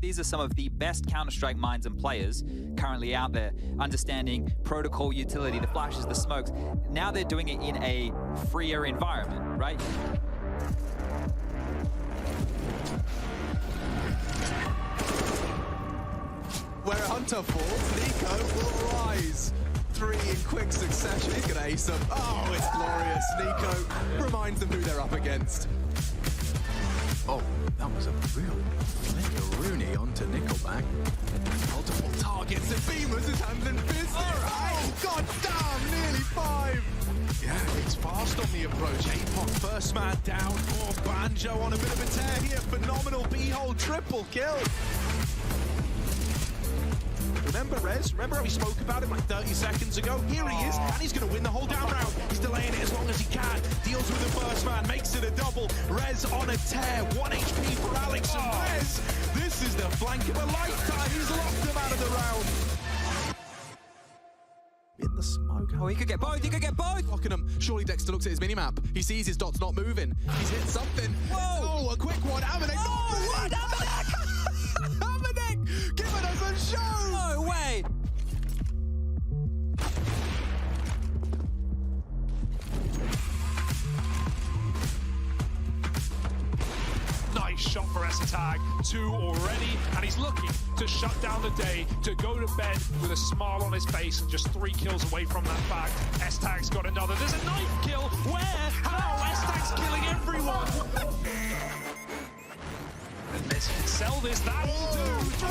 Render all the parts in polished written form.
These are some of the best Counter-Strike minds and players currently out there, understanding protocol utility, the flashes, the smokes. Now they're doing it in a freer environment, right? Where a hunter falls, niko will rise. 3 in quick succession. He's going to ace them. Oh, it's glorious. niko reminds them who they're up against. Oh, that was a real flicker-rooney onto Nickelback. Multiple targets and beamers, his hands in business. All right. Oh, god damn, nearly 5. Yeah, it's fast on the approach. APOC first man down. Oh, Banjo on a bit of a tear here. Phenomenal B-hole triple kill. Remember Rez? Remember how we spoke about him like 30 seconds ago? Here he is, and he's going to win the whole down round. He's delaying it as long as he can. Deals with the first man, makes it a double. Rez on a tear, 1 HP for Alex and Rez. This is the flank of a lifetime. He's locked him out of the round. In the smoke. Oh, he could get both, he could get both! Locking him. Surely Dexter looks at his minimap. He sees his dots not moving. He's hit something. Whoa! Oh, a quick one. Amanek. Oh, what? Amanek! Giving us a show! No way! Nice shot for Tag, 2 already, and he's looking to shut down the day, to go to bed with a smile on his face, and just 3 kills away from that fact. Tag's got another. There's a knife kill. Where? How? Tag's killing everyone. And Messi can sell this. That will do. 3.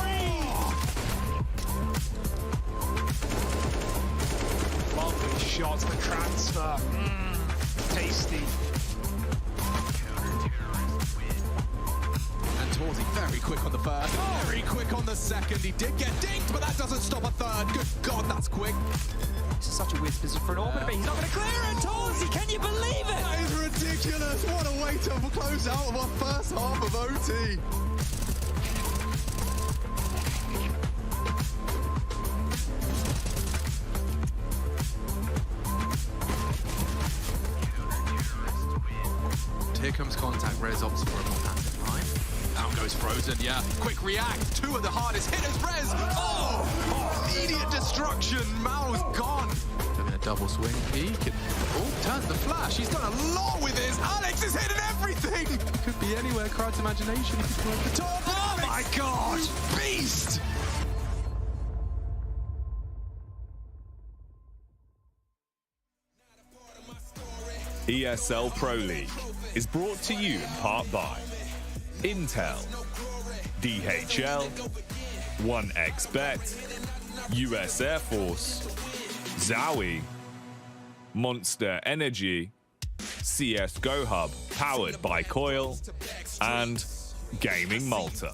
Lovely shots. The transfer. Tasty. Torzy very quick on the first, very quick on the second. He did get dinked, but that doesn't stop a third. Good God, that's quick. This is such a weird position for an orbiter, but he's not going to clear it. Torzy, can you believe it? That is ridiculous. What a way to close out of our first half of OT. comes contact, Rez opts for a more passive line. Down goes Frozen, yeah. Quick react, 2 of the hardest hitters, Rez! Oh! Immediate destruction, Mao's gone! Doing a double swing peek, and turns the flash. He's done a lot with this! Alex is hitting everything! Could be anywhere, Crowd's imagination. He could go at the top. Oh my god! Beast! ESL Pro League is brought to you in part by Intel, DHL, 1xBet, US Air Force, Zowie, Monster Energy, CSGO Hub powered by Coil, and Gaming Malta.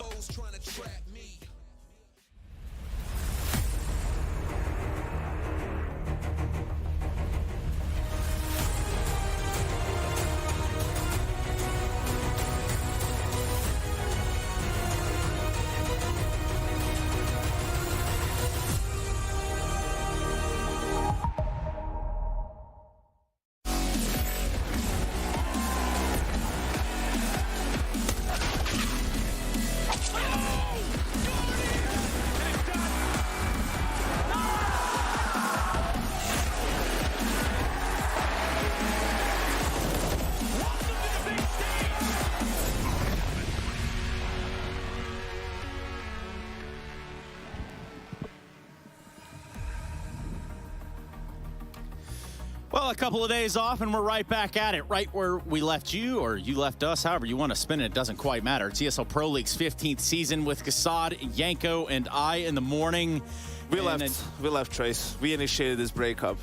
Well, a couple of days off, and we're right back at it, right where we left you, or you left us, however you want to spin it, it doesn't quite matter. It's ESL Pro League's 15th season with Kassad, Yanko, and I in the morning. We left Trace. We initiated this breakup.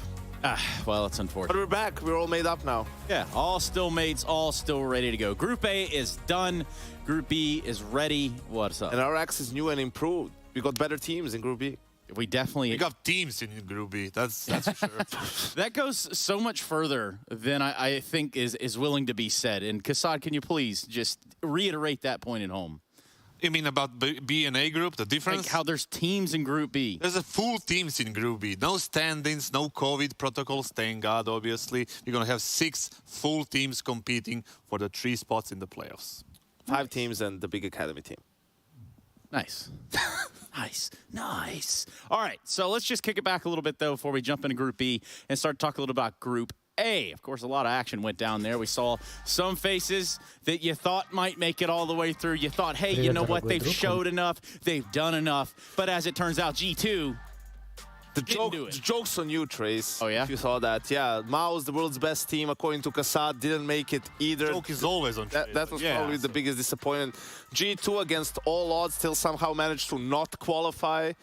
Well, it's unfortunate. But we're back. We're all made up now. Yeah, all still mates, all still ready to go. Group A is done. Group B is ready. What's up? And our X is new and improved. We got better teams in Group B. We definitely... We got teams in Group B, that's for sure. That goes so much further than I think is willing to be said. And Kassad, can you please just reiterate that point at home? You mean about B and A group, the difference? Like how there's teams in Group B. There's a full teams in Group B. No stand-ins, no COVID protocols, thank God, obviously. We're going to have 6 full teams competing for the 3 spots in the playoffs. 5 teams and the big academy team. Nice. Nice. All right, so let's just kick it back a little bit, though, before we jump into Group B and start talking a little about Group A. Of course, a lot of action went down there. We saw some faces that you thought might make it all the way through. You thought, hey, you know what? They've showed enough. They've done enough. But as it turns out, G2 the joke's on you, Trace. Oh, yeah? If you saw that. Yeah, Mao's the world's best team, according to Kassad, didn't make it either. Joke is always on Trace. That was probably the biggest disappointment. G2, against all odds, still somehow managed to not qualify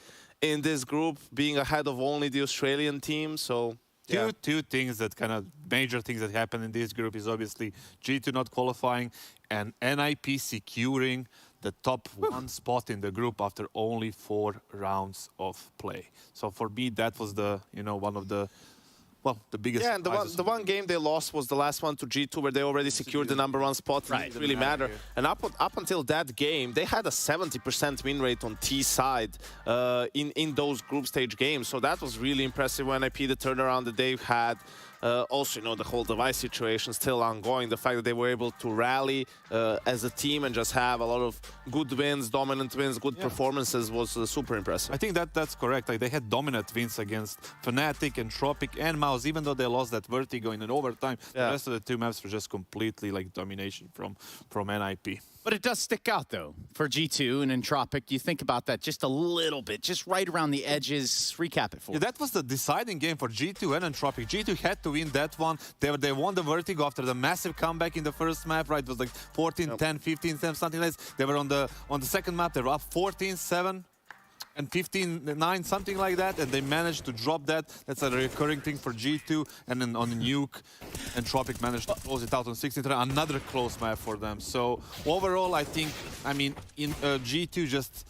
in this group, being ahead of only the Australian team. So, yeah. Two things that kind of major things that happen in this group is obviously G2 not qualifying and NIP securing the top 1 spot in the group after only 4 rounds of play. So for me, that was the, one of the, the biggest. Yeah, and the one game they lost was the last one to G2, where they already secured the #1 spot. Right. It didn't really matter. And up until that game, they had a 70% win rate on T side in those group stage games. So that was really impressive when NIP, the turnaround that they've had. Also, the whole device situation still ongoing. The fact that they were able to rally as a team and just have a lot of good wins, dominant wins, good performances was super impressive. I think that's correct. Like, they had dominant wins against Fnatic and Tropic and Mouse, even though they lost that Vertigo in an overtime. The rest of the 2 maps were just completely like domination from NIP. But it does stick out, though, for G2 and Entropic. You think about that just a little bit, just right around the edges. Recap it for me. That was the deciding game for G2 and Entropic. G2 had to win that one. They won the Vertigo after the massive comeback in the first map, right? It was like 14-10, 15-7, something like that. They were on the second map. They were up 14-7. And 15-9, something like that, and they managed to drop that. That's a recurring thing for G2, and then on Nuke, Entropic managed to close it out on 16. Another close map for them. So overall, I think, in G2 just,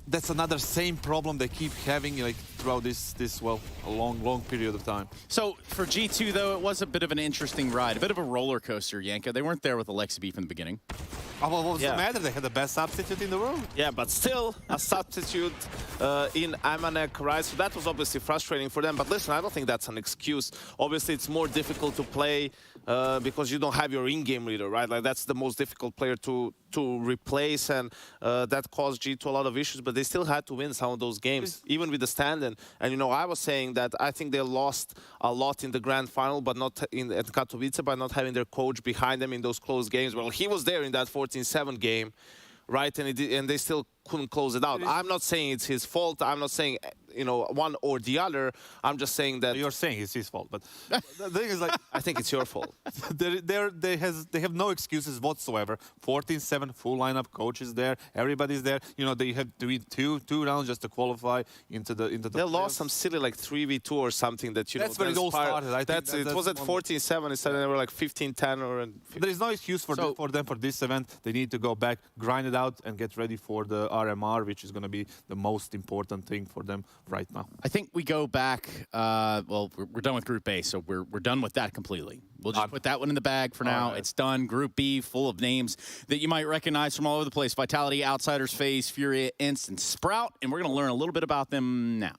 that's another same problem they keep having. Like, throughout this well, a long period of time. So for G2, though, it was a bit of an interesting ride, a bit of a roller coaster, Yanka. They weren't there with Alexa B from the beginning. Oh, well, what was the matter? They had the best substitute in the world. Yeah, but still a substitute in Amanek, right? So that was obviously frustrating for them. But listen, I don't think that's an excuse. Obviously, it's more difficult to play because you don't have your in-game leader, right? Like that's the most difficult player to replace, and that caused G2 a lot of issues. But they still had to win some of those games, even with the stand-in. And you know, I was saying that I think they lost a lot in the grand final, but not at Katowice, by not having their coach behind them in those close games. Well, he was there in that 14-7 game, right? And they still couldn't close it out. I'm not saying it's his fault. I'm not saying, you know, one or the other. I'm just saying that... You're saying it's his fault, but the thing is, like... I think it's your fault. They have no excuses whatsoever. 14-7, full lineup, coaches there, everybody's there. You know, they have to win two rounds just to qualify into the They lost some silly, like, 3v2 or something that, you that's know... That's where it all started. I think it was at 14-7 instead they were like 15-10 or... There is no excuse for them for this event. They need to go back, grind it out, and get ready for the RMR, which is going to be the most important thing for them right now. I think we go back, well, we're done with Group A, so we're done with that completely. We'll just put that one in the bag for now. It's done. Group B, full of names that you might recognize from all over the place. Vitality, Outsiders, FAZE, Furia, ENCE, and Sprout. And we're going to learn a little bit about them now.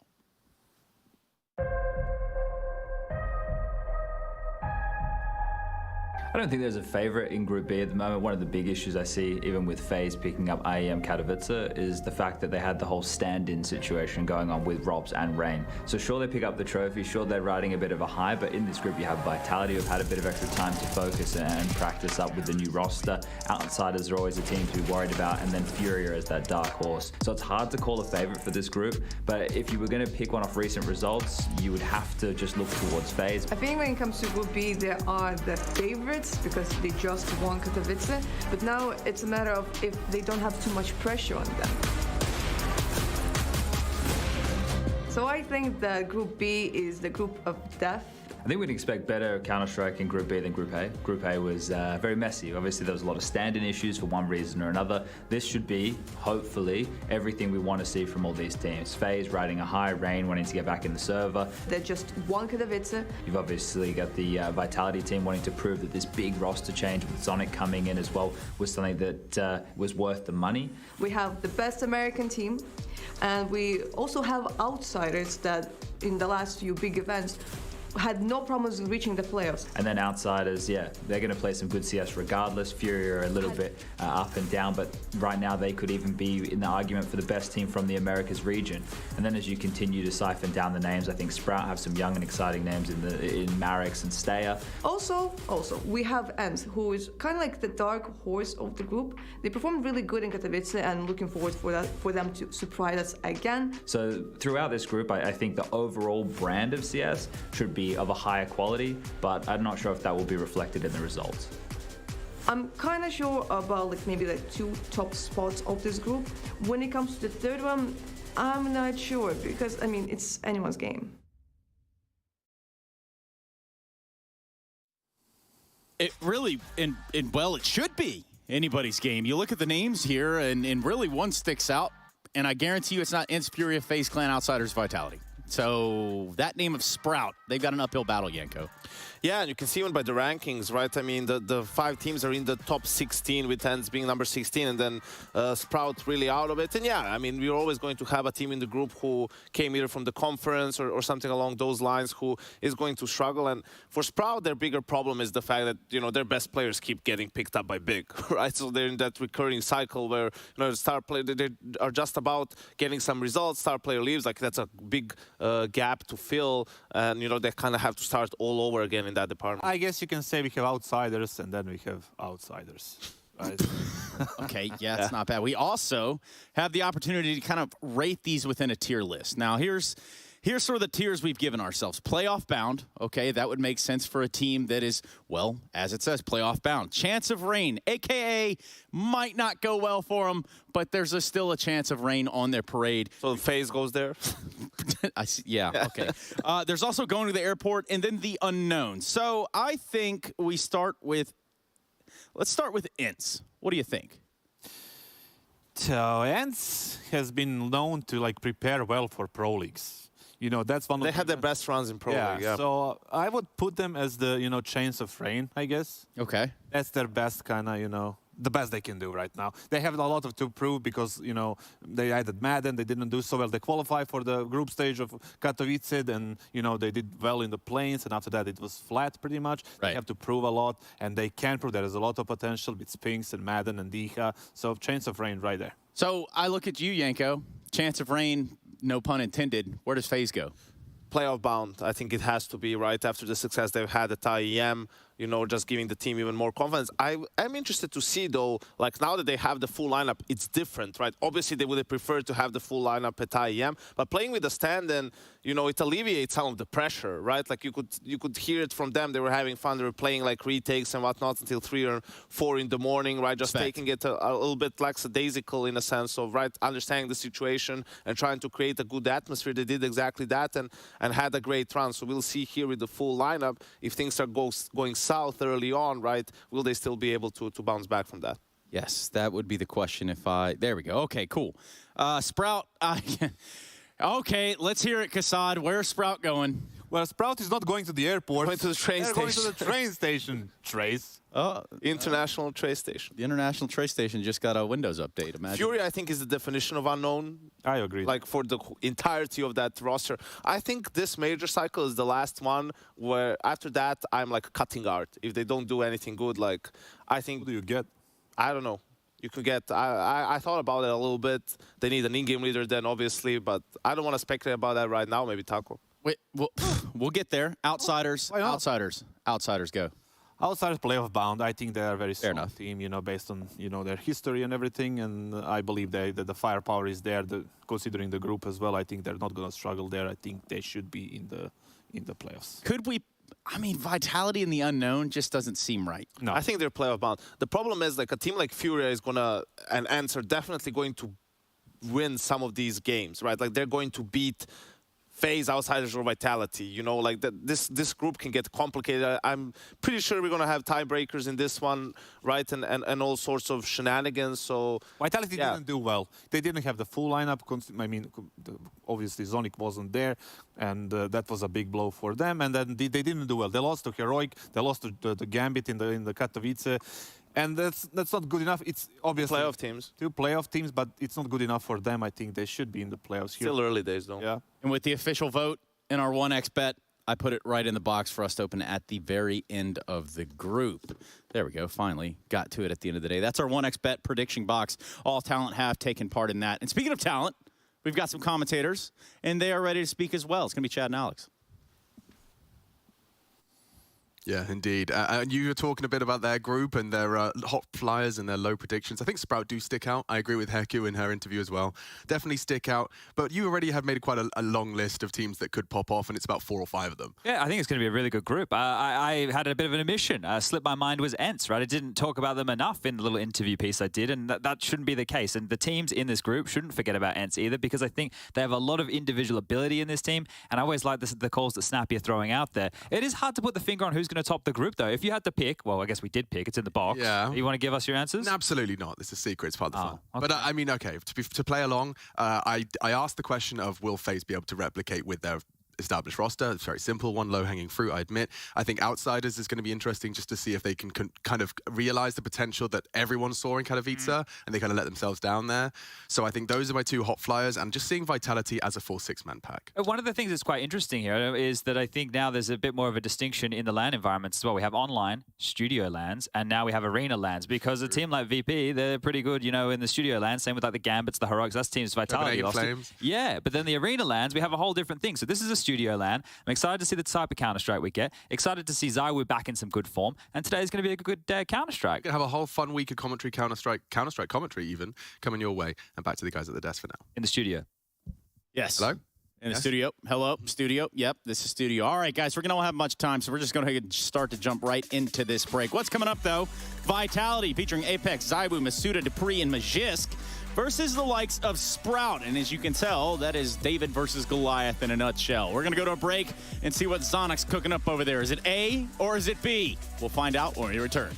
I don't think there's a favorite in Group B at the moment. One of the big issues I see, even with FAZE picking up IEM Katowice, is the fact that they had the whole stand-in situation going on with Robs and Rain. So sure, they pick up the trophy, sure, they're riding a bit of a high, but in this group you have Vitality, who've had a bit of extra time to focus and practice up with the new roster. Outsiders are always a team to be worried about, and then Furia as that dark horse. So it's hard to call a favorite for this group, but if you were going to pick one off recent results, you would have to just look towards FAZE. I think when it comes to Group B, there are the favorites, because they just won Katowice, but now it's a matter of if they don't have too much pressure on them. So I think that Group B is the group of death. I think we'd expect better Counter-Strike in Group B than Group A. Group A was very messy. Obviously, there was a lot of stand-in issues for one reason or another. This should be, hopefully, everything we want to see from all these teams. FAZE riding a high, Rain wanting to get back in the server. They just won Katowice. You've obviously got the Vitality team wanting to prove that this big roster change with Sonic coming in as well was something that was worth the money. We have the best American team, and we also have Outsiders that, in the last few big events, had no problems in reaching the playoffs. And then Outsiders, yeah, they're going to play some good CS regardless. Fury are a little bit up and down, but right now they could even be in the argument for the best team from the Americas region. And then as you continue to siphon down the names, I think Sprout have some young and exciting names in Marix and Staya. Also, we have ENCE, who is kind of like the dark horse of the group. They performed really good in Katowice, and looking forward for them to surprise us again. So throughout this group, I think the overall brand of CS should be of a higher quality, but I'm not sure if that will be reflected in the results. I'm kind of sure about like maybe the two top spots of this group. When it comes to the third one, I'm not sure, because I mean, it's anyone's game. It really, well, it should be anybody's game. You look at the names here, and really one sticks out, and I guarantee you it's not ENCE, Furia, FaZe Clan, Outsiders, Vitality. So that name of Sprout, they've got an uphill battle, Yanko. Yeah, and you can see even by the rankings, right? I mean, the 5 teams are in the top 16, with ENCE being number 16, and then Sprout really out of it. And yeah, I mean, we're always going to have a team in the group who came either from the conference or something along those lines who is going to struggle. And for Sprout, their bigger problem is the fact that, you know, their best players keep getting picked up by big, right? So they're in that recurring cycle where, you know, the star player, they are just about getting some results, star player leaves, like that's a big gap to fill, and, you know, they kind of have to start all over again in that department. I guess you can say we have outsiders and then we have outsiders. Right? Okay, yeah, that's not bad. We also have the opportunity to kind of rate these within a tier list. Now, here's sort of the tiers we've given ourselves. Playoff bound, okay, that would make sense for a team that is, well, as it says, playoff bound. Chance of rain, a.k.a. might not go well for them, but there's still a chance of rain on their parade. So the FaZe goes there? I see, yeah, okay. There's also going to the airport, and then the unknown. So I think we start with, let's start with ENCE. What do you think? So ENCE has been known to like prepare well for Pro Leagues. You know, that's one of They had their best runs in Pro League, yeah. So I would put them as the, you know, Chains of Rain, I guess. Okay. That's their best kind of, you know, the best they can do right now. They have a lot to prove because, you know, they added Madden, they didn't do so well. They qualified for the group stage of Katowice, and, you know, they did well in the plains, and after that it was flat pretty much. Right. They have to prove a lot, and they can prove there is a lot of potential with Spinks and Madden and Diha. So Chains of Rain right there. So I look at you, Yanko. Chance of Rain, no pun intended. Where does FaZe go? Playoff bound. I think it has to be right after the success they've had at IEM, you know, just giving the team even more confidence. I'm interested to see, though, like now that they have the full lineup, it's different, right? Obviously, they would have preferred to have the full lineup at IEM, but playing with the stand-in, you know, it alleviates some of the pressure, right? Like you could hear it from them. They were having fun. They were playing like retakes and whatnot until 3 or 4 in the morning, right? Just taking it a little bit lackadaisical in a sense of, right, understanding the situation and trying to create a good atmosphere. They did exactly that and had a great run. So we'll see here with the full lineup, if things are going south early on, right, will they still be able to bounce back from that? Yes, that would be the question if I... There we go. Okay, cool. Sprout, okay, let's hear it, Kassad. Where's Sprout going? Well, Sprout is not going to the airport. Going to the train They're station. going to the train station, Trace. International train station. The International Train Station just got a Windows update, imagine. Fury, I think, is the definition of unknown. I agree. Like, for the entirety of that roster. I think this major cycle is the last one where, after that, I'm, like, cutting art. If they don't do anything good, like, I think... What do you get? I don't know. You could get... I thought about it a little bit. They need an in-game leader then, obviously, but I don't want to speculate about that right now. Maybe Taco. Wait, we'll get there. Outsiders, outsiders go. Outsiders playoff bound. I think they are a very strong team, you know, based on, you know, their history and everything. And I believe that the firepower is there. Considering the group as well, I think they're not going to struggle there. I think they should be in the playoffs. Could we? I mean, Vitality in the unknown just doesn't seem right. No, I think they're playoff bound. The problem is, like, a team like Fury is gonna, and ENCE are definitely going to win some of these games, right? Like, they're going to beat FaZe, Outsiders, or Vitality. You know, like this group can get complicated. I'm pretty sure we're gonna have tiebreakers in this one, right? And all sorts of shenanigans. So Vitality didn't do well. They didn't have the full lineup. I mean, obviously Zonic wasn't there, and that was a big blow for them. And then they didn't do well. They lost to Heroic. They lost to the Gambit in the Katowice. And that's not good enough. It's obviously playoff teams. 2 playoff teams, but it's not good enough for them. I think they should be in the playoffs here. Still early days, though. Yeah. And with the official vote in our 1x bet, I put it right in the box for us to open at the very end of the group. There we go. Finally got to it at the end of the day. That's our 1x bet prediction box. All talent have taken part in that. And speaking of talent, we've got some commentators, and they are ready to speak as well. It's going to be Chad and Alex. Yeah, indeed. You were talking a bit about their group and their hot flyers and their low predictions. I think Sprout do stick out. I agree with Heku in her interview as well. Definitely stick out. But you already have made quite a long list of teams that could pop off, and it's about 4 or 5 of them. Yeah, I think it's going to be a really good group. I had a bit of an omission. Slipped my mind was ENCE, right? I didn't talk about them enough in the little interview piece I did, and that shouldn't be the case. And the teams in this group shouldn't forget about ENCE either, because I think they have a lot of individual ability in this team, and I always like the calls that Snappy are throwing out there. It is hard to put the finger on who's going to top the group, though. If you had to pick, well, I guess we did pick. It's in the box. Yeah. You want to give us your answers? No, absolutely not. This is a secret. It's part of the fun. Okay. But I mean, okay, to play along, I asked the question of will FaZe be able to replicate with their established roster. It's very simple, one low-hanging fruit, I admit. I think Outsiders is going to be interesting just to see if they can kind of realize the potential that everyone saw in Katowice, and they kind of let themselves down there. So I think those are my 2 hot flyers, and just seeing Vitality as a full 6-man pack. One of the things that's quite interesting here is that I think now there's a bit more of a distinction in the LAN environments as well. We have online, studio LANs, and now we have arena LANs, because a team like VP, they're pretty good, you know, in the studio LANs, same with like the Gambits, the Heroics, that's teams Vitality. Yeah, but then the arena LANs, we have a whole different thing. So this is a studio LAN. I'm excited to see the type of Counter-Strike we get. Excited to see ZywOo back in some good form. And today is going to be a good Counter-Strike. We're going to have a whole fun week of commentary, Counter-Strike commentary even, coming your way. And back to the guys at the desk for now. In the studio. Yes. Hello? In the studio. Hello, studio. Yep, this is studio. All right, guys, we're going to have much time, so we're just going to start to jump right into this break. What's coming up, though? Vitality featuring Apex, ZywOo, Masuda, Dupree, and Magisk versus the likes of Sprout. And as you can tell, that is David versus Goliath in a nutshell. We're going to go to a break and see what Zonic's cooking up over there. Is it A or is it B? We'll find out when we return.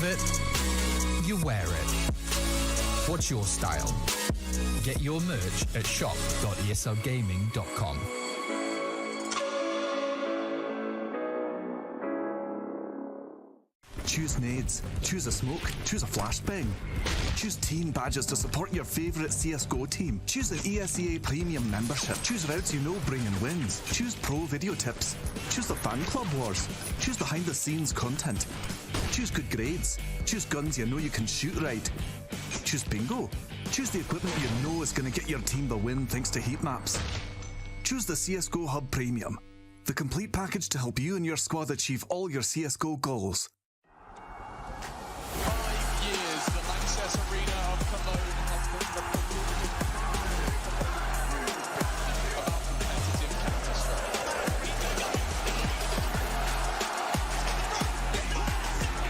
love it, you wear it. What's your style? Get your merch at shop.eslgaming.com. Choose nades, choose a smoke, choose a flashbang. Choose team badges to support your favourite CSGO team. Choose an ESEA Premium membership. Choose routes you know bring in wins. Choose pro video tips. Choose the fan club wars. Choose behind the scenes content. Choose good grades. Choose guns you know you can shoot right. Choose bingo. Choose the equipment you know is going to get your team the win thanks to heat maps. Choose the CSGO Hub Premium. The complete package to help you and your squad achieve all your CSGO goals. 5 years, the Lanxess Arena of Cologne has been the about competitive Counter-Strike.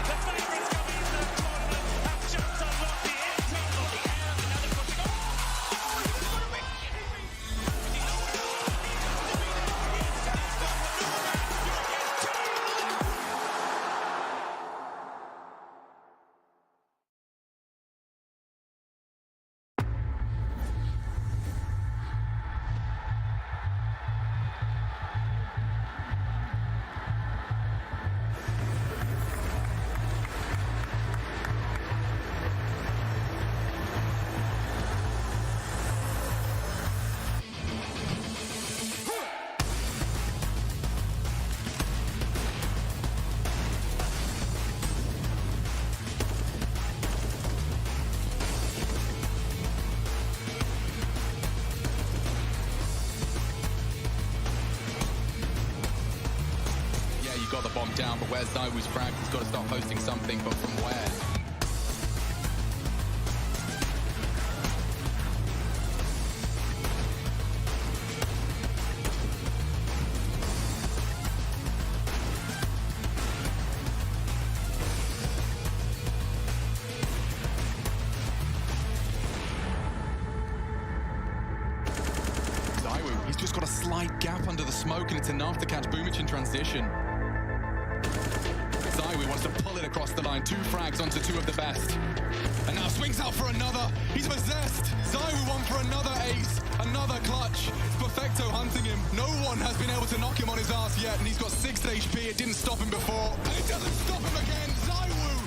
The favourites coming into the tournament have just unlocked the Inferno and another pushing on. Got the bomb down, but where's Zywu's frag? He's got to start posting something, but from where? Zywu, he's just got a slight gap under the smoke, and it's enough to catch Boomich in transition. Zywoo wants to pull it across the line. 2 frags onto 2 of the best. And now swings out for another. He's possessed. Zywoo won for another ace. Another clutch. It's Perfecto hunting him. No one has been able to knock him on his ass yet. And he's got 6 HP. It didn't stop him before. And it doesn't stop him again. Zywoo!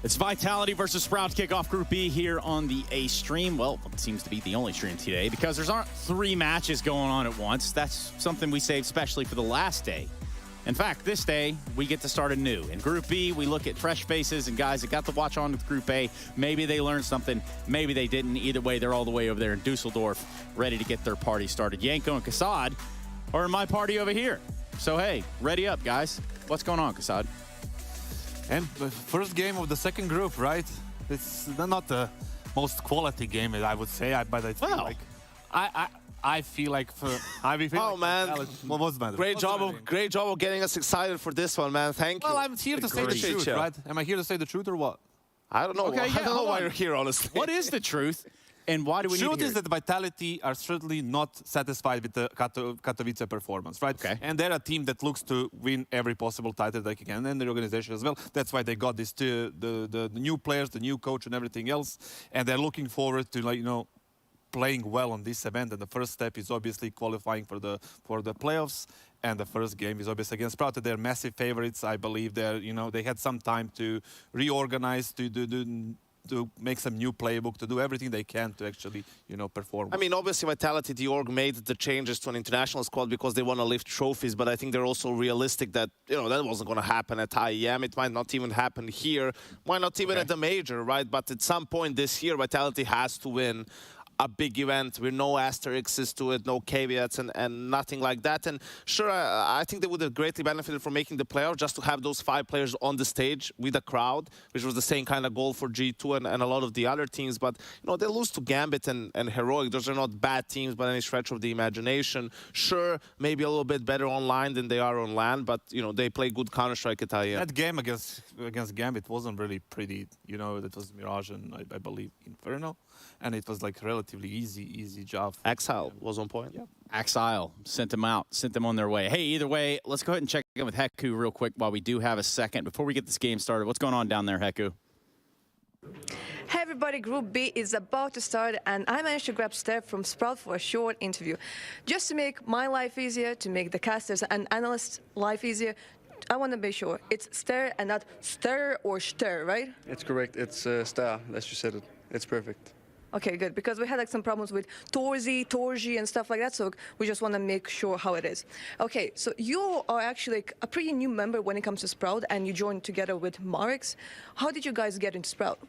It's Vitality versus Sprout kickoff Group B here on the A stream. Well, it seems to be the only stream today because there's aren't 3 matches going on at once. That's something we saved specially for the last day. In fact, this day, we get to start anew. In Group B, we look at fresh faces and guys that got to watch on with Group A. Maybe they learned something, maybe they didn't. Either way, they're all the way over there in Dusseldorf, ready to get their party started. Yanko and Kassad are in my party over here. So, hey, ready up, guys. What's going on, Kassad? And first game of the second group, right? It's not the most quality game, I would say, but I feel like I feel like oh man, what was the matter? Great job of getting us excited for this one, man. Thank you. Well, I'm here to say the truth, right? Am I here to say the truth or what? I don't know. Okay, I don't know why you're here, honestly. What is the truth, and why do we need to hear Truth is that Vitality are certainly not satisfied with the Katowice performance, right? Okay. And they're a team that looks to win every possible title they can, and the organization as well. That's why they got this the new players, the new coach, and everything else, and they're looking forward to, like, playing well on this event. And the first step is obviously qualifying for the playoffs. And the first game is obviously against Sprout. They're massive favorites. I believe they had some time to reorganize, to make some new playbook, to do everything they can to actually, perform. I mean, obviously, Vitality, the org, made the changes to an international squad because they want to lift trophies, but I think they're also realistic that, that wasn't going to happen at IEM. It might not even happen here, might not even at the major, right? But at some point this year, Vitality has to win a big event with no asterisks to it, no caveats, and nothing like that. And sure, I think they would have greatly benefited from making the playoff just to have those 5 players on the stage with a crowd, which was the same kind of goal for G2 and a lot of the other teams. But, they lose to Gambit and Heroic. Those are not bad teams by any stretch of the imagination. Sure, maybe a little bit better online than they are on LAN, but, they play good Counter-Strike at IEM. That game against Gambit wasn't really pretty. That was Mirage and I believe Inferno. And it was like relatively easy job. Exile was on point. Yeah. Exile sent them on their way. Hey, either way, let's go ahead and check in with Heku real quick while we do have a second. Before we get this game started, what's going on down there, Heku? Hey everybody, Group B is about to start, and I managed to grab Steph from Sprout for a short interview. Just to make my life easier, to make the casters and analysts' life easier, I want to be sure it's Ster and not Stir or Stir, right? It's correct. It's Star, as you said it. It's perfect. Okay, good, because we had some problems with Torzi, and stuff like that, so we just want to make sure how it is. Okay, so you are actually a pretty new member when it comes to Sprout, and you joined together with Marix. How did you guys get into Sprout?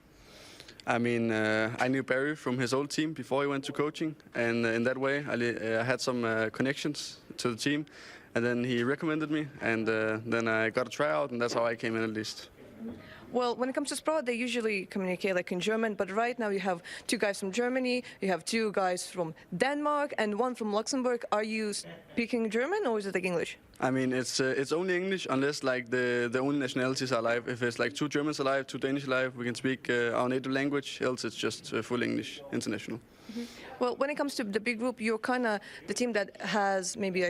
I mean, I knew Barry from his old team before he went to coaching, and in that way, I had some connections to the team, and then he recommended me, and then I got a tryout, and that's how I came in at least. Well, when it comes to Sprout, they usually communicate in German, but right now you have 2 guys from Germany, you have 2 guys from Denmark, and 1 from Luxembourg. Are you speaking German, or is it English? I mean, it's only English, unless the only nationalities are alive. If it's 2 Germans alive, 2 Danish alive, we can speak our native language, else it's just full English, international. Mm-hmm. Well, when it comes to the big group, you're kind of the team that has maybe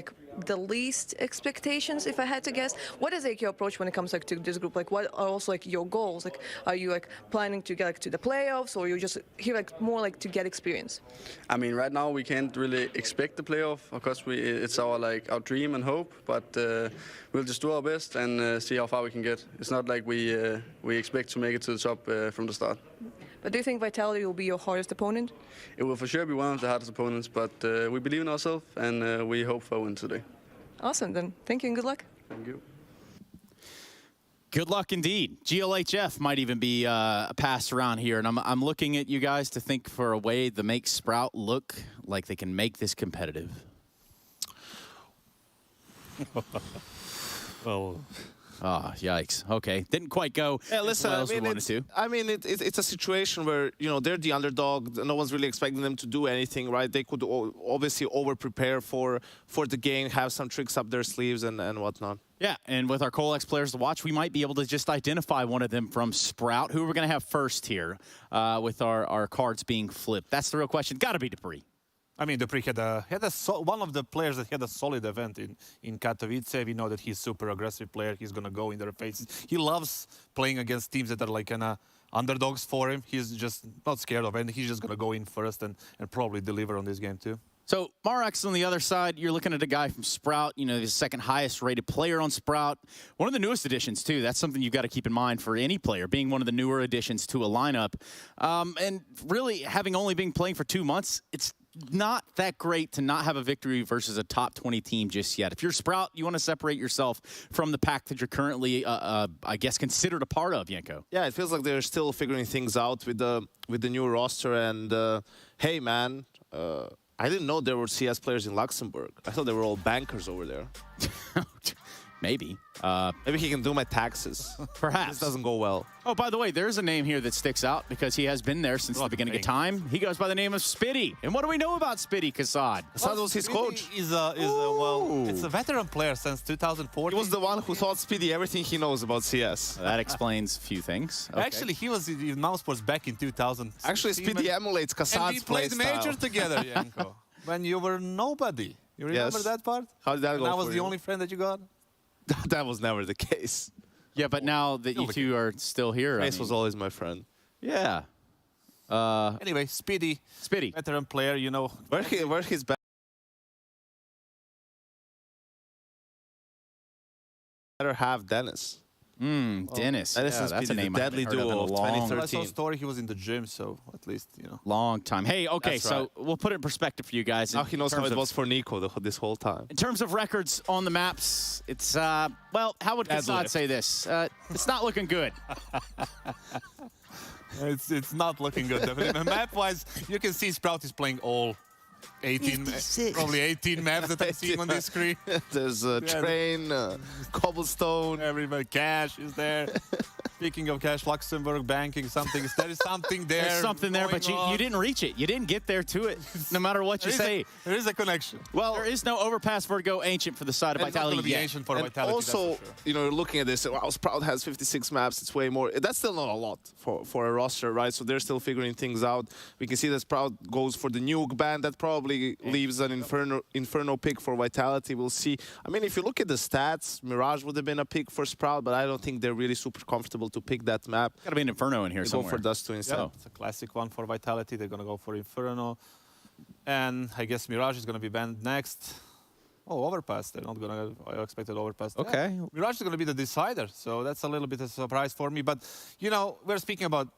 the least expectations, if I had to guess. What is your approach when it comes to this group? What are also your goals? Are you planning to get to the playoffs, or you just here more to get experience? I mean, right now we can't really expect the playoff. Of course, it's our dream and hope, but we'll just do our best and see how far we can get. It's not like we expect to make it to the top from the start. But do you think Vitality will be your hardest opponent? It will for sure be one of the hardest opponents, but we believe in ourselves and we hope for a win today. Awesome, then. Thank you and good luck. Thank you. Good luck indeed. GLHF might even be passed around here, and I'm looking at you guys to think for a way to make Sprout look like they can make this competitive. Well... Oh, yikes. Okay. Didn't quite go listen, as well as we wanted to. It's a situation where, they're the underdog. No one's really expecting them to do anything, right? They could obviously over-prepare for the game, have some tricks up their sleeves and whatnot. Yeah, and with our Colex players to watch, we might be able to just identify one of them from Sprout. Who are we going to have first here with our cards being flipped? That's the real question. Got to be Dupree. I mean, Dupree had one of the players that had a solid event in Katowice. We know that he's a super aggressive player. He's going to go in their faces. He loves playing against teams that are kind of underdogs for him. He's just not scared of it. He's just going to go in first and probably deliver on this game too. So, Marix on the other side, you're looking at a guy from Sprout, the second highest rated player on Sprout. One of the newest additions, too. That's something you've got to keep in mind for any player, being one of the newer additions to a lineup. And really, having only been playing for 2 months, it's not that great to not have a victory versus a top 20 team just yet. If you're Sprout, you want to separate yourself from the pack that you're currently, I guess, considered a part of, Yenko. Yeah, it feels like they're still figuring things out with the new roster. And hey, man, I didn't know there were CS players in Luxembourg. I thought they were all bankers over there. Maybe. Maybe he can do my taxes. Perhaps. This doesn't go well. Oh, by the way, there's a name here that sticks out because he has been there since the beginning of time. He goes by the name of Spitty. And what do we know about Spitty, Kassad? Kassad was his coach. Well, it's a veteran player since 2014. He was the one who taught Speedy everything he knows about CS. That explains a few things. Okay. Actually, he was in Mousesports back in 2000. Actually, Speedy emulates Kassad's play style. And we played Major together, Janko. When you were nobody. You remember that part? How did that go? And I was the only friend that you got? That was never the case. Yeah, but now that you two are still here, Mace was always my friend. Yeah. Anyway, Speedy, veteran player, you know. Where his better half Dennis. Dennis. Dennis yeah, that's a name deadly duo of 2013. I saw a story, he was in the gym, so at least, you know. Long time. Hey, okay, That's so right. we'll put it in perspective for you guys. Now he knows how it was for Niko this whole time. In terms of records on the maps, it's, well, how would Kassad say this? It's not looking good. It's not looking good, definitely. Map-wise, you can see Sprout is playing all 18, probably 18 maps that I'm seeing on this screen. There's a train, cobblestone. Everybody, Cash is there. Speaking of Cash, Luxembourg, banking, something. There is something there. There's something there, but you didn't reach it. You didn't get there to it, no matter what you say. There is a connection. Well, there is no overpass for Go Ancient for the side of Vitality yet. Ancient for Vitality, also, for sure. you know, looking at this, wow, Sprout has 56 maps. It's way more. That's still not a lot for a roster, right? So they're still figuring things out. We can see that Sprout goes for the nuke ban. That probably leaves an Inferno pick for Vitality. We'll see. I mean, if you look at the stats, Mirage would have been a pick for Sprout, but I don't think they're really super comfortable to pick that map. Got to be an Inferno in here somewhere. Go for Dust 2 instead. Yeah, it's a classic one for Vitality. They're going to go for Inferno. And I guess Mirage is going to be banned next. Oh, Overpass. They're not going to... I expected Overpass. Okay. Yeah. Mirage is going to be the decider, so that's a little bit of a surprise for me. But, you know, we're speaking about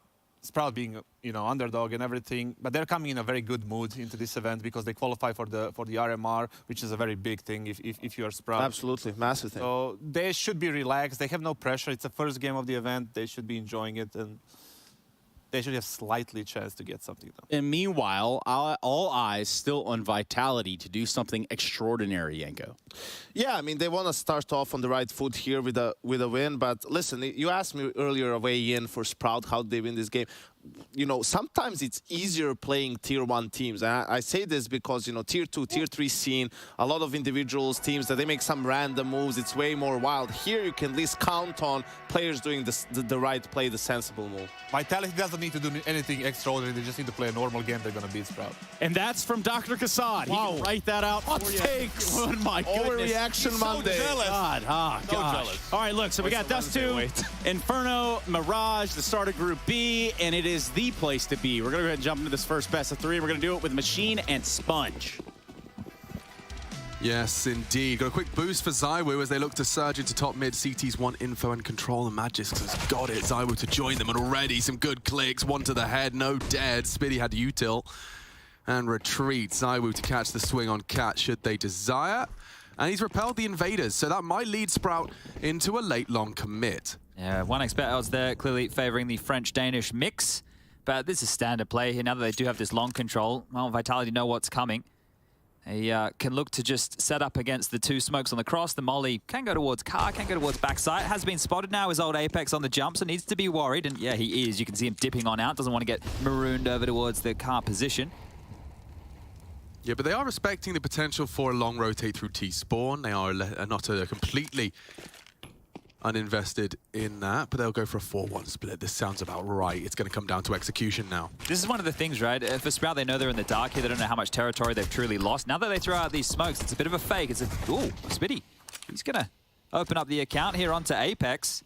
Sprout being, you know, underdog and everything, but they're coming in a very good mood into this event because they qualify for the RMR, which is a very big thing if you are Sprout. Absolutely, massive thing. So they should be relaxed. They have no pressure. It's the first game of the event. They should be enjoying it, and they should have slightly chance to get something done. And meanwhile, all eyes still on Vitality to do something extraordinary, Yanko. Yeah, I mean, they want to start off on the right foot here with a win. But listen, you asked me earlier a way in for Sprout, how did they win this game? You know, sometimes it's easier playing Tier 1 teams. And I say this because, you know, Tier 2, Tier 3 scene, a lot of individuals, teams, that they make some random moves. It's way more wild. Here you can at least count on players doing the right play, the sensible move. Vitality doesn't need to do anything extraordinary. They just need to play a normal game. They're going to beat Sprout. And that's from Dr. Kassad. Wow. He can write that out for you. Takes. Oh, my goodness. Overreaction Monday. God, gosh. All right, look, so we got Dust 2, Inferno, Mirage, the start of Group B, and it is the place to be. We're going to go ahead and jump into this first best of 3. We're going to do it with Machine and Sponge. Yes, indeed. Got a quick boost for ZywOo as they look to surge into top mid. CT's one info and control, and Magisk has got it. ZywOo to join them, and already some good clicks. One to the head, no dead. Spitty had util and retreat. ZywOo to catch the swing on Cat should they desire. And he's repelled the invaders, so that might lead Sprout into a late long commit. Yeah, 1xBet odds there, clearly favoring the French-Danish mix. But this is standard play here. Now that they do have this long control, well, Vitality know what's coming. He can look to just set up against the two smokes on the cross. The molly can go towards car, can go towards backside. Has been spotted now, his old Apex on the jump, so needs to be worried. And yeah, he is. You can see him dipping on out. Doesn't want to get marooned over towards the car position. Yeah, but they are respecting the potential for a long rotate through T-spawn. They are not completely uninvested in that, but they'll go for a 4-1 split. This sounds about right. It's going to come down to execution now. This is one of the things, right? For Sprout, they know they're in the dark here. They don't know how much territory they've truly lost. Now that they throw out these smokes, it's a bit of a fake. It's a, ooh, Spitty. He's going to open up the account here onto Apex.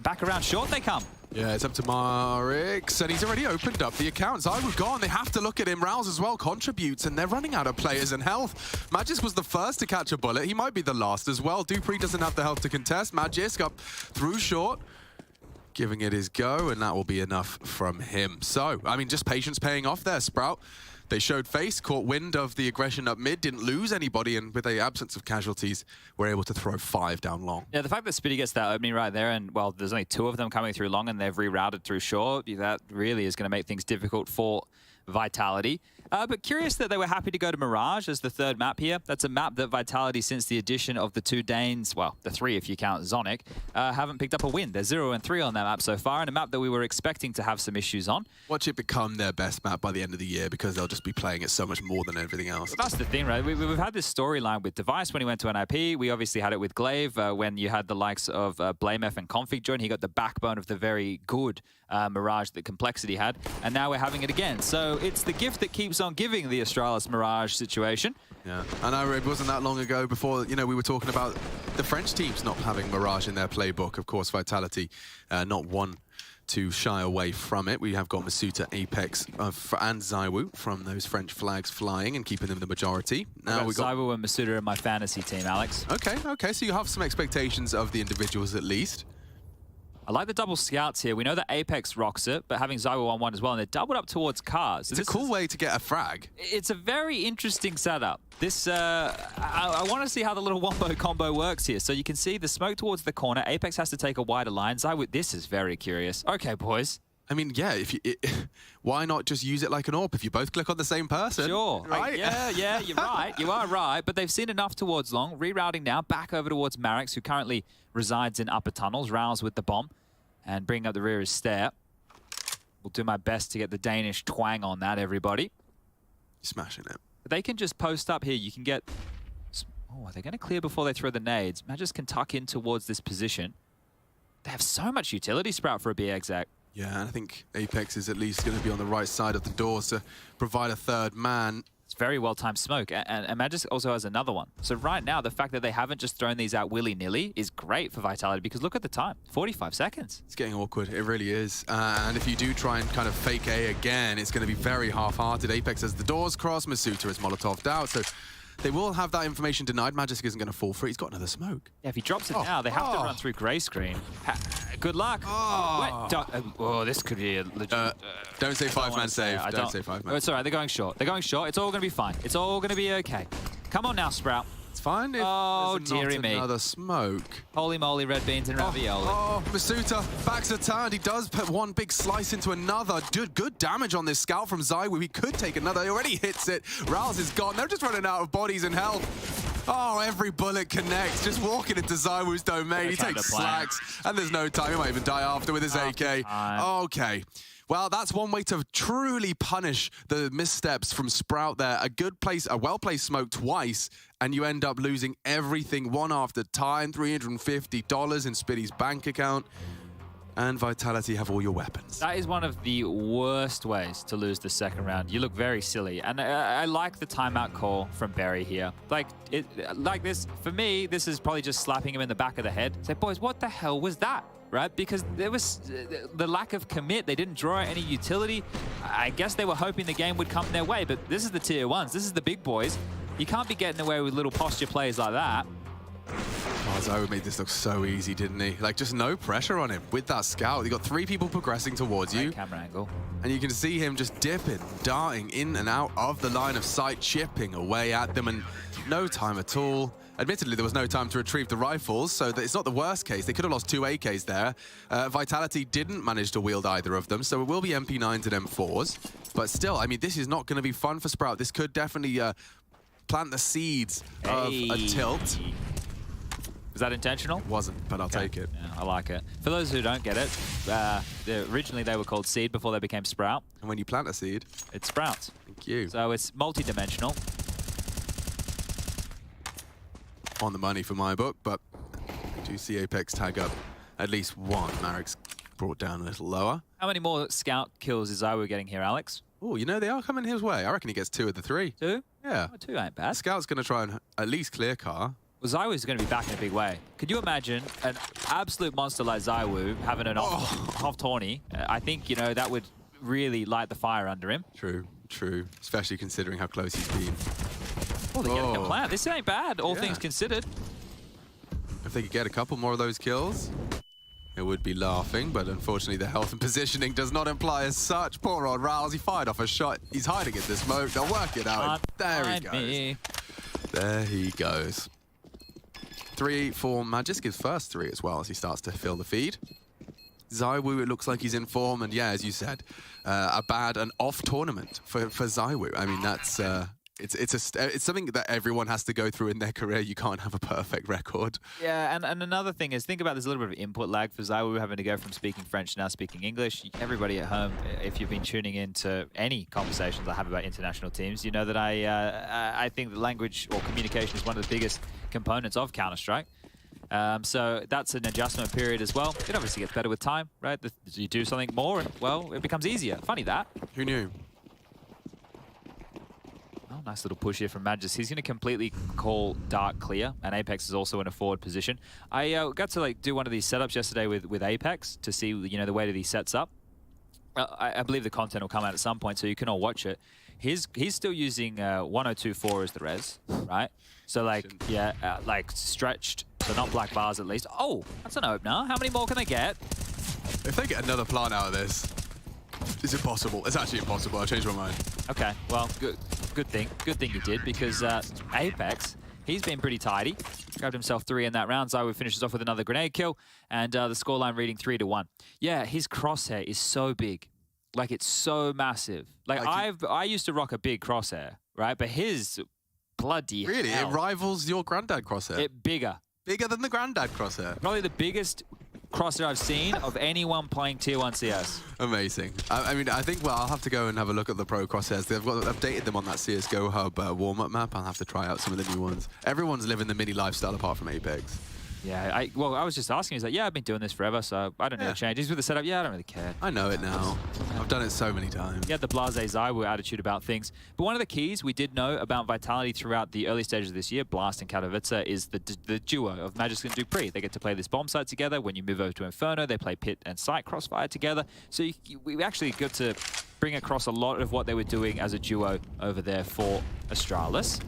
Back around short they come. Yeah, it's up to Marix, and he's already opened up the account. ZywOo gone. They have to look at him. Rouse as well contributes, and they're running out of players and health. Magisk was the first to catch a bullet. He might be the last as well. Dupree doesn't have the health to contest. Magisk up through short, giving it his go, and that will be enough from him. So, I mean, just patience paying off there, Sprout. They showed face, caught wind of the aggression up mid, didn't lose anybody, and with the absence of casualties, were able to throw 5 down long. Yeah, the fact that Spitty gets that opening right there, and, well, there's only 2 of them coming through long, and they've rerouted through short, that really is going to make things difficult for Vitality. But curious that they were happy to go to Mirage as the third map here. That's a map that Vitality, since the addition of the two Danes, well, the three if you count Zonic, haven't picked up a win. They're 0-3 on that map so far, and a map that we were expecting to have some issues on. Watch it become their best map by the end of the year because they'll just be playing it so much more than everything else. But that's the thing, right? We've had this storyline with Device when he went to NIP. We obviously had it with Glaive when you had the likes of BlameF and Config join. He got the backbone of the very good Mirage that Complexity had, and now we're having it again. So it's the gift that keeps on giving, the Astralis Mirage situation. Yeah, I know it wasn't that long ago before, you know, we were talking about the French teams not having Mirage in their playbook. Of course, Vitality not one to shy away from it. We have got Masuta, Apex, and Zywoo from those French flags flying and keeping them the majority. Now we got Zywoo and Masuta in my fantasy team, Alex. Okay, so you have some expectations of the individuals at least. I like the double scouts here. We know that Apex rocks it, but having Zywoo on one as well, and they're doubled up towards cars. So it's a cool way to get a frag. It's a very interesting setup. This, I want to see how the little wombo combo works here. So you can see the smoke towards the corner. Apex has to take a wider line. Zywoo, this is very curious. Okay, boys. I mean, yeah, why not just use it like an AWP if you both click on the same person? Sure. Right? Yeah, you're right. You are right. But they've seen enough towards long. Rerouting now back over towards Marix, who currently resides in upper tunnels. Rouse with the bomb. And bring up the rear is Stair. We'll do my best to get the Danish twang on that, everybody. Smashing it. But they can just post up here. You can get... Oh, are they going to clear before they throw the nades? Magis can tuck in towards this position. They have so much utility, Sprout, for a BXAC. Yeah, and I think Apex is at least going to be on the right side of the doors to provide a third man. It's very well-timed smoke, and Magis also has another one. So right now, the fact that they haven't just thrown these out willy-nilly is great for Vitality, because look at the time, 45 seconds. It's getting awkward, it really is. And if you do try and kind of fake A again, it's going to be very half-hearted. Apex has the doors crossed, Masuta is Molotov'd out, so they will have that information denied. Magic isn't going to fall for it. He's got another smoke. Yeah, if he drops it now, they have to run through grey screen. Good luck. This could be a legit... don't say five-man save. Don't say five-man. It's all right. They're going short. They're going short. It's all going to be fine. It's all going to be okay. Come on now, Sprout. It's fine if there's dearie not me. Another smoke. Holy moly, red beans and ravioli. Masuta backs a turn. He does put one big slice into another. Good damage on this scout from Zywoo. He could take another. He already hits it. Rouse is gone. They're just running out of bodies and health. Oh, every bullet connects. Just walking into Zywoo's domain. He takes slacks, and there's no time. He might even die after with his AK. Okay. Well, that's one way to truly punish the missteps from Sprout there. A well-placed smoke twice, and you end up losing everything one after time. $350 in Spitty's bank account. And Vitality have all your weapons. That is one of the worst ways to lose the second round. You look very silly. And I like the timeout call from Barry here. Like this, for me, this is probably just slapping him in the back of the head. Say, boys, what the hell was that? Right? Because there was the lack of commit. They didn't draw out any utility. I guess they were hoping the game would come their way, but this is the tier ones. This is the big boys. You can't be getting away with little posture plays like that. Oh, Zywoo made this look so easy, didn't he? Like, just no pressure on him with that scout. You got three people progressing towards you. Camera angle. And you can see him just dipping, darting in and out of the line of sight, chipping away at them, and no time at all. Admittedly, there was no time to retrieve the rifles, so it's not the worst case. They could have lost two AKs there. Vitality didn't manage to wield either of them, so it will be MP9s and M4s. But still, I mean, this is not going to be fun for Sprout. This could definitely plant the seeds of a tilt. Was that intentional? Wasn't, but I'll take it. Yeah, I like it. For those who don't get it, originally they were called Seed before they became Sprout. And when you plant a seed, it sprouts. Thank you. So it's multi-dimensional. On the money for my book, but I do see Apex tag up at least one. Marix brought down a little lower. How many more scout kills is Zywoo getting here, Alex? Oh, you know, they are coming his way. I reckon he gets 2 of the 3. 2? Yeah. Oh, 2 ain't bad. Scout's going to try and at least clear car. Well, Zywoo's going to be back in a big way. Could you imagine an absolute monster like Zywoo having an off tourney? I think, you know, that would really light the fire under him. True, true. Especially considering how close he's been. Oh, they're getting a plan. This ain't bad, all things considered. If they could get a couple more of those kills, it would be laughing, but unfortunately the health and positioning does not imply as such. Poor old Rouse, he fired off a shot. He's hiding in the smoke. They'll work it out. There he goes. There he goes. 3 for Magisk, his first 3 as well as he starts to fill the feed. ZywOo, it looks like he's in form, and yeah, as you said, a bad and off tournament for ZywOo. I mean, that's it's something that everyone has to go through in their career. You can't have a perfect record. Yeah, and another thing is, think about there's a little bit of input lag for ZywOo having to go from speaking French to now speaking English. Everybody at home, if you've been tuning into any conversations I have about international teams, you know that I think that language or communication is one of the biggest components of Counter-Strike. So that's an adjustment period as well. It obviously gets better with time, right? You do something more, and, well, it becomes easier. Funny that. Who knew? Oh, nice little push here from Magis. He's going to completely call Dark clear, and Apex is also in a forward position. I got to do one of these setups yesterday with Apex to see the way that he sets up. I believe the content will come out at some point, so you can all watch it. He's still using 1024 as the res, right? So stretched, so not black bars at least. Oh, that's an opener. How many more can they get? If they get another plant out of this, it's impossible. It's actually impossible. I changed my mind. Okay, well, good thing you did, because Apex, he's been pretty tidy. Grabbed himself 3 in that round. ZywOo finishes off with another grenade kill, and the scoreline reading 3-1. Yeah, his crosshair is so big. Like, it's so massive. Like I used to rock a big crosshair, right? But his bloody really, hell. It rivals your granddad crosshair. Bigger than the granddad crosshair. Probably the biggest crosshair I've seen of anyone playing Tier 1 CS. Amazing. I mean, I think, well, I'll have to go and have a look at the pro crosshairs. They've updated them on that CSGO Hub warm-up map. I'll have to try out some of the new ones. Everyone's living the mini lifestyle apart from Apex. Yeah, I was just asking. He's like, yeah, I've been doing this forever, so I don't know changes with the setup. Yeah, I don't really care. I know it now. I've done it so many times. He had the blasé ZywOo attitude about things. But one of the keys we did know about Vitality throughout the early stages of this year, Blast and Katowice, is the duo of Magisk and Dupree. They get to play this bomb site together. When you move over to Inferno, they play Pit and Site Crossfire together. So we actually got to bring across a lot of what they were doing as a duo over there for Astralis.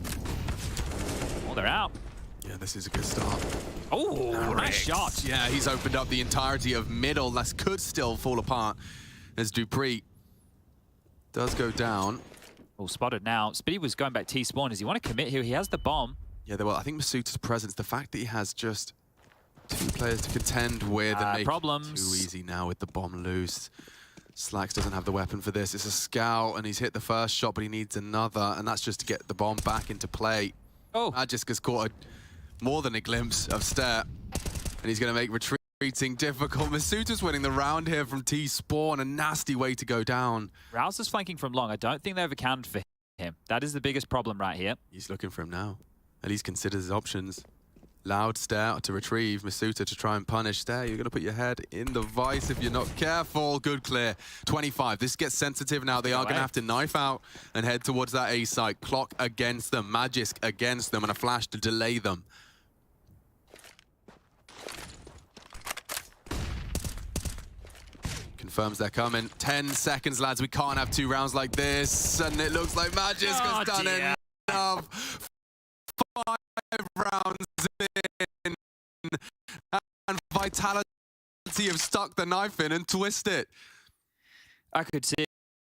Oh, they're out. Yeah, this is a good start. Oh, nice shot. Yeah, he's opened up the entirety of middle. That could still fall apart as Dupree does go down. Oh, spotted now. Speedy was going back T-spawn. Does he want to commit here? He has the bomb. Yeah, well, I think Masuta's presence, the fact that he has just 2 players to contend with and make problems. It too easy now with the bomb loose. Slax doesn't have the weapon for this. It's a scout, and he's hit the first shot, but he needs another, and that's just to get the bomb back into play. Oh. Magisk has caught more than a glimpse of Stare, and he's going to make retreating difficult. Masuta's winning the round here from T-spawn, a nasty way to go down. Rouse is flanking from long. I don't think they've accounted for him. That is the biggest problem right here. He's looking for him now. At least considers his options. Loud Stare to retrieve, Masuta to try and punish. Stare, you're going to put your head in the vice if you're not careful. Good clear. 25. This gets sensitive now. They are going to have to knife out and head towards that A site. Clock against them. Magisk against them, and a flash to delay them. Confirms they're coming. 10 seconds, lads. We can't have 2 rounds like this. And it looks like Magisk has done enough. 5 rounds in. And Vitality have stuck the knife in and twist it. I could see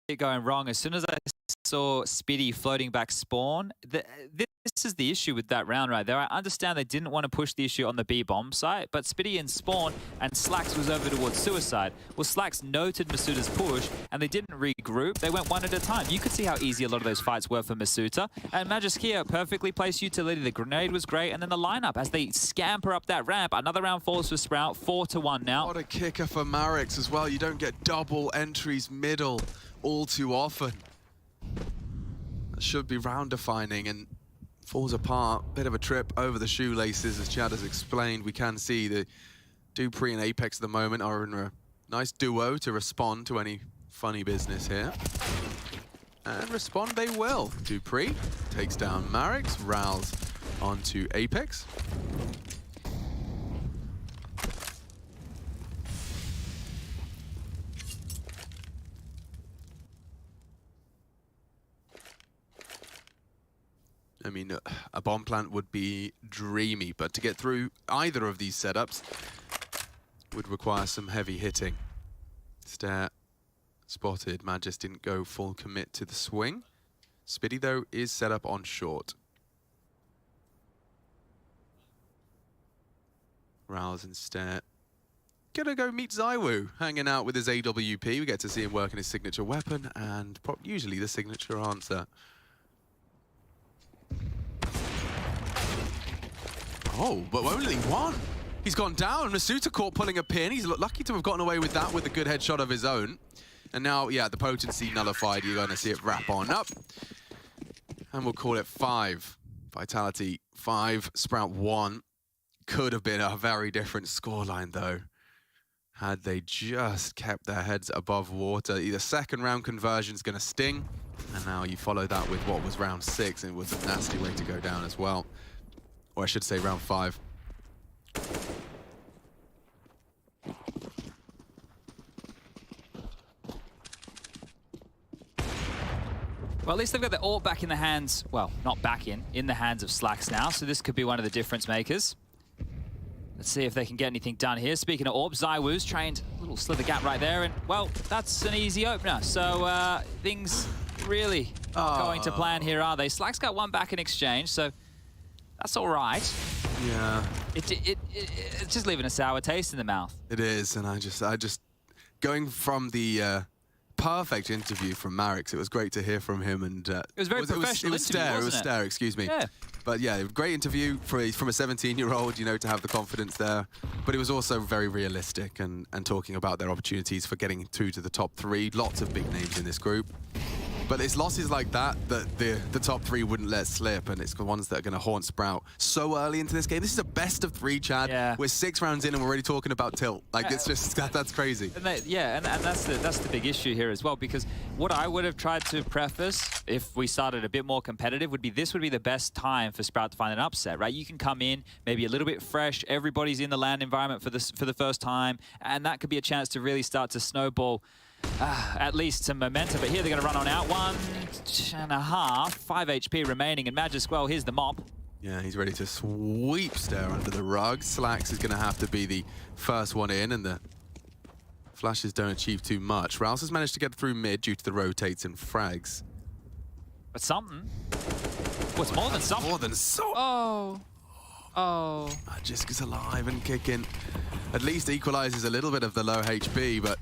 it going wrong. As soon as I saw Speedy floating back spawn, this is the issue with that round right there. I understand they didn't want to push the issue on the B bomb site, but Speedy in spawn and Slax was over towards Suicide. Well, Slax noted Masuta's push and they didn't regroup. They went one at a time. You could see how easy a lot of those fights were for Masuta. And Magisk here, perfectly placed utility. The grenade was great. And then the lineup as they scamper up that ramp. Another round falls for Sprout. 4-1 now. What a kicker for Marix as well. You don't get double entries middle all too often. That should be round defining and falls apart. Bit of a trip over the shoelaces, as Chad has explained. We can see that Dupree and Apex at the moment are in a nice duo to respond to any funny business here. And respond they will. Dupree takes down Marix, Rals onto Apex. I mean, a bomb plant would be dreamy, but to get through either of these setups would require some heavy hitting. Stare spotted. Magis didn't go full commit to the swing. Spitty, though, is set up on short. Rouse and Stare gonna go meet Zywoo, hanging out with his AWP. We get to see him working his signature weapon and usually the signature answer. Oh, but only one. He's gone down. Masuta caught pulling a pin. He's lucky to have gotten away with that with a good headshot of his own. And now, yeah, the potency nullified. You're going to see it wrap on up. And we'll call it 5. Vitality 5, Sprout 1. Could have been a very different scoreline, though, had they just kept their heads above water. The second round conversion's going to sting. And now you follow that with what was round 6. And it was a nasty way to go down as well. Or I should say round 5. Well, at least they've got the AWP back in the hands, well, not back in the hands of Slacks now, so this could be one of the difference makers. Let's see if they can get anything done here. Speaking of AWP, Zywoo's trained a little slither gap right there, and, well, that's an easy opener. So things really not going to plan here, are they? Slacks got one back in exchange, so that's all right. Yeah. It's just leaving a sour taste in the mouth. It is, and I just going from the perfect interview from Marix. It was great to hear from him, and it was very professional. It was Stare, excuse me. Yeah. But yeah, great interview from a 17-year-old, you know, to have the confidence there. But it was also very realistic and talking about their opportunities for getting through to the top 3. Lots of big names in this group. But it's losses like that the top 3 wouldn't let slip, and it's the ones that are going to haunt Sprout so early into this game. This is a best of 3, Chad. Yeah. We're 6 rounds in and we're already talking about tilt. Like, it's just, that's crazy. And that's the big issue here as well, because what I would have tried to preface if we started a bit more competitive would be this would be the best time for Sprout to find an upset, right? You can come in maybe a little bit fresh, everybody's in the LAN environment for the first time, and that could be a chance to really start to snowball at least some momentum. But here they're going to run on out. 1.5, 5 HP remaining, and Magisk, well, here's the mop. Yeah, he's ready to sweep Stare under the rug. Slacks is going to have to be the first one in, and the flashes don't achieve too much. Rouse has managed to get through mid due to the rotates and frags. But something. What's more than something? More than so. Oh. Magisk is alive and kicking. At least equalizes a little bit of the low HP, but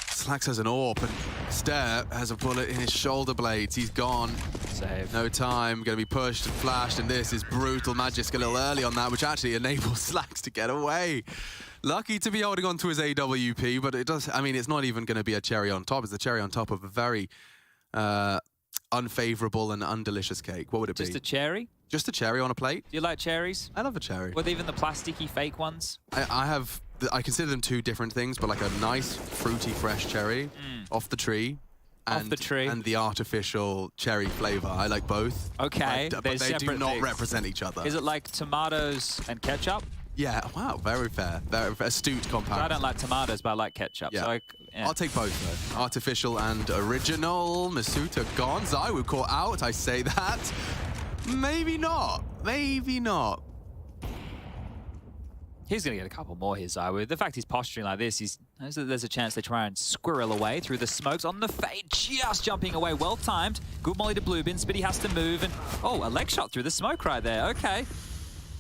Slacks has an AWP, and Stare has a bullet in his shoulder blades. He's gone. Save. No time. Going to be pushed and flashed, and this is brutal. Magisk a little early on that, which actually enables Slacks to get away. Lucky to be holding on to his AWP, but it does. I mean, it's not even going to be a cherry on top. It's the cherry on top of a very unfavorable and undelicious cake. What would it be? Just a cherry? Just a cherry on a plate. Do you like cherries? I love a cherry. With even the plasticky fake ones? I consider them 2 different things, but like a nice, fruity, fresh cherry off the tree. And the artificial cherry flavor. I like both. Okay. But they do not represent each other. Is it like tomatoes and ketchup? Yeah, wow, very fair. Very astute comparison. I don't like tomatoes, but I like ketchup. Yeah. So I'll take both, though. Artificial and original. Masuta gone. Zywoo caught out, I say that. Maybe not. Maybe not. He's going to get a couple more here, Zywoo. The fact he's posturing like this, there's a chance they try and squirrel away through the smokes on the fade, just jumping away. Well timed. Good molly to blue bin. Spitty has to move, and a leg shot through the smoke right there. Okay.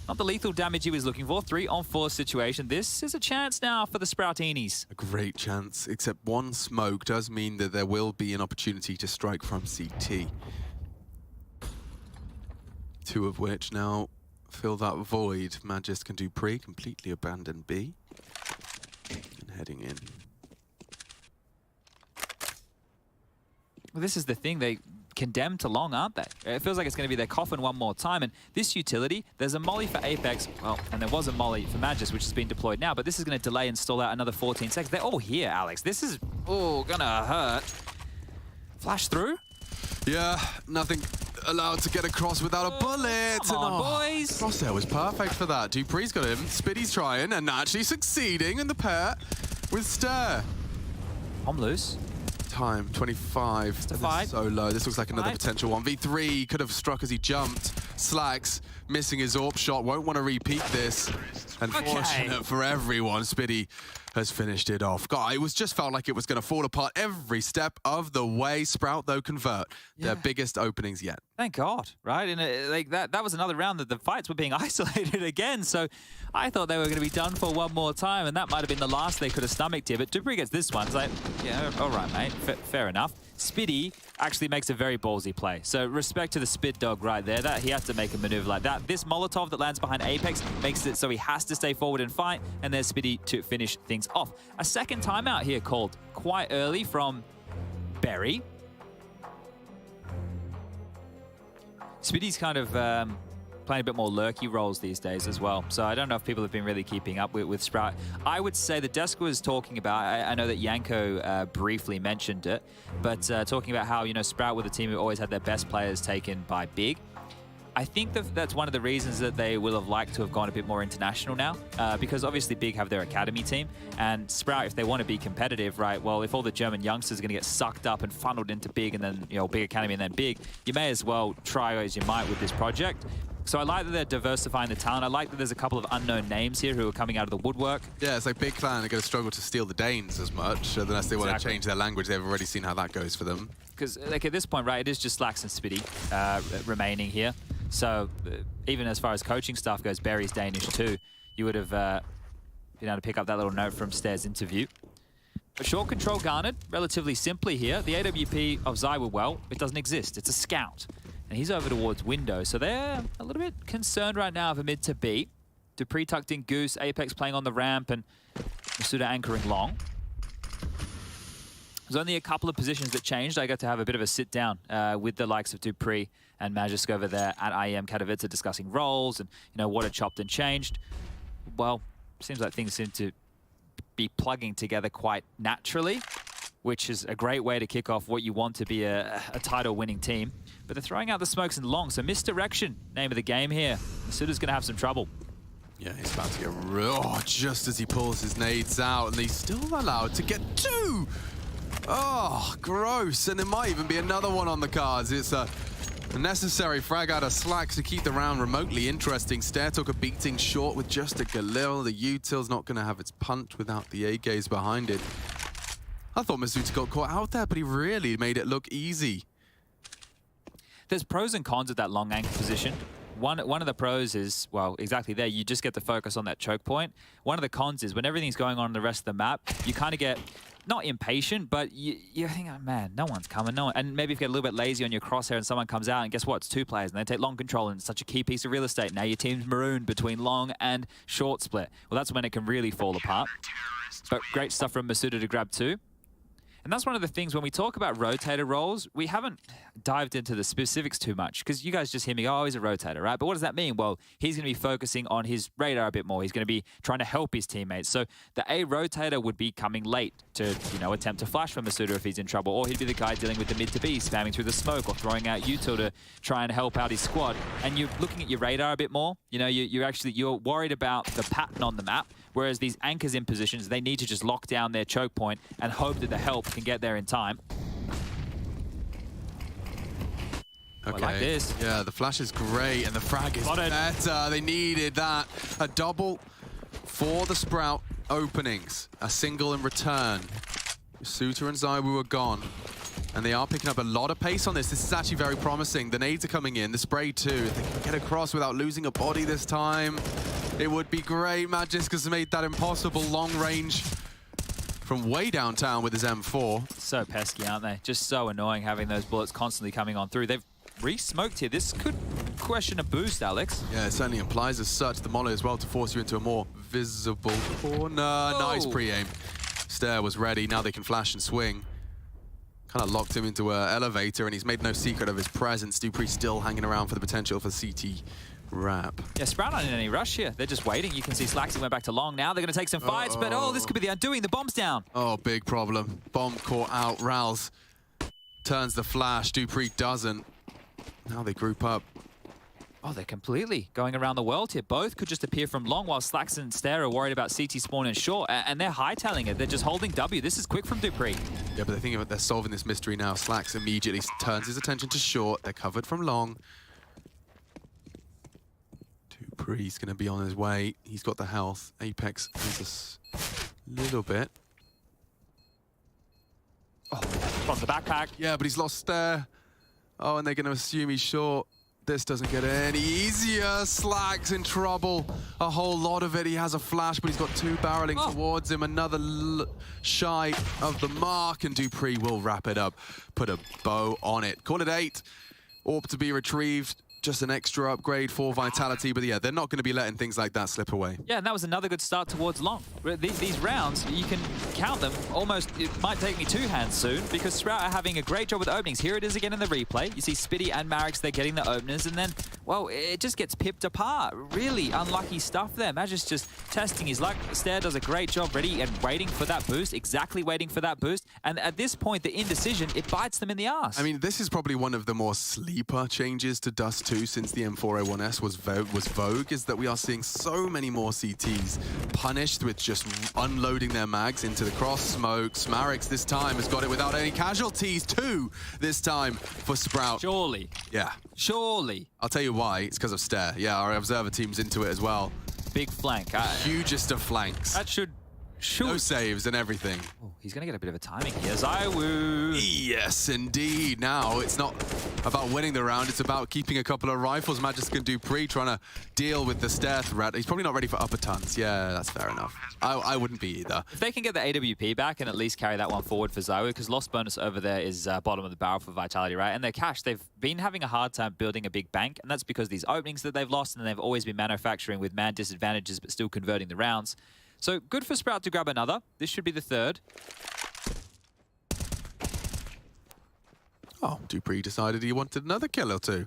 Not the lethal damage he was looking for. 3-on-4 situation. This is a chance now for the Sproutinis. A great chance, except one smoke does mean that there will be an opportunity to strike from CT. 2 of which now fill that void. Magisk can do pre, completely abandon B. And heading in. Well, this is the thing. They condemned to long, aren't they? It feels like it's going to be their coffin one more time. And this utility, there's a molly for Apex, well, and there was a molly for Magisk, which has been deployed now, but this is going to delay and stall out another 14 seconds. They're all here, Alex. This is, gonna hurt. Flash through? Yeah, nothing allowed to get across without a bullet. Come on, boys. Crosshair was perfect for that. Dupree's got him. Spitty's trying and actually succeeding in the pair with Stare. I'm loose. Time, 25. It's a fight. So low. This looks like another potential 1v3. Could have struck as he jumped. Slacks missing his AWP shot, won't want to repeat this. Unfortunate for everyone, Spiddy has finished it off. God, it was just felt like it was going to fall apart every step of the way. Sprout, though, convert their biggest openings yet. Thank God, right? And like that was another round that the fights were being isolated again. So I thought they were going to be done for one more time, and that might have been the last they could have stomached here. But dupreeh gets this one. It's like, yeah, all right, mate, fair enough. Spiddy actually makes a very ballsy play. So respect to the Spit Dog right there. That he has to make a maneuver like that. This Molotov that lands behind Apex makes it so he has to stay forward and fight, and there's Spiddy to finish things off. A second timeout here called quite early from Berry. Spiddy's kind of playing a bit more lurky roles these days as well. So I don't know if people have been really keeping up with Sprout. I would say the desk was talking about, I know that Yanko briefly mentioned it, but talking about how, you know, Sprout were the team who always had their best players taken by Big. I think that's one of the reasons that they will have liked to have gone a bit more international now, because obviously Big have their academy team, and Sprout, if they want to be competitive, right, well, if all the German youngsters are going to get sucked up and funneled into Big and then, you know, Big Academy and then Big, you may as well try as you might with this project. So I like that they're diversifying the talent. I like that there's a couple of unknown names here who are coming out of the woodwork. Yeah, it's like Big Clan are going to struggle to steal the Danes as much, unless they want to change their language. They've already seen how that goes for them. Because like at this point, right, it is just Slacks and Spiddy remaining here. So even as far as coaching stuff goes, Barry's Danish too. You would have been able to pick up that little note from Stair's interview. A short control garnered relatively simply here. The AWP of Zai were well, it doesn't exist. It's a scout. And he's over towards window. So they're a little bit concerned right now of a mid to B. dupreeh tucked in Goose, Apex playing on the ramp, and Masuda anchoring long. There's only a couple of positions that changed. I got to have a bit of a sit down with the likes of dupreeh and Magisk over there at IEM Katowice discussing roles and, you know, what had chopped and changed. Well, seems like things seem to be plugging together quite naturally, which is a great way to kick off what you want to be a title-winning team. But they're throwing out the smokes and long, so misdirection, name of the game here. Masuda's going to have some trouble. Yeah, he's about to get real, just as he pulls his nades out, and he's still allowed to get two! Oh, gross, and there might even be another one on the cards. It's a necessary frag out of Slacks to keep the round remotely interesting. Stair took a beating short with just a Galil. The util's not going to have its punch without the A-gaze behind it. I thought Masuda got caught out there, but he really made it look easy. There's pros and cons of that long anchor position. One of the pros is, well, exactly there, you just get to focus on that choke point. One of the cons is when everything's going on in the rest of the map, you kind of get, not impatient, but you think, oh man, no one's coming, no one. And maybe if you get a little bit lazy on your crosshair and someone comes out, and guess what, it's two players, and they take long control, and it's such a key piece of real estate. Now your team's marooned between long and short split. Well, that's when it can really fall apart. But great stuff from Masuda to grab two. And that's one of the things when we talk about rotator roles, we haven't dived into the specifics too much because you guys just hear me go, oh, he's a rotator, right? But what does that mean? Well, he's going to be focusing on his radar a bit more. He's going to be trying to help his teammates. So the A rotator would be coming late to, you know, attempt to flash for Masuda if he's in trouble, or he'd be the guy dealing with the mid to B, spamming through the smoke or throwing out util to try and help out his squad. And you're looking at your radar a bit more. You know, you're worried about the pattern on the map. Whereas these anchors in positions, they need to just lock down their choke point and hope that the help can get there in time. Okay. I like this. Yeah, the flash is great and the frag is better. They needed that. A double for the Sprout openings. A single in return. Suter and Zaiwu are gone. And they are picking up a lot of pace on this. This is actually very promising. The nades are coming in. The spray too. If they can get across without losing a body this time, it would be great. Magisk has made that impossible long range from way downtown with his M4. So pesky, aren't they? Just so annoying having those bullets constantly coming on through. They've re-smoked here. This could question a boost, Alex. Yeah, it certainly implies as such. The molly as well to force you into a more visible corner. Whoa. Nice pre-aim. Stair was ready. Now they can flash and swing. Kind of locked him into an elevator, and he's made no secret of his presence. dupreeh still hanging around for the potential for CT wrap. Yeah, Sprout not in any rush here. They're just waiting. You can see Slaxy went back to long now. They're going to take some fights, but oh, this could be the undoing. The bomb's down. Oh, big problem. Bomb caught out. Rals turns the flash. dupreeh doesn't. Now they group up. Oh, they're completely going around the world here. Both could just appear from long while Slacks and Stair are worried about CT spawn and short, and they're hightailing it. They're just holding W. This is quick from dupreeh. Yeah, but the thing about they're solving this mystery now. Slacks immediately turns his attention to short. They're covered from long. Dupree's going to be on his way. He's got the health. Apex has a little bit. Oh, from the backpack. Yeah, but he's lost there. Oh, and they're going to assume he's short. This doesn't get any easier. Slag's in trouble. A whole lot of it. He has a flash, but he's got two barreling towards him. Another shy of the mark, and Dupree will wrap it up. Put a bow on it. Call it 8. Orb to be retrieved. Just an extra upgrade for Vitality, but yeah, they're not going to be letting things like that slip away. Yeah, and that was another good start towards long. These rounds, you can count them almost, it might take me 2 hands soon, because Sprout are having a great job with openings. Here it is again in the replay. You see Spitty and Marix, they're getting the openers, and then, well, it just gets pipped apart. Really unlucky stuff there. Magic's just testing his luck. Stair does a great job ready and waiting for that boost, exactly waiting for that boost, and at this point, the indecision, it bites them in the ass. I mean, this is probably one of the more sleeper changes to Dust 2 since the M4A1S was Vogue, is that we are seeing so many more CTs punished with just unloading their mags into the cross smoke. Marix this time has got it without any casualties. 2 this time for Sprout. Surely. Yeah. Surely. I'll tell you why. It's because of Stair. Yeah, our observer team's into it as well. Big flank. Hugest of flanks. That should... No saves and everything. Oh, he's going to get a bit of a timing here. Zywoo. Yes, indeed. Now, it's not about winning the round. It's about keeping a couple of rifles. Magisk and Dupree trying to deal with the Stair threat. He's probably not ready for upper tons. Yeah, that's fair enough. I wouldn't be either. If they can get the AWP back and at least carry that one forward for Zywoo, because lost bonus over there is bottom of the barrel for Vitality, right? And their cash, they've been having a hard time building a big bank, and that's because these openings that they've lost, and they've always been manufacturing with man disadvantages, but still converting the rounds. So good for Sprout to grab another. This should be the 3rd. Oh, Dupree decided he wanted another kill or 2.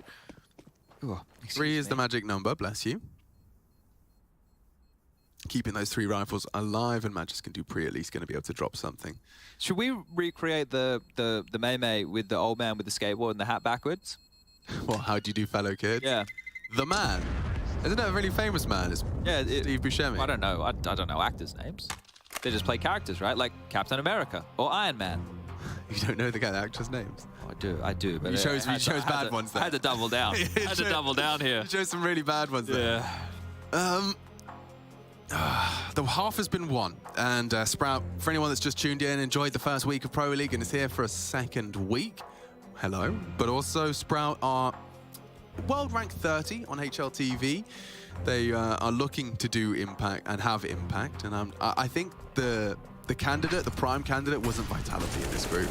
Ooh, 3 is the magic number, bless you. Keeping those 3 rifles alive, and Magisk and Dupree at least going to be able to drop something. Should we recreate the Mei with the old man with the skateboard and the hat backwards? Well, how do you do, fellow kid? Yeah. The man. Isn't that a really famous man? It's Steve Buscemi. I don't know. I don't know actors' names. They just play characters, right? Like Captain America or Iron Man. You don't know the actors' names? Oh, I do. But you chose bad ones there. I had to double down. I had to double down here. You chose some really bad ones there. Yeah. The half has been won, and Sprout, for anyone that's just tuned in, enjoyed the first week of Pro League and is here for a second week. Hello. But also, Sprout are world rank 30 on HLTV. They are looking to do impact and have impact, and I think the prime candidate wasn't Vitality in this group.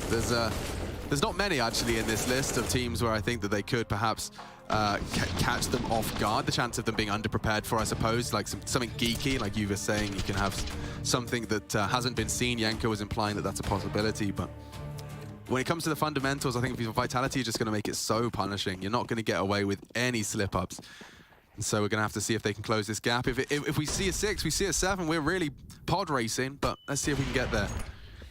There's not many actually in this list of teams where I think that they could perhaps catch them off guard. The chance of them being underprepared for, I suppose, like something geeky, like you were saying, you can have something that hasn't been seen. Yanko was implying that that's a possibility, but when it comes to the fundamentals, I think Vitality is just going to make it so punishing. You're not going to get away with any slip-ups. And so we're going to have to see if they can close this gap. If we see a 6, we see a 7, we're really pod racing, but let's see if we can get there.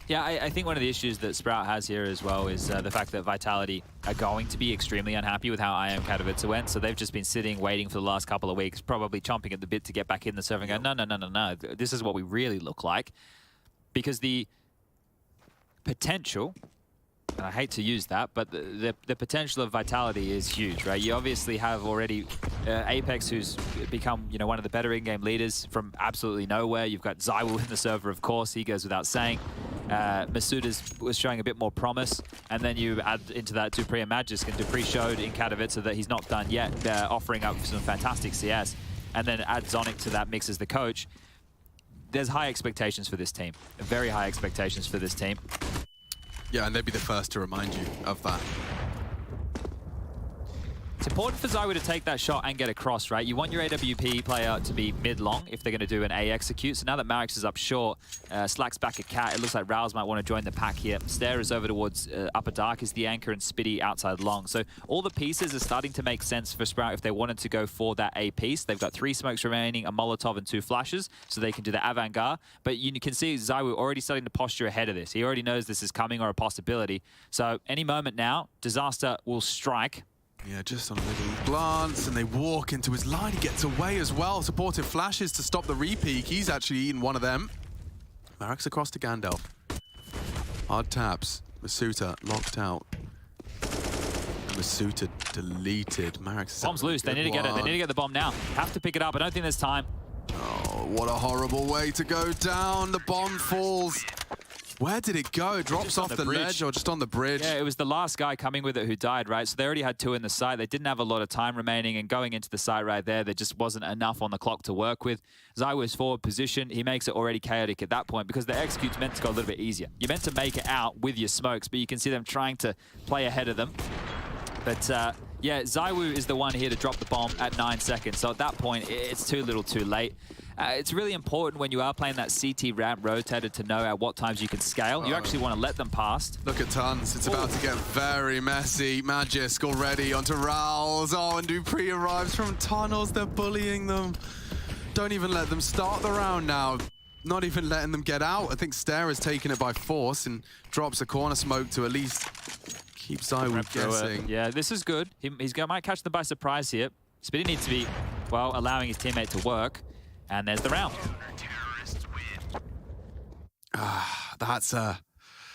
Yeah, I think one of the issues that Sprout has here as well is the fact that Vitality are going to be extremely unhappy with how IM Katowice went, so they've just been sitting, waiting for the last couple of weeks, probably chomping at the bit to get back in the server and go, no, this is what we really look like. Because the potential, and I hate to use that, but the potential of Vitality is huge, right? You obviously have already Apex, who's become, one of the better in-game leaders from absolutely nowhere. You've got Zywoo in the server, of course. He goes without saying. Masood was showing a bit more promise, and then you add into that Dupree and Magisk, and Dupree showed in Katowice that he's not done yet, offering up some fantastic CS, and then add Zonic to that mix as the coach. There's high expectations for this team, very high expectations for this team. Yeah, and they'd be the first to remind you of that. It's important for Zywoo to take that shot and get across, right? You want your AWP player to be mid-long if they're going to do an A execute. So now that Marix is up short, Slack's back at Cat. It looks like Rouse might want to join the pack here. Stair is over towards upper dark is the anchor, and Spitty outside long. So all the pieces are starting to make sense for Sprout if they wanted to go for that A piece. They've got 3 smokes remaining, a Molotov and 2 flashes, so they can do the avant-garde. But you can see Zywoo already starting to posture ahead of this. He already knows this is coming or a possibility. So any moment now, Disaster will strike. Yeah, just on a little glance, and they walk into his line. He gets away as well. Supportive flashes to stop the repeat. He's actually eaten one of them. Marix across to Gandalf. Hard taps. Masuta locked out. Masuta deleted. Marix. Bomb's loose. They need to get it. They need to get the bomb now. Have to pick it up. I don't think there's time. Oh, what a horrible way to go down. The bomb falls. Where did it go? It drops off the ledge or just on the bridge? Yeah, it was the last guy coming with it who died, right? So they already had 2 in the site. They didn't have a lot of time remaining, and going into the site right there just wasn't enough on the clock to work with. ZywOo's forward position, he makes it already chaotic at that point because the execute's meant to go a little bit easier. You're meant to make it out with your smokes, but you can see them trying to play ahead of them. But yeah, ZywOo is the one here to drop the bomb at 9 seconds. So at that point, it's too little too late. It's really important when you are playing that CT ramp rotator to know at what times you can scale. You actually want to let them past. Look at Tons. It's about to get very messy. Magisk already onto Rowls. Oh, and Dupree arrives from tunnels. They're bullying them. Don't even let them start the round now. Not even letting them get out. I think Stare has taken it by force and drops a corner smoke to at least keep ZywOo guessing. Yeah, this is good. Might catch them by surprise here. Spitty needs to be, well, allowing his teammate to work. And there's the round.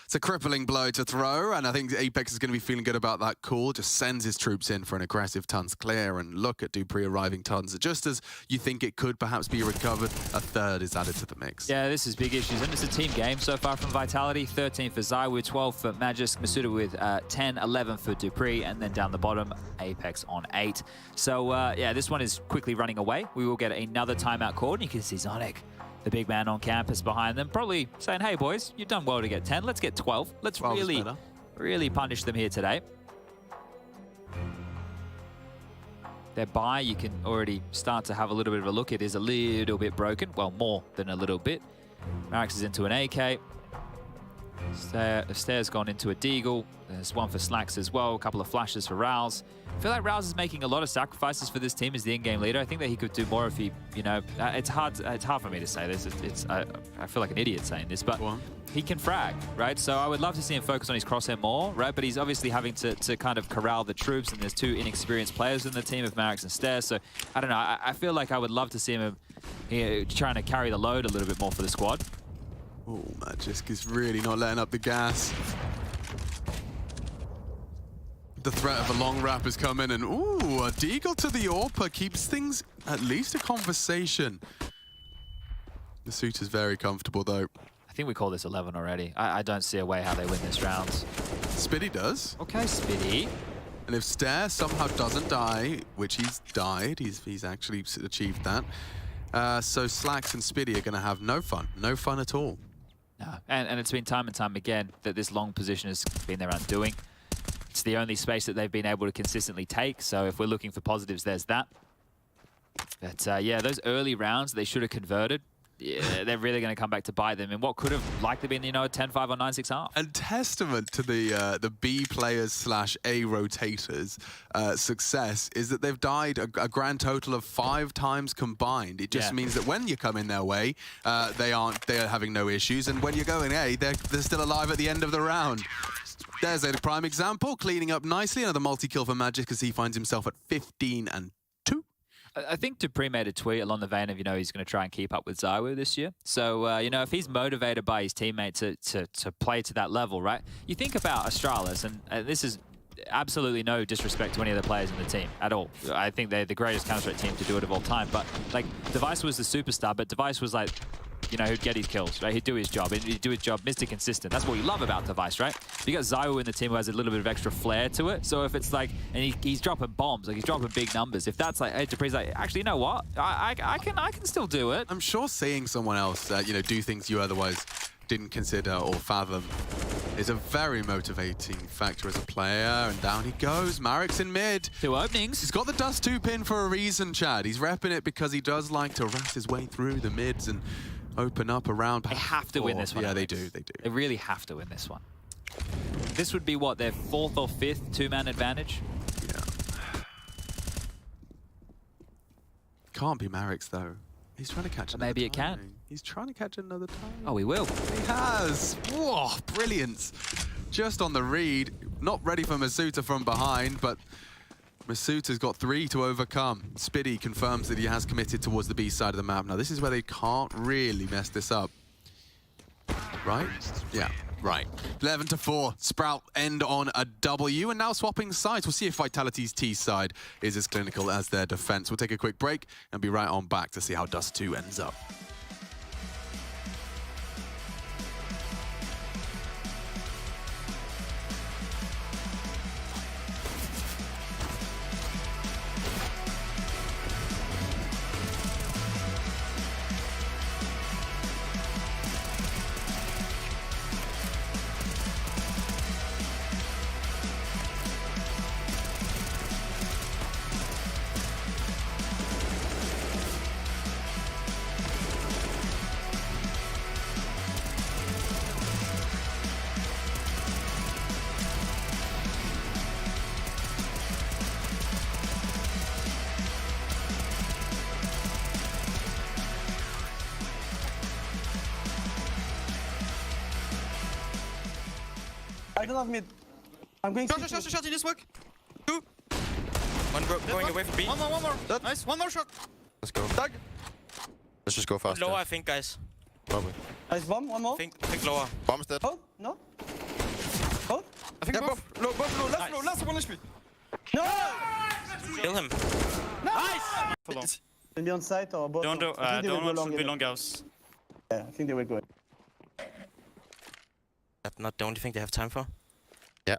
It's a crippling blow to throw, and I think Apex is going to be feeling good about that call. Just sends his troops in for an aggressive Tons clear, and look at Dupree arriving Tons. Just as you think it could perhaps be recovered, a third is added to the mix. Yeah, this is big issues, and it's a team game so far from Vitality. 13 for ZywOo, 12 for Magisk, Masuta with 10, 11 for Dupree, and then down the bottom, Apex on 8. So yeah, this one is quickly running away. We will get another timeout called, and you can see Zonic, the big man on campus behind them, probably saying, hey boys, you've done well to get 10. Let's get 12. Let's really punish them here today. Their buy, you can already start to have a little bit of a look. It is a little bit broken. Well, more than a little bit. Marix is into an AK. Stare's gone into a Deagle. There's one for Slacks as well. A couple of flashes for Rouse. I feel like Rouse is making a lot of sacrifices for this team as the in-game leader. I think that he could do more if he, you know, it's hard for me to say this. I feel like an idiot saying this, but he can frag, right? So I would love to see him focus on his crosshair more, right? But he's obviously having to kind of corral the troops, and there's 2 inexperienced players in the team of Marix and Stare. So I don't know. I feel like I would love to see him trying to carry the load a little bit more for the squad. Oh, Magisk is really not letting up the gas. The threat of a long wrap has come in, and ooh, a Deagle to the AWPer keeps things at least a conversation. The suit is very comfortable, though. I think we call this 11 already. I don't see a way how they win this round. Spitty does. Okay, Spitty. And if Stare somehow doesn't die, which he's died, he's actually achieved that. So Slacks and Spitty are going to have no fun at all. No, and it's been time and time again that this long position has been their undoing. It's the only space that they've been able to consistently take, so if we're looking for positives, there's that. But yeah, those early rounds, they should have converted. Yeah, they're really going to come back to bite them in what could have likely been, you know, a 10-5 or 9-6 half. And testament to the B players / A rotators success is that they've died a grand total of 5 times combined. It just means that when you come in their way, they're having no issues, and when you're going A, they're still alive at the end of the round. There's a prime example, cleaning up nicely. Another multi-kill for Magisk because he finds himself at 15 and 2. I think Dupree made a tweet along the vein of, you know, he's going to try and keep up with ZywOo this year. So, you know, if he's motivated by his teammate to play to that level, right? You think about Astralis, and this is absolutely no disrespect to any of the players in the team at all. I think they're the greatest Counter-Strike team to do it of all time. But, like, Device was the superstar, but Device was like, you know, he'd get his kills, right? He'd do his job. He'd do his job, Mr. Consistent. That's what we love about Device, right? You got ZywOo in the team who has a little bit of extra flair to it. So if it's like, and he's dropping bombs, like he's dropping big numbers. If that's like, hey, Dupree's like, actually, you know what? I can still do it. I'm sure seeing someone else, you know, do things you otherwise didn't consider or fathom is a very motivating factor as a player. And down he goes. Marix in mid. 2 openings. He's got the dust 2 pin for a reason, Chad. He's repping it because he does like to rat his way through the mids and open up around. They have to win this one. Yeah, they do. They really have to win this one. This would be what, their 4th or 5th 2-man advantage? Yeah. Can't be Marix though. He's trying to catch another Maybe it can. He's trying to catch another time. Oh, he will. He has. Whoa, brilliant. Just on the read. Not ready for Masuta from behind, but Masuta's got 3 to overcome. Spitty confirms that he has committed towards the B side of the map. Now, this is where they can't really mess this up. Right? Yeah. Right, 11-4. Sprout end on a W, and now swapping sides. We'll see if Vitality's T side is as clinical as their defense. We'll take a quick break and be right on back to see how Dust 2 ends up. I don't have mid. I'm going to shot in this work. 2. One going away from B. One more. Nice. One more shot. Let's go. Doug. Let's just go fast. Lower, I think, guys. Probably. Nice bomb. One more. I think lower. Bomb's dead. Hold? No? Hold? I think both. Low, both low. Last low. Last one HP. No! Kill him. Nice! Maybe on site or both. Don't want to be long house. Yeah, I think they will go. That's not the only thing they have time for. Yeah.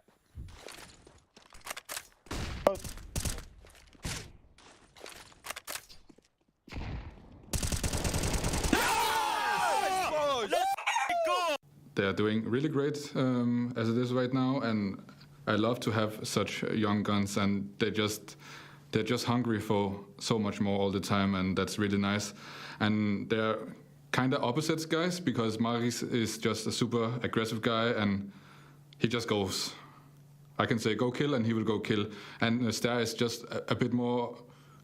They are doing really great as it is right now, and I love to have such young guns, and they're just hungry for so much more all the time, and that's really nice. And they're kind of opposites guys, because Maris is just a super aggressive guy, and he just goes. I can say go kill, and he will go kill. And Star is just a bit more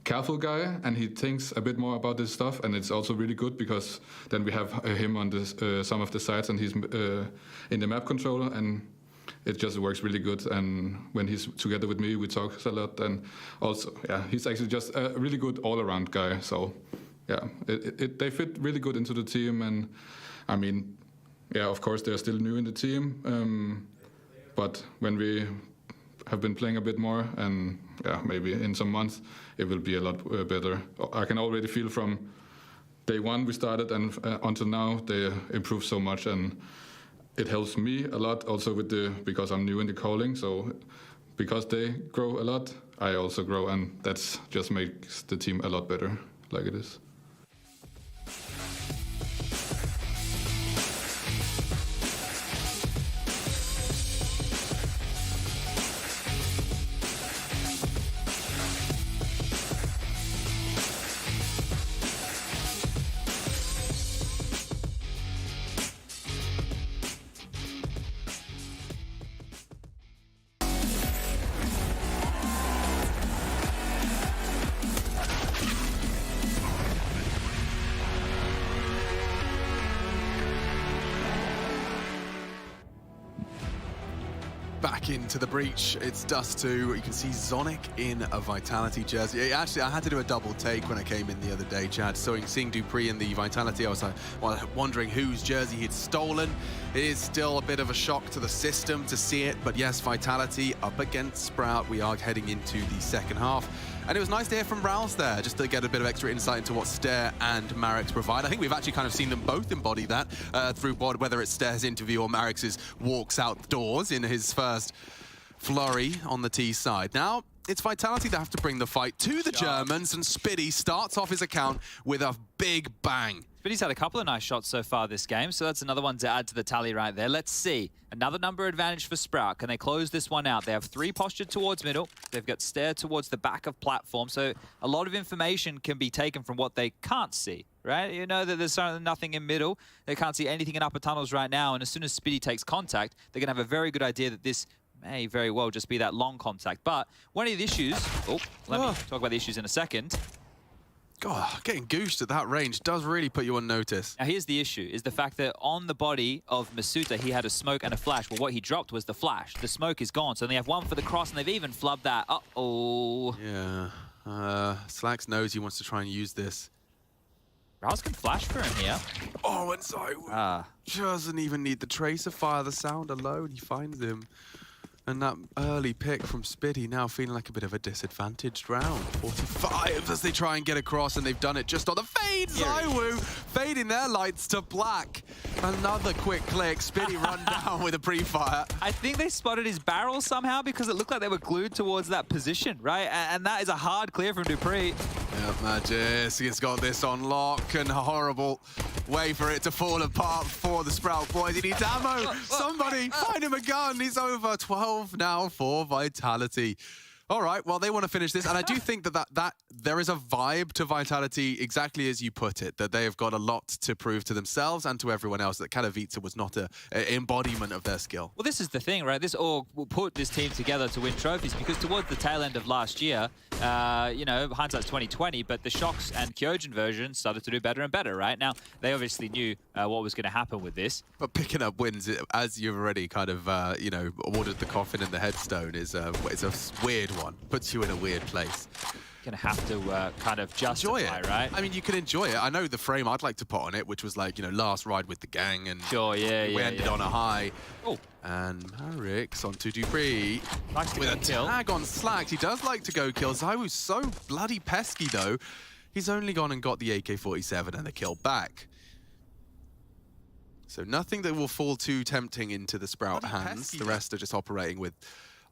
careful guy, and he thinks a bit more about this stuff, and it's also really good because then we have him on this, some of the sides, and he's in the map controller, and it just works really good. And when he's together with me, we talk a lot, and also, yeah, he's actually just a really good all-around guy. So, yeah, they fit really good into the team, and I mean, yeah, of course they're still new in the team, but when we have been playing a bit more, and yeah, maybe in some months, it will be a lot better. I can already feel from day one we started and until now, they improved so much, and it helps me a lot also with because I'm new in the calling, so because they grow a lot, I also grow, and that's just makes the team a lot better like it is. Back into the breach, it's Dust 2. You can see Zonic in a Vitality jersey. Actually, I had to do a double take when I came in the other day, Chad. So seeing Dupree in the Vitality, I was wondering whose jersey he'd stolen. It is still a bit of a shock to the system to see it, but yes, Vitality up against Sprout. We are heading into the second half. And it was nice to hear from Rouse there, just to get a bit of extra insight into what Stair and Marix provide. I think we've actually kind of seen them both embody that through whether it's Stair's interview or Marix's walks outdoors in his first flurry on the T side. Now, it's Vitality that have to bring the fight to the Germans, and Spiddy starts off his account with a big bang. Spiddy's had a couple of nice shots so far this game, so that's another one to add to the tally right there. Let's see. Another number advantage for Sprout. Can they close this one out? They have 3 postured towards middle. They've got Stair towards the back of platform, so a lot of information can be taken from what they can't see, right? You know that there's nothing in middle. They can't see anything in upper tunnels right now, and as soon as Spiddy takes contact, they're going to have a very good idea that this may very well just be that long contact. But one of the issues... Oh, let me talk about the issues in a second. God, getting goosed at that range does really put you on notice. Now, here's the issue, is the fact that on the body of Masuta, he had a smoke and a flash. Well, what he dropped was the flash. The smoke is gone, so they have one for the cross, and they've even flubbed that. Uh-oh. Yeah. Slacks knows he wants to try and use this. Raus can flash for him here. Oh, and so doesn't even need the tracer fire. The sound alone, he finds him. And that early pick from Spitty now feeling like a bit of a disadvantaged round. 45 as they try and get across, and they've done it just on the fade. ZywOo fading their lights to black. Another quick click. Spitty run down with a pre-fire. I think they spotted his barrel somehow because it looked like they were glued towards that position, right? And that is a hard clear from Dupree. Yeah, Magis, he's got this on lock, and a horrible way for it to fall apart for the Sprout boys. He needs ammo. Somebody find him a gun. He's over 12 now for Vitality. All right, well, they want to finish this, and I do think that there is a vibe to Vitality, exactly as you put it, that they have got a lot to prove to themselves and to everyone else, that Katowice was not an embodiment of their skill. Well, this is the thing, right? This all will put this team together to win trophies, because towards the tail end of last year, you know, hindsight's 2020, but the Shocks and Kyojin version started to do better and better, right? Now, they obviously knew what was going to happen with this. But picking up wins, as you've already kind of, you know, awarded the coffin and the headstone, is it's a weird one. Puts you in a weird place. Gonna have to kind of justify, enjoy it, right? I mean, you can enjoy it. I know the frame I'd like to put on it, which was like, you know, last ride with the gang, and we ended on a high. Oh. And Marix onto Dupree nice with a tag on Slacks. He does like to go kill. ZywOo's so bloody pesky though. He's only gone and got the AK-47 and the kill back. So nothing that will fall too tempting into the Sprout hands. The rest are just operating with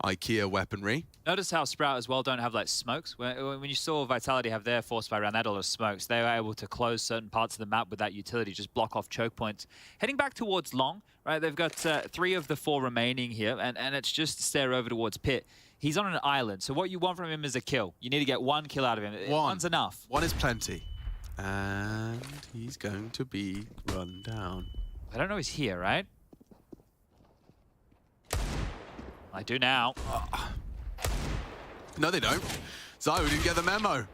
IKEA weaponry. Notice how Sprout as well don't have like smokes. When you saw Vitality have their force fire around that all of smokes, they were able to close certain parts of the map with that utility, just block off choke points. Heading back towards Long, right? They've got 3 of the 4 remaining here, and it's just stare over towards Pit. He's on an island, so what you want from him is a kill. You need to get 1 kill out of him. One's enough. 1 is plenty. And he's going to be run down. I don't know he's here, right? I do now. No, they don't. ZywOo didn't get the memo.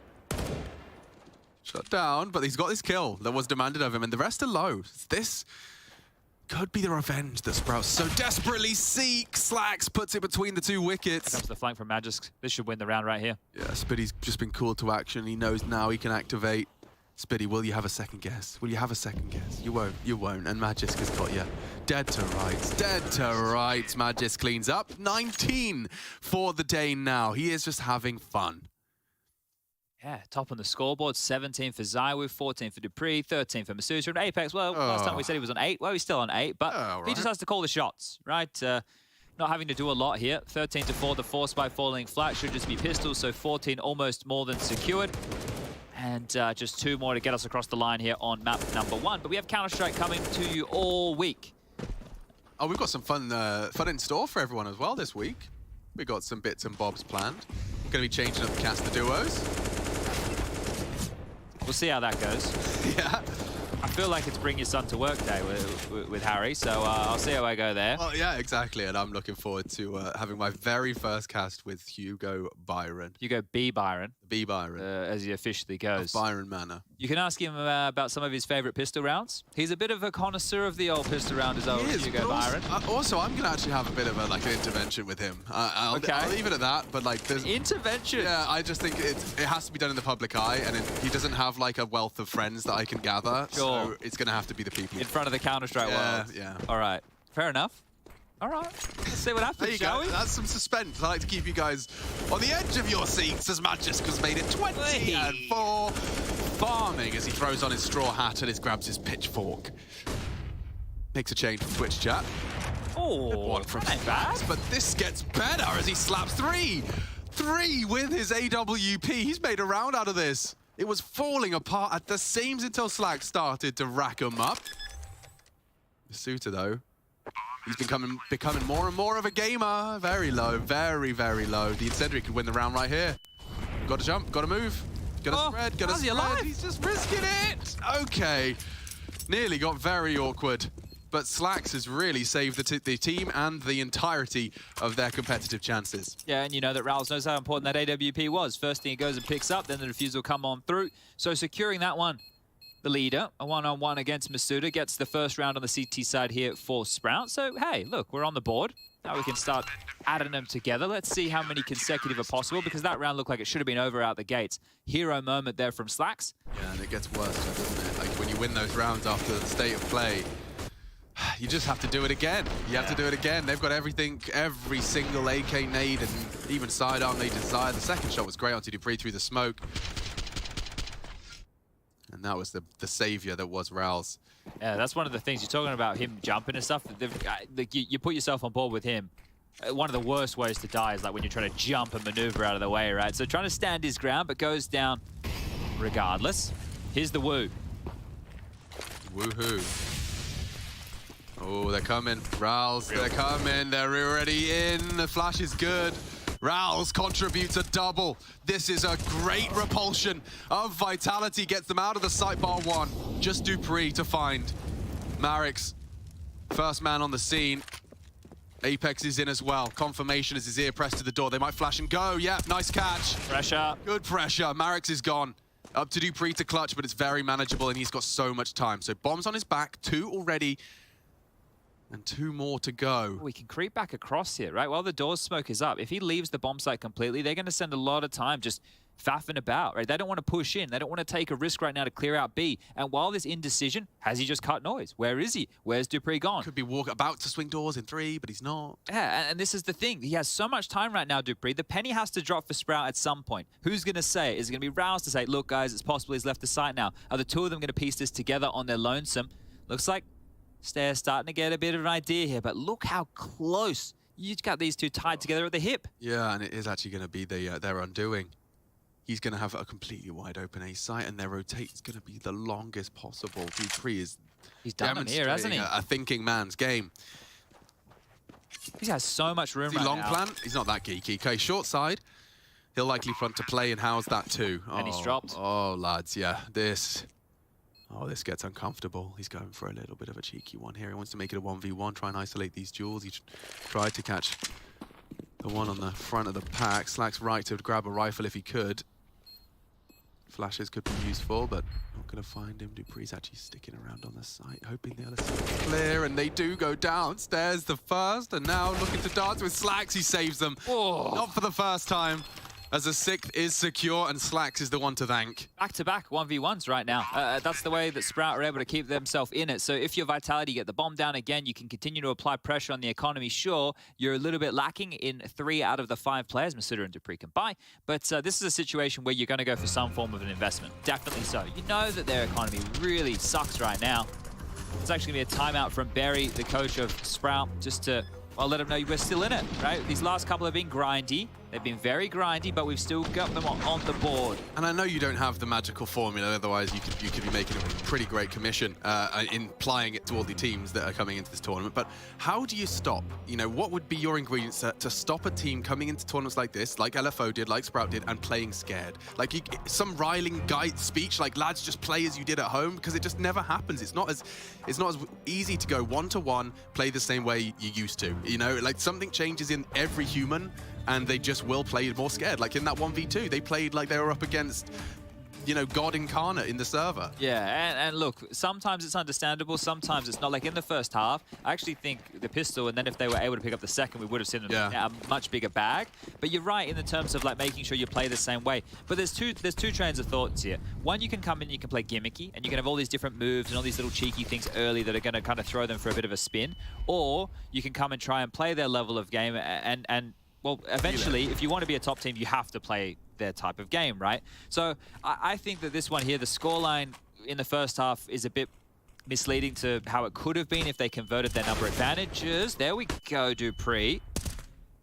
Shut down, but he's got this kill that was demanded of him, and the rest are low. This could be the revenge that Sprout so desperately seeks. Slacks puts it between the 2 wickets. Here comes the flank from Magisk. This should win the round right here. Yeah, Spitty's just been called to action. He knows now he can activate. Spitty, will you have a second guess? Will you have a second guess? You won't. You won't. And Magisk has got you dead to rights. Dead to rights. Magisk cleans up. 19 for the day now. He is just having fun. Yeah, top on the scoreboard. 17 for ZywOo, 14 for Dupree, 13 for Masusa. And Apex, well, last time we said he was on 8. Well, he's still on 8, but he just has to call the shots, right? Not having to do a lot here. 13 to 4, the force by falling flat should just be pistols, so 14 almost more than secured. And just 2 more to get us across the line here on map number 1. But we have Counter-Strike coming to you all week. Oh, we've got some fun in store for everyone as well this week. We've got some bits and bobs planned. We're going to be changing up the cast of duos. We'll see how that goes. Yeah. I feel like it's Bring Your Son to Work day with Harry, so I'll see how I go there. Well, yeah, exactly, and I'm looking forward to having my very first cast with Hugo Byron. Hugo B. Byron. B. Byron. As he officially goes. Of Byron Manor. You can ask him about some of his favourite pistol rounds. He's a bit of a connoisseur of the old pistol round as well, Hugo Byron. Also, I'm going to actually have a bit of an intervention with him. I'll leave it at that, but like there's... Intervention? Yeah, I just think it has to be done in the public eye, and he doesn't have like a wealth of friends that I can gather, so it's going to have to be the people. In front of the Counter-Strike world. Yeah. All right. Fair enough. All right. Let's see what happens, there you shall go. we? That's some suspense. I like to keep you guys on the edge of your seats as Magisk has made it 20 and 4. Farming as he throws on his straw hat and grabs his pitchfork. Makes a change from Twitch chat. Oh, one from bad. But this gets better as he slaps 3. 3 with his AWP. He's made a round out of this. It was falling apart at the seams until Slack started to rack him up. Masuta, though, he's becoming more and more of a gamer. Very low, very, very low. The Incendiary could win the round right here. Got to jump, got to move, got to spread, got to spread. He's just risking it. Okay. Nearly got very awkward. But Slacks has really saved the team and the entirety of their competitive chances. Yeah, and you know that Raus knows how important that AWP was. First thing he goes and picks up, then the defuse will come on through. So securing that one the leader, a one-on-one against Masuda, gets the first round on the CT side here for Sprout. So, hey, look, we're on the board. Now we can start adding them together. Let's see how many consecutive are possible, because that round looked like it should have been over out the gates. Hero moment there from Slacks. Yeah, and it gets worse, doesn't it? Like, when you win those rounds after the state of play, you just have to do it again. You have to do it again. They've got everything, every single AK nade and even sidearm they desire. The second shot was great onto Dupree through the smoke. And that was the savior that was Raoul's. Yeah, that's one of the things you're talking about, him jumping and stuff. You put yourself on board with him. One of the worst ways to die is like when you're trying to jump and maneuver out of the way, right? So trying to stand his ground, but goes down regardless. Here's the woo. Woohoo. Oh, they're coming. Raoul's, they're coming. They're already in. The flash is good. Raoul's contributes a double. This is a great repulsion of Vitality. Gets them out of the sight bar one. Just Dupree to find Marix. First man on the scene. Apex is in as well. Confirmation as his ear pressed to the door. They might flash and go. Yep, nice catch. Pressure. Good pressure. Marix is gone. Up to Dupree to clutch, but it's very manageable and he's got so much time. So bombs on his back, 2 already. And 2 more to go. We can creep back across here, right? While the door's smoke is up. If he leaves the bomb site completely, they're going to spend a lot of time just faffing about, right? They don't want to push in. They don't want to take a risk right now to clear out B. And while there's indecision, has he just cut noise? Where is he? Where's Dupree gone? Could be about to swing doors in 3, but he's not. Yeah, and this is the thing. He has so much time right now, Dupree. The penny has to drop for Sprout at some point. Who's going to say it? Is it going to be Rouse to say, look, guys, it's possible he's left the site now? Are the 2 of them going to piece this together on their lonesome? Looks like Stair's starting to get a bit of an idea here, but look how close. You've got these 2 tied together at the hip. Yeah, and it is actually going to be their undoing. He's going to have a completely wide open A site, and their rotate is going to be the longest possible. Dupree is here, hasn't he? A thinking man's game. He has so much room right long now. plan? He's not that geeky. Okay, short side. He'll likely front to play and house that too. And he's dropped. Oh, lads, yeah. This gets uncomfortable. He's going for a little bit of a cheeky one here. He wants to make it a 1v1, try and isolate these duels. He tried to catch the one on the front of the pack. Slack's right to grab a rifle if he could. Flashes could be useful, but not going to find him. Dupree's actually sticking around on the site, hoping the other side is clear, and they do go downstairs the first, and now looking to dance with Slacks. He saves them. Oh. Not for the first time, as the 6th is secure, and Slacks is the one to thank. Back-to-back 1v1s right now. That's the way that Sprout are able to keep themselves in it. So if your Vitality get the bomb down again, you can continue to apply pressure on the economy. Sure, you're a little bit lacking in 3 out of the 5 players Masuda and Dupree can buy, but this is a situation where you're going to go for some form of an investment. Definitely so. You know that their economy really sucks right now. It's actually going to be a timeout from Barry, the coach of Sprout, just to let them know we're still in it, right? These last couple have been grindy. They've been very grindy, but we've still got them on the board. And I know you don't have the magical formula, otherwise you could be making a pretty great commission in applying it to all the teams that are coming into this tournament. But how do you stop? You know, what would be your ingredients to stop a team coming into tournaments like this, like LFO did, like Sprout did, and playing scared? Like some riling guide speech, like lads, just play as you did at home, because it just never happens. It's not as easy to go 1-to-1, play the same way you used to. You know, like something changes in every human, and they just will play more scared. Like in that 1v2, they played like they were up against, you know, God incarnate in the server. Yeah, and look, sometimes it's understandable, sometimes it's not. Like in the first half, I actually think the pistol, and then if they were able to pick up the second, we would have seen a much bigger bag. But you're right in the terms of like making sure you play the same way. But there's two trains of thoughts here. One, you can come in, you can play gimmicky, and you can have all these different moves and all these little cheeky things early that are going to kind of throw them for a bit of a spin. Or you can come and try and play their level of game and well, eventually, if you want to be a top team, you have to play their type of game, right? So I think that this one here, the scoreline in the first half is a bit misleading to how it could have been if they converted their number advantages. There we go, Dupree.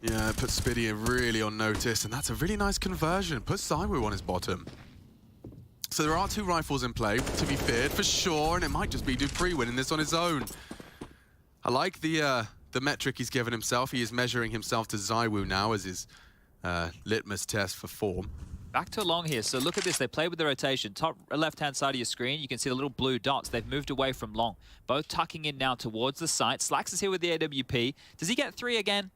Yeah, it puts Spiddy really on notice, and that's a really nice conversion. Puts Zywoo on his bottom. So there are 2 rifles in play, to be feared, for sure, and it might just be Dupree winning this on his own. I like the metric he's given himself. He is measuring himself to Zywoo now as his litmus test for form. Back to long here. So look at this. They play with the rotation. Top left-hand side of your screen, you can see the little blue dots. They've moved away from long. Both tucking in now towards the site. Slacks is here with the AWP. Does he get 3 again?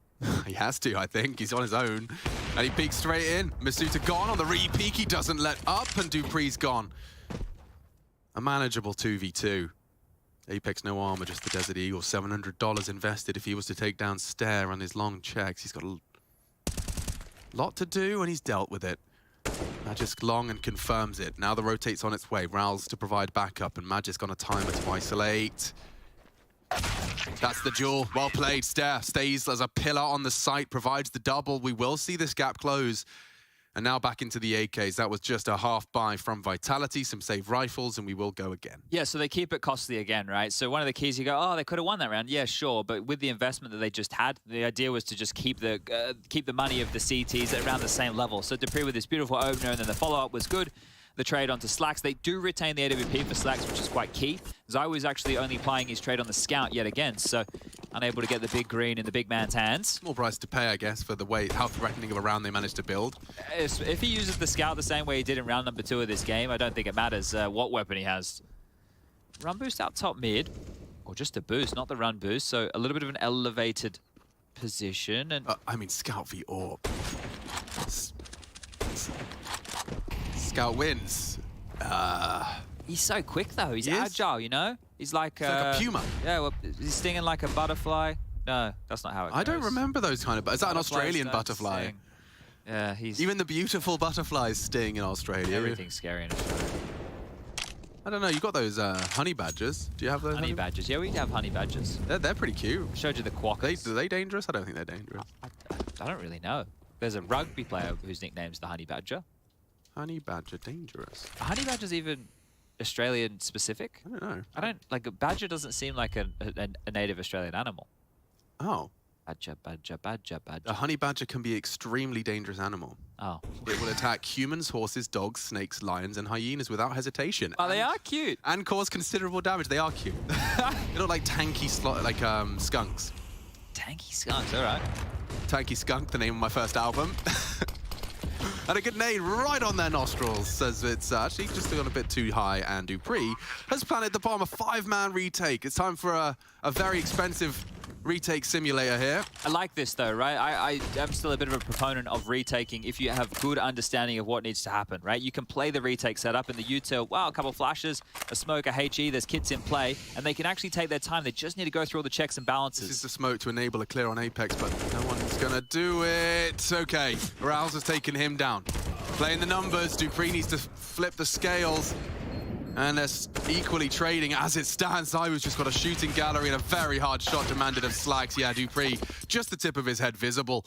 He has to, I think. He's on his own. And he peeks straight in. Masuda gone on the re-peek. He doesn't let up, and Dupree's gone. A manageable 2v2. Apex no armor, just the Desert Eagle. $700 invested if he was to take down Stare on his long checks. He's got a lot to do, and he's dealt with it. Magisk long and confirms it. Now the rotate's on its way. Rowls to provide backup, and Magisk on a timer to isolate. That's the duel. Well played. Stare stays as a pillar on the site, provides the double. We will see this gap close. And now back into the AKs. That was just a half buy from Vitality, some save rifles, and we will go again. Yeah, so they keep it costly again, right? So one of the keys, you go, oh, they could have won that round. Yeah, sure. But with the investment that they just had, the idea was to just keep the money of the CTs at around the same level. So dupreeh with this beautiful opener, and then the follow-up was good. The trade onto Slacks. They do retain the AWP for Slacks, which is quite key. Zai was actually only applying his trade on the Scout yet again, so unable to get the big green in the big man's hands. Small price to pay, I guess, for the way how threatening of a round they managed to build. If he uses the Scout the same way he did in round number 2 of this game, I don't think it matters what weapon he has. Run boost out top mid, or just a boost, not the run boost, so a little bit of an elevated position. And I mean, Scout v Orb. Scout wins. He's so quick though. He's agile, you know. He's like a puma. Yeah, well, he's stinging like a butterfly. No, that's not how it goes. I don't remember those kind of. Is that an Australian butterfly? Sting. Yeah, he's. Even the beautiful butterflies sting in Australia. Everything's scary in Australia. I don't know. You got those honey badgers. Do you have those? Honey badgers. Yeah, we have honey badgers. They're pretty cute. Showed you the quackers. Are they dangerous? I don't think they're dangerous. I don't really know. There's a rugby player whose nickname's the Honey Badger. Honey badger dangerous. Are honey badgers even Australian specific? I don't know. I don't like a badger. Doesn't seem like a native Australian animal. Oh. Badger, badger, badger, badger. A honey badger can be an extremely dangerous animal. Oh. It will attack humans, horses, dogs, snakes, lions, and hyenas without hesitation. Oh, they are cute. And cause considerable damage. They are cute. They look like tanky skunks. Tanky skunks, all right. Tanky Skunk, the name of my first album. And a grenade right on their nostrils, says it's actually just gone a bit too high, and dupreeh has planted the bomb. A 5-man retake. It's time for a very expensive retake simulator here. I like this though, right? I am still a bit of a proponent of retaking if you have good understanding of what needs to happen, right? You can play the retake setup in the util, wow, a couple flashes, a smoke, a HE, there's kits in play, and they can actually take their time. They just need to go through all the checks and balances. This is the smoke to enable a clear on Apex, but no one's gonna do it. Okay, Rowls has taken him down. Playing the numbers, dupreeh needs to flip the scales. And they're equally trading as it stands. Zai's just got a shooting gallery and a very hard shot demanded of Slacks. Yeah, dupreeh, just the tip of his head visible.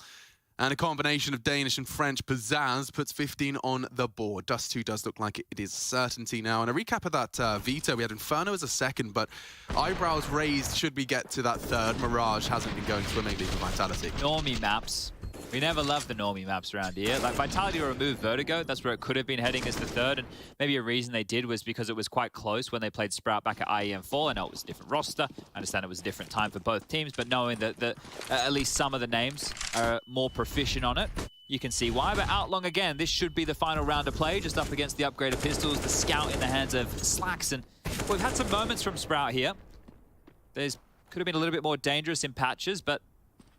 And a combination of Danish and French pizzazz puts 15 on the board. Dust 2 does look like it is certainty now. And a recap of that veto, we had Inferno as a second, but eyebrows raised should we get to that third. Mirage hasn't been going swimmingly for Vitality. Normie maps. We never loved the normie maps around here. Like, Vitality removed Vertigo. That's where it could have been heading as the third. And maybe a reason they did was because it was quite close when they played Sprout back at IEM4. I know it was a different roster. I understand it was a different time for both teams. But knowing that at least some of the names are more proficient on it, you can see why. But Outlong, again, this should be the final round of play, just up against the upgraded pistols, the Scout in the hands of Slacks. And we've had some moments from Sprout here. Could have been a little bit more dangerous in patches, but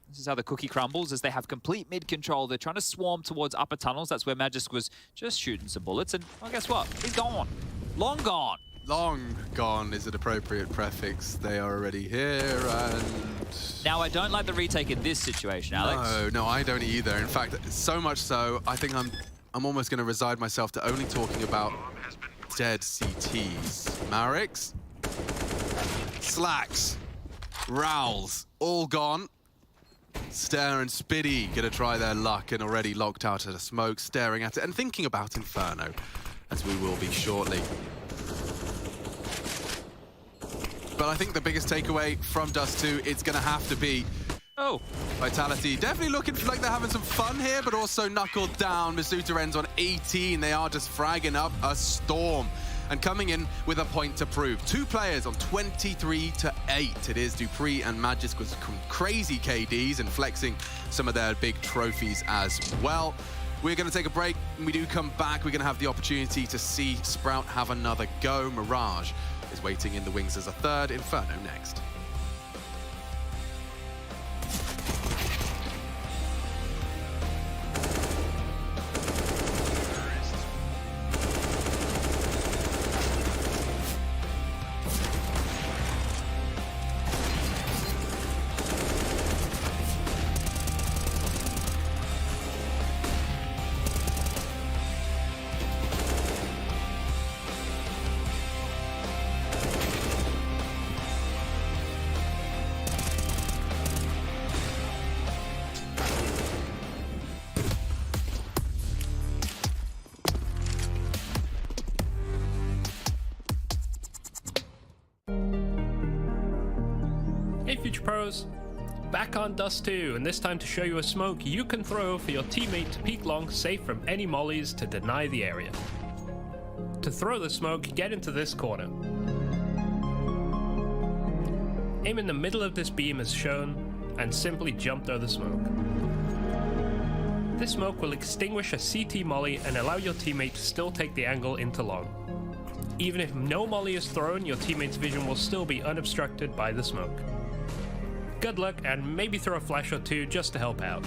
this is how the cookie crumbles as they have complete mid control. They're trying to swarm towards upper tunnels. That's where Magisk was just shooting some bullets. And well, guess what? He's gone. Long gone. Long gone is an appropriate prefix. They are already here and... Now, I don't like the retake in this situation, Alex. No, I don't either. In fact, so much so, I think I'm almost going to resign myself to only talking about dead CTs. Marix, Slacks, Rowls, all gone. Stare and Spiddy gonna try their luck and already locked out at a smoke, staring at it and thinking about Inferno, as we will be shortly. But I think the biggest takeaway from Dust 2, it's gonna have to be Vitality. Definitely looking like they're having some fun here, but also knuckled down. Masuta ends on 18. They are just fragging up a storm. And coming in with a point to prove. 2 players on 23-8. It is dupreeh and Magisk with crazy KDs and flexing some of their big trophies as well. We're going to take a break. When we do come back, we're going to have the opportunity to see Sprout have another go. Mirage is waiting in the wings as a third. Inferno next. pros? Back on Dust 2, and this time to show you a smoke you can throw for your teammate to peek long safe from any mollies to deny the area. To throw the smoke, get into this corner. Aim in the middle of this beam as shown, and simply jump through the smoke. This smoke will extinguish a CT molly and allow your teammate to still take the angle into long. Even if no molly is thrown, your teammate's vision will still be unobstructed by the smoke. Good luck, and maybe throw a flash or two just to help out.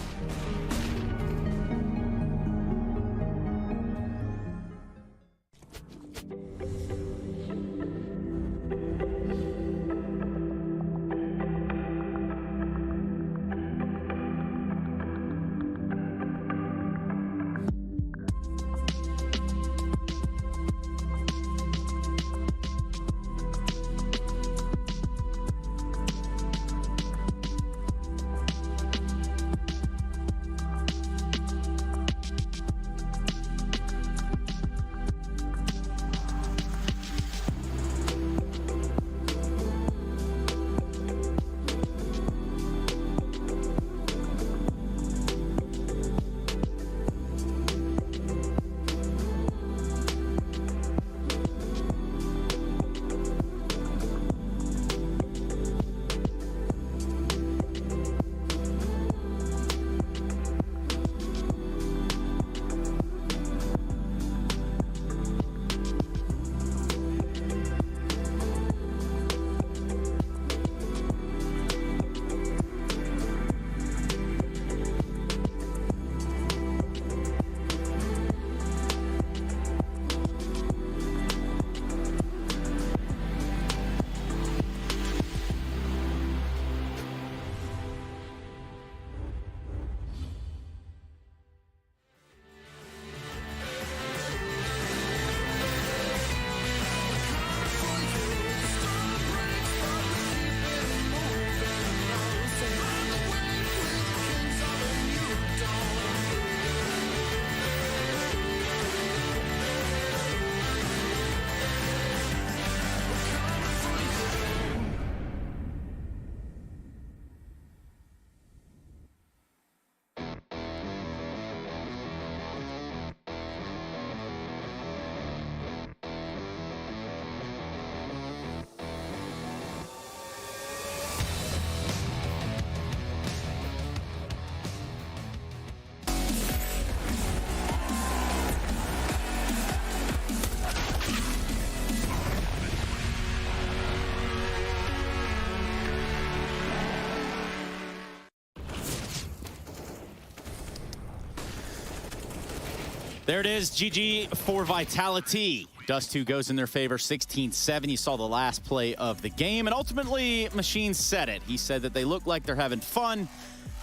There it is, GG for Vitality. Dust 2 goes in their favor, 16-7. You saw the last play of the game, and ultimately, Machine said it. He said that they look like they're having fun,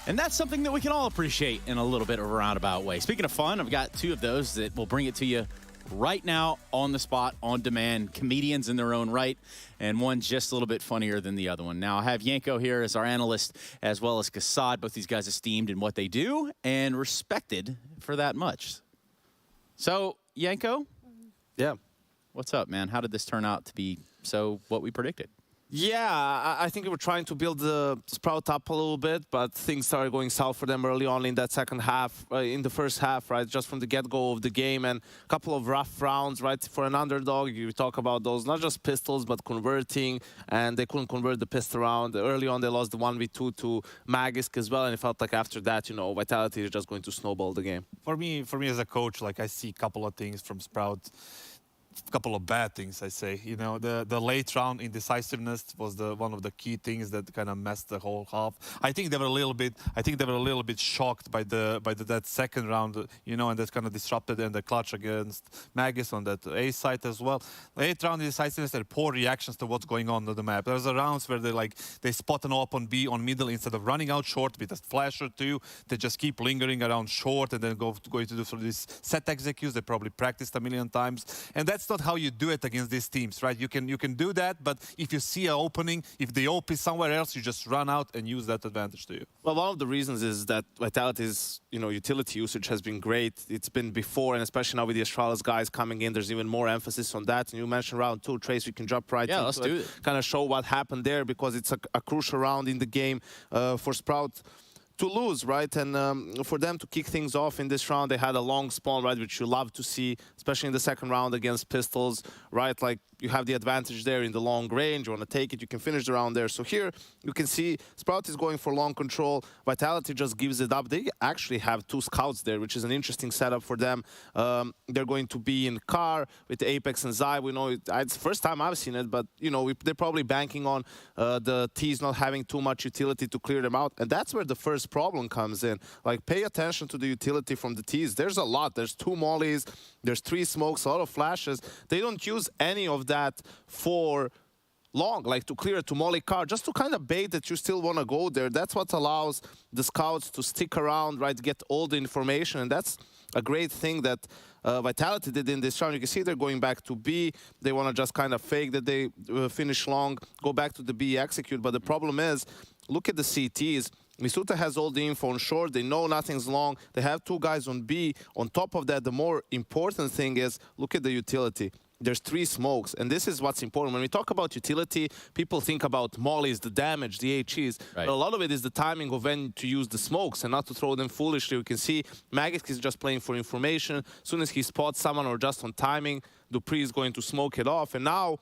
and that's something that we can all appreciate in a little bit of a roundabout way. Speaking of fun, I've got two of those that will bring it to you right now, on the spot, on demand, comedians in their own right, and one just a little bit funnier than the other one. Now, I have Yanko here as our analyst, as well as Kassad, both these guys esteemed in what they do and respected for that much. So, Yanko? Yeah. What's up, man? How did this turn out to be so what we predicted? Yeah, I think we were trying to build the Sprout up a little bit, but things started going south for them early on in that second half, in the first half, right? Just from the get-go of the game, and a couple of rough rounds, right? For an underdog, you talk about those, not just pistols, but converting, and they couldn't convert the pistol round. Early on, they lost the 1v2 to Magisk as well, and it felt like after that, you know, Vitality is just going to snowball the game. For me as a coach, like, I see a couple of things from Sprout. Couple of bad things, I say. You know, the late round indecisiveness was one of the key things that kind of messed the whole half. I think they were a little bit shocked by that second round, you know, and that kind of disrupted and the clutch against Magis on that A side as well. Late round indecisiveness and poor reactions to what's going on the map. There's rounds where they spot an open B on middle instead of running out short with a flash or two. They just keep lingering around short and then going to do sort of these set executes. They probably practiced a million times, and that's that's not how you do it against these teams, right? You can do that, but if you see an opening, if the OP is somewhere else, you just run out and use that advantage to you. Well, one of the reasons is that Vitality's utility usage has been great. It's been before, and especially now with the Astralis guys coming in, there's even more emphasis on that. And you mentioned round 2, Trace, we can jump right into let's do it. Kind of show what happened there, because it's a crucial round in the game for Sprout to lose, right? And for them to kick things off in this round, they had a long spawn, right, which you love to see, especially in the second round against pistols, right? Like, you have the advantage there in the long range. You want to take it, you can finish the round there. So here, you can see Sprout is going for long control. Vitality just gives it up. They actually have 2 scouts there, which is an interesting setup for them. They're going to be in car with Apex and Zai. We know it's the first time I've seen it, but, they're probably banking on the T's not having too much utility to clear them out. And that's where the first problem comes in. Like, pay attention to the utility from the T's. There's a lot. There's 2 mollies. There's 3 smokes, a lot of flashes. They don't use any of that for long, like to clear to molly car, just to kind of bait that you still want to go there. That's what allows the scouts to stick around, right, get all the information, and that's a great thing that Vitality did in this round. You can see they're going back to B. They want to just kind of fake that they finish long, go back to the B, execute. But the problem is, look at the CTs. Misuta has all the info on short. They know nothing's long. They have 2 guys on B. On top of that, the more important thing is, look at the utility. There's 3 smokes, and this is what's important. When we talk about utility, people think about mollies, the damage, the HEs. Right. But a lot of it is the timing of when to use the smokes and not to throw them foolishly. You can see Magic is just playing for information. As soon as he spots someone or just on timing, Dupree is going to smoke it off. And now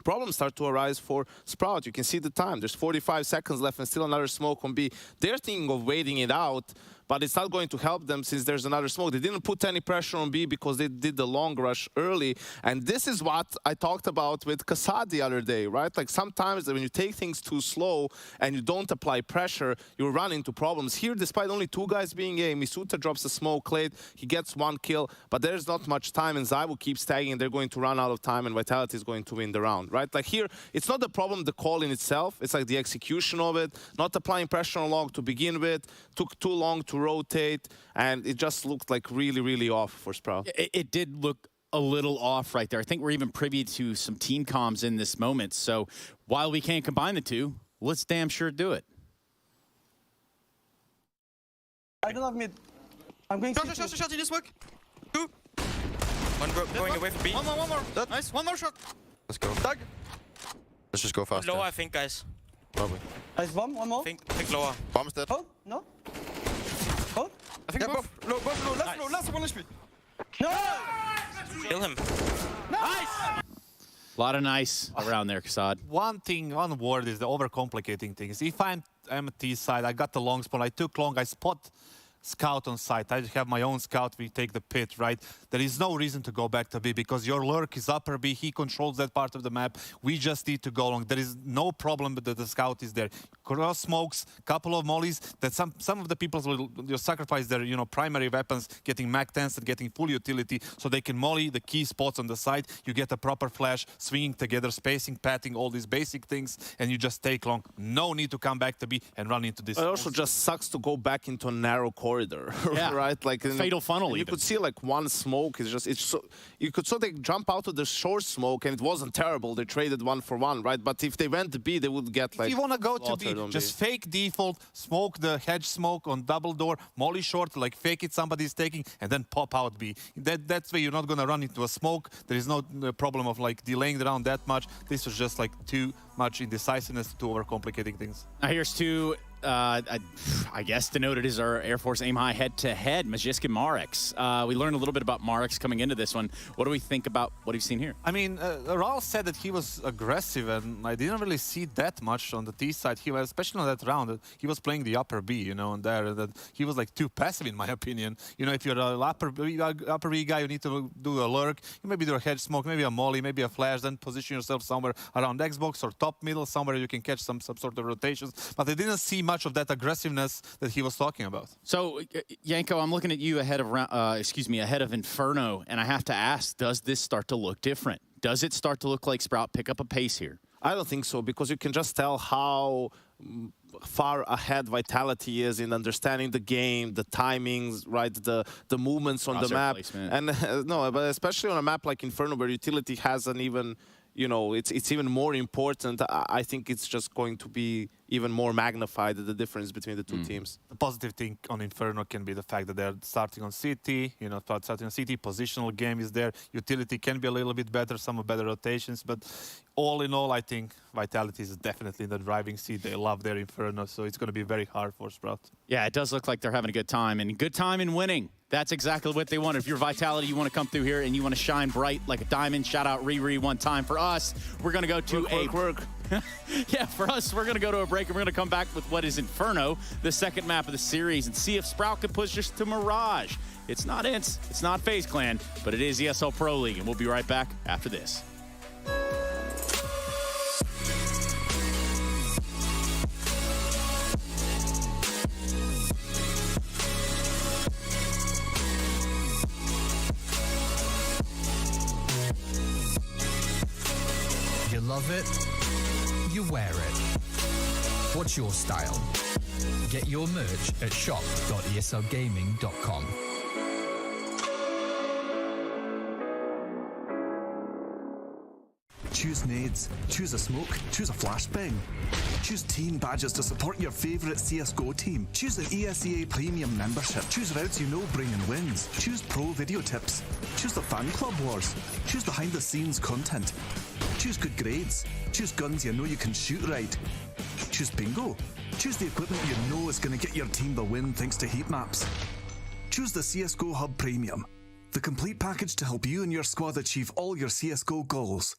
problems start to arise for Sprout. You can see the time. There's 45 seconds left and still another smoke on B. They're thinking of waiting it out, but it's not going to help them since there's another smoke. They didn't put any pressure on B because they did the long rush early. And this is what I talked about with Kassad the other day, right? Like, sometimes when you take things too slow and you don't apply pressure, you run into problems. Here, despite only 2 guys being A, Misuta drops a smoke late. He gets 1 kill, but there's not much time, and Zai will keep tagging. They're going to run out of time, and Vitality is going to win the round, right? Like, here, it's not the problem, the call in itself. It's like the execution of it, not applying pressure on long to begin with. Took too long to rotate, and it just looked like really, really off for Sprout. It did look a little off right there. I think we're even privy to some team comms in this moment. So while we can't combine the 2, let's damn sure do it. I don't have mid. I'm going to shot in this work. 2. 1 going away from B. One more. Nice. 1 more shot. Let's go. Doug. Let's just go fast. Lower, I think, guys. Probably. Nice bomb, 1 more. I think lower. Bomb's dead. Hold? No? Hold? I think both. Both low. Last one HP. No! Kill him. Nice! A lot of nice around there, Kassad. One word is the overcomplicating things. If I'm a T side, I got the long spawn, I took long, I spot scout on site. I have my own scout, we take the pit, right? There is no reason to go back to B because your lurk is upper B, he controls that part of the map. We just need to go long. There is no problem that the scout is there. Cross smokes, couple of mollies, that some of the people will sacrifice their primary weapons, getting Mac 10s and getting full utility so they can molly the key spots on the side. You get a proper flash, swinging together, spacing, patting, all these basic things, and you just take long. No need to come back to B and run into this. It also just sucks to go back into a narrow corridor, right? Like fatal funnel. You could see like 1 smoke is just you could they jump out of the short smoke and it wasn't terrible. They traded 1 for 1, right? But if they went to B, they would get like. If you want to go to B, just fake default, smoke the hedge smoke on double door, molly short, like fake it somebody's taking, and then pop out B. That's why you're not gonna run into a smoke. There is no problem of like delaying the round that much. This was just like too much indecisiveness to overcomplicating things. Now here's two. I guess denoted as our Air Force Aim High head-to-head, Magisk and Marix. We learned a little bit about Marix coming into this one. What do we think about what we've seen here? I mean, Raul said that he was aggressive, and I didn't really see that much on the T side. He was, especially on that round, he was playing the upper B, and there, that he was like too passive in my opinion. If you're an upper B guy, you need to do a lurk, you maybe do a hedge smoke, maybe a molly, maybe a flash, then position yourself somewhere around Xbox or top middle, somewhere you can catch some sort of rotations. But I didn't see much of that aggressiveness that he was talking about. So, Yanko, I'm looking at you ahead of Inferno, and I have to ask, does this start to look different? Does it start to look like Sprout pick up a pace here? I don't think so, because you can just tell how far ahead Vitality is in understanding the game, the timings, right, the movements on the map, and no, but especially on a map like Inferno where utility has an even, you know, it's even more important. I think it's just going to be even more magnified, the difference between the two teams. The positive thing on Inferno can be the fact that they're starting on CT, you know, starting on CT, positional game is there, utility can be a little bit better, some better rotations, but all in all, I think Vitality is definitely in the driving seat. They love their Inferno, so it's going to be very hard for Sprout. Yeah, it does look like they're having a good time, and good time in winning. That's exactly what they want. If you're Vitality, you want to come through here and you want to shine bright like a diamond. Shout out Riri one time. For us, we're going to go to yeah, for us, we're going to go to a break, and we're going to come back with what is Inferno, the second map of the series, and see if Sprout can push us to Mirage. It's not ENCE, it's not FaZe Clan, but it is ESL Pro League, and we'll be right back after this. You love it, you wear it. What's your style? Get your merch at shop.eslgaming.com. Choose nades, choose a smoke, choose a flashbang. Choose team badges to support your favourite CSGO team. Choose an ESEA Premium membership. Choose routes you know bring in wins. Choose pro video tips. Choose the fan club wars. Choose behind the scenes content. Choose good grades. Choose guns you know you can shoot right. Choose bingo. Choose the equipment you know is going to get your team the win thanks to heat maps. Choose the CSGO Hub Premium, the complete package to help you and your squad achieve all your CSGO goals.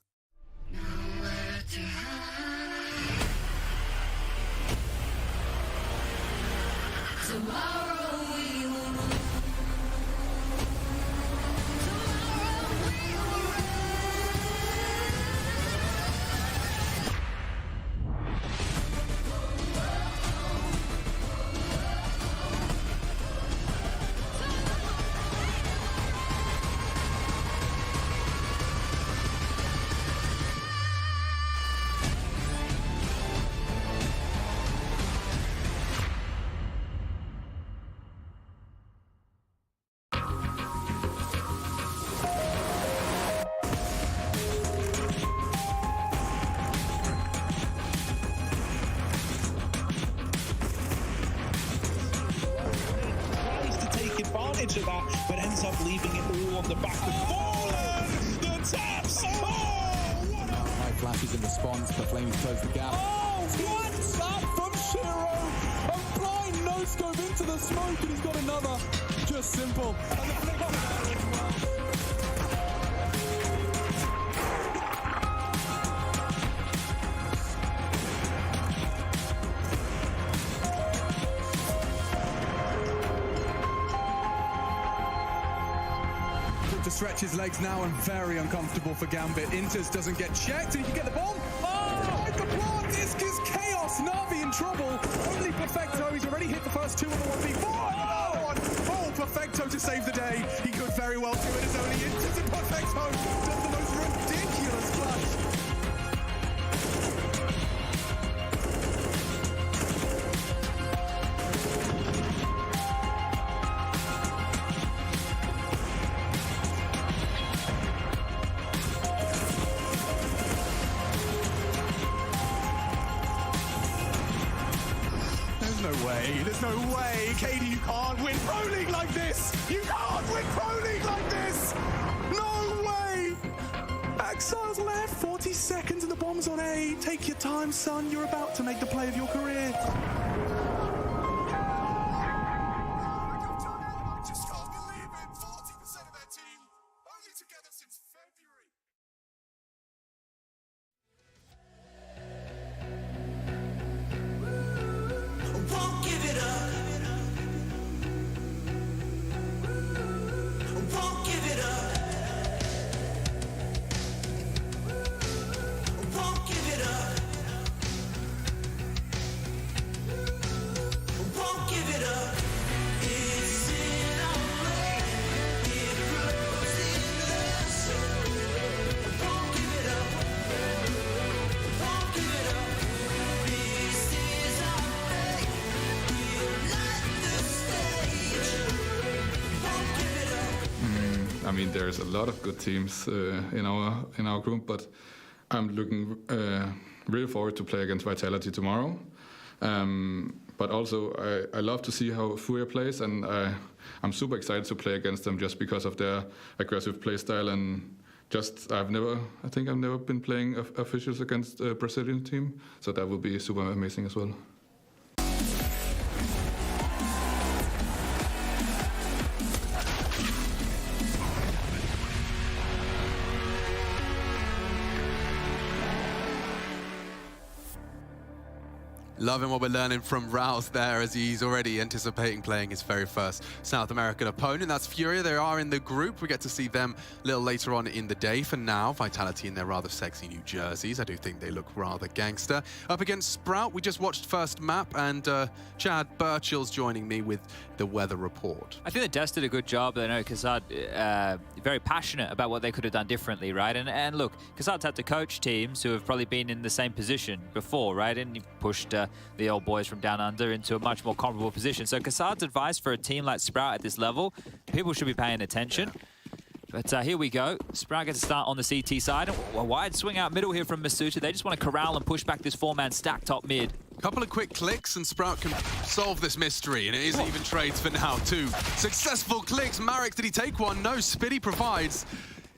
Of that, but ends up leaving it all on the back of Fallen. The taps. Oh, what a high flashes in response. The Flames close the gap. Oh, what's up from Shiro? A blind no scope into the smoke, and he's got another. Just simple. To stretch his legs now and very uncomfortable for Gambit. Intes doesn't get checked and he can get the bomb. Oh, the block! This is chaos. Na'Vi in trouble. Only Perfecto. He's already hit the first two on the 1v4. Oh, Perfecto to save the day. He could very well do it. It's only Intes and Perfecto does the most ridiculous clutch. There's no way, Katie, you can't win Pro League like this! You can't win Pro League like this! No way! Exile's left, 40 seconds and the bomb's on A. Take your time, son, you're about to make the play of your career. mean, there's a lot of good teams in our group, but I'm looking really forward to play against Vitality tomorrow. But also, I love to see how Furia plays, and I'm super excited to play against them just because of their aggressive play style. And just, I think I've never been playing officials against a Brazilian team, so that will be super amazing as well. Loving what we're learning from Rouse there, as he's already anticipating playing his very first South American opponent. That's Furia. They are in the group. We get to see them a little later on in the day. For now, Vitality in their rather sexy new jerseys. I do think they look rather gangster. Up against Sprout, we just watched first map, and Chad Burchill's joining me with the weather report. I think the Des did a good job. I know Kazad very passionate about what they could have done differently, right? And look, Kazad's had to coach teams who have probably been in the same position before, right? And he pushed the old boys from down under into a much more comparable position. So Kazad's advice for a team like Sprout at this level, people should be paying attention. But here we go. Sprout gets to start on the CT side. A wide swing out middle here from Masuta. They just want to corral and push back this four-man stack top mid. Couple of quick clicks and Sprout can solve this mystery, and it is even trades for now. 2 successful clicks. Marek, did he take one? No, Spitty provides.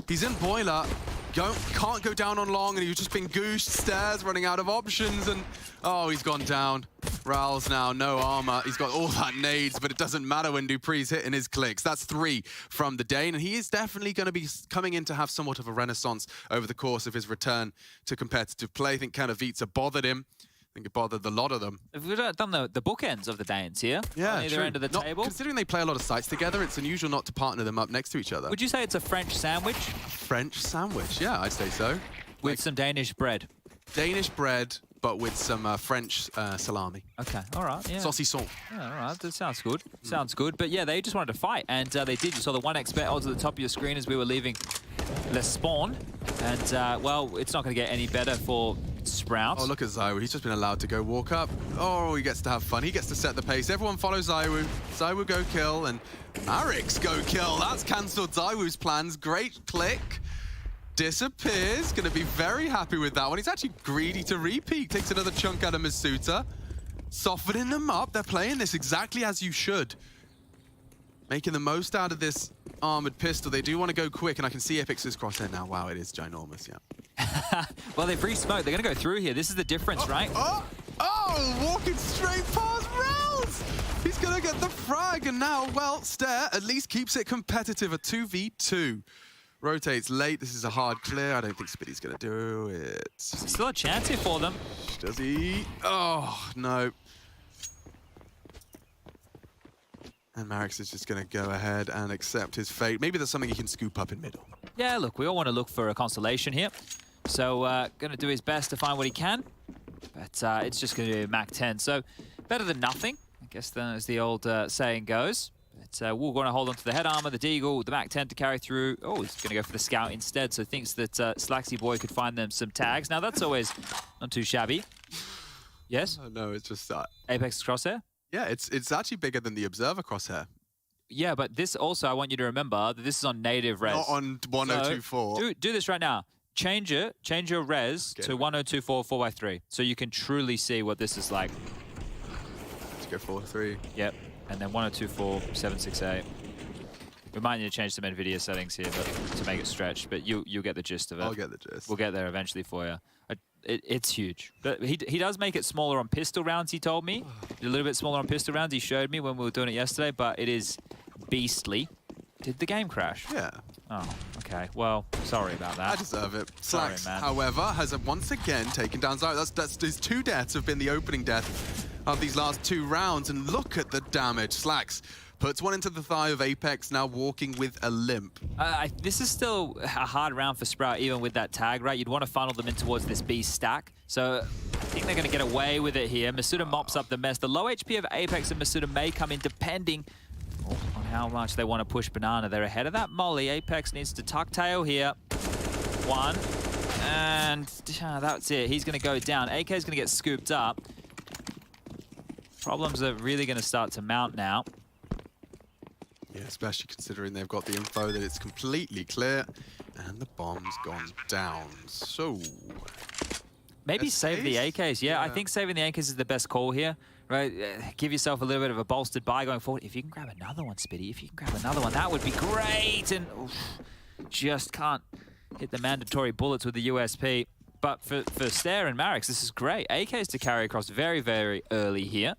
He's in boiler. Can't go down on long, and he's just been goosed, stairs, running out of options, and oh, he's gone down. Ral's now no armor. He's got all that nades, but it doesn't matter when Dupree's hitting his clicks. That's 3 from the Dane, and he is definitely going to be coming in to have somewhat of a renaissance over the course of his return to competitive play. I think Kanavica bothered him. I think it bothered a lot of them. We've done the bookends of the Danes here. Yeah, on either end of the table. Considering they play a lot of sites together, it's unusual not to partner them up next to each other. Would you say it's a French sandwich? French sandwich, yeah, I'd say so. With some Danish bread. Danish bread, but with some French salami. Okay, all right, yeah. Saucisson. Yeah, all right, that sounds good. Sounds good. But yeah, they just wanted to fight, and they did. You saw the 1x bet odds at the top of your screen as we were leaving the spawn. And, well, it's not going to get any better for Sprout. Oh, look at Zywoo. He's just been allowed to go walk up. Oh, he gets to have fun. He gets to set the pace. Everyone follows Zywoo. Zywoo go kill, and Marek's go kill. That's cancelled Zywoo's plans. Great click. Disappears. Going to be very happy with that one. He's actually greedy to repeat. Takes another chunk out of Masuta. Softening them up. They're playing this exactly as you should. Making the most out of this armored pistol. They do want to go quick, and I can see Epix's crosshair now. Wow, it is ginormous, yeah. Well, they've re-smoked. They're going to go through here. This is the difference, right? Oh, walking straight past Rouse. He's going to get the frag, and now, well, Stare at least keeps it competitive. A 2v2. Rotates late. This is a hard clear. I don't think Spitty's going to do it. Still a chance here for them. Does he? Oh, no. And Marix is just going to go ahead and accept his fate. Maybe there's something he can scoop up in middle. Yeah, look, we all want to look for a consolation here. So, going to do his best to find what he can. But it's just going to be Mac 10. So, better than nothing, I guess, as the old saying goes. But we're going to hold on to the head armor, the Deagle, the Mac 10 to carry through. Oh, he's going to go for the Scout instead. So, thinks that Slaxy Boy could find them some tags. Now, that's always not too shabby. Yes? No, it's just... Apex Crosshair? Yeah, it's actually bigger than the Observer Crosshair. Yeah, but this also, I want you to remember that this is on native res. Not on 1024. So do this right now. Change your res to 1024 4x3, so you can truly see what this is like. Let's go 4-3. Yep, and then 1024 768. We might need to change some NVIDIA settings here to make it stretch, but you'll get the gist of it. I'll get the gist. We'll get there eventually for you. It's huge. But he does make it smaller on pistol rounds, he told me. A little bit smaller on pistol rounds, he showed me when we were doing it yesterday, but it is beastly. Did the game crash? Yeah. Oh, okay. Well, sorry about that. I deserve it. Sorry, Slax, man. however, has once again taken down Zywoo. That's his 2 deaths have been the opening death of these last 2 rounds, and look at the damage. Slax puts one into the thigh of Apex, now walking with a limp. This is still a hard round for Sprout, even with that tag, right? You'd want to funnel them in towards this B stack. So I think they're going to get away with it here. Masuda mops up the mess. The low HP of Apex and Masuda may come in depending on how much they want to push Banana. They're ahead of that molly. Apex needs to tuck tail here. 1. And that's it. He's going to go down. AK is going to get scooped up. Problems are really going to start to mount now. Yeah, especially considering they've got the info that it's completely clear and the bomb's gone down. So maybe save the AKs. Yeah, I think saving the AKs is the best call here. Right, give yourself a little bit of a bolstered buy going forward. If you can grab another one, Spitty, if you can grab another one, that would be great. And just can't hit the mandatory bullets with the USP. But for Stair and Marix, this is great. AKs to carry across very, very early here.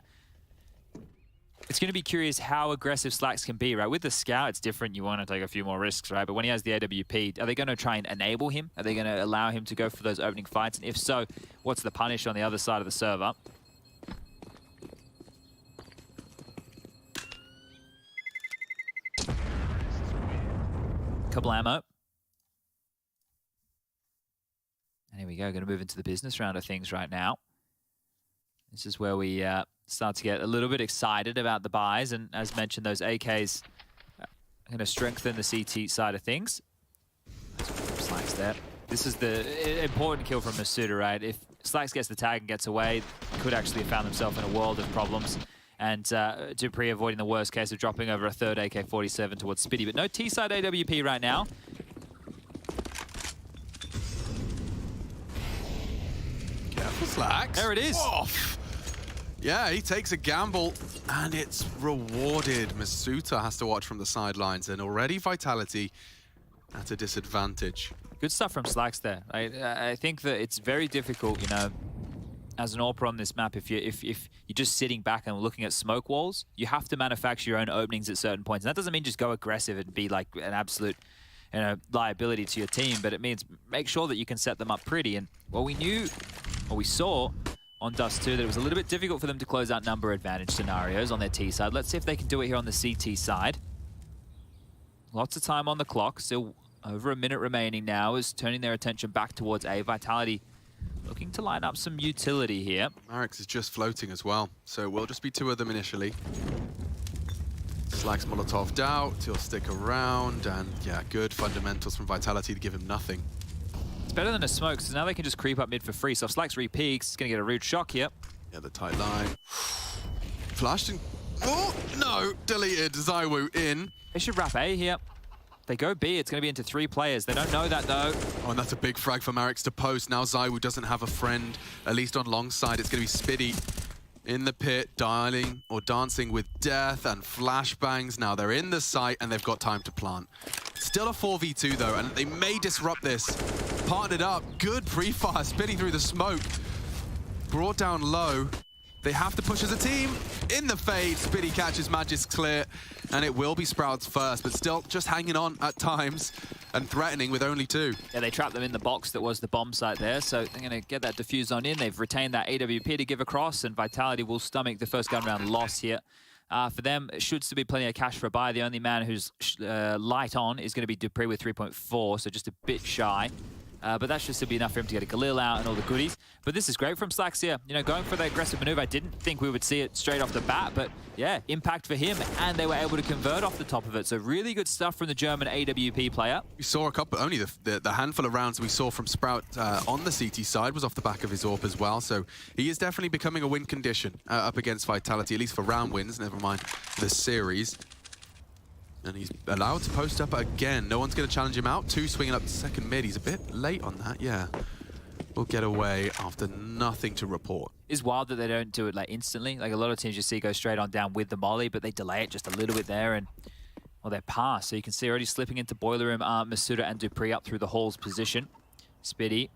It's going to be curious how aggressive Slacks can be, right? With the Scout, it's different. You want to take a few more risks, right? But when he has the AWP, are they going to try and enable him? Are they going to allow him to go for those opening fights? And if so, what's the punish on the other side of the server? Couple ammo. And here we go. Going to move into the business round of things right now. This is where we start to get a little bit excited about the buys. And as mentioned, those AKs are going to strengthen the CT side of things. Slacks there. This is the important kill from Masuda, right? If Slacks gets the tag and gets away, could actually have found himself in a world of problems. And Dupree avoiding the worst case of dropping over a third AK-47 towards Spitty. But no T-side AWP right now. Careful, Slacks. There it is. Off. Yeah, he takes a gamble, and it's rewarded. Masuta has to watch from the sidelines, and already Vitality at a disadvantage. Good stuff from Slacks there. I think that it's very difficult, you know, as an AWPer on this map, if you're just sitting back and looking at smoke walls, you have to manufacture your own openings at certain points. And that doesn't mean just go aggressive and be like an absolute, you know, liability to your team, but it means make sure that you can set them up pretty. And what we saw on Dust 2, that it was a little bit difficult for them to close out number advantage scenarios on their T side. Let's see if they can do it here on the CT side. Lots of time on the clock, still over a minute remaining now, is turning their attention back towards A. Vitality looking to line up some utility here. Marix is just floating as well, so it will just be two of them initially. Slacks Molotov'd out, he'll stick around, and yeah, good fundamentals from Vitality to give him nothing. It's better than a smoke, so now they can just creep up mid for free. So if Slacks re-peaks, he's going to get a rude shock here. Yeah, the tight line. Flashed and... Oh, no! Deleted. Zywoo in. They should wrap A here. They go B, it's going to be into 3 players. They don't know that, though. Oh, and that's a big frag for Marix to post. Now Zywoo doesn't have a friend, at least on long side. It's going to be Spitty in the pit, dialing or dancing with death and flashbangs. Now they're in the site, and they've got time to plant. Still a 4v2, though, and they may disrupt this. Partnered up. Good pre-fire. Spitty through the smoke. Brought down low. They have to push as a team. In the fade, Spitty catches Magic's clear, and it will be Sprouts first, but still just hanging on at times and threatening with only 2. Yeah, they trapped them in the box that was the bomb site there, so they're going to get that defuse on in. They've retained that AWP to give across, and Vitality will stomach the first gun round loss here. For them, it should still be plenty of cash for a buy. The only man who's light on is going to be Dupree with 3.4, so just a bit shy. But that should still be enough for him to get a Galil out and all the goodies. But this is great from Slacks here. You know, going for the aggressive maneuver, I didn't think we would see it straight off the bat, but yeah, impact for him, and they were able to convert off the top of it. So really good stuff from the German AWP player. We saw a couple, only the handful of rounds we saw from Sprout on the CT side was off the back of his AWP as well. So he is definitely becoming a win condition up against Vitality, at least for round wins, never mind the series. And he's allowed to post up again. No one's going to challenge him out. 2 swinging up the second mid. He's a bit late on that, yeah. Will get away after nothing to report. It's wild that they don't do it like instantly. Like a lot of teams you see go straight on down with the molly, but they delay it just a little bit there, and well, they're past. So you can see already slipping into boiler room, Masuda and Dupree up through the Hall's position. Spitty,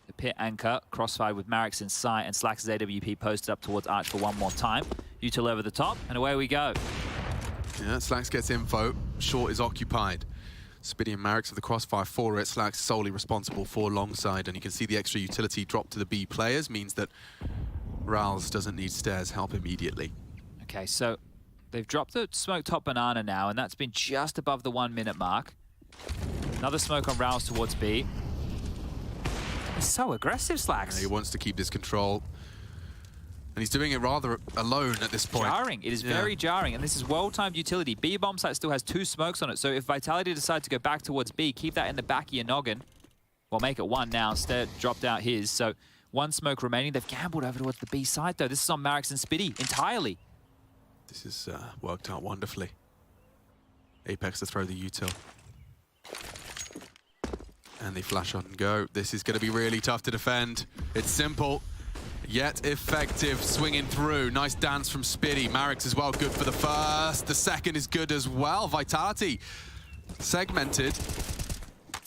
the pit anchor, crossfire with Marix in sight, and Slacks' AWP posted up towards Arch for one more time. Util over the top, and away we go. Yeah, Slacks gets info. Short is occupied. Spitty and Marix with the crossfire for it. Slacks solely responsible for long side, and you can see the extra utility drop to the B players means that Rals doesn't need Stairs help immediately. Okay, so they've dropped the smoke top banana now, and that's been just above the 1 minute mark. Another smoke on Rals towards B. He's so aggressive, Slacks. Yeah, he wants to keep this control. And he's doing it rather alone at this point. Jarring. It is very jarring. And this is well-timed utility. B bomb site still has 2 smokes on it. So if Vitality decide to go back towards B, keep that in the back of your noggin. Well, make it 1 now. Instead, dropped out his. So 1 smoke remaining. They've gambled over towards the B side, though. This is on Marix and Spitty entirely. This has worked out wonderfully. Apex to throw the util. And they flash on and go. This is going to be really tough to defend. It's simple, yet effective. Swinging through. Nice dance from Spitty. Marix as well, good for the first. The second is good as well. Vitality segmented.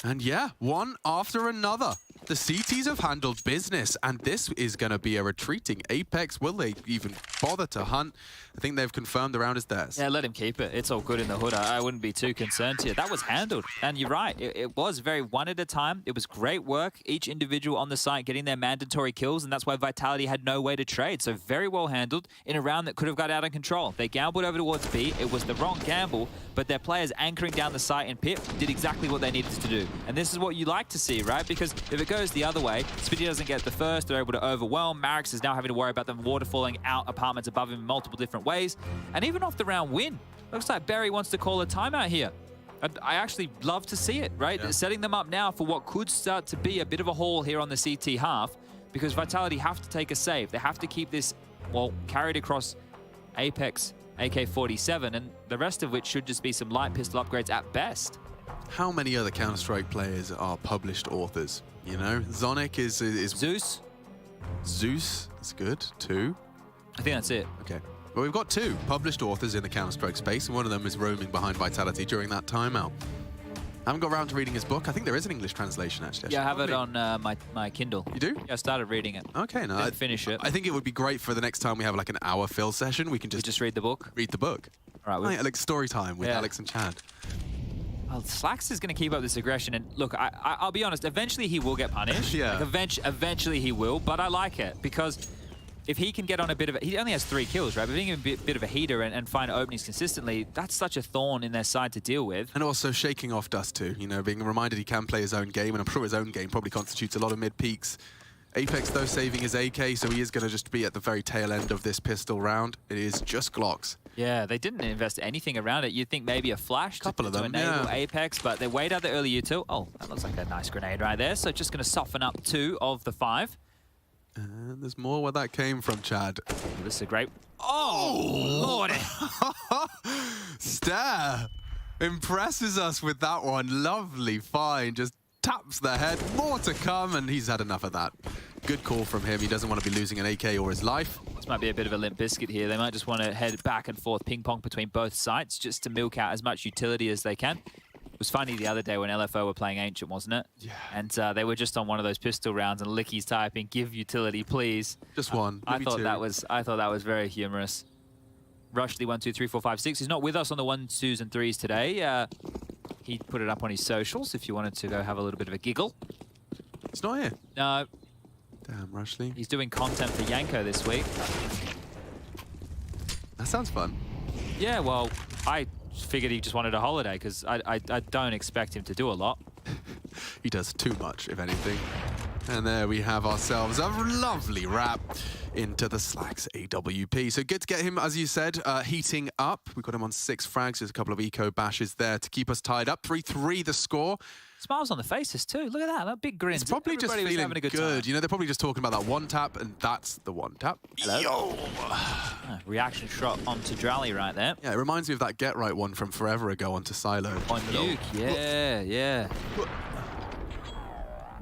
And yeah, one after another. The CTs have handled business, and this is going to be a retreating Apex. Will they even bother to hunt? I think they've confirmed the round is theirs. Yeah, let him keep it. It's all good in the hood. I wouldn't be too concerned here. That was handled, and you're right. It was very one at a time. It was great work. Each individual on the site getting their mandatory kills, and that's why Vitality had no way to trade. So very well handled in a round that could have got out of control. They gambled over towards B. It was the wrong gamble, but their players anchoring down the site in pit did exactly what they needed to do. And this is what you like to see, right? Because if it goes the other way, Spitty doesn't get the first, they're able to overwhelm. Marix is now having to worry about them waterfalling out apartments above him in multiple different ways. And even off the round win, looks like Barry wants to call a timeout here. I actually love to see it, right? Yeah. Setting them up now for what could start to be a bit of a haul here on the CT half, because Vitality have to take a save. They have to keep this, well, carried across Apex, AK-47, and the rest of which should just be some light pistol upgrades at best. How many other Counter-Strike players are published authors? You know, Zonic is Zeus. Zeus is good. 2. I think that's it. Okay. Well, we've got 2 published authors in the Counter-Strike space, and one of them is roaming behind Vitality during that timeout. I haven't got around to reading his book. I think there is an English translation, actually. Yeah, I have it on my Kindle. You do? Yeah, I started reading it. Okay, no. Didn't finish it. I think it would be great for the next time we have like an hour fill session. We can just read the book? Read the book. All right. Like story time with Alex and Chad. Well, Slacks is going to keep up this aggression, and look, I'll be honest, eventually he will get punished. Yeah. Like eventually he will, but I like it, because if he can get on a bit of he only has 3 kills, right? But if he can be a bit of a heater and find openings consistently, that's such a thorn in their side to deal with. And also shaking off dust too, you know, being reminded he can play his own game, and I'm sure his own game probably constitutes a lot of mid-peaks. Apex, though, saving his AK, so he is going to just be at the very tail end of this pistol round. It is just Glocks. Yeah, they didn't invest anything around it. You'd think maybe a flash to enable Apex, but they weighed out the early util. Oh, that looks like a nice grenade right there. So just going to soften up 2 of the 5. And there's more where that came from, Chad. This is a great... Oh, Lordy! Stare impresses us with that one. Lovely find. Just taps the head. More to come, and he's had enough of that. Good call from him. He doesn't want to be losing an AK or his life. This might be a bit of a limp biscuit here. They might just want to head back and forth, ping-pong between both sites, just to milk out as much utility as they can. It was funny the other day when LFO were playing Ancient, wasn't it? Yeah. And they were just on one of those pistol rounds, and Licky's typing, "Give utility, please." Just one. I thought that was very humorous. Rushley 1, 2, 3, 4, 5, 6 is not with us on the 1s, 2s, and 3s today. He put it up on his socials if you wanted to go have a little bit of a giggle. He's not here. No. Damn, Rushley. He's doing content for Yanko this week. That sounds fun. Yeah, well, I figured he just wanted a holiday, because I don't expect him to do a lot. He does too much, if anything. And there we have ourselves a lovely wrap into the Slacks AWP. So good to get him, as you said, heating up. We got him on 6 frags. There's a couple of eco bashes there to keep us tied up. 3-3 the score. Smiles on the faces too. Look at that big grin. It's probably just feeling having a good time. You know, they're probably just talking about that one tap, and that's the one tap. Hello. Yo! Reaction shot onto Drally right there. Yeah, it reminds me of that get right one from forever ago onto Silo. On Nuke, yeah.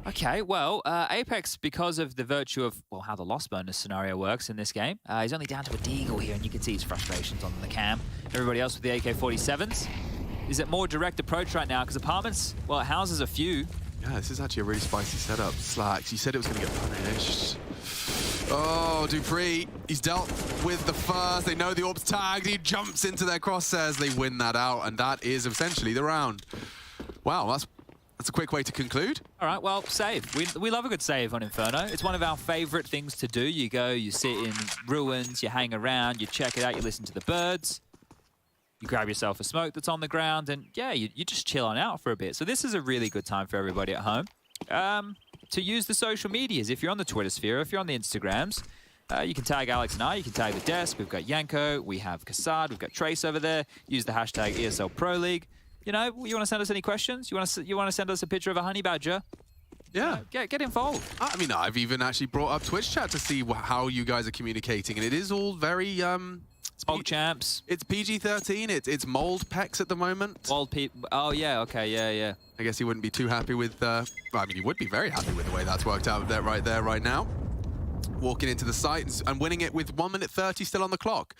Okay, well, Apex, because of the virtue of, well, how the loss bonus scenario works in this game, he's only down to a deagle here, and you can see his frustrations on the cam. Everybody else with the AK-47s. Is it more direct approach right now? Because Apartments, well, it houses a few. Yeah, this is actually a really spicy setup. Slacks, you said it was going to get punished. Oh, Dupree, he's dealt with the first. They know the orb's tagged. He jumps into their crosshairs. They win that out, and that is essentially the round. Wow, that's a quick way to conclude. All right, well, save. We love a good save on Inferno. It's one of our favorite things to do. You go, you sit in ruins, you hang around, you check it out, you listen to the birds. You grab yourself a smoke that's on the ground, and yeah, you just chill on out for a bit. So this is a really good time for everybody at home to use the social medias. If you're on the Twitter sphere, if you're on the Instagrams, you can tag Alex and I, you can tag the desk. We've got Yanko, we have Kassad, we've got Trace over there. Use the hashtag ESL Pro League. You know, you want to send us any questions? You want to send us a picture of a honey badger? Yeah. Get involved. I mean, I've even actually brought up Twitch chat to see how you guys are communicating, and it is all very Spog champs. It's PG-13. It's mold pecs at the moment. Mold oh, yeah, okay, yeah. I guess he wouldn't be too happy with, well, I mean, he would be very happy with the way that's worked out right now. Walking into the site and winning it with 1 minute 30 still on the clock.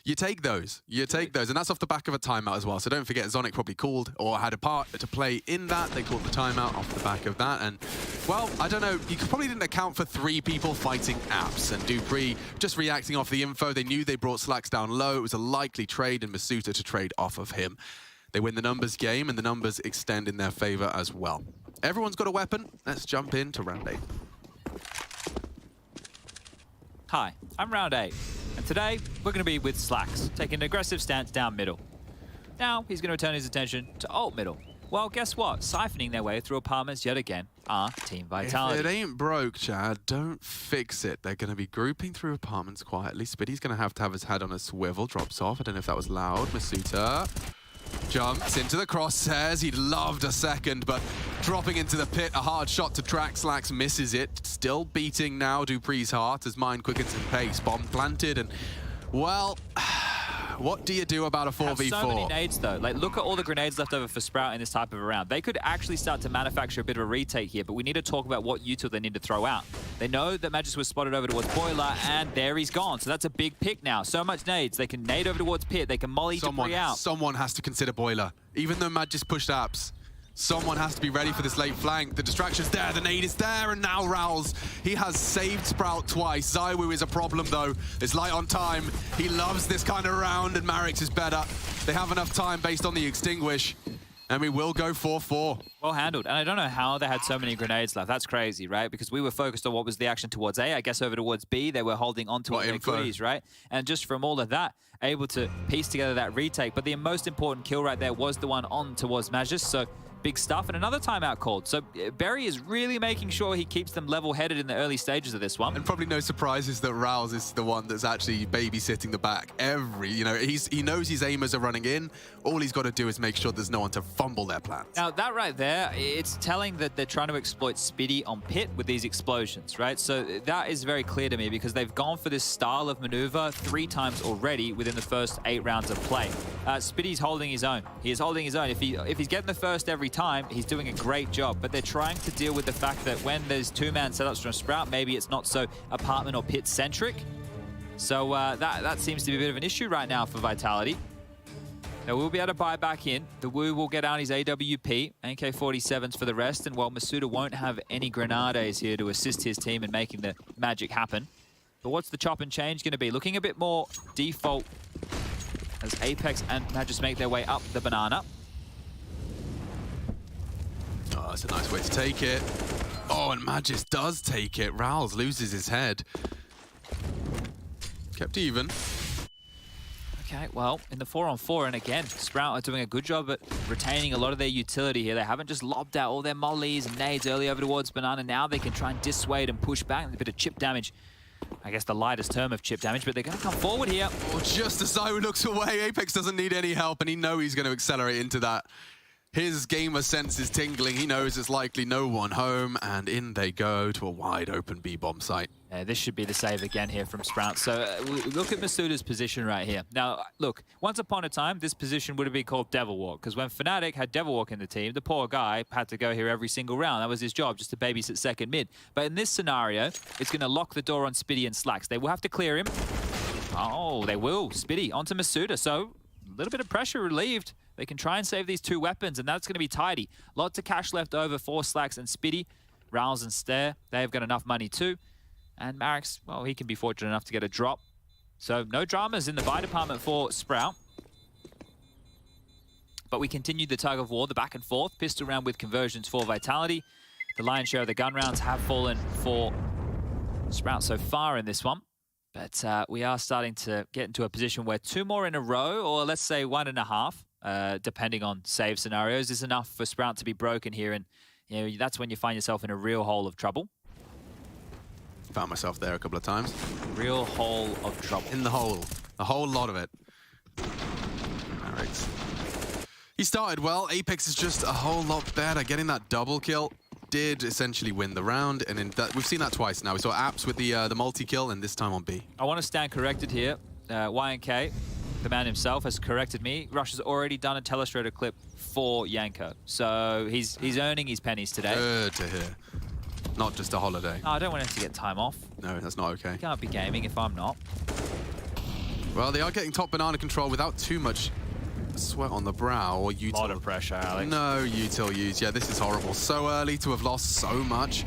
You take those. You take those. And that's off the back of a timeout as well. So don't forget, Zonic probably called or had a part to play in that. They called the timeout off the back of that. And, well, I don't know. You probably didn't account for 3 people fighting apps. And dupreeh just reacting off the info. They knew they brought Slacks down low. It was a likely trade, and Masuta to trade off of him. They win the numbers game, and the numbers extend in their favor as well. Everyone's got a weapon. Let's jump into round 8. Hi, I'm round 8, and today we're going to be with Slacks, taking an aggressive stance down middle. Now he's going to turn his attention to alt middle. Well, guess what? Siphoning their way through apartments yet again are Team Vitality. If it ain't broke, Chad, don't fix it. They're going to be grouping through apartments quietly. Spitty's going to have his head on a swivel, drops off. I don't know if that was loud. Masuta jumps into the crosshairs. He'd loved a second, but dropping into the pit, a hard shot to track. Slacks misses it. Still beating now dupreeh's heart as mind quickens in pace. Bomb planted, and, well, what do you do about a 4v4? So many nades, though. Like, look at all the grenades left over for Sprout in this type of a round. They could actually start to manufacture a bit of a retake here, but we need to talk about what util they need to throw out. They know that Magis was spotted over towards Boiler, and there he's gone. So that's a big pick now. So much nades. They can nade over towards Pit. They can molly dupreeh out. Someone has to consider Boiler. Even though Magis pushed apps, someone has to be ready for this late flank. The distraction's there, the nade is there, and now Rowls, he has saved Sprout twice. Zywoo is a problem, though. It's light on time. He loves this kind of round, and Marix is better. They have enough time based on the extinguish, and we will go 4-4. Well handled. And I don't know how they had so many grenades left. That's crazy, right? Because we were focused on what was the action towards A. I guess over towards B, they were holding on to their goodies, right? And just from all of that, able to piece together that retake. But the most important kill right there was the one on towards Magis. So big stuff, and another timeout called. So Berry is really making sure he keeps them level-headed in the early stages of this one. And probably no surprises that Rowls is the one that's actually babysitting the back. He knows his aimers are running in. All he's got to do is make sure there's no one to fumble their plans. Now, that right there, it's telling that they're trying to exploit Spitty on Pit with these explosions, right? So that is very clear to me because they've gone for this style of maneuver 3 times already within the first 8 rounds of play. Spitty's holding his own. He is holding his own. If he's getting the first every time, he's doing a great job, but they're trying to deal with the fact that when there's 2-man setups from Sprout, maybe it's not so apartment or pit centric. So that seems to be a bit of an issue right now for Vitality. Now we'll be able to buy back in. The Woo will get out his AWP, AK-47s for the rest, and while Masuta won't have any grenades here to assist his team in making the magic happen. But what's the chop and change going to be? Looking a bit more default as Apex and Magis make their way up the banana. Oh, that's a nice way to take it. Oh, and Magis does take it. Rowls loses his head. Kept even. Okay, well, in the 4-on-4, and again, Sprout are doing a good job at retaining a lot of their utility here. They haven't just lobbed out all their mollies and nades early over towards Banana. Now they can try and dissuade and push back. A bit of chip damage. I guess the lightest term of chip damage, but they're going to come forward here. Oh, just as Zywoo looks away, Apex doesn't need any help, and he knows he's going to accelerate into that. His gamer sense is tingling. He knows it's likely no one home, and in they go to a wide open B-bomb site. Yeah, this should be the save again here from Sprout. So look at Masuta's position right here. Now, look, once upon a time, this position would have been called Devil Walk, because when Fnatic had Devil Walk in the team, the poor guy had to go here every single round. That was his job, just to babysit second mid. But in this scenario, it's going to lock the door on Spitty and Slacks. They will have to clear him. Oh, they will. Spitty onto Masuta. So a little bit of pressure relieved. They can try and save these 2 weapons, and that's going to be tidy. Lots of cash left over for Slacks and Spitty. Rowls and Stare, they've got enough money too. And Marix, well, he can be fortunate enough to get a drop. So no dramas in the buy department for Sprout. But we continue the tug of war, the back and forth. Pistol round with conversions for Vitality. The lion's share of the gun rounds have fallen for Sprout so far in this one. But we are starting to get into a position where 2 more in a row, or let's say 1.5, depending on save scenarios, is enough for Sprout to be broken here. And that's when you find yourself in a real hole of trouble. Found myself there a couple of times. Real hole of trouble. In the hole. A whole lot of it. Marix. He started well. Apex is just a whole lot better. Getting that double kill did essentially win the round. And we've seen that twice now. We saw Apps with the multi-kill, and this time on B. I want to stand corrected here. YNK, the man himself, has corrected me. Rush has already done a telestrator clip for Yanko. So he's earning his pennies today. Good to hear. Not just a holiday. No, I don't want him to get time off. No, that's not okay. He can't be gaming if I'm not. Well, they are getting top banana control without too much sweat on the brow or util. A lot of pressure, Alex. No util use. Yeah, this is horrible. So early to have lost so much.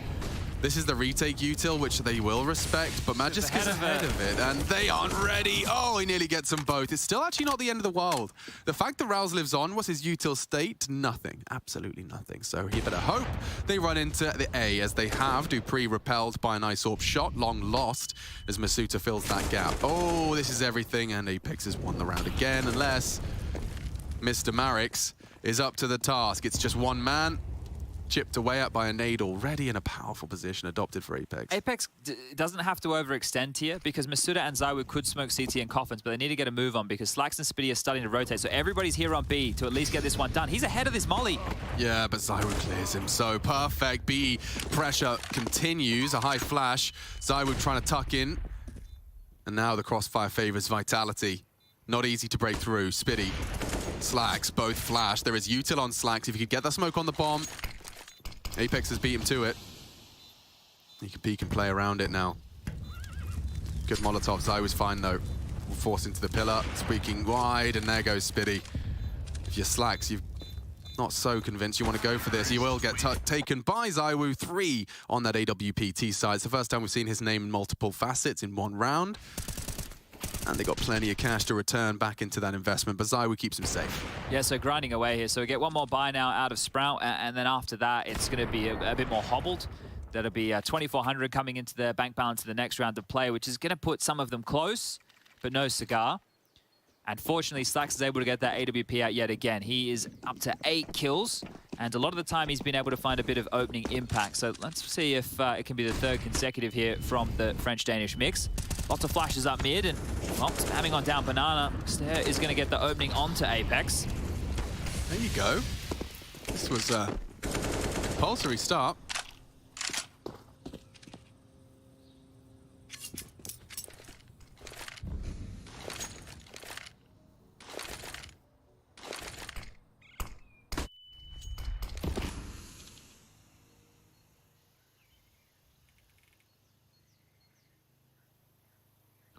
This is the retake util, which they will respect, but Magisk is ahead of it, and they aren't ready. Oh, he nearly gets them both. It's still actually not the end of the world. The fact that Rouse lives on, what's his util state? Nothing. Absolutely nothing. So he better hope they run into the A, as they have. Dupree repelled by an Ice Orb shot, long lost, as Masuta fills that gap. Oh, this is everything, and Apex has won the round again, unless Mr. Marix is up to the task. It's just one man. Chipped away at by a nade, already in a powerful position, adopted for Apex. Apex doesn't have to overextend here because Masuda and Zywoo could smoke CT and Coffins, but they need to get a move on because Slax and Spitty are starting to rotate, so everybody's here on B to at least get this one done. He's ahead of this molly. Yeah, but Zywoo clears him, so perfect. B pressure continues, a high flash. Zywoo trying to tuck in. And now the crossfire favors Vitality. Not easy to break through. Spitty, Slax, both flash. There is util on Slax. If you could get that smoke on the bomb, Apex has beat him to it. He can peek and play around it now. Good Molotov. Zywoo's fine though. Forced into the pillar, squeaking wide, and there goes Spitty. If you're Slax, you're not so convinced you want to go for this. You will get taken by Zywoo. 3 on that AWPT side. It's the first time we've seen his name in multiple facets in one round. And they got plenty of cash to return back into that investment, but Zywoo keeps him safe. Yeah, so grinding away here. So we get one more buy now out of Sprout, and then after that, it's going to be a bit more hobbled. That'll be 2,400 coming into their bank balance in the next round of play, which is going to put some of them close, but no cigar. And fortunately, Slax is able to get that AWP out yet again. He is up to 8 kills, and a lot of the time he's been able to find a bit of opening impact. So let's see if it can be the 3rd consecutive here from the French-Danish mix. Lots of flashes up mid, and well, spamming on down banana. Stair is going to get the opening onto Apex. There you go. This was a compulsory start.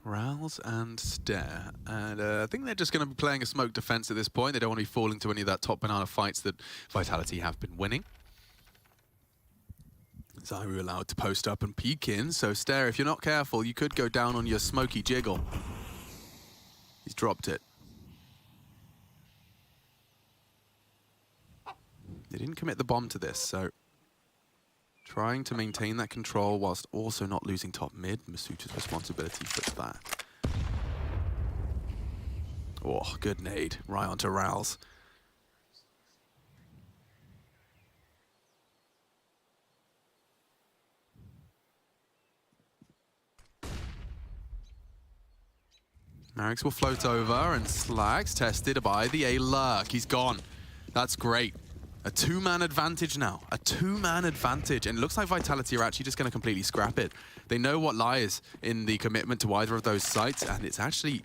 Rouse and Stare, and I think they're just going to be playing a smoke defense at this point. They don't want to be falling to any of that top banana fights that Vitality have been winning. Zywoo allowed to post up and peek in, so Stare, if you're not careful, you could go down on your smoky jiggle. He's dropped it. They didn't commit the bomb to this, so trying to maintain that control whilst also not losing top mid. Masuta's responsibility for that. Oh, good nade. Right onto Rouse. Marix will float over, and Slags tested by the A lurk. He's gone. That's great. A 2-man advantage now. A 2-man advantage. And it looks like Vitality are actually just going to completely scrap it. They know what lies in the commitment to either of those sites, and it's actually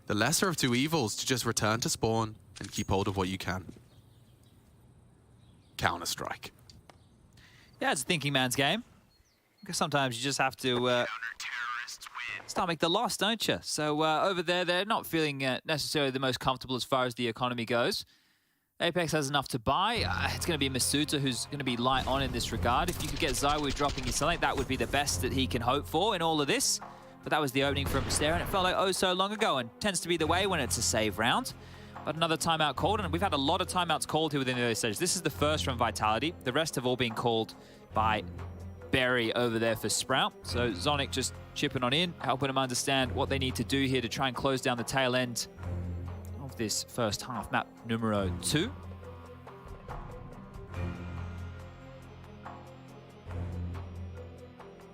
the lesser of two evils to just return to spawn and keep hold of what you can. Counter-strike. Yeah, it's a thinking man's game. Because sometimes you just have to stomach the loss, don't you? So over there, they're not feeling necessarily the most comfortable as far as the economy goes. Apex has enough to buy. It's going to be Masuta who's going to be light on in this regard. If you could get Zywoo dropping you something, that would be the best that he can hope for in all of this. But that was the opening from Stare, and it felt like oh so long ago, and tends to be the way when it's a save round. But another timeout called, and we've had a lot of timeouts called here within the early stages. This is the first from Vitality. The rest have all been called by Berry over there for Sprout. So Zonic just chipping on in, helping him understand what they need to do here to try and close down the tail end of this first half, map numero 2.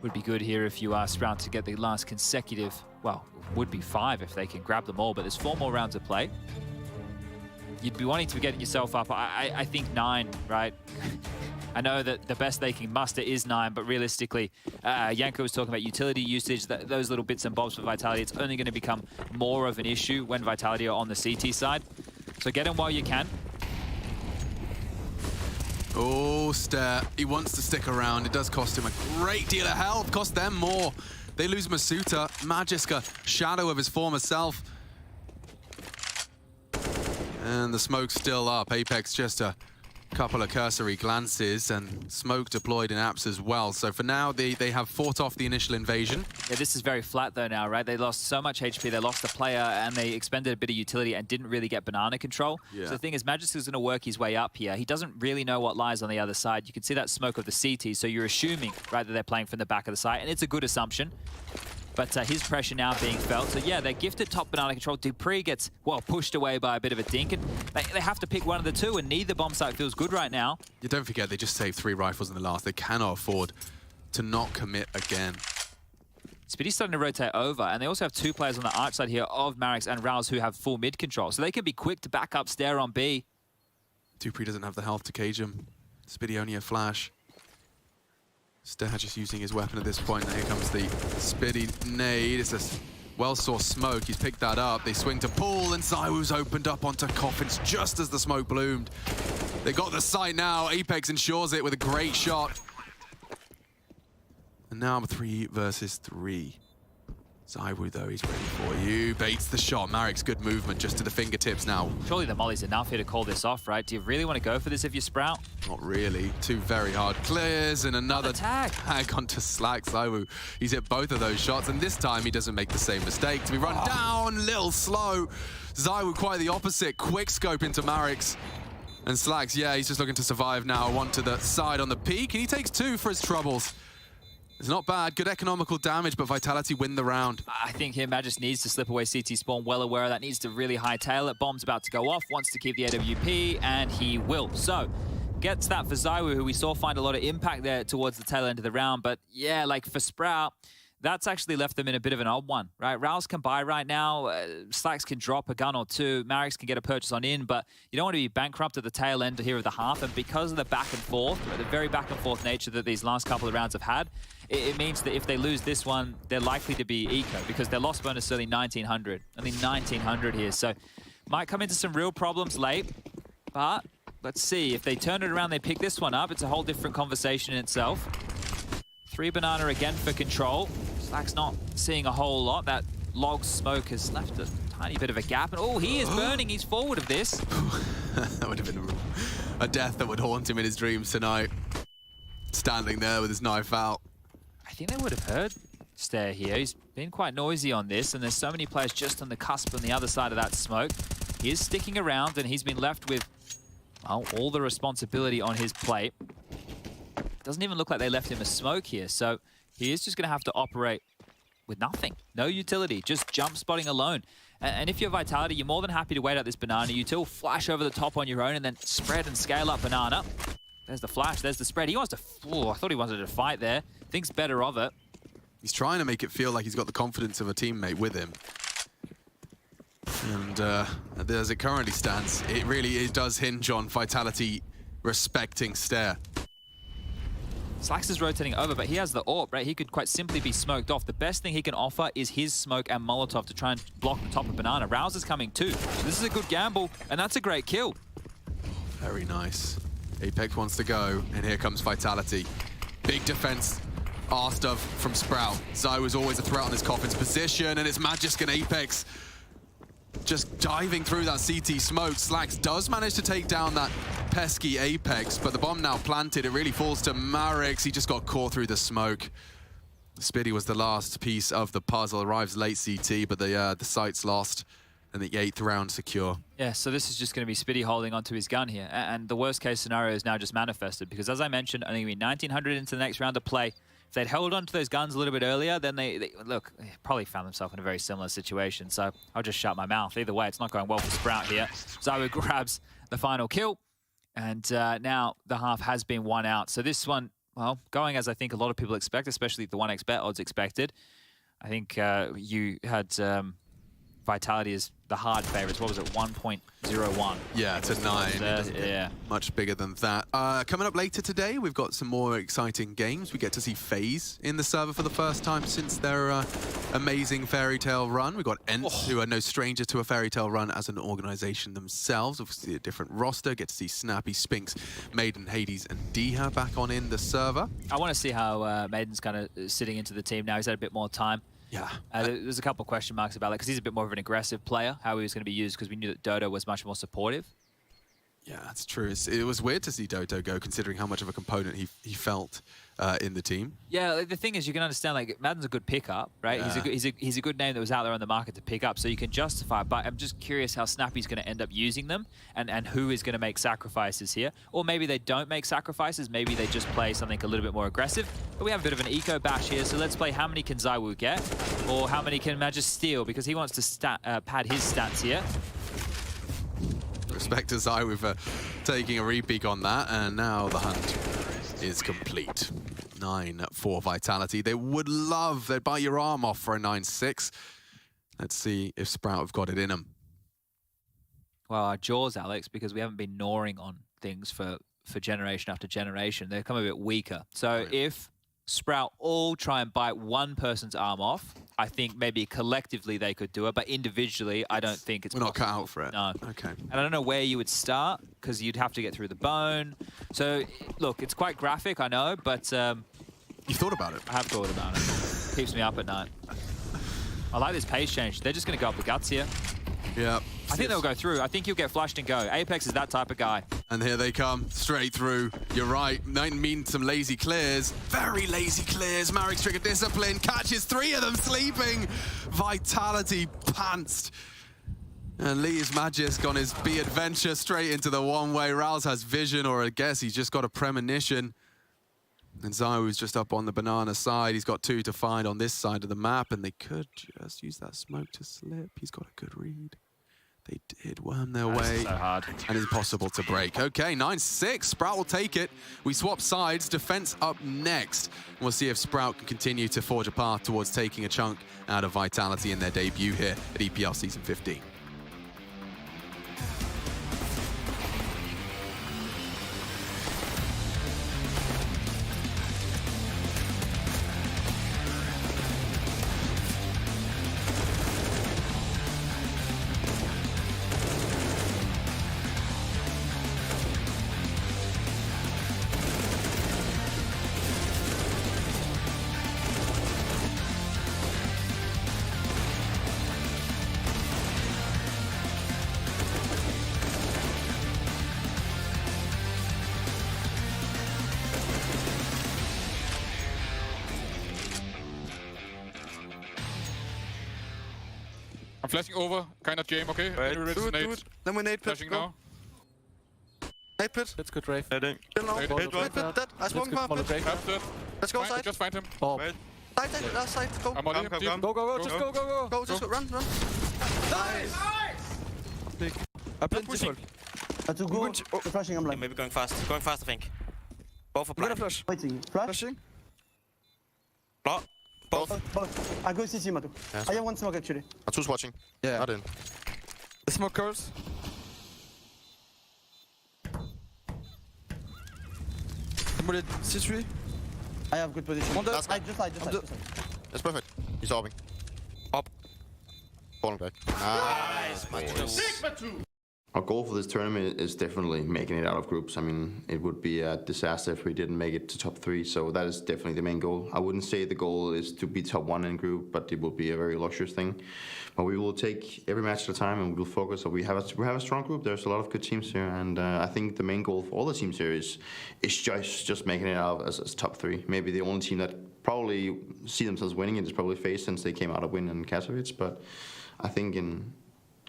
Would be good here if you are Sprout to get the last consecutive, well, would be 5 if they can grab them all, but there's 4 more rounds of play. You'd be wanting to be getting yourself up, I think 9, right? I know that the best they can muster is 9, but realistically, Yanko was talking about utility usage, those little bits and bobs for Vitality. It's only going to become more of an issue when Vitality are on the CT side. So get him while you can. Oh, Stare. He wants to stick around. It does cost him a great deal of health. Cost them more. They lose Masuta. Magiska, shadow of his former self. And the smoke's still up. Apex just a couple of cursory glances and smoke deployed in apps as well. So for now, they have fought off the initial invasion. Yeah, this is very flat though now, right? They lost so much HP, they lost the player, and they expended a bit of utility and didn't really get banana control. Yeah. So the thing is, Magisk is going to work his way up here. He doesn't really know what lies on the other side. You can see that smoke of the CT, so you're assuming, right, that they're playing from the back of the site, and it's a good assumption. But his pressure now being felt. So yeah, they're gifted top banana control. Dupree gets, well, pushed away by a bit of a dink. And they have to pick one of the two, and neither bomb site feels good right now. You don't forget, they just saved 3 rifles in the last. They cannot afford to not commit again. Spitty's starting to rotate over, and they also have 2 players on the arch side here of Marix and Rouse who have full mid control. So they can be quick to back up Stare on B. Dupree doesn't have the health to cage him. Spitty only a flash. Stare just using his weapon at this point. Here comes the Spitty nade. It's a well-sourced smoke. He's picked that up. They swing to pull, and Zywoo's opened up onto coffins just as the smoke bloomed. They got the sight now. Apex ensures it with a great shot. And now 3 versus 3. Zywoo, though, he's ready for you. Baits the shot. Marik's good movement just to the fingertips now. Surely the molly's enough here to call this off, right? Do you really want to go for this if you Sprout? Not really. 2 very hard clears and another tag onto Slack. Zywoo, he's hit both of those shots, and this time he doesn't make the same mistake. To be run down, little slow. Zywoo quite the opposite. Quick scope into Marix. And Slacks, yeah, he's just looking to survive now. 1 to the side on the peak, and he takes 2 for his troubles. It's not bad. Good economical damage, but Vitality win the round. I think here Magis needs to slip away CT spawn, well aware of that, needs to really hightail it. Bomb's about to go off, wants to keep the AWP, and he will. So, gets that for Zywoo, who we saw find a lot of impact there towards the tail end of the round. But yeah, like for Sprout, that's actually left them in a bit of an odd one, right? Rouse can buy right now, Slacks can drop a gun or 2, Marix can get a purchase on in, but you don't want to be bankrupt at the tail end here of the half, and because of the back and forth, the very back and forth nature that these last couple of rounds have had, it means that if they lose this one, they're likely to be eco, because their loss bonus is only 1900. Only 1900 here, so might come into some real problems late, but let's see. If they turn it around, they pick this one up, it's a whole different conversation in itself. 3 banana again for control. Slack's not seeing a whole lot. That log smoke has left a tiny bit of a gap. And oh, he is burning. He's forward of this. That would have been a death that would haunt him in his dreams tonight. Standing there with his knife out. I think they would have heard Stare here. He's been quite noisy on this, and there's so many players just on the cusp on the other side of that smoke. He is sticking around, and he's been left with, well, all the responsibility on his plate. Doesn't even look like they left him a smoke here, so he is just going to have to operate with nothing. No utility, just jump spotting alone. And if you're Vitality, you're more than happy to wait out this banana util, flash over the top on your own, and then spread and scale up banana. There's the flash, there's the spread. He wants to, oh, I thought he wanted to fight there. Thinks better of it. He's trying to make it feel like he's got the confidence of a teammate with him. And as it currently stands, it does hinge on Vitality respecting Stare. Slacks is rotating over, but he has the AWP, right? He could quite simply be smoked off. The best thing he can offer is his smoke and Molotov to try and block the top of banana. Rouse is coming too. This is a good gamble, and that's a great kill. Very nice. Apex wants to go, and here comes Vitality. Big defense asked of from Sprout. Zywoo's always a threat on his coffin's position, and it's Magisk and Apex just diving through that CT smoke. Slacks does manage to take down that pesky Apex, but the bomb now planted. It really falls to Marix. He just got caught through the smoke. Spitty was the last piece of the puzzle. Arrives late CT, but the site's lost, and the 8th round secure. Yeah, so this is just going to be Spitty holding onto his gun here, and the worst case scenario is now just manifested, because as I mentioned, only 1900 into the next round of play. If they'd held on to those guns a little bit earlier, then they probably found themselves in a very similar situation. So I'll just shut my mouth. Either way, it's not going well for Sprout here. Zywoo grabs the final kill, and now the half has been won out. So this one, well, going as I think a lot of people expect, especially the 1xBet odds expected. I think you had Vitality is the hard favorites. What was it, 1.01? Yeah, to 9. Yeah. Much bigger than that. Coming up later today, we've got some more exciting games. We get to see FAZE in the server for the first time since their amazing Fairy Tale run. We've got ENCE, who are no stranger to a Fairy Tale run as an organization themselves. Obviously a different roster. Get to see Snappy, Spinks, Maiden, Hades, and Diha back on in the server. I want to see how Maiden's kind of sitting into the team now. He's had a bit more time. Yeah. There's a couple of question marks about that because he's a bit more of an aggressive player, how he was going to be used, because we knew that Dodo was much more supportive. Yeah, that's true. It was weird to see Dodo go, considering how much of a component he felt in the team. Yeah, the thing is, you can understand, like, Madden's a good pickup, right? Yeah. He's a good name that was out there on the market to pick up, so you can justify it. But I'm just curious how Snappy's going to end up using them and who is going to make sacrifices here. Or maybe they don't make sacrifices. Maybe they just play something a little bit more aggressive. But we have a bit of an eco bash here, so let's play how many can ZywOo get, or how many can Magic steal, because he wants to pad his stats here. Respect to ZywOo for taking a re-peek on that, and now the hunt is complete. 9 for Vitality. They would love, they'd bite your arm off for a 9-6. Let's see if Sprout have got it in them. Well, our jaws, Alex, because we haven't been gnawing on things for generation after generation, they become a bit weaker. So if Sprout all try and bite one person's arm off, I think maybe collectively they could do it, but individually, I don't think it's We're not cut out for it. No. Okay. And I don't know where you would start, because you'd have to get through the bone. So, look, it's quite graphic, I know, but... You've thought about it? I have thought about it. Keeps me up at night. I like this pace change. They're just going to go up the guts here. Yeah. I think they'll go through. I think you'll get flashed and go. Apex is that type of guy. And here they come, straight through. You're right, might mean some lazy clears. Very lazy clears. Marik's trigger discipline, catches 3 of them sleeping. Vitality pantsed. And Lee's Magisk on his B adventure straight into the one-way. Rouse has vision, or I guess he's just got a premonition. And ZywOo's just up on the banana side. He's got 2 to find on this side of the map, and they could just use that smoke to slip. He's got a good read. They did worm their way. So hard. And impossible to break. Okay, 9-6. Sprout will take it. We swap sides. Defense up next. We'll see if Sprout can continue to forge a path towards taking a chunk out of Vitality in their debut here at EPL Season 15. I'm flashing over, kind of jam, okay? Right. Do it. Then we nade pit. Flashing now. Nade pit. That's good, Rafe. Chill now. Nade pit. Dead. I swung past pit. Let's go side. Just find him. Oh. Side, last side. Go. I'm on him. Go. Just go. Go, just go. Run. Nice! I played this one. To go. Flashing, I'm like. Maybe going fast. Going fast, I think. Both are blind. Flash. Waiting. Flash. Flashing. Block. Both. I go CC, Matu. I have one smoke, actually. Matu's watching. Yeah. Not in. The smoke curls. Somebody C3. I have good position. One dead. Just side. That's perfect. He's hopping. Up. Falling back. Nice, Matu. Our goal for this tournament is definitely making it out of groups. I mean, it would be a disaster if we didn't make it to top 3, so that is definitely the main goal. I wouldn't say the goal is to be top 1 in group, but it will be a very luxurious thing. But we will take every match at a time and we will focus. So we have a strong group. There's a lot of good teams here, and I think the main goal for all the teams here is just making it out as top 3. Maybe the only team that probably see themselves winning it is probably FAZE, since they came out of win in Katowice. But I think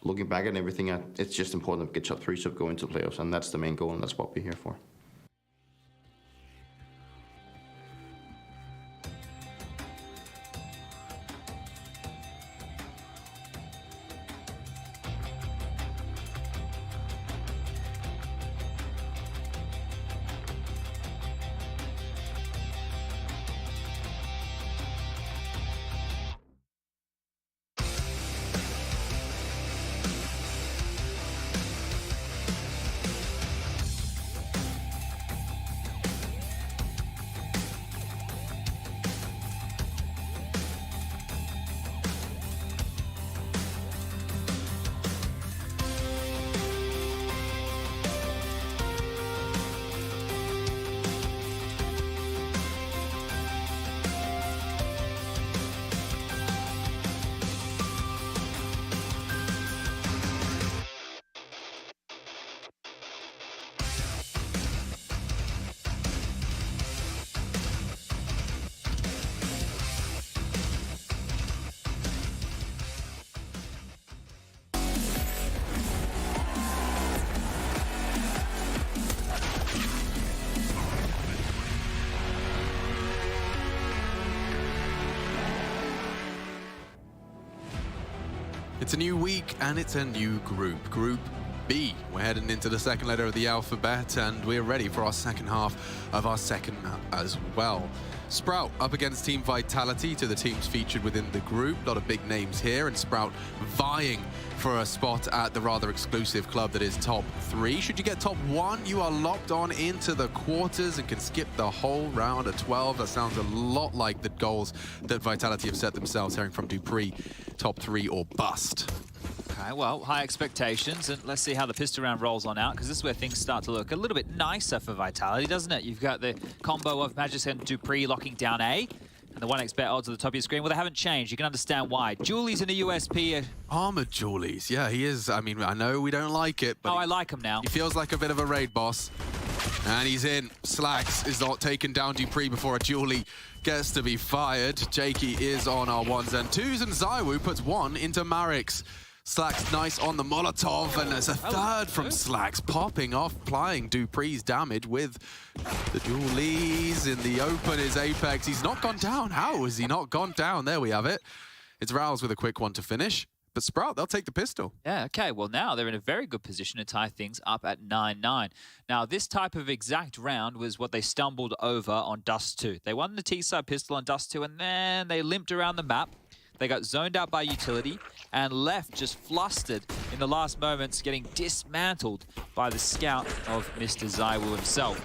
looking back at everything, it's just important to get top 3 so go into playoffs, and that's the main goal, and that's what we're here for. It's a new week and it's a new group. Group B. We're heading into the second letter of the alphabet and we're ready for our second half of our second map as well. Sprout up against Team Vitality, to the teams featured within the group. A lot of big names here, and Sprout vying for a spot at the rather exclusive club that is top 3. Should you get top 1, you are locked on into the quarters and can skip the whole round of 12. That sounds a lot like the goals that Vitality have set themselves, hearing from Dupree. Top 3 or bust. Okay, well, high expectations, and let's see how the pistol round rolls on out, because this is where things start to look a little bit nicer for Vitality, doesn't it? You've got the combo of Magic and Dupree locking down A, and the 1x bet odds at the top of your screen. Well, they haven't changed. You can understand why. Julie's in the USP. Armored Julie's, yeah, he is. I mean, I know we don't like it, but I like him now. He feels like a bit of a raid boss. And he's in. Slacks is not taken down Dupree before a Julie gets to be fired. Jakey is on our 1s and 2s, and Zywoo puts 1 into Marix. Slacks nice on the Molotov, and there's a third from Slacks, popping off, applying Dupree's damage with the Julies. In the open is Apex. He's not gone down. How has he not gone down? There we have it. It's Rouse with a quick one to finish. But Sprout, they'll take the pistol. Yeah, okay. Well, now they're in a very good position to tie things up at 9-9. Now, this type of exact round was what they stumbled over on Dust 2. They won the T-side pistol on Dust 2, and then they limped around the map. They got zoned out by utility and left just flustered in the last moments, getting dismantled by the scout of Mr. Zywoo himself.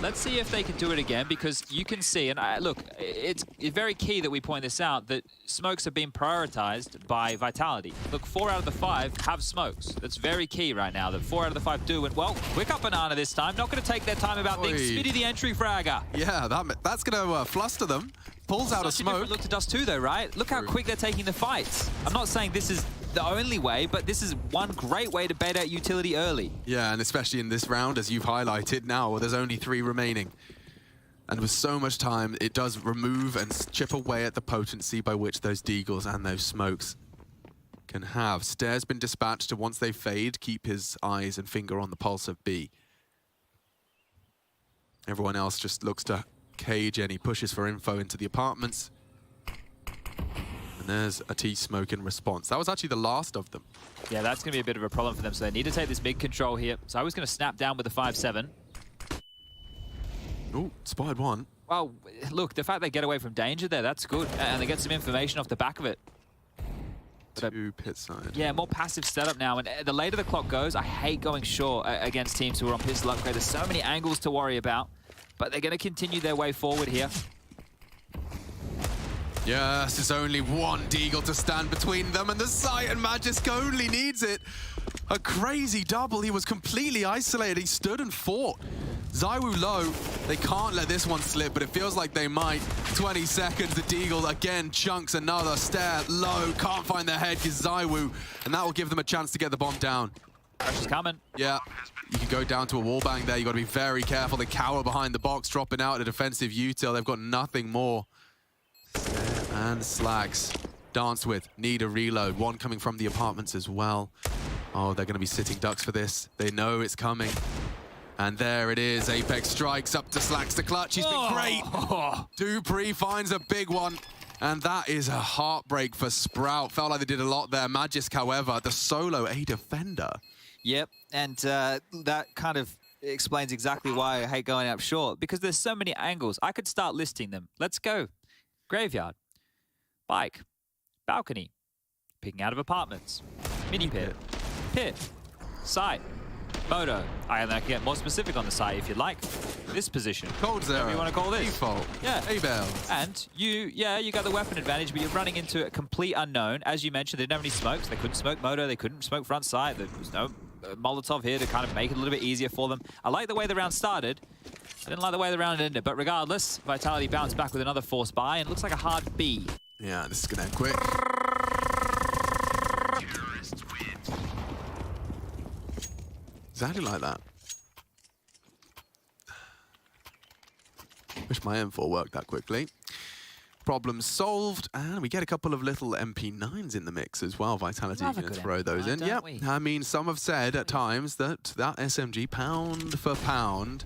Let's see if they can do it again, because you can see, and look, it's very key that we point this out, that smokes have been prioritized by Vitality. Look, 4 out of the 5 have smokes. That's very key right now, that 4 out of the 5 do. And, well, quick up Banana this time. Not going to take their time about things. Smitty the entry fragger. Yeah, that's going to fluster them. Pulls out a smoke. Look to Dust 2 though, right? Look how quick they're taking the fights. I'm not saying this is the only way, but this is one great way to bait out utility early. Yeah, and especially in this round, as you've highlighted now, there's only 3 remaining. And with so much time, it does remove and chip away at the potency by which those deagles and those smokes can have. Stair's been dispatched to, once they fade, keep his eyes and finger on the pulse of B. Everyone else just looks to cage any pushes for info into the apartments. And there's a T-smoke in response. That was actually the last of them. Yeah, that's going to be a bit of a problem for them, so they need to take this big control here. So I was going to snap down with the 5-7. Ooh, spotted 1. Well, look, the fact they get away from danger there, that's good. And they get some information off the back of it. 2 pit side. Yeah, more passive setup now. And the later the clock goes, I hate going short against teams who are on pistol upgrade. There's so many angles to worry about. But they're going to continue their way forward here. Yes, there's only 1 deagle to stand between them, and the sight, and Magisk only needs it. A crazy double. He was completely isolated. He stood and fought. Zywoo low. They can't let this one slip, but it feels like they might. 20 seconds. The deagle again chunks another. Stair low. Can't find their head because Zywoo, and that will give them a chance to get the bomb down. Pressure's coming. Yeah. You can go down to a wallbang there. You've got to be very careful. They cower behind the box, dropping out a defensive util. They've got nothing more. And Slacks danced with. Need a reload. 1 coming from the apartments as well. Oh, they're going to be sitting ducks for this. They know it's coming. And there it is. Apex strikes up to Slacks to clutch. He's been great. Dupree finds a big one. And that is a heartbreak for Sprout. Felt like they did a lot there. Magisk, however, the solo A defender. Yep, and that kind of explains exactly why I hate going up short, because there's so many angles. I could start listing them. Let's go. Graveyard, bike, balcony, picking out of apartments, mini pit, site, moto. I can get more specific on the site if you'd like. This position. Cold zero. Whatever you want to call this. Default. Yeah. A-bell. And you got the weapon advantage, but you're running into a complete unknown. As you mentioned, they didn't have any smokes. They couldn't smoke moto. They couldn't smoke front side. There was no Molotov here to kind of make it a little bit easier for them. I like the way the round started. I didn't like the way the round ended, but regardless, Vitality bounced back with another force buy, and it looks like a hard B. Yeah, this is going to end quick. Exactly like that. Wish my M4 worked that quickly. Problem solved, and we get a couple of little MP9s in the mix as well. Vitality can throw those in. Yep. I mean, some have said at times that SMG, pound for pound,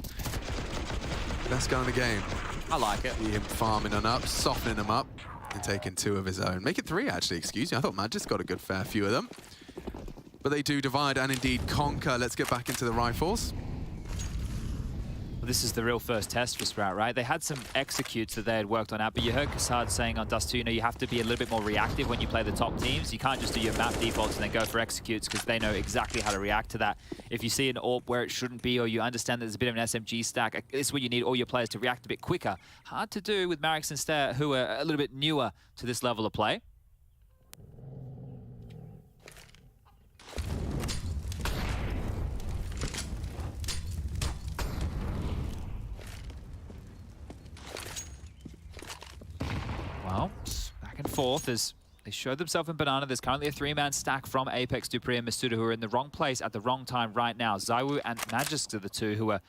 best gun in the game. I like it. See him farming on up, softening them up. And taking 2 of his own. Make it 3, actually, excuse me. I thought Magic's got a good fair few of them. But they do divide and indeed conquer. Let's get back into the rifles. Well, this is the real first test for Sprout, right? They had some executes that they had worked on out, but you heard Kassad saying on Dust 2, you know, you have to be a little bit more reactive when you play the top teams. You can't just do your map defaults and then go for executes because they know exactly how to react to that. If you see an AWP where it shouldn't be, or you understand that there's a bit of an SMG stack, this is where you need all your players to react a bit quicker. Hard to do with Marix and Stair, who are a little bit newer to this level of play. Well, back and forth as they showed themselves in Banana. There's currently a 3-man stack from Apex, Dupree, and Masuda, who are in the wrong place at the wrong time right now. Zaiwu and Magisk are the 2 who are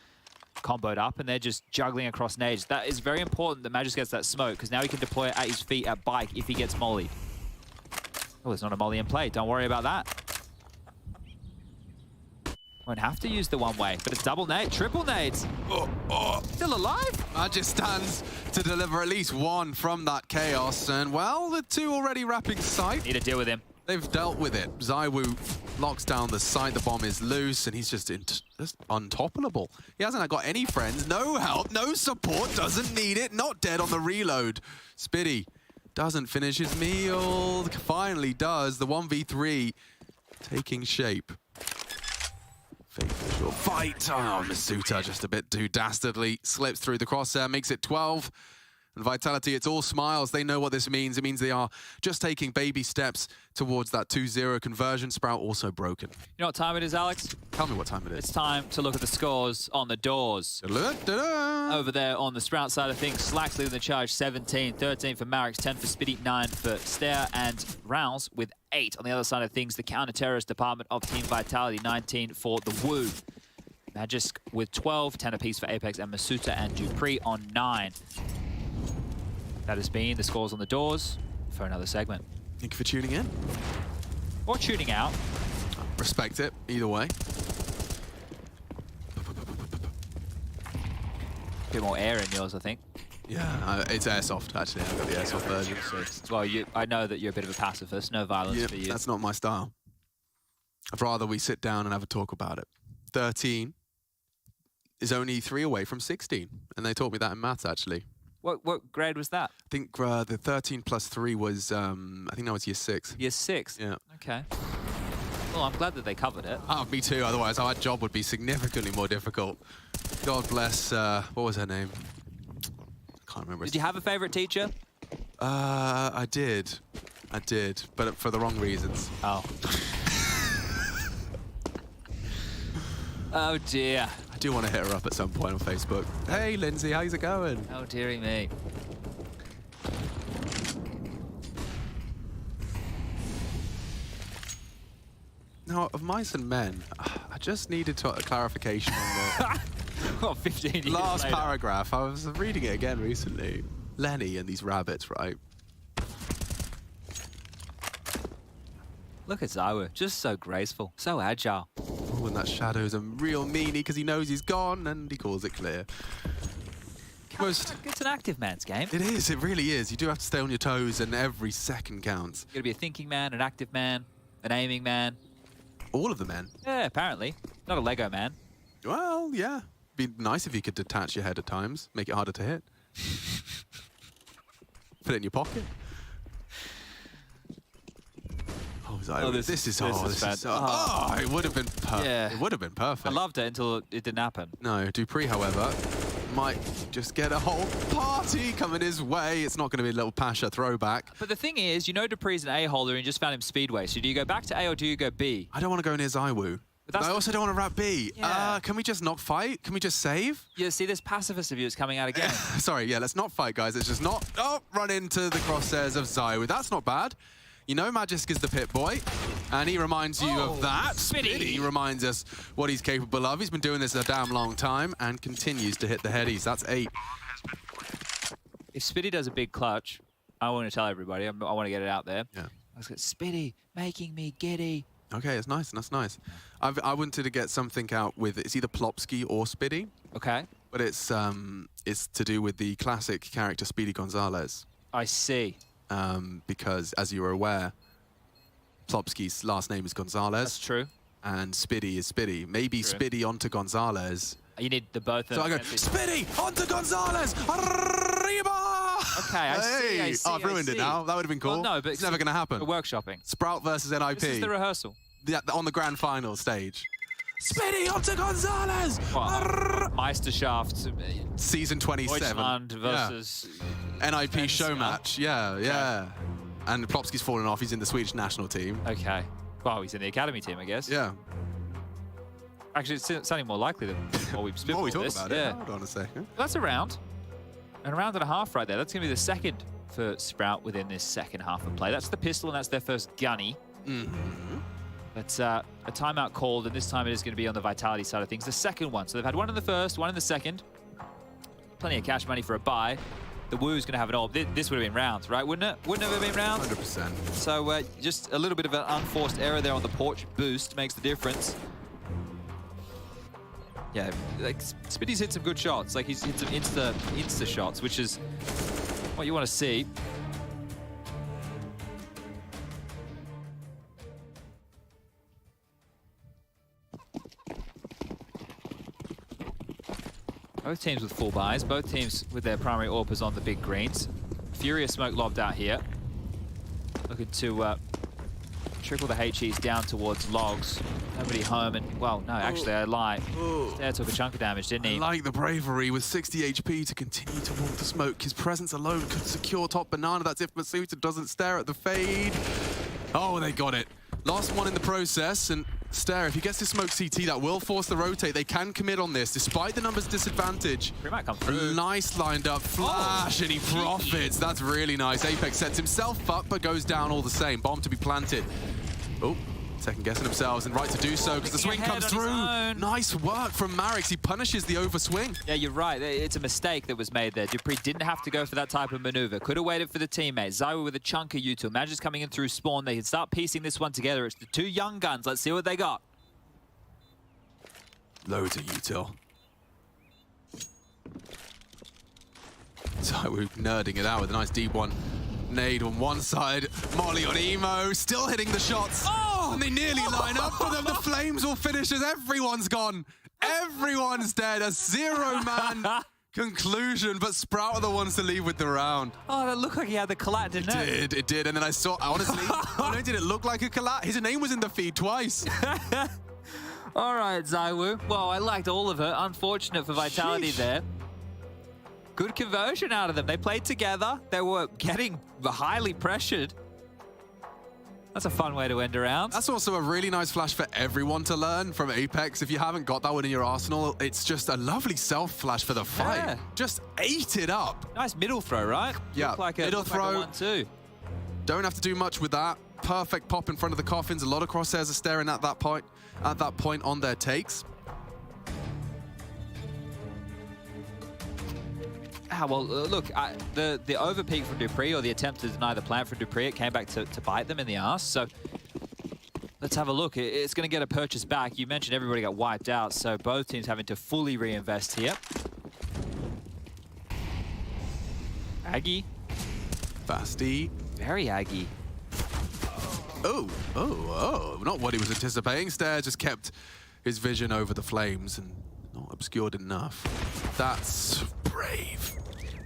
comboed up, and they're just juggling across nades. That is very important that Magisk gets that smoke, because now he can deploy it at his feet at Bike if he gets mollied. Oh, there's not a molly in play. Don't worry about that. Won't have to use the one-way, but it's double nade, triple nades. Still alive? Magic stands to deliver at least 1 from that chaos, and well, the 2 already wrapping sight. Need to deal with him. They've dealt with it. Zaiwu locks down the site, the bomb is loose, and he's just untoppable. He hasn't got any friends, no help, no support, doesn't need it, not dead on the reload. Spitty doesn't finish his meal, finally does. The 1v3 taking shape. Fight! Oh, Masuta just a bit too dastardly. Slips through the crosshair, makes it 12. And Vitality, it's all smiles. They know what this means. It means they are just taking baby steps towards that 2-0 conversion. Sprout also broken. You know what time it is, Alex? Tell me what time it is. It's time to look at the scores on the doors. Over there on the Sprout side of things, Slacks leading the charge 17, 13 for Marix, 10 for Spitty, 9 for Stair, and Rouse with 8. On the other side of things, the counter-terrorist department of Team Vitality, 19 for the Woo. Magisk with 12, 10 apiece for Apex and Masuta, and Dupree on 9. That has been the scores on the doors for another segment. Thank you for tuning in. Or tuning out. Respect it, either way. Bit more air in yours, I think. Yeah, it's airsoft, actually. I've got the airsoft version. Well, I know that you're a bit of a pacifist. No violence for you. That's not my style. I'd rather we sit down and have a talk about it. 13 is only 3 away from 16. And they taught me that in maths, actually. What grade was that? I think the 13 plus 3 was, I think that was year 6. Year 6? Yeah. Okay. Well, I'm glad that they covered it. Oh, me too. Otherwise, our job would be significantly more difficult. God bless, what was her name? I can't remember. Did you have a favorite teacher? I did, but for the wrong reasons. Oh. Oh dear. I do want to hit her up at some point on Facebook. Hey, Lindsay, how's it going? Oh, dearie me. Now, of mice and men, I just needed a clarification on What, 15 years the last later? paragraph. I was reading it again recently. Lenny and these rabbits, right? Look at Zaiwu, just so graceful, so agile. Oh, and that Shadow's a real meanie because he knows he's gone and he calls it clear. It's an active man's game. It is, it really is. You do have to stay on your toes and every second counts. You gotta be a thinking man, an active man, an aiming man. All of the men? Yeah, apparently. Not a Lego man. Well, yeah. Be nice if you could detach your head at times, make it harder to hit. Put it in your pocket. Oh, this is bad. Oh, it would have been perfect. Yeah. It would have been perfect. I loved it until it didn't happen. No, Dupree, however, might just get a whole party coming his way. It's not going to be a little Pasha throwback. But the thing is, you know Dupree's an A-holder and you just found him Speedway. So do you go back to A or do you go B? I don't want to go near Zaiwu. But I also don't want to wrap B. Yeah. Can we just not fight? Can we just save? Yeah, see, this pacifist of you is coming out again. Sorry, yeah, let's not fight, guys. Let's just not run into the crosshairs of Zaiwu. That's not bad. You know Magisk is the pit boy, and he reminds you of that. Spitty reminds us what he's capable of. He's been doing this a damn long time and continues to hit the headies. That's 8. If Spitty does a big clutch, I want to tell everybody. I want to get it out there. Yeah. Let's get Spitty making me giddy. Okay, it's nice. That's nice. I wanted to get something out with it's either Plopsky or Spitty. Okay. But it's to do with the classic character Speedy Gonzalez. I see. because, as you are aware, Plopsky's last name is Gonzalez. That's true. And Spiddy is Spiddy. Maybe True. Spiddy onto Gonzalez. You need the both of So them. I go, Spiddy onto Gonzalez! Arriba! Okay, I see. I've ruined it now. That would have been cool. Well, no, but it's never going to happen. We're workshopping. Sprout versus NIP. This is the rehearsal. Yeah, on the grand final stage. Spiddy onto Gonzalez! Meisterschaft. Season 27. Deutschland versus... NIP show match. Yeah. And Plopsky's fallen off. He's in the Swedish national team. Okay. Well, he's in the academy team, I guess. Yeah. Actually, it's sounding more likely than what we've spit. More we talk this. about it. Hold on a second. Well, that's a round. And a round and a half right there. That's going to be the second for Sprout within this second half of play. That's the pistol, and that's their first gunny. That's a timeout called, and this time it is going to be on the Vitality side of things. The second one. So they've had one in the first, one in the second. Plenty of cash money for a buy. The Woo's going to have an all. This would have been rounds, right? Wouldn't it? Wouldn't it have been rounds? 100%. So just a little bit of an unforced error there on the porch boost makes the difference. Yeah, like Spiddy's hit some good shots. Like he's hit some insta shots, which is what you want to see. Both teams with full buys, both teams with their primary AWPers on the big greens. Furious smoke lobbed out here. Looking to trickle the HEs down towards logs. Nobody home, and well, no, actually I lie. Stair took a chunk of damage, didn't he? I like the bravery with 60 HP to continue to walk the smoke. His presence alone could secure top banana. That's if Masuta doesn't stare at the fade. Oh, they got it. Last one in the process, and Stare, if he gets this smoke CT, that will force the rotate. They can commit on this, despite the numbers disadvantage. He might come through. Nice lined up flash, and he profits. That's really nice. Apex sets himself up, but goes down all the same. Bomb to be planted. Oh, second guessing themselves, and right to do so, because the swing comes through. Nice work from Marix. He punishes the overswing. Yeah, you're right. It's a mistake that was made there. Dupree didn't have to go for that type of maneuver. Could have waited for the teammate. Zywa with a chunk of util. Magic's coming in through spawn. They can start piecing this one together. It's the two young guns. Let's see what they got. Loads of util. Zywa nerding it out with a nice deep one. Nade on one side, Molly on Emo, still hitting the shots. Oh! And they nearly line up for them. The flames will finish as everyone's gone. Everyone's dead. A zero-man conclusion, but Sprout are the ones to leave with the round. Oh, that looked like he had the collat, didn't it? It did. And then I saw, honestly, not only did it look like a collat, his name was in the feed twice. All right, Zywa. Well, I liked all of it. Unfortunate for Vitality there. Good conversion out of them. They played together. They were getting highly pressured. That's a fun way to end a round. That's also a really nice flash for everyone to learn from Apex. If you haven't got that one in your arsenal, it's just a lovely self-flash for the fight. Yeah. Just ate it up. Nice middle throw, right? Yeah, Looked like middle throw. Like a 1-2. Don't have to do much with that. Perfect pop in front of the coffins. A lot of crosshairs are staring at that point on their takes. Well, look, the overpeak from Dupree, or the attempt to deny the plant from Dupree, it came back to bite them in the arse. So let's have a look. It's going to get a purchase back. You mentioned everybody got wiped out, so both teams having to fully reinvest here. Aggie. Fasty. Very Aggie. Oh, not what he was anticipating. Stare just kept his vision over the flames and not obscured enough. That's brave.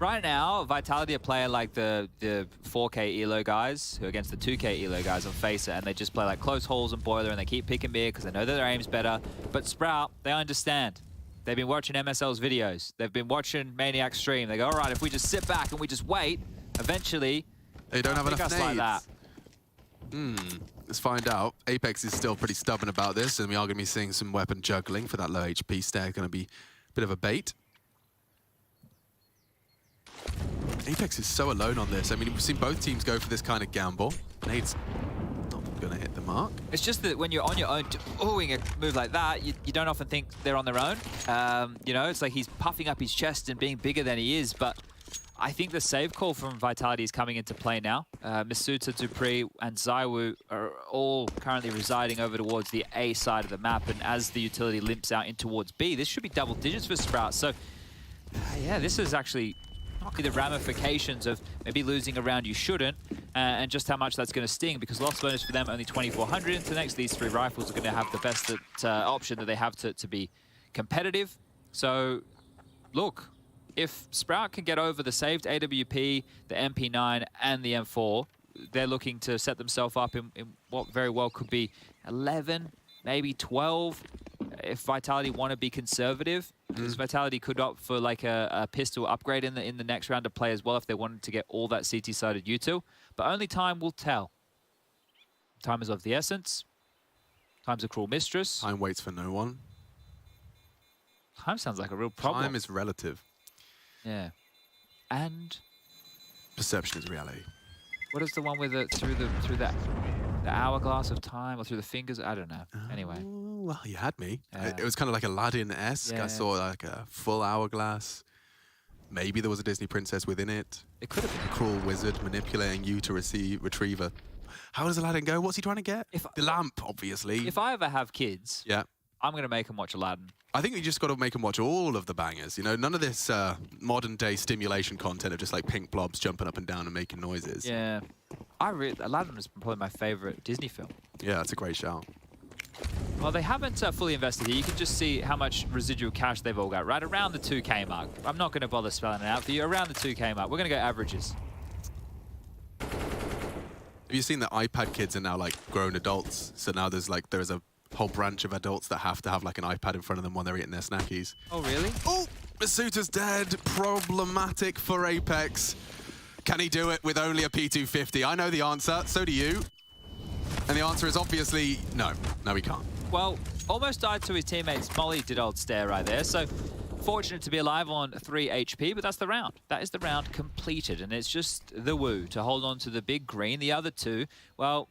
Right now, Vitality are playing like the 4K ELO guys who are against the 2K ELO guys on FAZE, and they just play like close halls and boiler, and they keep picking mid because they know that their aim's better. But Sprout, they understand. They've been watching MSL's videos. They've been watching Maniac stream. They go, all right, if we just sit back and we just wait, eventually they don't have enough nades. Like that. Let's find out. Apex is still pretty stubborn about this, and we are going to be seeing some weapon juggling for that low HP. Stare going to be a bit of a bait. Apex is so alone on this. I mean, we've seen both teams go for this kind of gamble. Nade's not going to hit the mark. It's just that when you're on your own, doing a move like that, you don't often think they're on their own. You know, it's like he's puffing up his chest and being bigger than he is, but I think the save call from Vitality is coming into play now. Masuta, Dupree, and Zywa are all currently residing over towards the A side of the map, and as the utility limps out in towards B, this should be double digits for Sprout. So, yeah, this is actually The ramifications of maybe losing a round you shouldn't, and just how much that's going to sting, because loss bonus for them only 2,400 into the next. These 3 rifles are going to have the best option that they have to be competitive. So, look, if Sprout can get over the saved AWP, the MP9, and the M4, they're looking to set themselves up in what very well could be 11, maybe 12. If Vitality want to be conservative, because Vitality could opt for like a pistol upgrade in the next round to play as well if they wanted to get all that CT-sided util. But only time will tell. Time is of the essence. Time's a cruel mistress. Time waits for no one. Time sounds like a real problem. Time is relative. Yeah. And perception is reality. what is the one with it through the hourglass of time, or through the fingers? I don't know. Anyway. Well, you had me. It was kind of like Aladdin-esque. Yeah. I saw like a full hourglass. Maybe there was a Disney princess within it. It could have been a cruel wizard manipulating you to retrieve a... How does Aladdin go? What's he trying to get? The lamp, obviously. If I ever have kids, yeah, I'm going to make them watch Aladdin. I think you just got to make them watch all of the bangers. You know, none of this modern-day stimulation content of just like pink blobs jumping up and down and making noises. Yeah. Aladdin is probably my favorite Disney film. Yeah, that's a great shout. Well, they haven't fully invested here. You can just see how much residual cash they've all got, right around the 2K mark. I'm not going to bother spelling it out for you. Around the 2K mark. We're going to go averages. Have you seen that iPad kids are now like grown adults? So now there's a whole branch of adults that have to have like an iPad in front of them when they're eating their snackies. Oh, really? Oh, Masuta's dead. Problematic for Apex. Can he do it with only a P250? I know the answer. So do you. And the answer is obviously no. No, he can't. Well, almost died to his teammates. Molly did old stare right there. So fortunate to be alive on 3 HP, but that's the round. That is the round completed. And it's just the woo to hold on to the big green. The other two, well,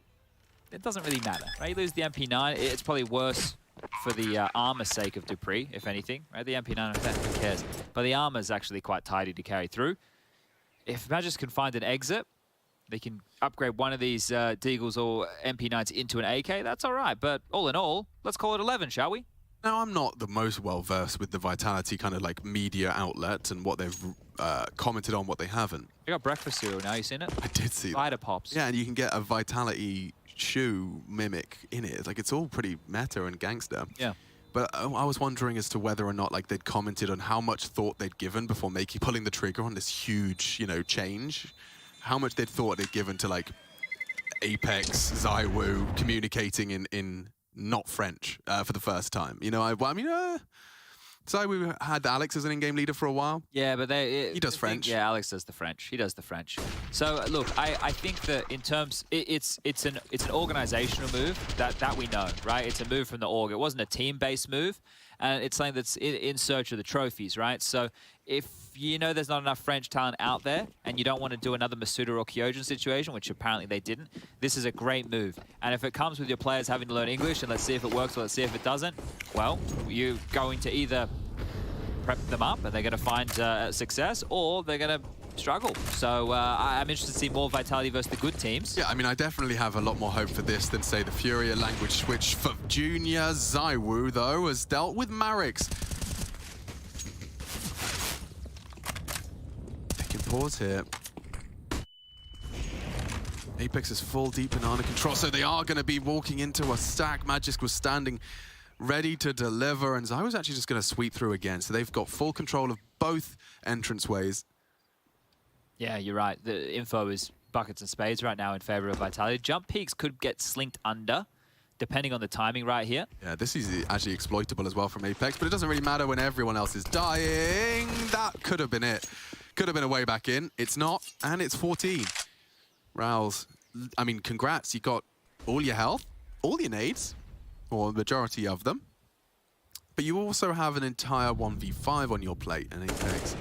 it doesn't really matter, right? You lose the MP9, it's probably worse for the armor's sake of Dupree, if anything, right? The MP9, who cares? But the armor's actually quite tidy to carry through. If Magis can find an exit, they can upgrade one of these Deagles or MP9s into an AK, that's all right. But all in all, let's call it 11, shall we? Now, I'm not the most well-versed with the Vitality kind of like media outlet and what they've commented on, what they haven't. They got breakfast cereal now, you seen it? I did see Spider Pops. Yeah, and you can get a Vitality shoe mimic in it. Like, it's all pretty meta and gangster. Yeah. But I was wondering as to whether or not like they'd commented on how much thought they'd given before pulling the trigger on this huge, you know, change. How much they'd thought they'd given to like Apex, ZywOo communicating in not French for the first time. You know, I mean, ZywOo had Alex as an in-game leader for a while. Yeah, but he does French. Yeah, Alex does the French. He does the French. So look, I think that in terms, it's an organizational move that we know, right? It's a move from the org. It wasn't a team-based move, and it's something that's in search of the trophies, right? So if you know there's not enough French talent out there, and you don't want to do another Masuda or Kyojin situation, which apparently they didn't, this is a great move. And if it comes with your players having to learn English, and let's see if it works or let's see if it doesn't, well, you're going to either prep them up and they're going to find success, or they're going to struggle. So I'm interested to see more Vitality versus the good teams. Yeah, I mean, I definitely have a lot more hope for this than, say, the Furia language switch for Junior. ZywOo, though, has dealt with Marix. Taking pause here. Apex is full deep banana control, so they are going to be walking into a stack. Magisk was standing ready to deliver, and ZywOo's actually just going to sweep through again. So they've got full control of both entranceways. Yeah, you're right. The info is buckets and spades right now in favor of Vitality. Jump peaks could get slinked under, depending on the timing right here. Yeah, this is actually exploitable as well from Apex, but it doesn't really matter when everyone else is dying. That could have been it. Could have been a way back in. It's not, and it's 14. Raoul's, I mean, congrats. You got all your health, all your nades, or the majority of them. But you also have an entire 1v5 on your plate, and Apex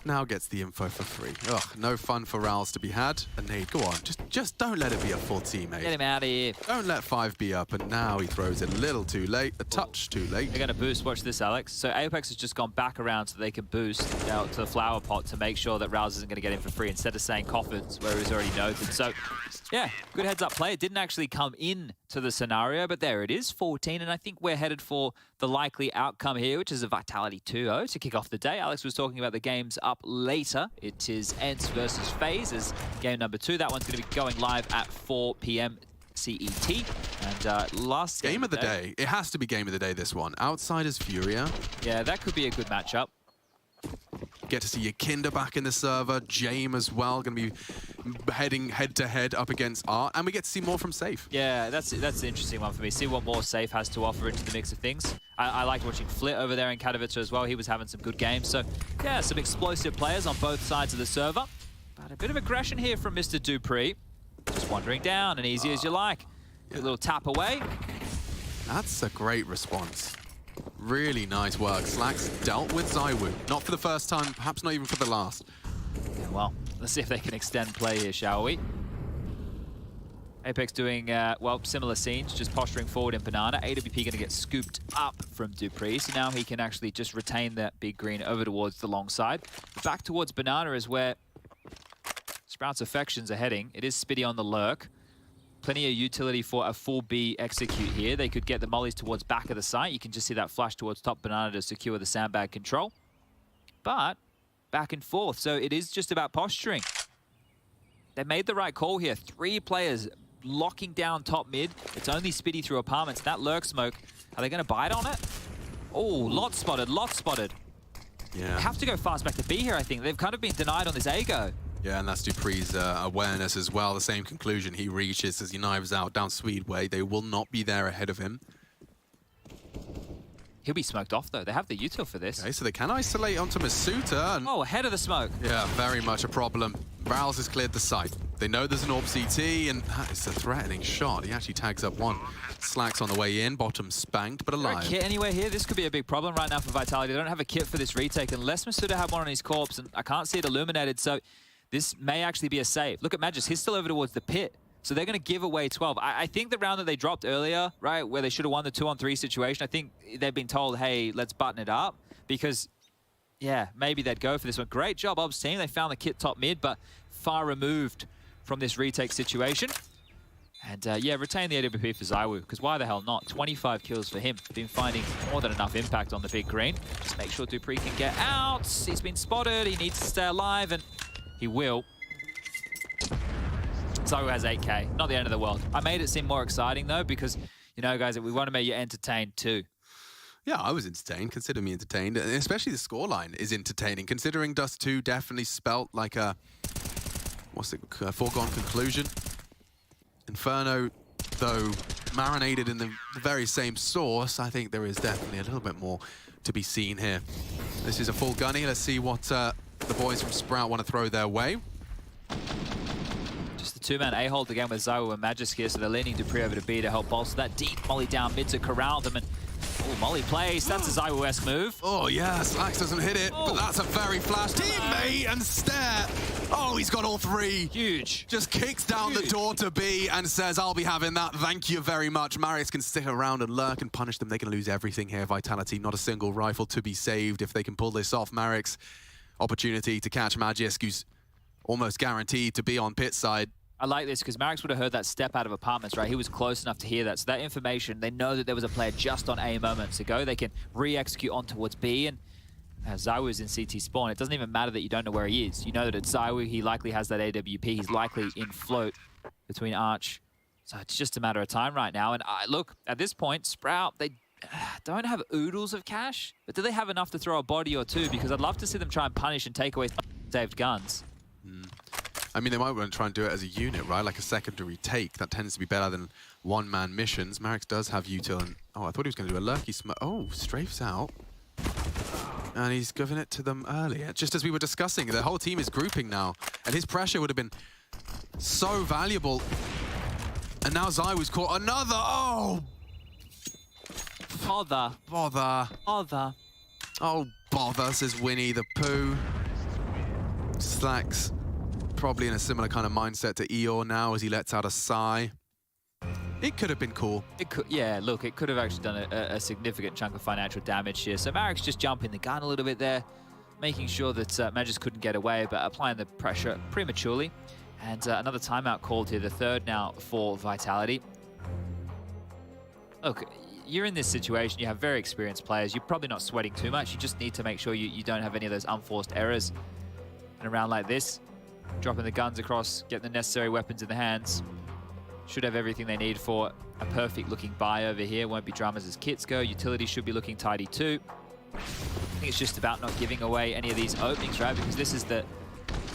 now gets the info for free. Ugh, no fun for Raoul's to be had. A nade, go on, just don't let it be a full teammate. Get him out of here. Don't let 5 be up, and now he throws it a little too late, a touch too late. They're going to boost, watch this, Alex. So Apex has just gone back around so they can boost out to the flower pot to make sure that Rouse isn't going to get in for free, instead of saying coffins, where he's already noted. So, yeah, good heads-up play. It didn't actually come in to the scenario, but there it is, 14, and I think we're headed for the likely outcome here, which is a Vitality 2-0 to kick off the day. Alex was talking about the games up up later. It is ENCE versus FAZE as game number 2. That one's going to be going live at 4 p.m. CET. And last game of the day. It has to be game of the day, this one. Outsiders Furia. Yeah, that could be a good matchup. Get to see Yakinda back in the server. Jame as well, going to be heading head-to-head up against Art. And we get to see more from Safe. Yeah, that's an interesting one for me. See what more Safe has to offer into the mix of things. I like watching Flit over there in Katowice as well. He was having some good games. So, yeah, some explosive players on both sides of the server. But a bit of aggression here from Mr. Dupree. Just wandering down, and easy as you like. Good little tap away. That's a great response. Really nice work. Slacks dealt with ZywOo. Not for the first time, perhaps not even for the last. Yeah, well, let's see if they can extend play here, shall we? Apex doing, well, similar scenes, just posturing forward in Banana. AWP going to get scooped up from Dupree, so now he can actually just retain that big green over towards the long side. Back towards Banana is where Sprout's affections are heading. It is Spitty on the lurk. Plenty of utility for a full B execute here. They could get the mollies towards back of the site. You can just see that flash towards top Banana to secure the sandbag control. But back and forth, so it is just about posturing. They made the right call here. 3 players locking down top mid. It's only Spitty through apartments. That lurk smoke, are they going to bite on it? Oh, lot spotted, lot spotted. Yeah. They have to go fast back to B here, I think. They've kind of been denied on this A go. Yeah, and that's Dupree's awareness as well. The same conclusion he reaches as he knives out down Swedeway. They will not be there ahead of him. He'll be smoked off, though. They have the util for this. Okay, so they can isolate onto Masuta. And oh, ahead of the smoke. Yeah, very much a problem. Rals has cleared the site. They know there's an AWP CT, and that is a threatening shot. He actually tags up one. Slacks on the way in, bottom spanked, but alive. Kit anywhere here? This could be a big problem right now for Vitality. They don't have a kit for this retake, unless Masuta had one on his corpse, and I can't see it illuminated, so this may actually be a save. Look at Magis, he's still over towards the pit. So they're going to give away 12. I think the round that they dropped earlier, right, where they should have won the 2-on-3 situation, I think they've been told, hey, let's button it up. Because, yeah, maybe they'd go for this one. Great job, Ob's team. They found the kit top mid, but far removed from this retake situation. And, yeah, retain the AWP for ZywOo, because why the hell not? 25 kills for him. Been finding more than enough impact on the big green. Just make sure Dupree can get out. He's been spotted. He needs to stay alive, and he will. ZywOo has 8K. Not the end of the world. I made it seem more exciting, though, because, you know, guys, we want to make you entertained, too. Yeah, I was entertained. Consider me entertained. And especially the scoreline is entertaining, considering Dust 2 definitely spelt like a, a foregone conclusion. Inferno, though, marinated in the very same sauce, I think there is definitely a little bit more to be seen here. This is a full gunny. Let's see what the boys from Sprout want to throw their way. Just the 2-man A-hold again with ZywOo and Magis here, so they're leaning Dupree over to B to help bolster that deep molly down mid to corral them. And oh, molly plays. That's a ZywOo-esque move. Oh, yeah, Slacks doesn't hit it, but that's a very flash. Teammate and stare. Oh, he's got all 3. Huge. Just kicks down the door to B and says, I'll be having that. Thank you very much. Marius can stick around and lurk and punish them. They can lose everything here. Vitality, not a single rifle to be saved if they can pull this off. Marix, opportunity to catch Magisk, who's almost guaranteed to be on pit side. I like this because Marix would have heard that step out of apartments, right? He was close enough to hear that. So that information, they know that there was a player just on A moments ago. They can re-execute on towards B, and ZywOo's in CT spawn. It doesn't even matter that you don't know where he is. You know that it's ZywOo. He likely has that AWP. He's likely in float between Arch. So it's just a matter of time right now. And look, at this point, Sprout, they don't have oodles of cash, but do they have enough to throw a body or two? Because I'd love to see them try and punish and take away saved guns. I mean, they might want to try and do it as a unit, right? Like a secondary take. That tends to be better than one-man missions. Marix does have util, and oh, I thought he was going to do a lurky smoke. Oh, strafes out. And he's giving it to them earlier. Just as we were discussing, the whole team is grouping now, and his pressure would have been so valuable. And now ZywOo's caught another. Oh! Bother. Bother. Bother. Oh, bother, says Winnie the Pooh. Slacks probably in a similar kind of mindset to Eeyore now as he lets out a sigh. It could have been cool. It could, yeah, look, it could have actually done a significant chunk of financial damage here. So Marix just jumping the gun a little bit there, making sure that Magis couldn't get away, but applying the pressure prematurely. And another timeout called here, the third now for Vitality. Look, you're in this situation, you have very experienced players, you're probably not sweating too much, you just need to make sure you don't have any of those unforced errors. in a round like this. Dropping the guns across, getting the necessary weapons in the hands. Should have everything they need for a perfect looking buy over here. Won't be dramas as kits go. Utility should be looking tidy too. I think it's just about not giving away any of these openings, right? Because this is the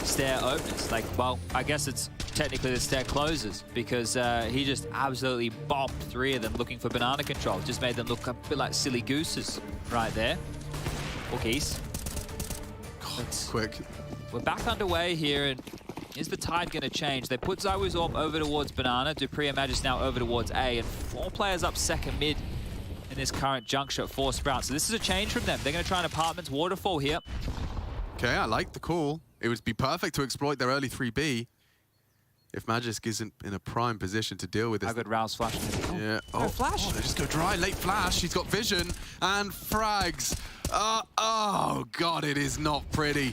stair openers. Like, well, I guess it's technically the stair closers because he just absolutely bopped 3 of them looking for banana control. Just made them look a bit like silly gooses right there. Cookies. Quick. We're back underway here, and is the tide going to change? They put ZywOo's AWP over towards banana. Dupree and Magis now over towards A, and 4 players up second mid in this current juncture for Sprout. So this is a change from them. They're going to try an apartments waterfall here. Okay, I like the call. It would be perfect to exploit their early 3B if Magisk isn't in a prime position to deal with this. How good Rao's flash. Yeah. Oh, flash. Oh, they just go dry. Late flash. He's got vision and frags. Oh, God, it is not pretty.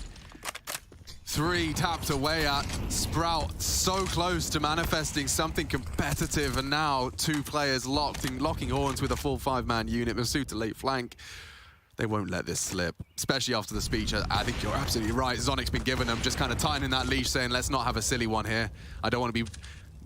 3 tapped away at Sprout, so close to manifesting something competitive, and now 2 players locking horns with a full 5-man unit. Masuta late flank. They won't let this slip, especially after the speech. I think you're absolutely right. Zonic's been giving them just kind of tightening that leash, saying, let's not have a silly one here. I don't want to be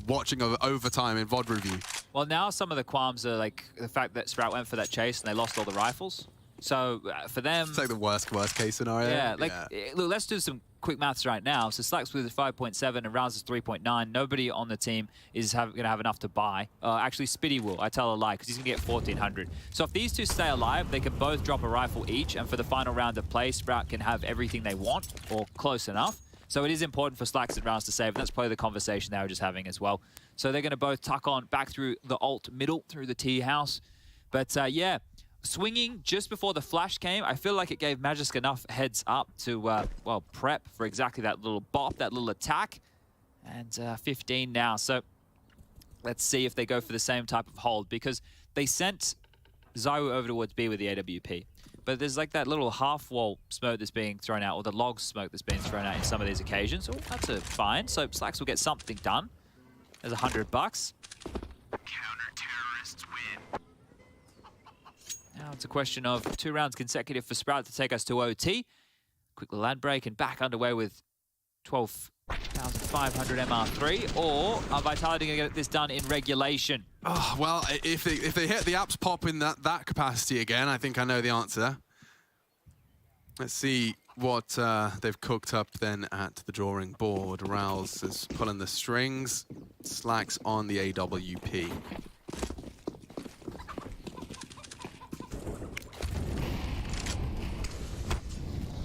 watching over overtime in VOD review. Well, now some of the qualms are like the fact that Sprout went for that chase and they lost all the rifles. So for them... It's like the worst case scenario. Yeah, like, look, let's do some quick maths right now. So Slacks with 5.7 and Rounds is 3.9. Nobody on the team is going to have enough to buy. Actually, Spitty will. I tell a lie, because he's going to get 1,400. So if these 2 stay alive, they can both drop a rifle each, and for the final round of play, Sprout can have everything they want, or close enough. So it is important for Slacks and Rounds to save, and that's probably the conversation they were just having as well. So they're going to both tuck on back through the alt middle, through the T house. But yeah, swinging just before the flash came, I feel like it gave Magisk enough heads up to, well, prep for exactly that little bop, that little attack. And 15 now, so let's see if they go for the same type of hold, because they sent ZywOo over towards B with the AWP. But there's like that little half-wall smoke that's being thrown out, or the log smoke that's being thrown out in some of these occasions. Oh, that's a fine. So Slacks will get something done. There's $100. Counter-terrorists win. Now it's a question of 2 rounds consecutive for Sprout to take us to OT. Quick land break and back underway with 12,500 MR3. Or are Vitality going to get this done in regulation? Oh, well, if they hit the apps pop in that capacity again, I think I know the answer. Let's see what they've cooked up then at the drawing board. Rouse is pulling the strings. Slacks on the AWP.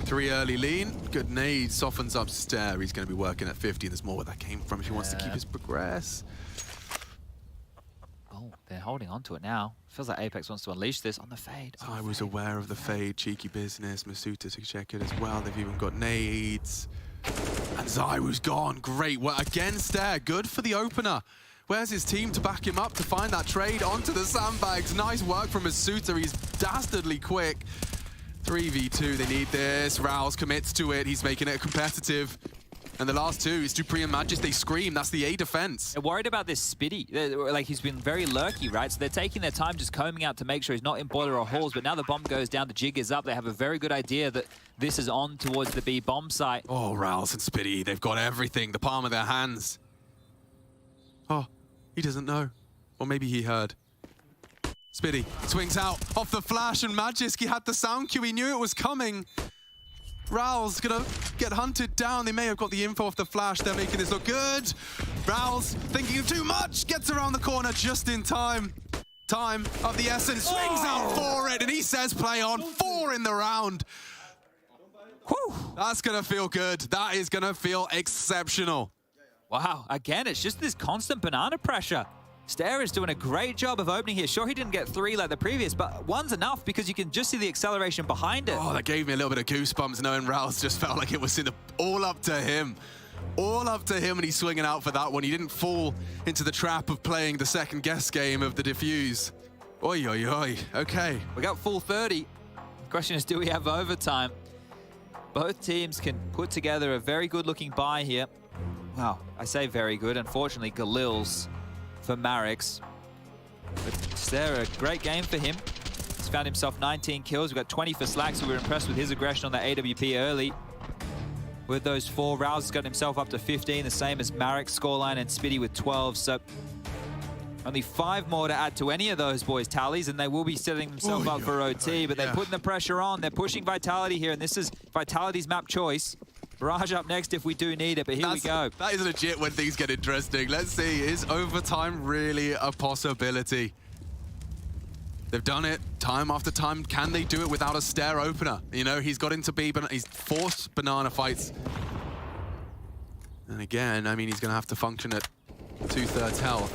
Three early lean. Good nade. Softens up stair. He's going to be working at 50. There's more where that came from if he wants to keep his progress. Oh, they're holding on to it now. Feels like Apex wants to unleash this on the fade. Oh, I was aware of the fade. Cheeky business. Masuta to check it as well. They've even got nades. And ZywOo's gone. Great work. Again, stair. Good for the opener. Where's his team to back him up to find that trade onto the sandbags? Nice work from Masuta. He's dastardly quick. 3v2, they need this. Rouse commits to it. He's making it competitive. And the last 2 is Dupree and Magis. They scream. That's the A defense. They're worried about this Spitty. Like, he's been very lurky, right? So they're taking their time just combing out to make sure he's not in boiler or halls. But now the bomb goes down, the jig is up. They have a very good idea that this is on towards the B bomb site. Oh, Rouse and Spitty, they've got everything. The palm of their hands. Oh, he doesn't know. Or maybe he heard. Spitty swings out off the flash, and Magisk, he had the sound cue. He knew it was coming. Raul's gonna get hunted down. They may have got the info off the flash. They're making this look good. Raul's thinking too much. Gets around the corner just in time. Time of the essence. Swings out for it, and he says play on. 4 in the round. Whew. That's gonna feel good. That is gonna feel exceptional. Wow, again, it's just this constant banana pressure. Stair is doing a great job of opening here. Sure, he didn't get 3 like the previous, but 1's enough because you can just see the acceleration behind it. Oh, that gave me a little bit of goosebumps knowing Rouse just felt like it was all up to him. All up to him, and he's swinging out for that one. He didn't fall into the trap of playing the second guess game of the defuse. Oi, oi, oi. Okay. We got full 30. The question is, do we have overtime? Both teams can put together a very good-looking buy here. Wow, I say very good. Unfortunately, Galil's for Marix. But Stair, a great game for him. He's found himself 19 kills. We've got 20 for Slacks, so we were impressed with his aggression on that AWP early. with those 4. Rouse has gotten himself up to 15, the same as Marek's scoreline, and Spitty with 12. So only 5 more to add to any of those boys' tallies, and they will be setting themselves up for OT, but they're putting the pressure on. They're pushing Vitality here, and this is Vitality's map choice. Mirage up next if we do need it, but here we go. That is legit when things get interesting. Let's see, is overtime really a possibility? They've done it time after time. Can they do it without a stair opener? You know, he's got into B, but he's forced banana fights. And again, I mean, he's going to have to function at 2/3 health.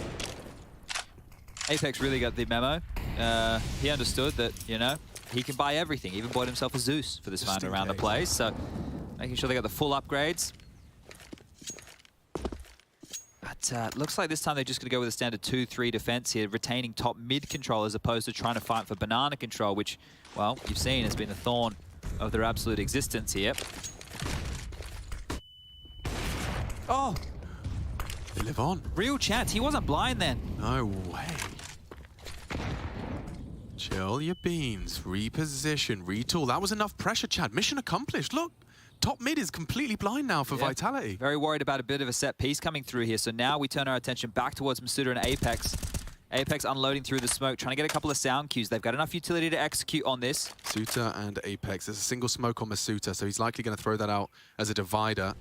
Apex really got the memo. He understood that, you know, he can buy everything. He even bought himself a Zeus for this round around the place. So making sure they got the full upgrades. But looks like this time they're just going to go with a standard 2-3 defense here, retaining top mid control as opposed to trying to fight for banana control, which, well, you've seen has been the thorn of their absolute existence here. Oh! They live on. Real chance. He wasn't blind then. No way. Chill your beans. Reposition. Retool. That was enough pressure, Chad. Mission accomplished. Look. Top mid is completely blind now for Vitality. Very worried about a bit of a set piece coming through here. So now we turn our attention back towards Masuda and Apex. Apex unloading through the smoke, trying to get a couple of sound cues. They've got enough utility to execute on this. Masuda and Apex. There's a single smoke on Masuda, so he's likely going to throw that out as a divider.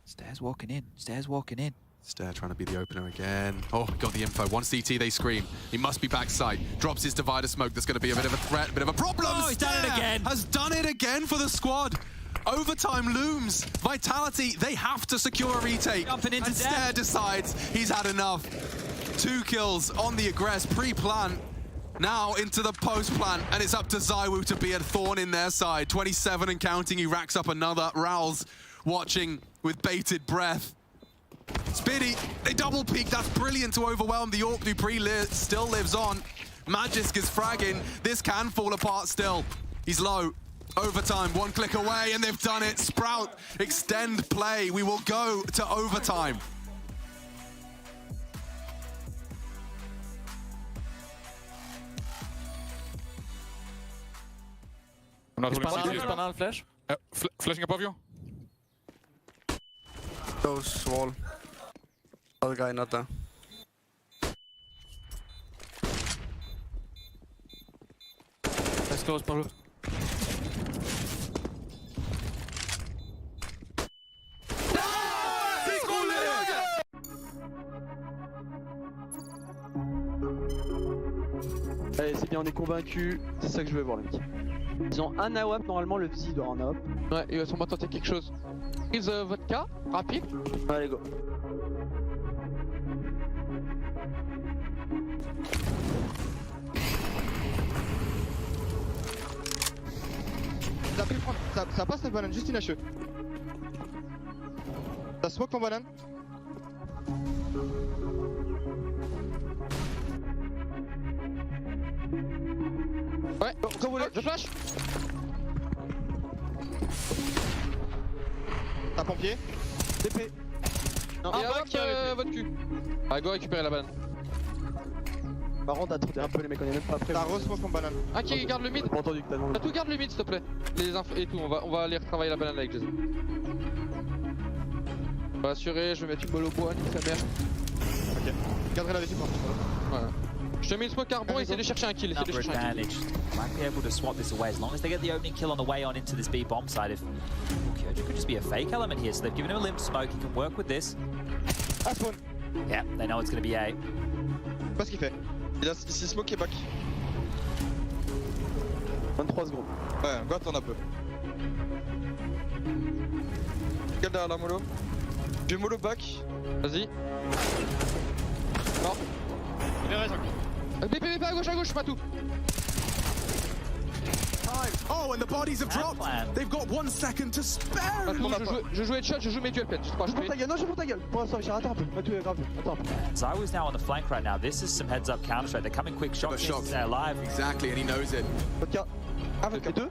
Stairs walking in. Stairs walking in. Stair trying to be the opener again. Oh, got the info. 1 CT, they scream. He must be backside. Drops his divider smoke. That's going to be a bit of a threat, a bit of a problem. Oh, he's done it again. Has done it again for the squad. Overtime looms. Vitality, they have to secure a retake. Jumping into and Stair decides he's had enough. 2 kills on the aggress pre-plan. Now into the post-plan, and it's up to Zywoo to be a thorn in their side. 27 and counting, he racks up another. Raul's watching with bated breath. Spitty, they double peek. That's brilliant to overwhelm the Orc. Dupree still lives on. Magisk is fragging. This can fall apart still. He's low. Overtime, 1 click away, and they've done it. Sprout, extend play. We will go to overtime. Banana flash. Flashing above you. Close wall. Other guy not there. Let's close, Pablo. Allez, c'est bien, on est convaincus. C'est ça que je veux voir, les mecs. Ils ont un AWP, normalement le FAZE doit avoir un AWP. Ouais, il va sûrement tenter quelque chose. Prise vodka, rapide. Allez, go. Ça passe la banane, juste une HE. Ça smoke en banane. Ouais, quand vous voulez, je flash. T'as pompier. TP. Non, et avec votre cul. Allez, go récupérer la banane. Par contre, t'as un peu les mecs, on est même pas prêts. T'as re-smoke en banane. Ok, garde le mid. J'ai pas entendu que t'as demandé. Tout garde le mid, s'il te plaît. Les infos et tout, on va aller retravailler la banane avec Jason. On va assurer, je vais mettre une balle au bois, nique sa mère. Ok. Garderai la vécu par contre. Voilà. Je te mets une smoke carbone, essaye de chercher un kill. Essaye de chercher un kill. Might be able to swap this away as long as they get the opening kill on the way on into this B bomb side. If Kyoji could just be a fake element here, so they've given him a limp smoke. He can work with this. Ah, spawn. Yeah, they know it's going to be A. Pas ce qu'il fait. Il s'est smoke et back. 23 secondes. Ouais, got on a peu. Quel derrière la mollo. J'ai mollo back. Vas-y. Mort. Il est raison. BP à gauche, pas tout. Oh, and the bodies have dropped. They've got 1 second to spare. Je joue headshot, je joue mes duel pen. Je pour ta gueule, non, je pour ta gueule. Pour l'instant, j'ai raté un peu. Attends un peu. Zywoo's now on the flank right now. This is some heads up counter strike. They're coming quick shots. They're alive. Exactly, and he knows it. Avec les deux.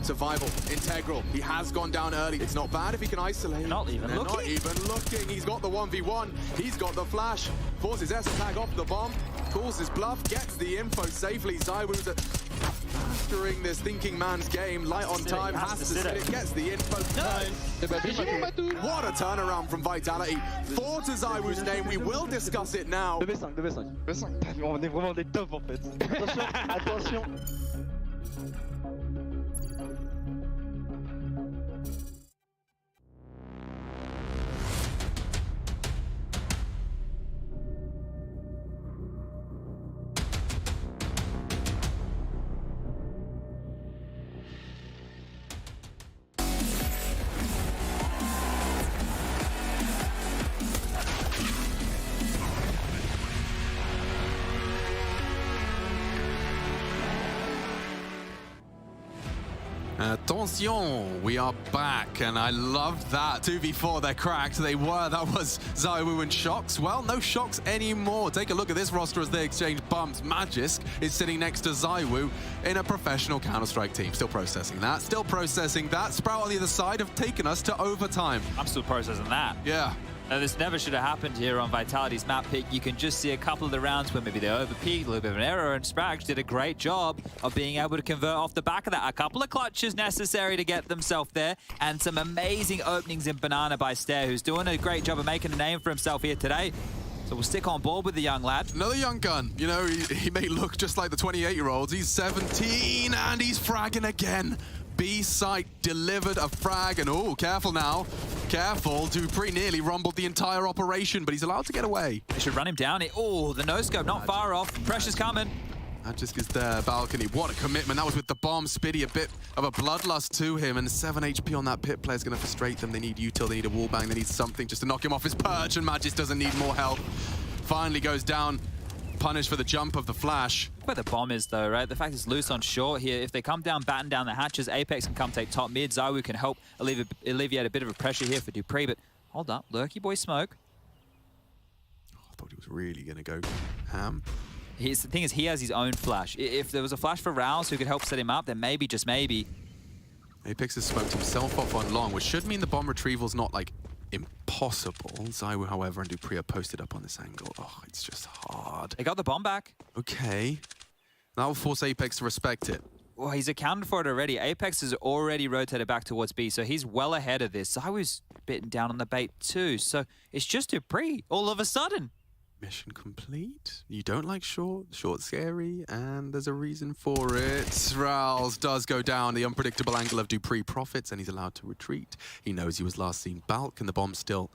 Survival, integral. He has gone down early. It's not bad if he can isolate. Not even looking. Not even looking. He's got the 1v1. He's got the flash. Forces S tag off the bomb. Calls his bluff. Gets the info safely. Zywoo's at mastering this thinking man's game. Light on time, has to sit it, gets the info. What a turnaround from Vitality. 4 to Zywoo's name, we will discuss it now. 2v5, 2v5. 2v5. On est vraiment des tops en fait. Attention, attention. Attention, we are back, and I loved that. 2v4, they're cracked. They were. That was Zywoo and Shox. Well, no Shox anymore. Take a look at this roster as they exchange bumps. Magisk is sitting next to Zywoo in a professional Counter-Strike team. Still processing that. Still processing that. Sprout on the other side have taken us to overtime. I'm still processing that. Yeah. Now, this never should have happened here on Vitality's map pick. You can just see a couple of the rounds where maybe they overpeaked, a little bit of an error, and Sprags did a great job of being able to convert off the back of that. A couple of clutches necessary to get themselves there, and some amazing openings in Banana by Stair, who's doing a great job of making a name for himself here today. So we'll stick on board with the young lad. Another young gun. You know, he may look just like the 28-year-olds. He's 17, and he's fragging again. B-site delivered a frag, and oh, careful now. Careful, dupreeh nearly rumbled the entire operation, but he's allowed to get away. They should run him down. Oh, the no-scope, not far off. Pressure's coming. Magisk is there, balcony. What a commitment. That was with the bomb. Spitty, a bit of a bloodlust to him, and 7 HP on that pit player is going to frustrate them. They need util, they need a wallbang, they need something just to knock him off his perch, and Magisk doesn't need more help. Finally goes down. Punished for the jump of the flash. Where the bomb is though, right? The fact it's loose on short here. If they come down, batten down the hatches, Apex can come take top mid. Zywoo can help alleviate a bit of a pressure here for dupreeh, but hold up, lurky boy smoke. Oh, I thought he was really gonna go ham. The thing is, he has his own flash. If there was a flash for Rouse who could help set him up, then maybe, just maybe. Apex has smoked himself off on long, which should mean the bomb retrieval's not like impossible. Zywoo, however, and dupreeh are posted up on this angle. Oh, it's just hard. They got the bomb back. Okay. That will force Apex to respect it. Well, he's accounted for it already. Apex has already rotated back towards B, so he's well ahead of this. Zywoo's bitten down on the bait too, so it's just dupreeh all of a sudden. Mission complete. You don't like short. Short's scary, and there's a reason for it. Rouse does go down. The unpredictable angle of dupreeh profits, and he's allowed to retreat. He knows he was last seen balk, and the bomb still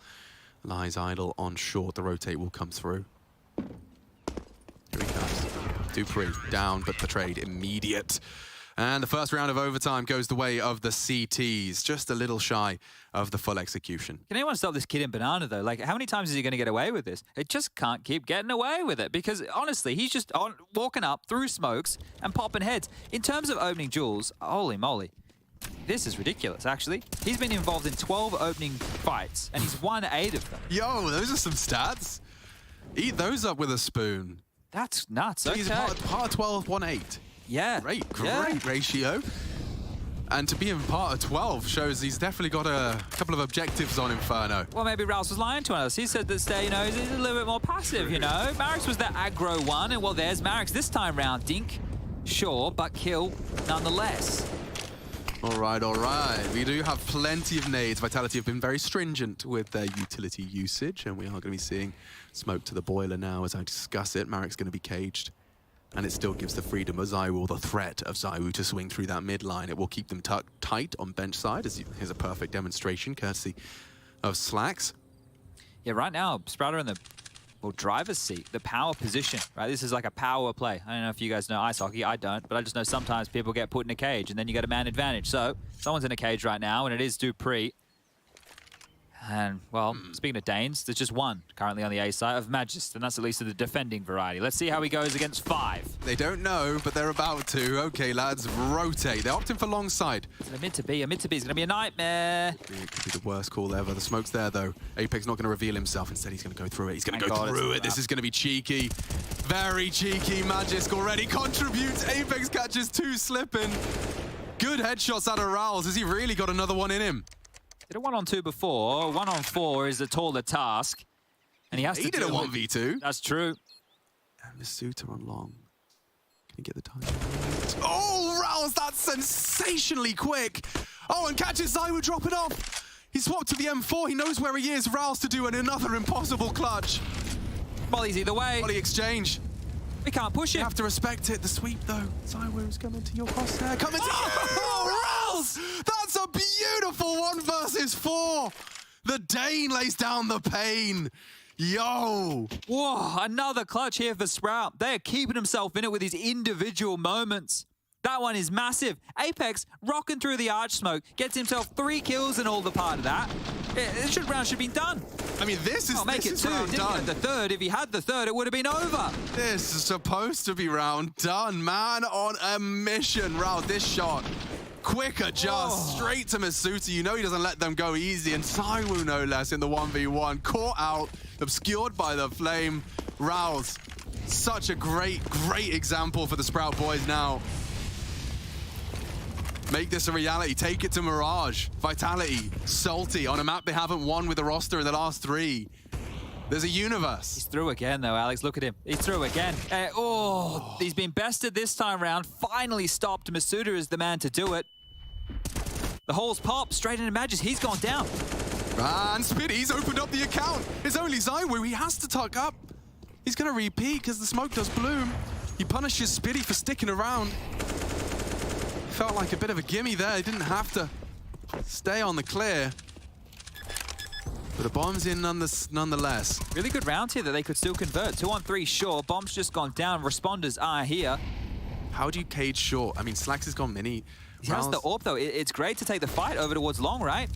lies idle on short. The rotate will come through. Here he comes. dupreeh down, but the trade immediate. And the first round of overtime goes the way of the CTs, just a little shy of the full execution. Can anyone stop this kid in Banana, though? Like, how many times is he going to get away with this? It just can't keep getting away with it, because, honestly, he's just walking up through smokes and popping heads. In terms of opening duels, holy moly. This is ridiculous, actually. He's been involved in 12 opening fights, and he's won 8 of them. Yo, those are some stats. Eat those up with a spoon. That's nuts, He's part 12, 1-8. Yeah. Great ratio. And to be in part of 12 shows he's definitely got a couple of objectives on Inferno. Well, maybe Rouse was lying to us. He said that Stay, you know, he's a little bit more passive, you know. Marix was the aggro one, and well, there's Marix this time round. Dink, sure, but kill nonetheless. All right, all right. We do have plenty of nades. Vitality have been very stringent with their utility usage, and we are going to be seeing smoke to the boiler now as I discuss it. Marik's going to be caged. And it still gives the freedom of Zywoo, the threat of Zywoo to swing through that mid line. It will keep them tight on bench side. Here's a perfect demonstration, courtesy of Slacks. Yeah, right now, Sprouter in the driver's seat, the power position, right? This is like a power play. I don't know if you guys know ice hockey. I don't, but I just know sometimes people get put in a cage and then you get a man advantage. So someone's in a cage right now, and it is dupreeh. And, well, speaking of Danes, there's just one currently on the A side of Magisk, and that's at least of the defending variety. Let's see how he goes against 5. They don't know, but they're about to. Okay, lads, rotate. They're opting for long side. A mid to B is going to be a nightmare. It could be the worst call ever. The smoke's there, though. Apex not going to reveal himself. Instead, he's going to go through it. He's going to go through it. This is going to be cheeky. Very cheeky. Magisk already contributes. Apex catches 2 slipping. Good headshots out of Rouse. Has he really got another one in him? Did a 1-on-2 before. 1-on-4 is a taller task. And he has to did a 1v2. That's true. And the suitor on long. Can he get the time? Oh, Rouse, that's sensationally quick. Oh, and catches ZywOo dropping off. He swapped to the M4, he knows where he is. Rouse to do another impossible clutch. Molly's either way. Molly exchange. We can't push it. You have to respect it. The sweep, though. ZywOo's coming to your crosshair. Coming to you! Oh, Rouse! That's a beautiful 1 versus 4. The Dane lays down the pain. Yo! Whoa, another clutch here for Sprout. They are keeping himself in it with his individual moments. That one is massive. Apex rocking through the arch smoke, gets himself 3 kills and all the part of that. Round should be done. I mean, this is make it 2. Didn't get the 3rd. If he had the 3rd, it would have been over. This is supposed to be round done. Man on a mission. Round this shot. Quick adjust, straight to Masuta. You know he doesn't let them go easy. And ZywOo, no less, in the 1v1. Caught out, obscured by the flame. Rouse, such a great example for the Sprout boys now. Make this a reality. Take it to Mirage. Vitality, Salty, on a map they haven't won with the roster in the last 3. There's a universe. He's through again, though, Alex. Look at him. He's through again. He's been bested this time round. Finally stopped. Masuda is the man to do it. The holes pop straight into Magis. He's gone down. And Spitty's opened up the account. It's only ZywOo. He has to tuck up. He's going to repeat because the smoke does bloom. He punishes Spitty for sticking around. Felt like a bit of a gimme there. He didn't have to stay on the clear. But the bomb's in nonetheless. Really good round here that they could still convert. 2 on 3, sure. Bomb's just gone down. Responders are here. How do you cage short? I mean, Slacks has gone mini. He has the AWP, though. It's great to take the fight over towards long, right?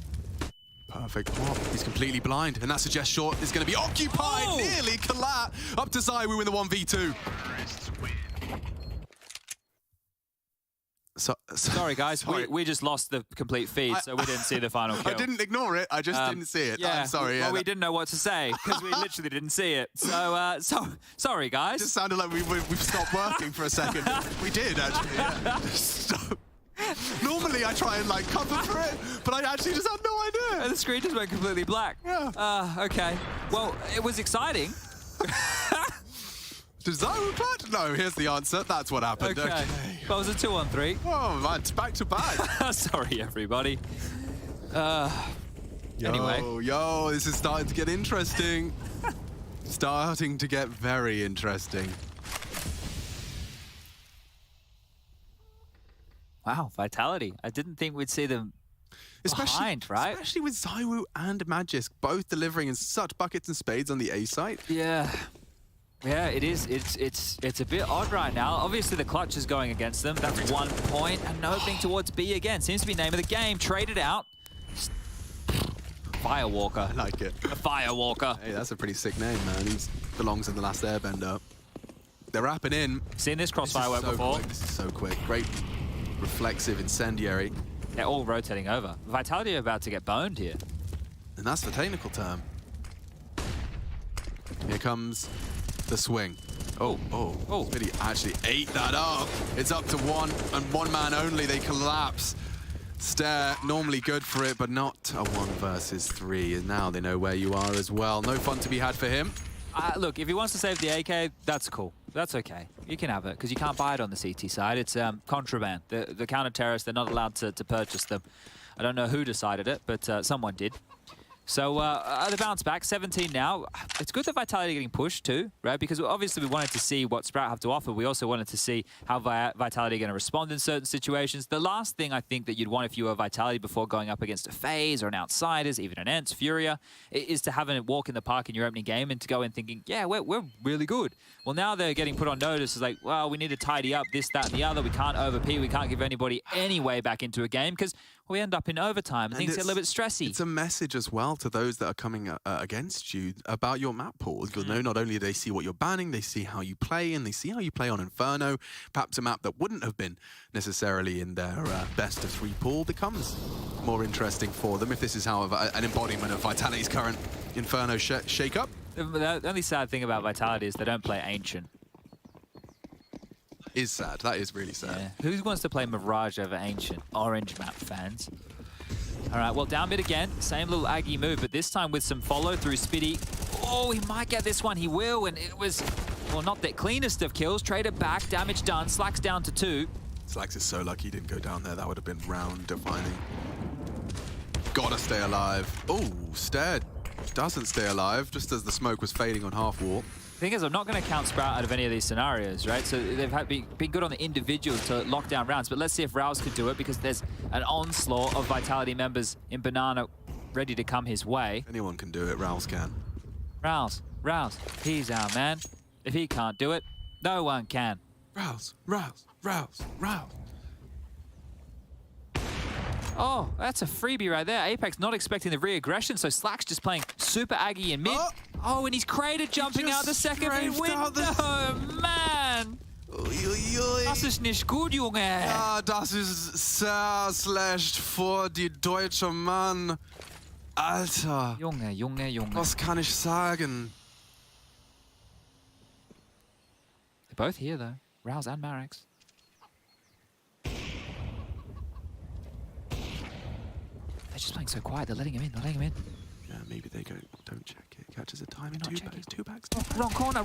Perfect pop. He's completely blind. And that suggests short is going to be occupied. Nearly collat. Up to ZywOo in the 1v2. Sorry, guys. We just lost the complete feed, so we didn't see the final kill. I didn't ignore it. I just didn't see it. Yeah, I'm sorry. Well, we didn't know what to say because we literally didn't see it. So, sorry, guys. It just sounded like we've stopped working for a second. We did, actually. Yeah. Stop. Normally, I try and cover for it, but I actually just had no idea. And the screen just went completely black. Yeah. Okay. Well, it was exciting. Did ZywOo clutch? No, here's the answer. That's what happened. Okay. Well, it was a 2 on 3. Oh, man, it's back to back. Sorry, everybody. Anyway. Yo, this is starting to get interesting. Starting to get very interesting. Wow, Vitality. I didn't think we'd see them behind, right? Especially with ZywOo and Magisk both delivering in such buckets and spades on the A site. Yeah. Yeah, it is. It's a bit odd right now. Obviously, the clutch is going against them. That's 1 point. And no opening towards B again. Seems to be name of the game. Traded out. Firewalker. I like it. A Firewalker. Hey, that's a pretty sick name, man. He belongs in the last Airbender. They're wrapping in. Seen this crossfire work before? Quick. This is so quick. Great reflexive incendiary. They're all rotating over. Vitality are about to get boned here. And that's the technical term. Here comes the swing. Oh. Spitty actually ate that up. It's up to 1 and 1 man only. They collapse. Stare, normally good for it, but not a 1 versus 3. And now they know where you are as well. No fun to be had for him. Look, if he wants to save the AK, that's cool. That's okay. You can have it, because you can't buy it on the CT side. It's contraband. The counter-terrorists, they're not allowed to purchase them. I don't know who decided it, but someone did. So the bounce back, 17 now. It's good that Vitality getting pushed too, right? Because obviously we wanted to see what Sprout have to offer. We also wanted to see how Vitality are going to respond in certain situations. The last thing I think that you'd want if you were Vitality before going up against a FAZE or an Outsiders, even an ENCE, Furia, is to have a walk in the park in your opening game and to go in thinking, yeah, we're really good. Well, now they're getting put on notice. It's like, well, we need to tidy up this, that, and the other. We can't overpeat. We can't give anybody any way back into a game because we end up in overtime and things get a little bit stressy. It's a message as well to those that are coming against you about your map pool. You'll know not only do they see what you're banning, they see how you play, and they see how you play on Inferno. Perhaps a map that wouldn't have been necessarily in their best of 3 pool becomes more interesting for them if this is how an embodiment of Vitality's current Inferno shake-up. The only sad thing about Vitality is they don't play Ancient. Is sad. That is really sad. Yeah. Who wants to play Mirage over Ancient? Orange map fans. All right, well, down mid again. Same little Aggie move, but this time with some follow through Spitty. Oh, he might get this one. He will, and it was, well, not the cleanest of kills. Traded back, damage done. Slacks down to 2. Slax is so lucky he didn't go down there. That would have been round defining. Gotta stay alive. Oh, Stead doesn't stay alive just as the smoke was fading on half wall. The thing is, I'm not going to count Sprout out of any of these scenarios, right? So they've been good on the individuals to lock down rounds, but let's see if Rouse could do it because there's an onslaught of Vitality members in Banana ready to come his way. Anyone can do it, Rouse can. Rouse, he's our man. If he can't do it, no one can. Rouse. Oh, that's a freebie right there. Apex not expecting the re-aggression, so Slack's just playing super Aggie in mid. Oh, and he's Crater jumping out the second mid window, man! Das ist nicht gut, Junge. Ja, das ist sehr schlecht für die deutsche Mann. Alter. Junge. Was kann ich sagen? They're both here, though. Rouse and Marix. They're just playing so quiet. They're letting him in. Yeah, maybe they don't check it. Catches a timing. Two backs. Wrong corner.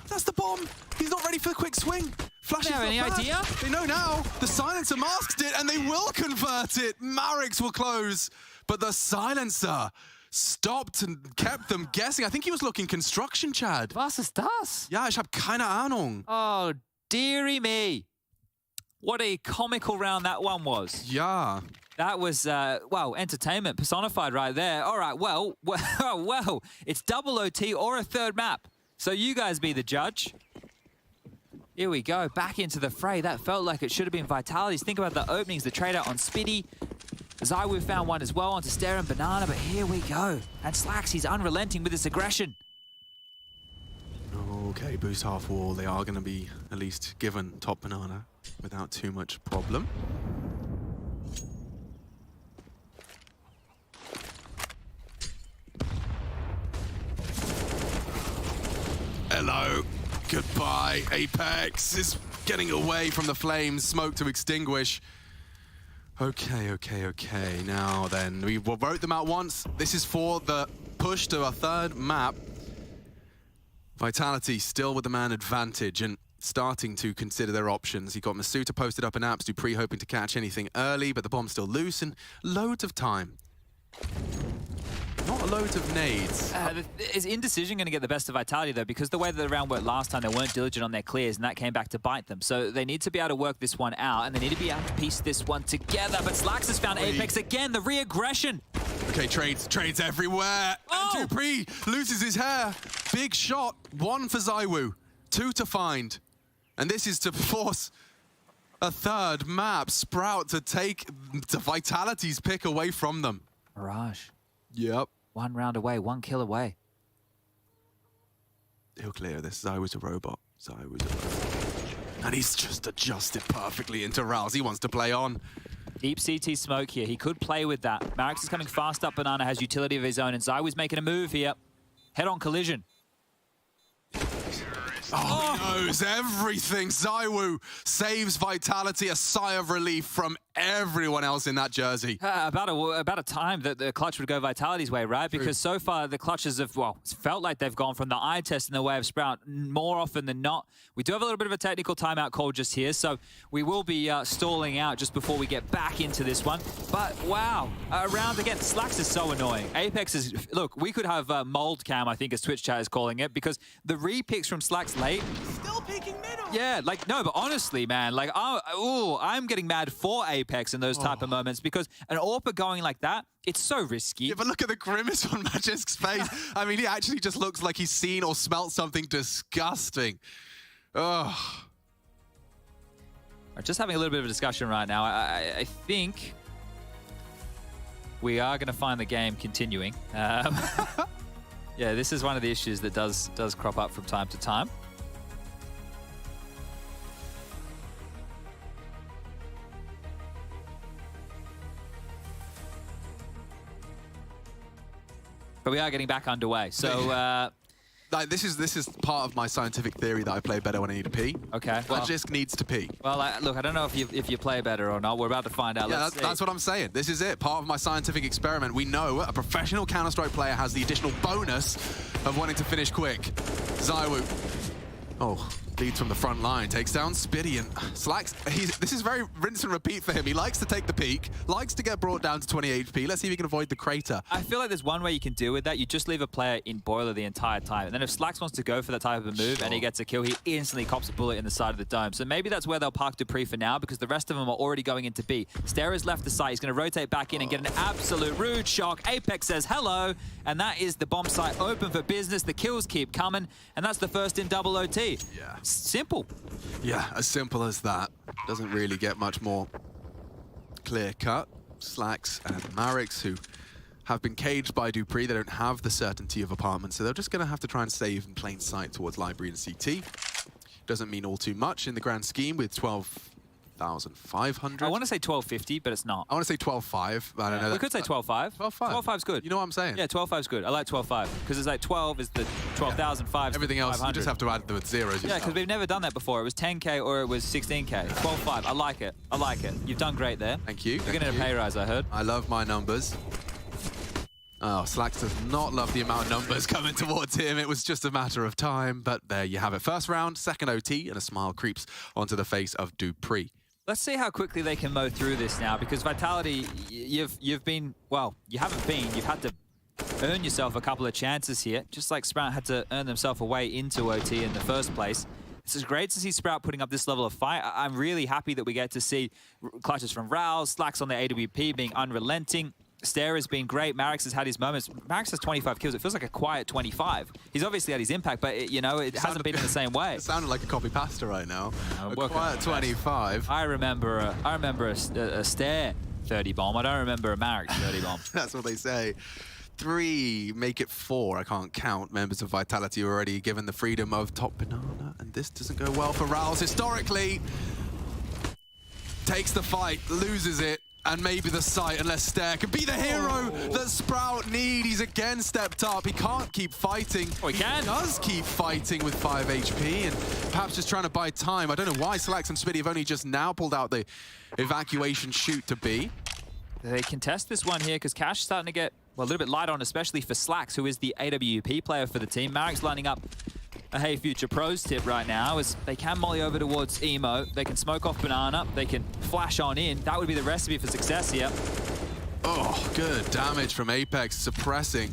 That's the bomb. He's not ready for the quick swing. Flashing. They have any idea? They know now. The silencer masked it, and they will convert it. Marix will close, but the silencer stopped and kept them guessing. I think he was looking construction, Chad. Was ist das? Ja, ich habe keine Ahnung. Oh, dearie me. What a comical round that one was. Yeah. That was, well, entertainment personified right there. All right, well, it's double OT or a third map. So you guys be the judge. Here we go, back into the fray. That felt like it should have been Vitality's. Think about the openings, the trade out on Spitty. Zywoo found one as well onto Stare and Banana, but here we go. And Slax, he's unrelenting with his aggression. Okay, boost half wall. They are going to be at least given top Banana without too much problem. Hello. Goodbye. Apex is getting away from the flames. Smoke to extinguish. Okay. Now then, we wrote them out once. This is for the push to a third map. Vitality still with the man advantage and starting to consider their options. He got Masuta posted up in apps, Dupree hoping to catch anything early, but the bomb's still loose and loads of time. Not loads of nades. Is indecision going to get the best of Vitality, though? Because the way that the round worked last time, they weren't diligent on their clears, and that came back to bite them. So they need to be able to work this one out, and they need to be able to piece this one together. But Slax has found Apex again, the re-aggression. Okay, trades everywhere. Oh! And Dupree loses his hair. Big shot. One for Zywoo. Two to find. And this is to force a third map. Sprout to take the Vitality's pick away from them. Mirage. Yep. 1 round away, 1 kill away. He'll clear this. Zywoo's a robot. And he's just adjusted perfectly into Rouse. He wants to play on. Deep CT smoke here. He could play with that. Marix is coming fast up. Banana has utility of his own, and Zywoo's making a move here. Head-on collision. Oh, he knows everything. Zywoo saves Vitality, a sigh of relief from everyone else in that jersey. About a time that the clutch would go Vitality's way, right? Because so far the clutches have, well, it's felt like they've gone from the eye test in the way of Sprout more often than not. We do have a little bit of a technical timeout call just here, so we will be stalling out just before we get back into this one. But wow, round again. Slax is so annoying. Apex is, look, we could have mold cam, I think as Twitch chat is calling it, because the re-picks from Slax late. Still peeking middle. Yeah, like, no, but honestly, man, like, I'm getting mad for Apex in those type of moments because an AWPer going like that, it's so risky. Yeah, but look at the grimace on Magic's face. I mean, he actually just looks like he's seen or smelt something disgusting. Ugh. We're just having a little bit of a discussion right now. I think we are going to find the game continuing. Yeah, this is one of the issues that does crop up from time to time. But we are getting back underway. So, like, this is part of my scientific theory that I play better when I need to pee. Okay. Well, Magisk needs to pee. Well, look, I don't know if you play better or not. We're about to find out. Yeah, that's what I'm saying. This is it. Part of my scientific experiment. We know a professional Counter-Strike player has the additional bonus of wanting to finish quick. Zywoo. Oh, Leads from the front line, takes down Spitty, and Slacks, this is very rinse and repeat for him. He likes to take the peak, likes to get brought down to 20 HP. Let's see if he can avoid the crater. I feel like there's one way you can deal with that. You just leave a player in boiler the entire time. And then if Slacks wants to go for that type of a move and he gets a kill, he instantly cops a bullet in the side of the dome. So maybe that's where they'll park Dupree for now, because the rest of them are already going into B. Stera's left the site. He's going to rotate back in and get an absolute rude shock. Apex says hello, and that is the bomb site open for business. The kills keep coming, and that's the first in double OT. Yeah. Simple. Yeah, as simple as that. Doesn't really get much more clear cut. Slacks and Marix, who have been caged by Dupree, they don't have the certainty of apartments, so they're just going to have to try and save in plain sight towards Library and CT. Doesn't mean all too much in the grand scheme with 12,500. I want to say 1250, but it's not. I want to say 12.5, but I don't know. We could say 12.5. 12.5. 12.5 is good. You know what I'm saying? Yeah, 12.5 is good. I like 12.5 because it's like 12 is the 12,005. Everything else, you just have to add the zeros. Yeah, because we've never done that before. It was 10K or it was 16K. 12.5. I like it. I like it. You've done great there. Thank you. You're getting a pay rise, I heard. I love my numbers. Oh, Slacks does not love the amount of numbers coming towards him. It was just a matter of time, but there you have it. First round, second OT, and a smile creeps onto the face of Dupree. Let's see how quickly they can mow through this now, because Vitality, you've been, well, you haven't been, you've had to earn yourself a couple of chances here, just like Sprout had to earn themselves a way into OT in the first place. This is great to see Sprout putting up this level of fight. I'm really happy that we get to see clutches from Rouse, Slacks on the AWP being unrelenting. Stera's been great. Marix has had his moments. Marix has 25 kills. It feels like a quiet 25. He's obviously had his impact, but it hasn't been in the same way. It sounded like a copy pasta right now. A quiet 25. I remember a Stare 30 bomb. I don't remember a Marix 30 bomb. That's what they say. 3, make it 4. I can't count. Members of Vitality are already given the freedom of top banana, and this doesn't go well for Rouse historically. Takes the fight, loses it. And maybe the site, unless Stare can be the hero that Sprout need. He's again stepped up. He can't keep fighting. Oh, he can. He does keep fighting with 5 HP and perhaps just trying to buy time. I don't know why Slacks and Spitty have only just now pulled out the evacuation chute to B. They contest this one here because Cash is starting to get a little bit light on, especially for Slacks, who is the AWP player for the team. Marix lining up a Hey Future Pros tip right now as they can molly over towards Emo. They can smoke off Banana. They can flash on in. That would be the recipe for success here. Oh, good damage from Apex, suppressing.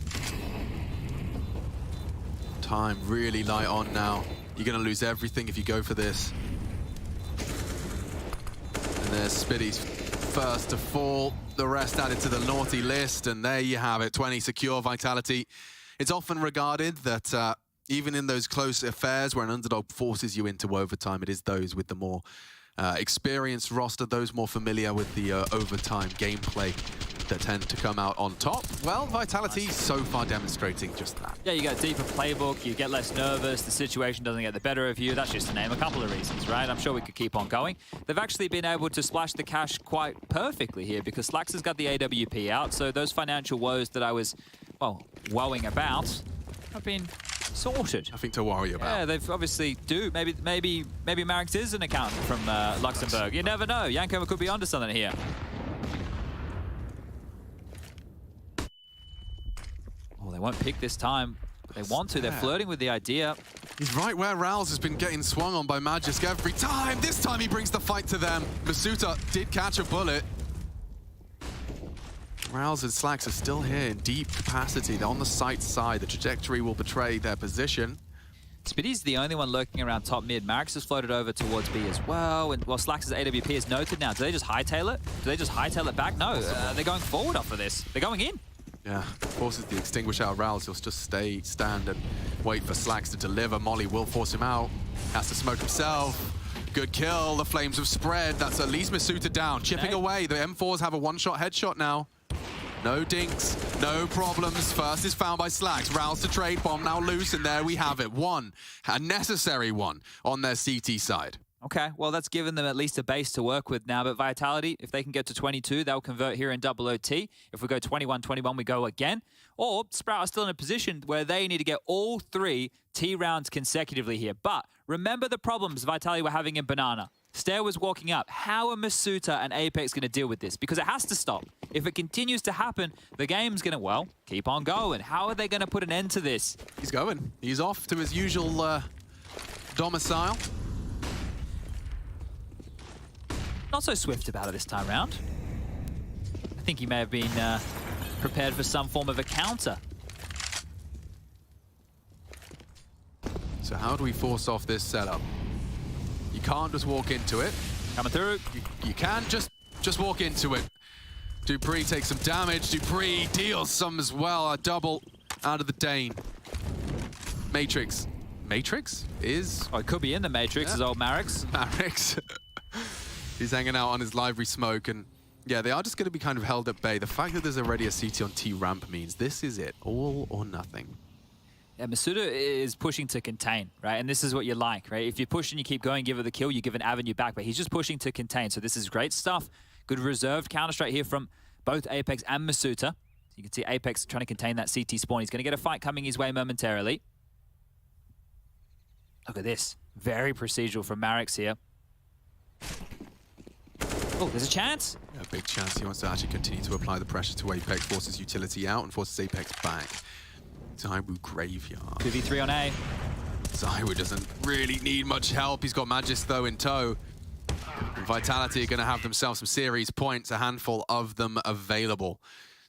Time really light on now. You're going to lose everything if you go for this. And there's Spitty's first to fall. The rest added to the naughty list. And there you have it, 20 secure Vitality. It's often regarded that even in those close affairs where an underdog forces you into overtime, it is those with the more experienced roster, those more familiar with the overtime gameplay that tend to come out on top. Well, Vitality so far demonstrating just that. Yeah, you get a deeper playbook, you get less nervous, the situation doesn't get the better of you. That's just to name a couple of reasons, right? I'm sure we could keep on going. They've actually been able to splash the cash quite perfectly here because Slacks has got the AWP out, so those financial woes that I was, well, woeing about have been sorted. Nothing to worry about. Yeah, they've obviously maybe Marix is an accountant from Luxembourg. You never know. Yankover could be onto something here. Oh, they won't pick this time. They want to. They're flirting with the idea. He's right where Rouse has been getting swung on by Magisk every time. This time he brings the fight to them. Masuta did catch a bullet. Rouse and Slacks are still here in deep capacity. They're on the site side. The trajectory will betray their position. Spitty's the only one lurking around top mid. Marix has floated over towards B as well. And while Slacks' AWP is noted now, do they just hightail it? Do they just hightail it back? No, they're going forward off of this. They're going in. Yeah, forces the extinguish out Rouse. He'll just stand and wait for Slacks to deliver. Molly will force him out. Has to smoke himself. Good kill. The flames have spread. That's at least Masuta down. Chipping away. The M4s have a one-shot headshot now. No dinks, no problems. First is found by Slacks. Rouse to trade, bomb now loose, and there we have it. One, a necessary one on their CT side. Okay, well, that's given them at least a base to work with now. But Vitality, if they can get to 22, they'll convert here in double OT. If we go 21-21, we go again. Or Sprout are still in a position where they need to get all 3 T rounds consecutively here. But remember the problems Vitality were having in Banana. Stare was walking up. How are Masuta and Apex going to deal with this? Because it has to stop. If it continues to happen, the game's going to, well, keep on going. How are they going to put an end to this? He's going. He's off to his usual domicile. not so swift about it this time round. I think he may have been prepared for some form of a counter. So how do we force off this setup? You can't just walk into it. Coming through. You can just walk into it. dupreeh takes some damage. dupreeh deals some as well. A double out of the Dane. Matrix. Matrix is... Oh, it could be in the Matrix, his old Marix. Marix. He's hanging out on his library smoke, and yeah, they are just going to be kind of held at bay. The fact that there's already a CT on T ramp means this is it. All or nothing. Yeah, masuda is pushing to contain, right? And this is what you like, right? If you push and you keep going, give it the kill, you give an avenue back, but he's just pushing to contain. So this is great stuff. Good reserved counter-strike here from both Apex and masuda. You can see Apex trying to contain that CT spawn. He's going to get a fight coming his way momentarily. Look at this. Very procedural from Marix here. Oh, there's a chance. Yeah, big chance. He wants to actually continue to apply the pressure to Apex, forces utility out and forces Apex back. ZywOo graveyard. 2v3 on A. ZywOo doesn't really need much help. He's got Magis though in tow. And Vitality are going to have themselves some series points, a handful of them available.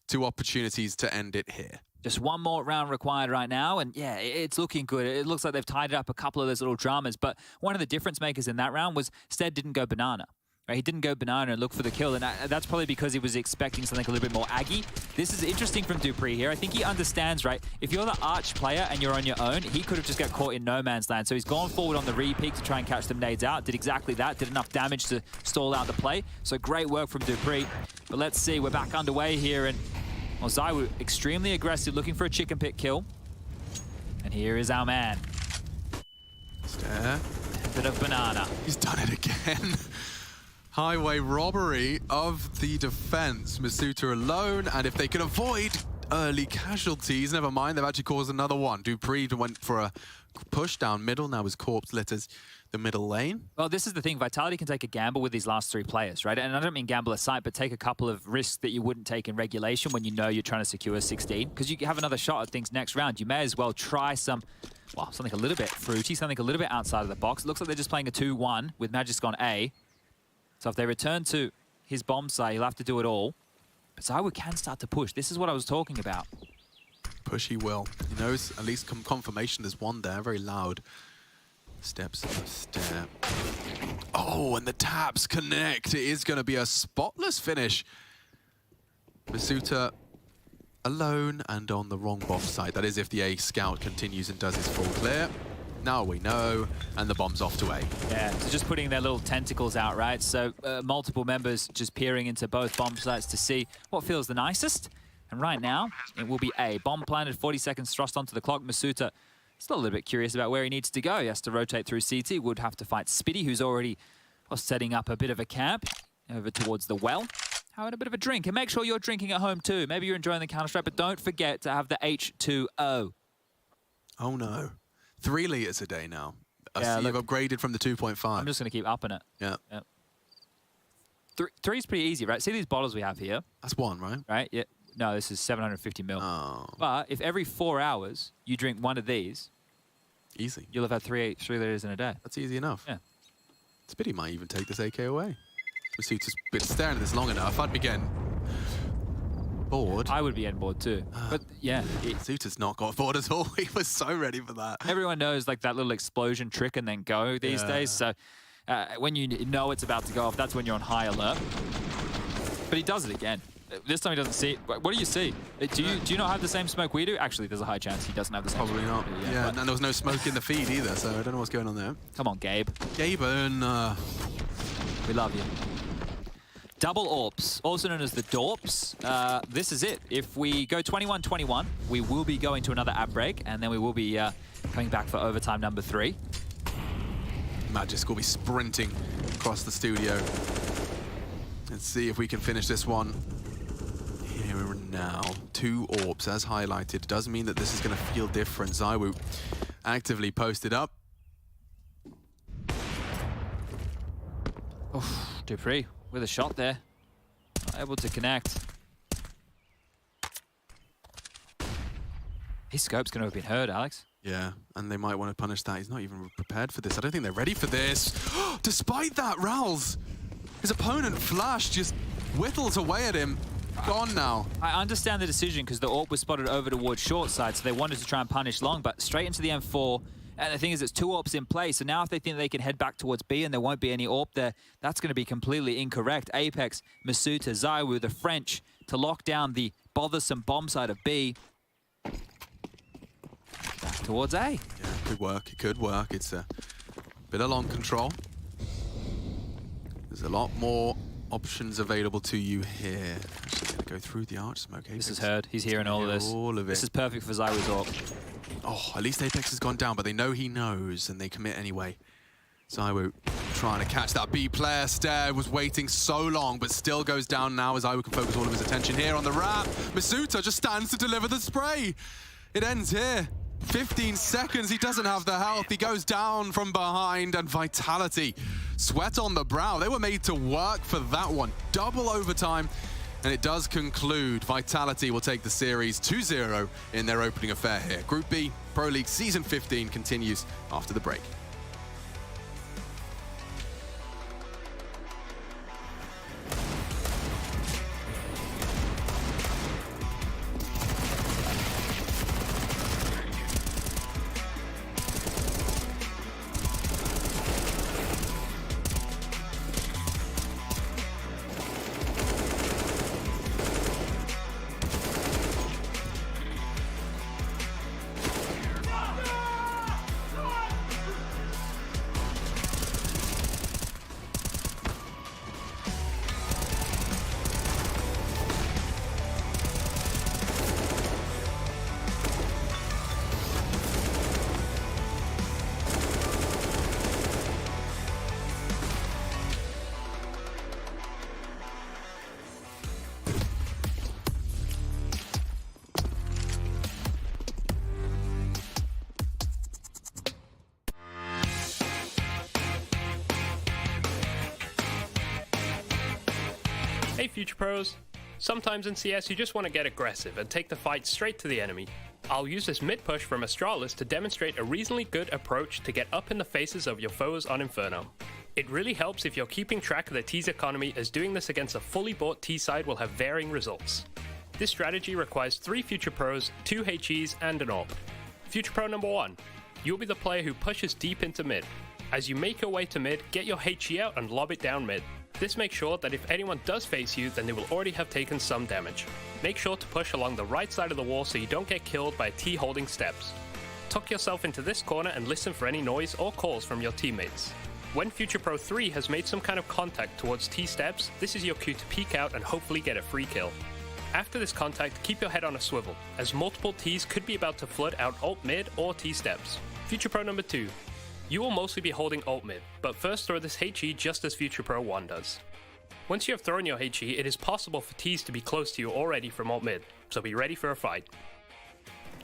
2 opportunities to end it here. Just one more round required right now, and yeah, it's looking good. It looks like they've tied up a couple of those little dramas, but one of the difference makers in that round was Stead didn't go banana. Right? He didn't go banana and look for the kill, and that's probably because he was expecting something a little bit more aggy. This is interesting from dupreeh here. I think he understands, right? If you're the arch player and you're on your own, he could have just got caught in no man's land. So he's gone forward on the re-peak to try and catch them nades out. Did exactly that. Did enough damage to stall out the play. So great work from dupreeh. But let's see, we're back underway here, and well, ZywOo extremely aggressive, looking for a chicken pick kill. And here is our man. Stare. Bit of banana. He's done it again. Highway robbery of the defense. masuda alone, and if they can avoid early casualties, never mind, they've actually caused another one. dupreeh went for a push down middle, now his corpse litters the middle lane. Well, this is the thing. Vitality can take a gamble with these last 3 players, right? And I don't mean gamble aside, but take a couple of risks that you wouldn't take in regulation when you know you're trying to secure 16. Because you have another shot at things next round. You may as well try some, well, something a little bit fruity, something a little bit outside of the box. It looks like they're just playing a 2-1 with Magisk on A. So if they return to his bomb site, he'll have to do it all. But ZywOo can start to push. This is what I was talking about. Push he will. He knows at least confirmation there's one there, very loud. Steps up, step. Oh, and the taps connect. It is going to be a spotless finish. masuda alone and on the wrong bomb site. That is if the A scout continues and does his full clear. Now we know, and the bomb's off to A. Yeah, so just putting their little tentacles out, right? So multiple members just peering into both bomb sites to see what feels the nicest. And right now, it will be A. Bomb planted, 40 seconds thrust onto the clock. masuda still a little bit curious about where he needs to go. He has to rotate through CT. Would have to fight Spitty, who's already setting up a bit of a camp over towards the well. Having a bit of a drink. And make sure you're drinking at home too. Maybe you're enjoying the Counter-Strike, but don't forget to have the H2O. Oh no. 3 liters a day now. Yeah, you've upgraded from the 2.5. I'm just going to keep upping it. Yeah. Yep. 3 is pretty easy, right? See these bottles we have here? That's 1, right? Right? Yeah. No, this is 750 ml. Oh. But if every 4 hours you drink one of these, easy. You'll have had 3 liters in a day. That's easy enough. Yeah. Spitty might even take this AK away. masuda's been staring at this long enough. I'd be getting bored. I would be getting bored too. But yeah. masuda's not got bored at all. He was so ready for that. Everyone knows like that little explosion trick and then go these days. So when you know it's about to go off, that's when you're on high alert. But he does it again. This time he doesn't see it. What do you see? Do you not have the same smoke we do? Actually, there's a high chance he doesn't have the same Probably smoke. not. Yeah, and there was no smoke in the feed either, so I don't know what's going on there. Come on, Gabe. Gaben. We love you. Double AWPs, also known as the DORPs. This is it. If we go 21-21, we will be going to another ad break, and then we will be coming back for overtime number 3. Magisk will be sprinting across the studio. Let's see if we can finish this one. Here now, 2 AWPs as highlighted. Does mean that this is going to feel different. ZywOo actively posted up. Oof, dupreeh with a shot there. Not able to connect. His scope's going to have been heard, Alex. Yeah, and they might want to punish that. He's not even prepared for this. I don't think they're ready for this. Despite that, Rals His opponent Flash just whittles away at him. Gone now. I understand the decision because the AWP was spotted over towards short side, so they wanted to try and punish long, but straight into the M4. And the thing is, it's 2 AWPs in play, so now if they think they can head back towards B and there won't be any AWP there, that's going to be completely incorrect. Apex, Masuta, Zaiwu, the French, to lock down the bothersome bomb side of B. Back towards A. Yeah, it could work. It could work. It's a bit of long control. There's a lot more options available to you here. Just going to go through the arch smoke. Apex. This is heard. He's hearing all of this. All of it. This is perfect for Zaiwu's AWP. Oh, at least Apex has gone down, but they know he knows, and they commit anyway. Zaiwu trying to catch that B player. Stare was waiting so long, but still goes down now as Zaiwu can focus all of his attention here on the ramp. Masuta just stands to deliver the spray. It ends here. 15 seconds, he doesn't have the health. He goes down from behind, and Vitality, sweat on the brow. They were made to work for that one. Double overtime, and it does conclude. Vitality will take the series 2-0 in their opening affair here. Group B, Pro League Season 15 continues after the break. Hey Future Pros, sometimes in CS you just want to get aggressive and take the fight straight to the enemy. I'll use this mid push from Astralis to demonstrate a reasonably good approach to get up in the faces of your foes on Inferno. It really helps if you're keeping track of the T's economy, as doing this against a fully bought T side will have varying results. This strategy requires 3 Future Pros, 2 HEs and an AWP. Future Pro number 1, you'll be the player who pushes deep into mid. As you make your way to mid, get your HE out and lob it down mid. This makes sure that if anyone does face you, then they will already have taken some damage. Make sure to push along the right side of the wall so you don't get killed by a T holding steps. Tuck yourself into this corner and listen for any noise or calls from your teammates. When Future Pro 3 has made some kind of contact towards T steps, this is your cue to peek out and hopefully get a free kill. After this contact, keep your head on a swivel, as multiple Ts could be about to flood out ult mid or T steps. Future Pro number 2. You will mostly be holding ult mid, but first throw this HE just as Future Pro 1 does. Once you have thrown your HE, it is possible for Ts to be close to you already from ult mid, so be ready for a fight.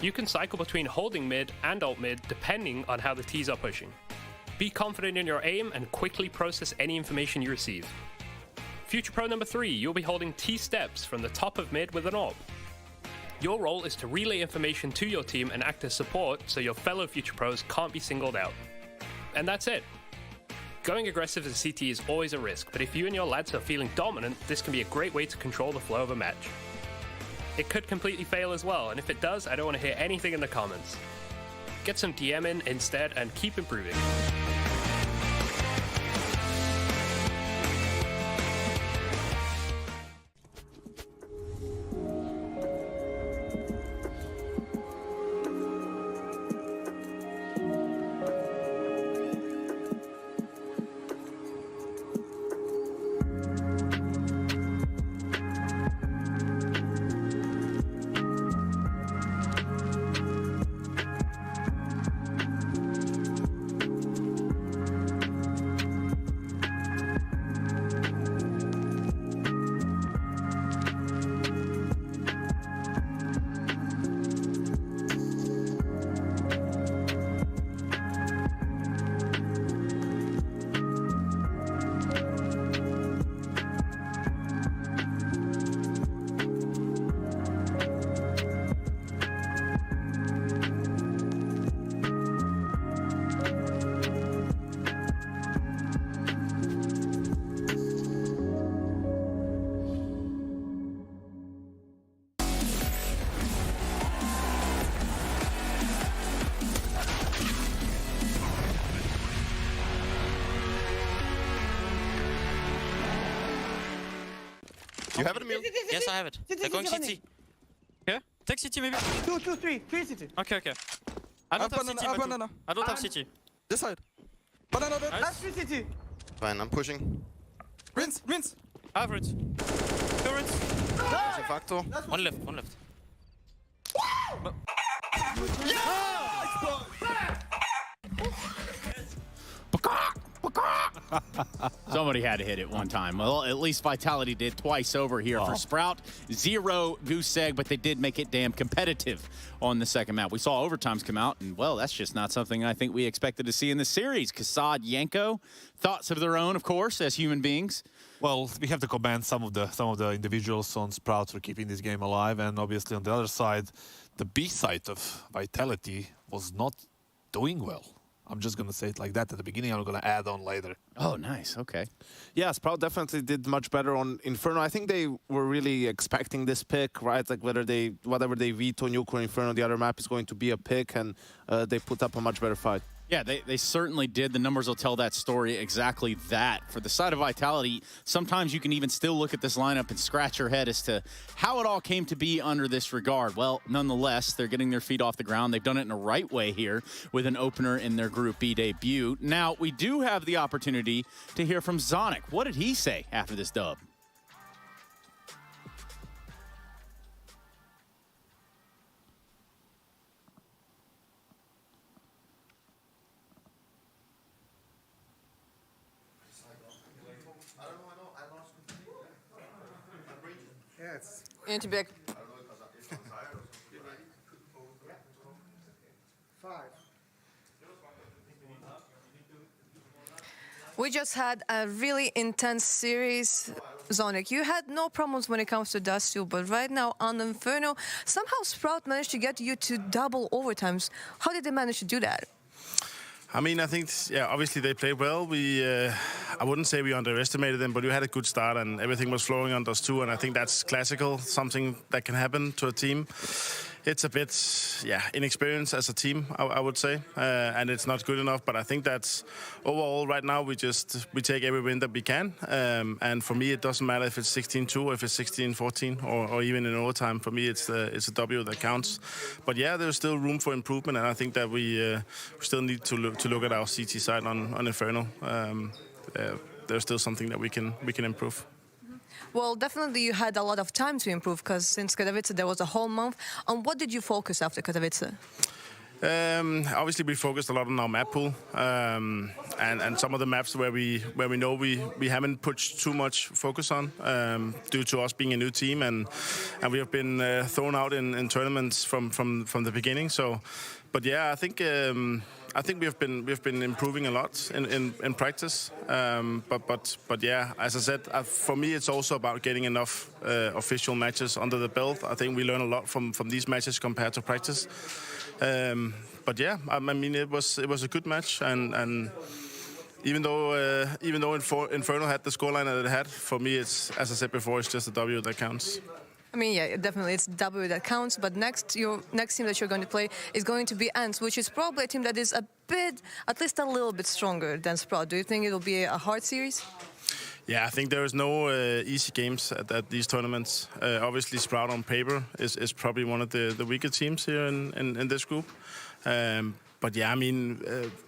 You can cycle between holding mid and ult mid depending on how the Ts are pushing. Be confident in your aim and quickly process any information you receive. Future Pro number 3, you'll be holding T steps from the top of mid with an AWP. Your role is to relay information to your team and act as support so your fellow Future Pros can't be singled out. And that's it. Going aggressive as a CT is always a risk, but if you and your lads are feeling dominant, this can be a great way to control the flow of a match. It could completely fail as well, and if it does, I don't want to hear anything in the comments. Get some DM in instead and keep improving. You have it, Emil? Yes, I have it. They're going CT. Okay, take CT maybe. 2, 2, 3 CT. Okay, okay. I don't have CT. banana. I don't have CT. This side. Banana dead. Last 3 CT. Fine, I'm pushing. Rinse, rinse. I have rinse. Two rinse. There's a factor. One left, one left. Somebody had to hit it one time. Well, at least Vitality did twice over here for Sprout. 0 goose egg, but they did make it damn competitive on the second map. We saw overtimes come out, and, well, that's just not something I think we expected to see in this series. Kassad, Yanko, thoughts of their own, of course, as human beings. Well, we have to commend some of the individuals on Sprout for keeping this game alive, and obviously on the other side, the B side of Vitality was not doing well. I'm just going to say it like that at the beginning. I'm going to add on later. Oh, nice. Okay. Yeah, Sprout definitely did much better on Inferno. I think they were really expecting this pick, right? Like whatever they veto Nuke or Inferno, the other map is going to be a pick, and they put up a much better fight. Yeah, they certainly did. The numbers will tell that story exactly that. For the side of Vitality, sometimes you can even still look at this lineup and scratch your head as to how it all came to be under this regard. Well, nonetheless, they're getting their feet off the ground. They've done it in the right way here with an opener in their Group B debut. Now, we do have the opportunity to hear from Zonic. What did he say after this dub? Anti-back. 5. We just had a really intense series, Zonic. You had no problems when it comes to Dust 2, but right now on Inferno, somehow Sprout managed to get you to double overtimes. How did they manage to do that? I mean, I think, yeah, obviously they played well. I wouldn't say we underestimated them, but we had a good start and everything was flowing on Dust 2, and I think that's classical, something that can happen to a team. It's a bit, inexperienced as a team, I would say, and it's not good enough. But I think that's overall right now we take every win that we can, and for me it doesn't matter if it's 16-2 or if it's 16-14 or even in overtime. For me, it's a W that counts. But yeah, there's still room for improvement, and I think that we still need to look at our CT side on Inferno. There's still something that we can improve. Well, definitely you had a lot of time to improve, because since Katowice there was a whole month. On what did you focus after Katowice? Obviously, we focused a lot on our map pool, and some of the maps where we know we haven't put too much focus on due to us being a new team, and we have been thrown out in tournaments from the beginning. So, but yeah, I think we have been improving a lot in practice, but yeah, as I said, for me it's also about getting enough official matches under the belt. I think we learn a lot from these matches compared to practice. But yeah, I mean it was a good match, and even though Inferno had the scoreline that it had, for me it's, as I said before, it's just a W that counts. I mean, yeah, definitely it's W that counts, but your next team that you're going to play is going to be ENCE, which is probably a team that is at least a little bit stronger than Sprout. Do you think it'll be a hard series? Yeah, I think there is no easy games at these tournaments. Obviously, Sprout on paper is probably one of the weaker teams here in this group. But yeah, I mean,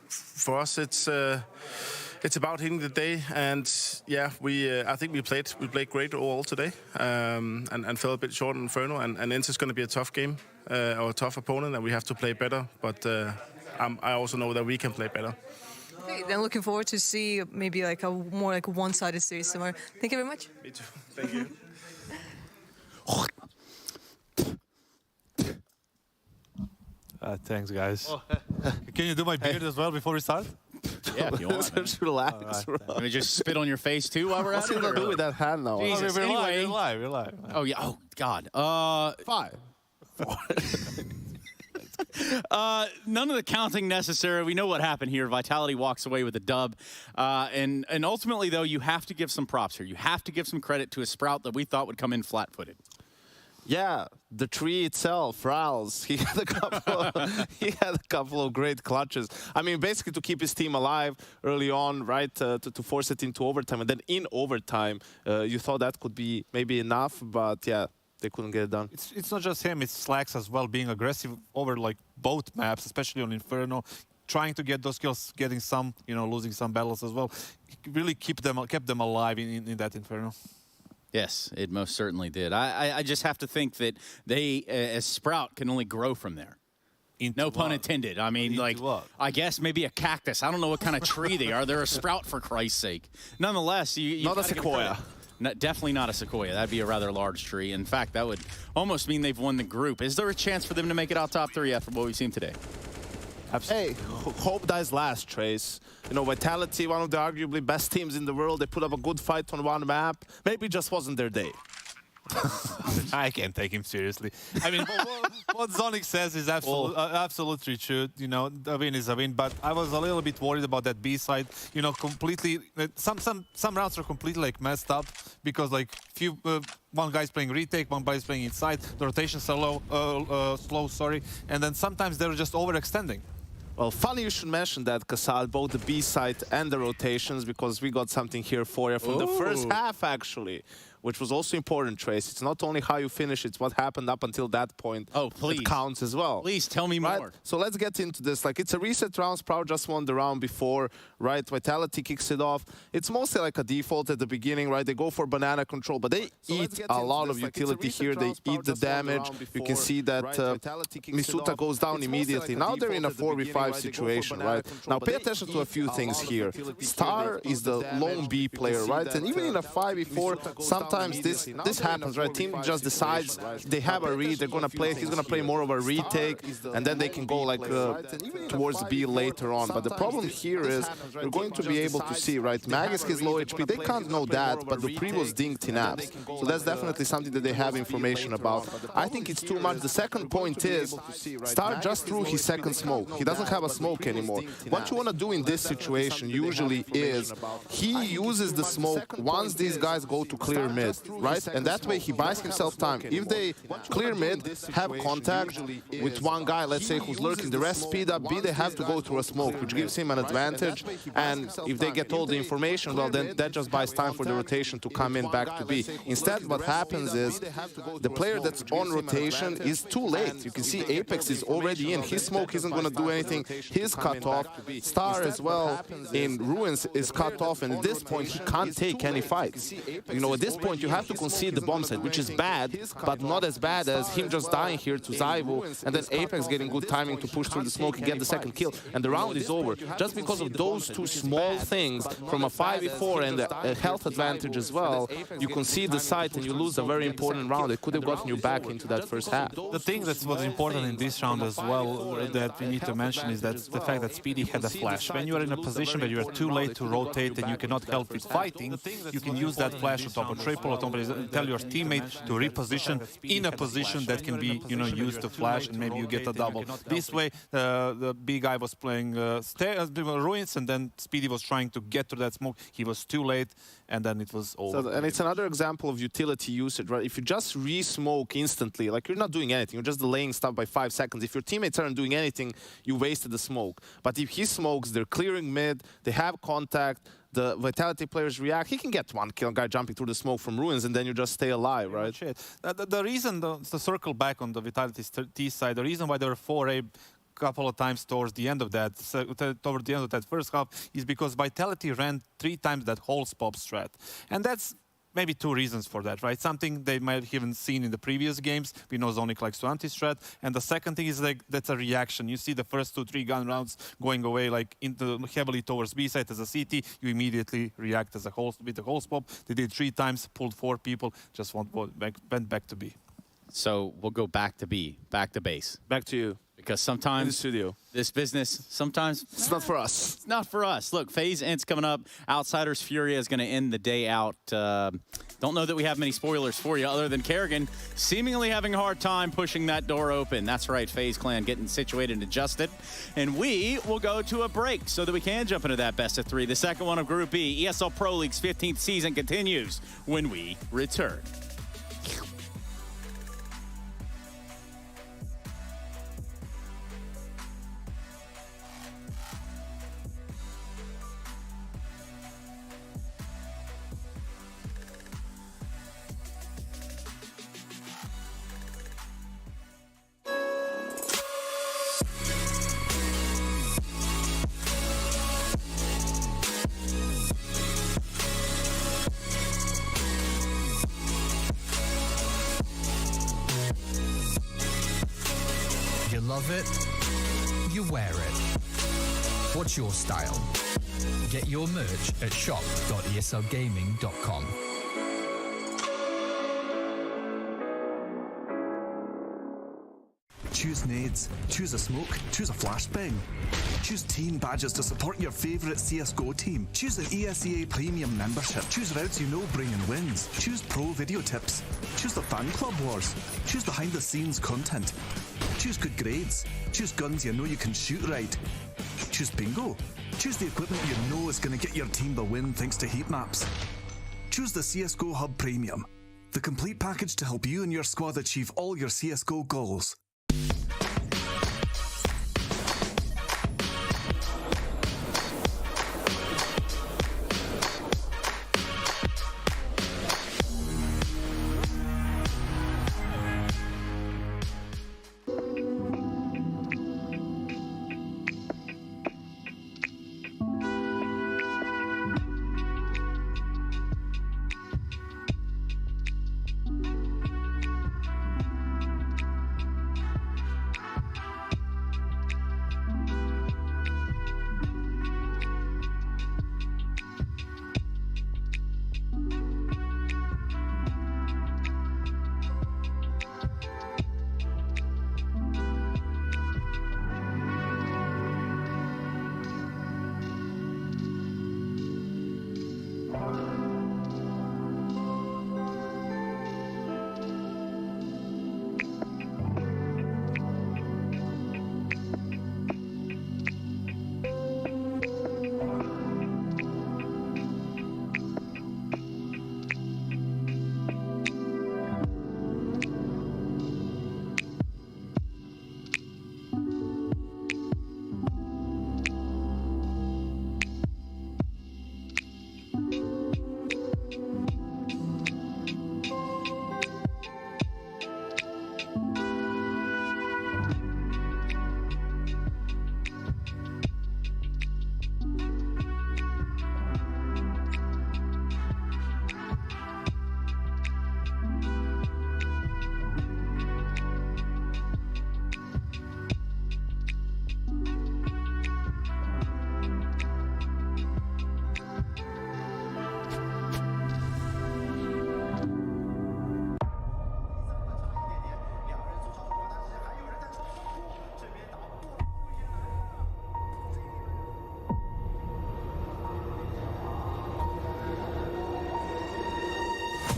for us, it's about hitting the day, and yeah, I think we played great overall today, and fell a bit short in Inferno. And ENCE is going to be a tough game or a tough opponent, and we have to play better. But I also know that we can play better. Okay, then looking forward to see maybe like a more like one-sided series tomorrow. Thank you very much. Me too. Thank you. Thanks, guys. Can you do my beard as well before we start? Yeah, if you want. Just relax. Right. Let me just spit on your face too while we're at it. What's going to do with that hand now? Jesus. We're live. Oh yeah. Oh God. 5. 4. None of the counting necessary. We know what happened here. Vitality walks away with a dub. And ultimately, though, you have to give some props here. You have to give some credit to a Sprout that we thought would come in flat-footed. Yeah, the tree itself, Rals, he had a couple of great clutches. I mean, basically to keep his team alive early on, right, to force it into overtime. And then in overtime, you thought that could be maybe enough, but yeah, they couldn't get it done. It's not just him, it's Slacks as well, being aggressive over like both maps, especially on Inferno, trying to get those kills, getting some, you know, losing some battles as well. Really kept them alive in that Inferno. Yes, it most certainly did. I just have to think that they, as Sprout, can only grow from there. No pun intended. I mean, like, I guess maybe a cactus. I don't know what kind of tree they are. They're a sprout, for Christ's sake. Nonetheless, you not a sequoia. Definitely not a sequoia. That'd be a rather large tree. In fact, that would almost mean they've won the group. Is there a chance for them to make it out top 3 after what we've seen today? Hey, hope dies last, Trace. You know, Vitality, one of the arguably best teams in the world. They put up a good fight on one map. Maybe it just wasn't their day. I can't take him seriously. I mean, what Zonic says is absolutely true. You know, a win is a win. But I was a little bit worried about that B side. You know, completely. Some rounds are completely like messed up because like one guy's playing retake, one guy's playing inside. The rotations are slow. Sorry, and then sometimes they're just overextending. Well, funny you should mention that, Kasal, both the B side and the rotations, because we got something here for you from the first half, actually, which was also important, Trace. It's not only how you finish, it's what happened up until that point. Oh, please. It counts as well. Please, tell me more. So let's get into this. Like, it's a reset round. Sprout just won the round before, right? Vitality kicks it off. It's mostly like a default at the beginning, right? They go for banana control, but they eat a lot of utility here. They eat the damage. You can see that Misuta goes down immediately. Now they're in a 4v5 situation, right? Now pay attention to a few things here. Star is the lone B player, right? And even in a 5v4, sometimes this happens, right? Team just decides they have a read, they're gonna play, he's gonna play more of a retake, and then they can go like towards B later on. But the problem here is we're going to be able to see, right? Magisk is low HP, they can't know that, but the pre was dinked in apps. So that's definitely something that they have information about. I think it's too much. The second point is Star just threw his second smoke. He doesn't have a smoke anymore. What you want to do in this situation usually is he uses the smoke once these guys go to clear mid, right? And that way he buys himself time. If they clear mid, have contact with one guy, let's say, who's lurking, the rest speed up B, they have to go through a smoke, which gives him an advantage. And if they get all the information, well, then that just buys time for the rotation to come in back to B. Instead, what happens is the player that's on rotation is too late. You can see Apex is already in. His smoke isn't going to do anything. He's cut off. Star as well in Ruins is cut off, and at this point he can't take any fights. You know, at this point you have to concede the bomb site, which is bad, but not as bad as him just dying here to Zyvo, and then Apex getting good timing to push through the smoke and get the second kill, and the round is over. Just because of those two small things, from a 5v4 and a health advantage as well, you concede the site and you lose a very important round. It could have gotten you back into that first half. The thing that was important in this round as well that we need to mention is that the fact that Speedy had a flash. When you are in a position where you are too late to rotate and you cannot help with fighting, you can use that flash on top of triple, on top of tell your teammate to reposition in a position that can be, you know, used to flash, and maybe you get a double. This way, the big guy was playing Ruins, and then Speedy was trying to get to that smoke. He was too late, and then it was over. So, and it's another example of utility usage, right? If you just re-smoke instantly, like you're not doing anything, you're just delaying stuff by 5 seconds. If your teammates aren't doing anything, you wasted the smoke. But if he smokes, they're clearing mid, they have contact, the Vitality players react, he can get one kill, guy jumping through the smoke from Ruins, and then you just stay alive, right? The reason, to circle back on the Vitality T side, the reason why there were 4A couple of times towards the end of that, first half, is because Vitality ran 3 times that whole spot strat. And that's maybe 2 reasons for that, right? Something they might haven't seen in the previous games. We know Zonic likes to anti-strat. And the second thing is like that's a reaction. You see the first 2-3 gun rounds going away like into heavily towards B side as a CT. You immediately react as a whole with the whole spot. They did 3 times, pulled 4 people, just went back to B. So we'll go back to B, back to base. Back to you. Because sometimes in the studio, this business, sometimes it's not for us. It's not for us. Look, FAZE ENCE coming up. Outsiders Furia is going to end the day out. Don't know that we have many spoilers for you other than Kerrigan seemingly having a hard time pushing that door open. That's right, FaZe Clan getting situated and adjusted. And we will go to a break so that we can jump into that best of 3. The second one of Group B, ESL Pro League's 15th season continues when we return. love it, you wear it. What's your style? Get your merch at shop.eslgaming.com. Choose nades, choose a smoke, choose a flashbang. Choose team badges to support your favourite CSGO team. Choose an ESEA Premium membership. Choose routes you know bring in wins. Choose pro video tips. Choose the fan club wars. Choose behind the scenes content. Choose good grades. Choose guns you know you can shoot right. Choose bingo. Choose the equipment you know is going to get your team the win thanks to heat maps. Choose the CSGO Hub Premium. The complete package to help you and your squad achieve all your CSGO goals.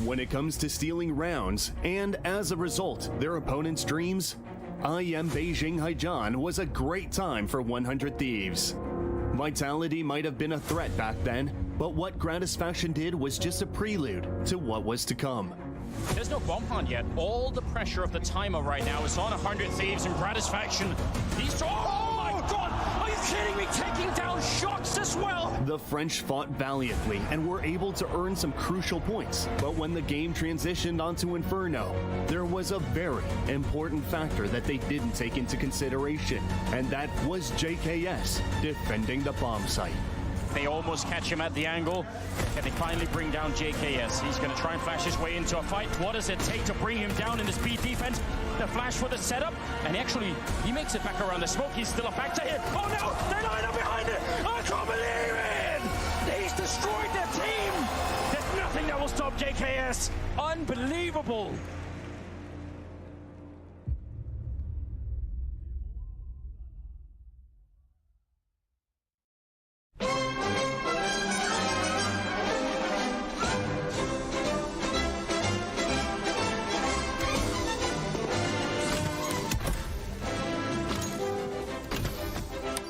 When it comes to stealing rounds, and as a result, their opponent's dreams, IM Beijing Haijian was a great time for 100 Thieves. Vitality might have been a threat back then, but what Gratisfaction did was just a prelude to what was to come. There's no bomb plant yet. All the pressure of the timer right now is on 100 Thieves and Gratisfaction. These two, oh my god! Are you kidding me? Taking down shots as well! The French fought valiantly and were able to earn some crucial points, but when the game transitioned onto Inferno, there was a very important factor that they didn't take into consideration, and that was JKS defending the bomb site. They almost catch him at the angle, and they finally bring down JKS. He's going to try and flash his way into a fight. What does it take to bring him down in the speed defense? The flash for the setup, and actually, he makes it back around the smoke. He's still a factor here. Oh no, they line up behind it. I can't believe it. He's destroyed their team. There's nothing that will stop JKS. Unbelievable.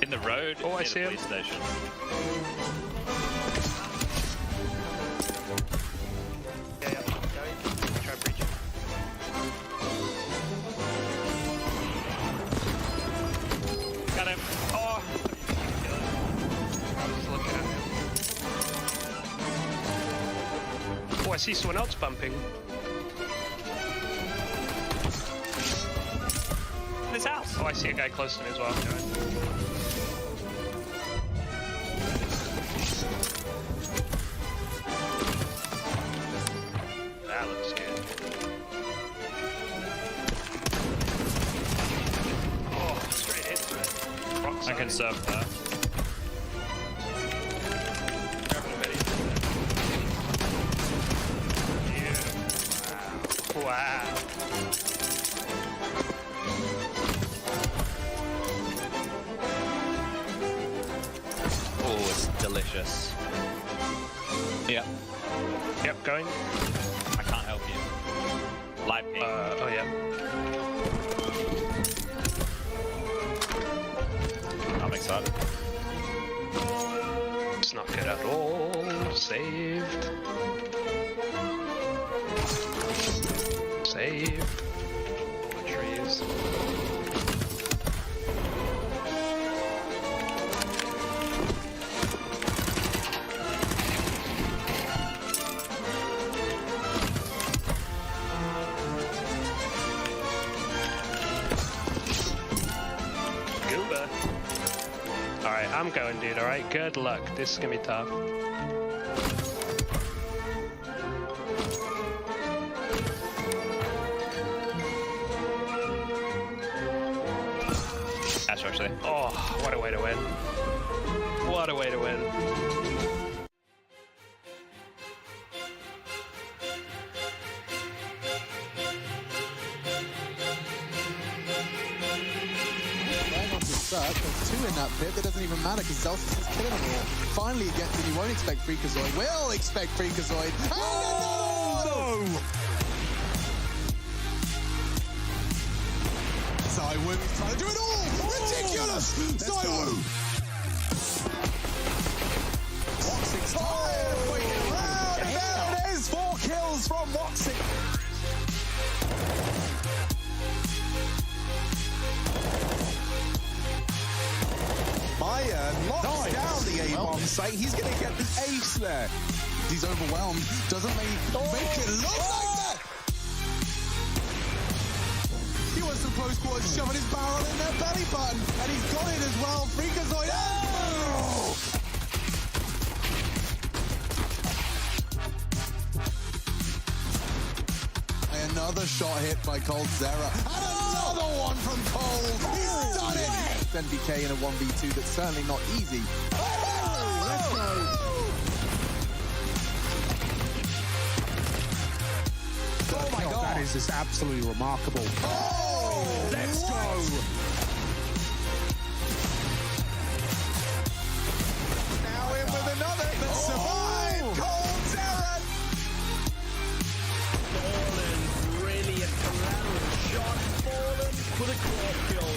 In the road, oh, I see him. Station. Yeah. Try breach. Got him. Oh. I was looking at him. Oh, I see someone else bumping. In his house. Oh, I see a guy close to me as well. That looks good. Oh. can surf that. Wow. Oh, it's delicious. Yep. Yep, going. I can't help you. Live ping. Oh yeah. I'm excited. It's not good at all. Saved. Saved. All the trees. Goober. Alright, I'm going, dude, alright? Good luck. This is gonna be tough. Actually. Oh, what a way to win. What a way to win. There's two in that pit. That doesn't even matter because Celsius is killing them all. Finally, he gets in. He won't expect Freakazoid. Will expect Freakazoid. Oh, no! Zywoo is trying to do it all. Ridiculous! Zywoo! Woxing's tired of waiting around. And there it is. 4 kills from Woxing. Maya locks down the A-bomb site. He's going to get the ace there. He's overwhelmed. Doesn't make it look like that. He wants some close quarters, shoving his barrel in their belly button. And he's got it as well. Freakazoid. Oh! Another shot hit by Cold Zera. And another one from Cold. He's done it. NBK in a 1v2 that's certainly not easy. Let's go. Oh my God. That is just absolutely remarkable. Oh, let's go. Now in with another that survived. Cold Zera. Fallen, brilliant collateral shot. Fallen for the quad kill.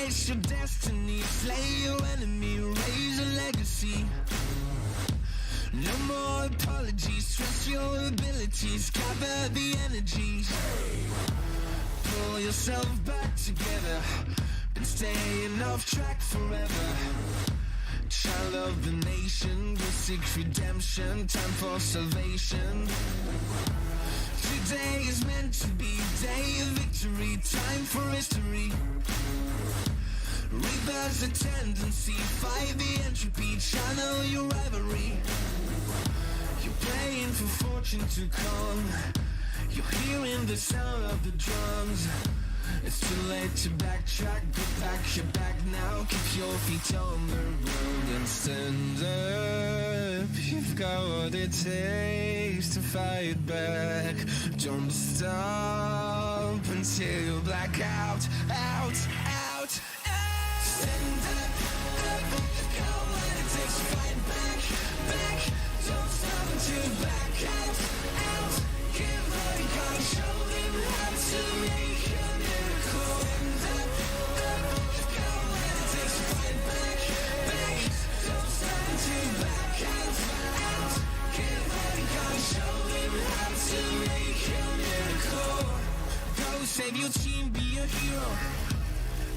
Embrace your destiny, slay your enemy, raise a legacy. No more apologies, trust your abilities, gather the energies. Pull yourself back together, been staying off track forever. Child of the nation, go seek redemption, time for salvation. Today is meant to be day of victory, time for history. Reverse a tendency, fight the entropy, channel your rivalry. You're praying for fortune to come, you're hearing the sound of the drums. It's too late to backtrack, get back your back now. Keep your feet on the road and stand up. You've got what it takes to fight back. Don't stop until you black out, out, out. Stand up, up. You've got what it takes to fight back, back. Don't stop until you black out, out. Give all you got, show them how to make it. Save your team, be a hero.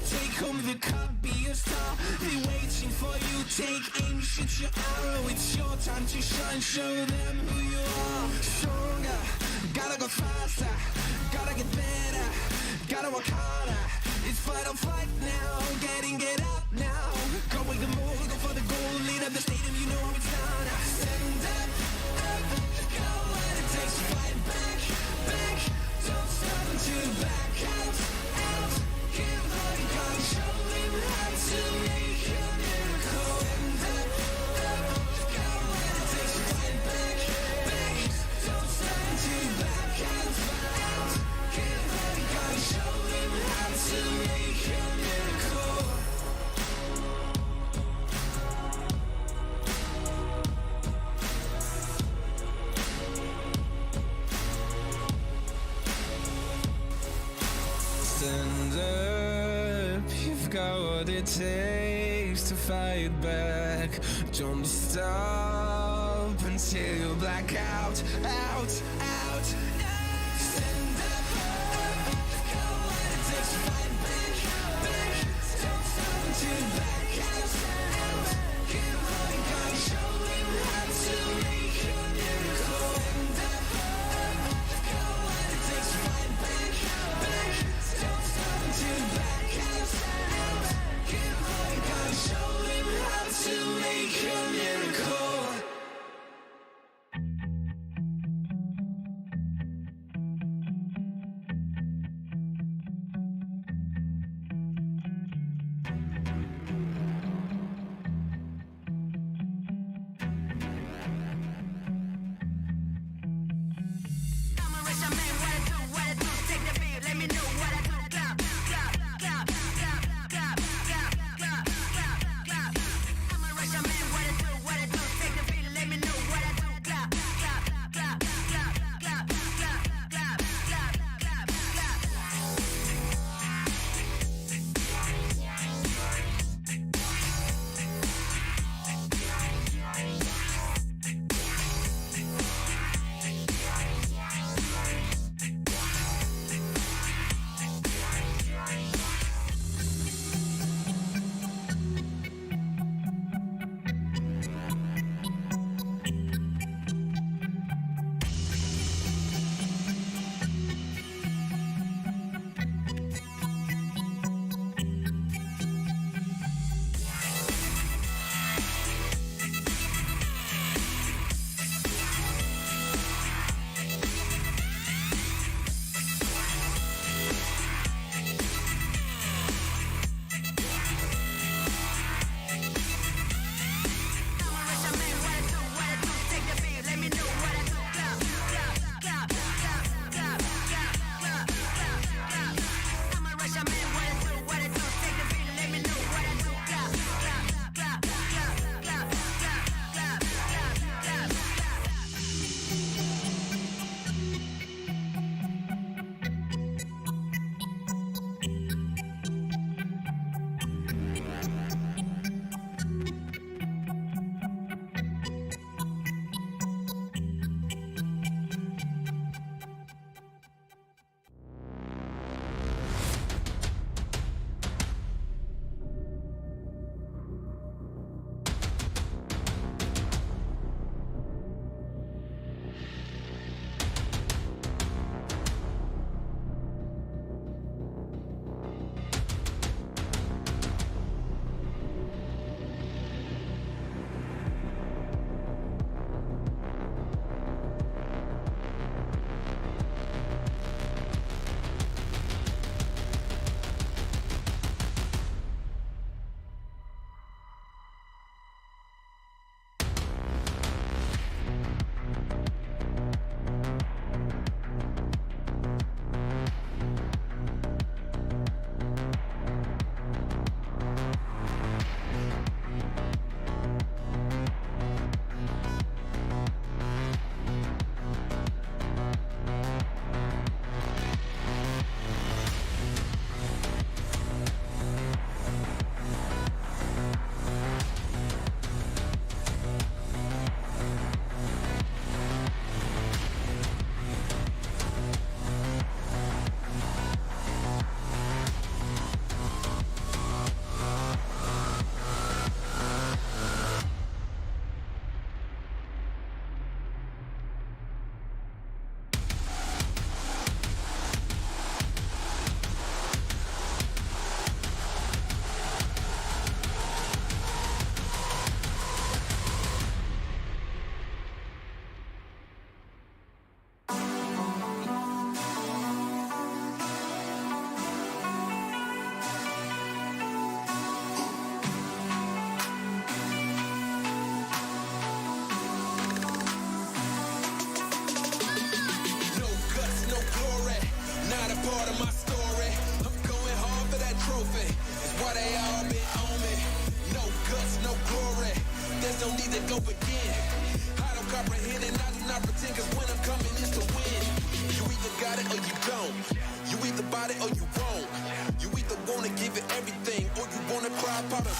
Take home the cup, be a star. They're waiting for you, take aim, shoot your arrow. It's your time to shine, show them who you are. Stronger, gotta go faster, gotta get better, gotta work harder. It's fight or flight now, get up now. Go with the move, go for the goal, lead up the stadium, you know it's down. Stand up, up, go what it takes to fight back, back. Don't stop until you back out, out. Give all you got, show them how to make a miracle. Stand up, up, go what it takes to fight back, back. Don't stop until you back out, out. Give all you got, show them how to make a miracle. Stand up, you've got what it takes to fight back. Don't stop until you black out, out, out. Stand up, you've got what it takes to fight back, back. Don't stop until you black out, out. Give all you got, show them how to make a miracle. Stand up, you've got what it takes to fight back, back. Don't stop until you back out, out. Give all you got, show them how to make a miracle.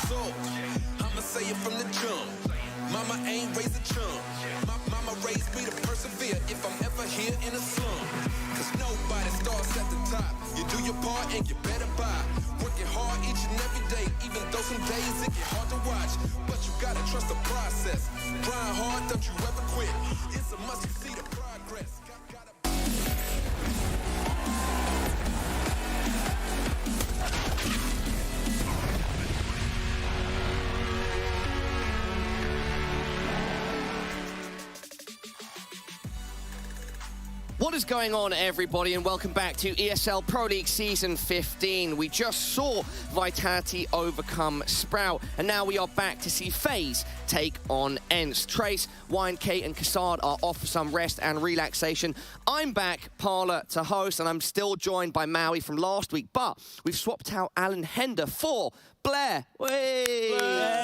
soul. I'ma say it from the jump. Mama ain't raised a chump. Mama raised me to persevere if I'm ever here in a slum. Cause nobody starts at the top. You do your part and you better buy. Working hard each and every day, even though some days it get hard to watch. But you gotta trust the process. Grind hard, don't you ever quit. It's a must, you see the progress. What is going on, everybody, and welcome back to ESL Pro League Season 15. We just saw Vitality overcome Sprout, and now we are back to see FaZe take on ENCE. Trace, Wine, Kate, and Cassard are off for some rest and relaxation. I'm back, Parler to host, and I'm still joined by Maui from last week, but we've swapped out Alan Hender for Blair. Blair.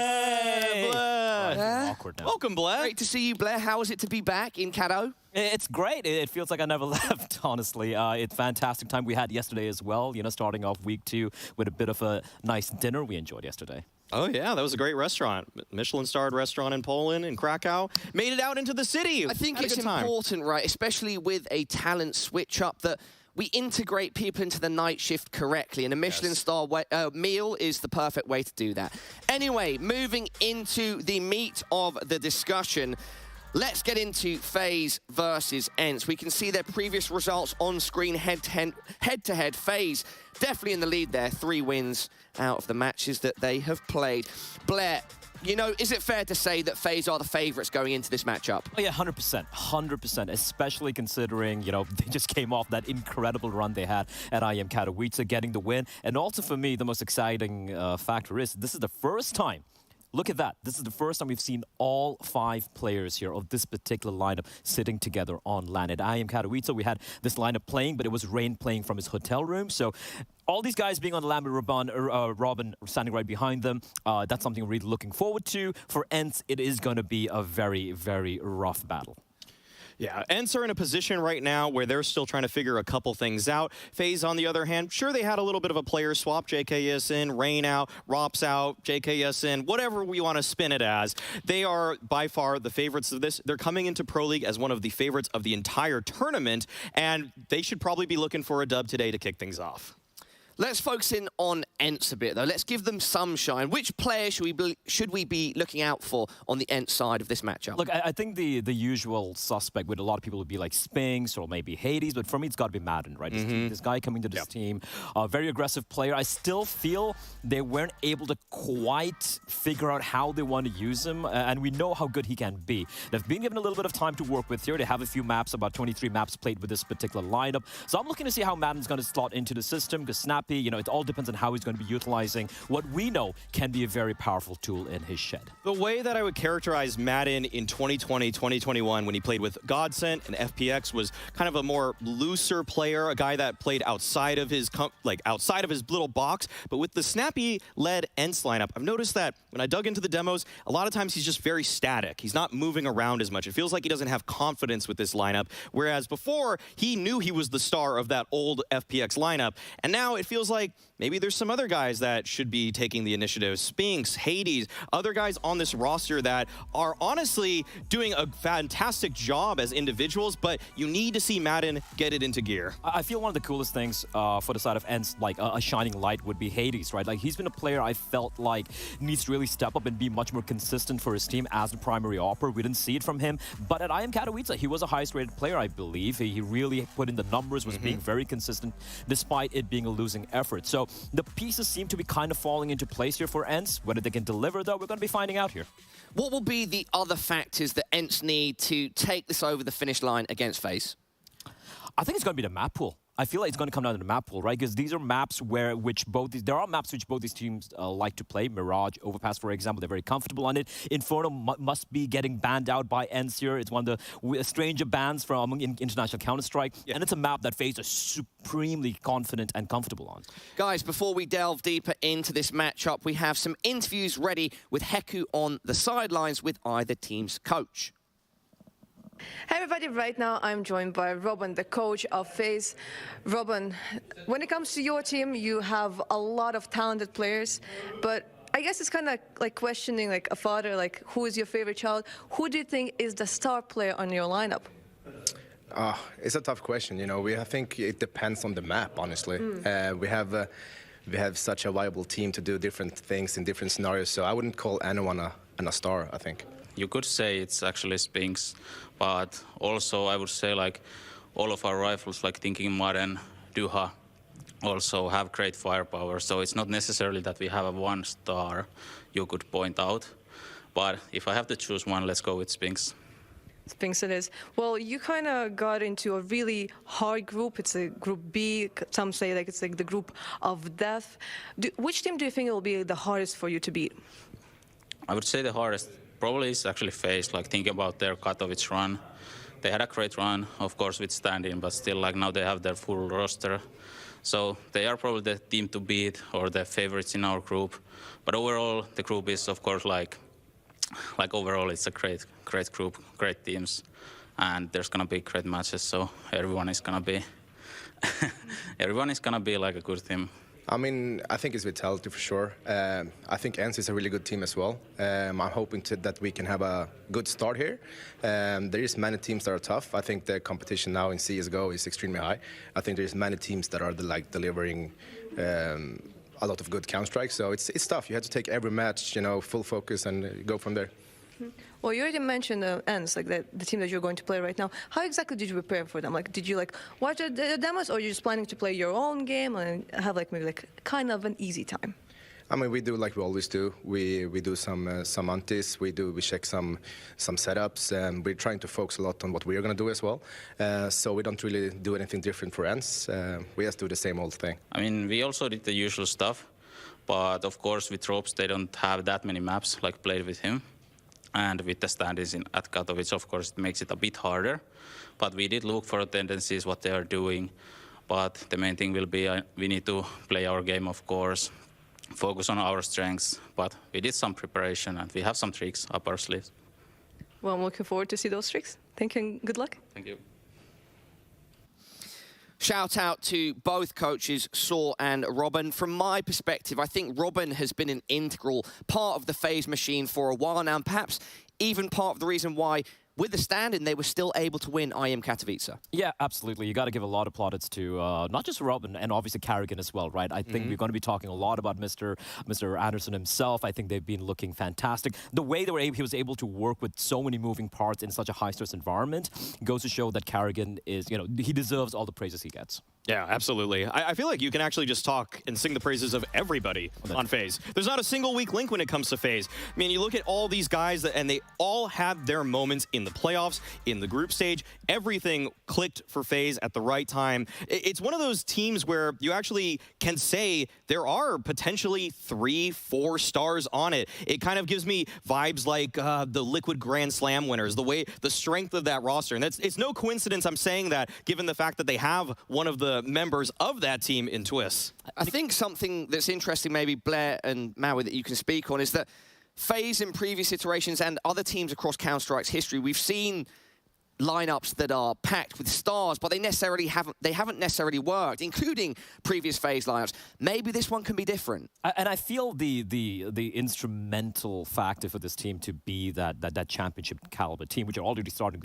Awkward now. Welcome, Blair. Great to see you, Blair. How is it to be back in Caddo? It's great. It feels like I never left, honestly. It's fantastic time we had yesterday as well, you know, starting off week 2 with a bit of a nice dinner we enjoyed yesterday. Oh, yeah, that was a great restaurant. Michelin-starred restaurant in Poland, in Krakow. Made it out into the city. I think it's important, right, especially with a talent switch-up, that we integrate people into the night shift correctly, and a Michelin-star meal is the perfect way to do that. Anyway, moving into the meat of the discussion, let's get into FaZe versus ENCE. We can see their previous results on screen head-to-head. FaZe definitely in the lead there, 3 wins out of the matches that they have played. Blair, you know, is it fair to say that FaZe are the favourites going into this matchup? Oh yeah, 100%, 100%, especially considering, you know, they just came off that incredible run they had at IM Katowice, getting the win. And also for me, the most exciting factor is this is the first time. Look at that. This is the first time we've seen all 5 players here of this particular lineup sitting together on LAN. At IM Katowice, we had this lineup playing, but it was Rain playing from his hotel room. So all these guys being on the LAN with Robin standing right behind them, that's something we're really looking forward to. For ENCE, it is going to be a very, very rough battle. Yeah, ENCE are in a position right now where they're still trying to figure a couple things out. FaZe, on the other hand, sure, they had a little bit of a player swap. JKS in, Rain out, Rops out, JKS in, whatever we want to spin it as. They are by far the favorites of this. They're coming into Pro League as one of the favorites of the entire tournament, and they should probably be looking for a dub today to kick things off. Let's focus in on ENCE a bit, though. Let's give them some shine. Which player should we be looking out for on the ENCE side of this matchup? Look, I think the usual suspect with a lot of people would be like Spinks or maybe Hades, but for me, it's got to be Madden, right? This guy coming to this team, a very aggressive player. I still feel they weren't able to quite figure out how they want to use him, and we know how good he can be. They've been given a little bit of time to work with here. They have a few maps, about 23 maps played with this particular lineup. So I'm looking to see how Madden's going to slot into the system, because Snap, you know, it all depends on how he's going to be utilizing what we know can be a very powerful tool in his shed. The way that I would characterize Madden in 2020, 2021, when he played with Godsent and FPX, was kind of a more looser player, a guy that played outside of his little box. But with the Snappy-led ENCE lineup, I've noticed that when I dug into the demos, a lot of times he's just very static. He's not moving around as much. It feels like he doesn't have confidence with this lineup, whereas before, he knew he was the star of that old FPX lineup. And now it feels like maybe there's some other guys that should be taking the initiative. Spinks, Hades, other guys on this roster that are honestly doing a fantastic job as individuals, but you need to see Madden get it into gear. I feel one of the coolest things for the side of ENCE, like a shining light, would be Hades, right? Like, he's been a player I felt like needs to really step up and be much more consistent for his team as the primary operator. We didn't see it from him, but at IM Katowice, he was a highest rated player, I believe. He really put in the numbers, was being very consistent, despite it being a losing effort. So the pieces seem to be kind of falling into place here for ENCE. Whether they can deliver, though, we're going to be finding out here. What will be the other factors that ENCE need to take this over the finish line against FaZe? I think it's going to be the map pool. I feel like it's going to come down to the map pool, right? Because these are maps there are maps which both these teams like to play. Mirage, Overpass, for example, they're very comfortable on it. Inferno must be getting banned out by ENCE here. It's one of the stranger bans from international Counter-Strike. Yeah. And it's a map that FaZe is supremely confident and comfortable on. Guys, before we delve deeper into this matchup, we have some interviews ready with Heku on the sidelines with either team's coach. Hey everybody, right now I'm joined by Robin, the coach of FaZe. Robin, when it comes to your team, you have a lot of talented players, but I guess it's kind of like questioning like a father, like who is your favorite child? Who do you think is the star player on your lineup? It's a tough question. You know, I think it depends on the map. Honestly, we have such a viable team to do different things in different scenarios. So I wouldn't call anyone a star. I think you could say it's actually Spinks, but also I would say like all of our rifles, like Thinking Modern, Duha, also have great firepower. So it's not necessarily that we have a one star you could point out. But if I have to choose one, let's go with Spinks. Spinks it is. Well, you kind of got into a really hard group. It's a group B. Some say like it's like the group of death. Which team do you think will be the hardest for you to beat? I would say the hardest probably is actually FAZE. Like think about their Katowice run. They had a great run, of course, with standing, but still like now they have their full roster. So they are probably the team to beat or the favorites in our group. But overall, the group is, of course, like overall, it's a great group, great teams, and there's gonna be great matches. So everyone is gonna be like a good team. I mean, I think it's vitality for sure. I think ENCE is a really good team as well. I'm hoping that we can have a good start here. There is many teams that are tough. I think the competition now in CSGO is extremely high. I think there's many teams that are like delivering a lot of good counter-strikes. So it's tough. You have to take every match, you know, full focus and go from there. Well, you already mentioned ENCE, like the team that you're going to play right now. How exactly did you prepare for them? Like, did you like watch the demos, or are you just planning to play your own game and have like maybe like kind of an easy time? I mean, we do like we always do. We do some antis. We check some setups, and we're trying to focus a lot on what we are going to do as well. So we don't really do anything different for ENCE. We just do the same old thing. I mean, we also did the usual stuff, but of course with Ropes they don't have that many maps like played with him. And with the standings at Katowice, of course, it makes it a bit harder. But we did look for tendencies, what they are doing. But the main thing will be we need to play our game, of course, focus on our strengths. But we did some preparation, and we have some tricks up our sleeves. Well, I'm looking forward to see those tricks. Thank you and good luck. Thank you. Shout out to both coaches, Saw and Robin. From my perspective, I think Robin has been an integral part of the FAZE machine for a while now, and perhaps even part of the reason why, with the stand-in, they were still able to win IM Katowice. Yeah, absolutely. You got to give a lot of plaudits to not just Robin and obviously Carrigan as well, right? I think we're going to be talking a lot about Mr. Anderson himself. I think they've been looking fantastic. The way he was able to work with so many moving parts in such a high-stress environment goes to show that Carrigan is, you know, he deserves all the praises he gets. Yeah, absolutely. I feel like you can actually just talk and sing the praises of everybody on FAZE. There's not a single weak link when it comes to FAZE. I mean, you look at all these guys, and they all had their moments in the playoffs, in the group stage. Everything clicked for FAZE at the right time. It's one of those teams where you actually can say there are potentially 3-4 stars on it. It kind of gives me vibes like the Liquid Grand Slam winners, the strength of that roster. And it's no coincidence I'm saying that, given the fact that they have one of the members of that team in Twiss. I think something that's interesting, maybe Blair and Maui, that you can speak on, is that FAZE in previous iterations and other teams across Counter-Strike's history, we've seen lineups that are packed with stars, but they haven't necessarily worked, including previous FAZE lineups. Maybe this one can be different. And I feel the instrumental factor for this team to be that championship caliber team, which are already starting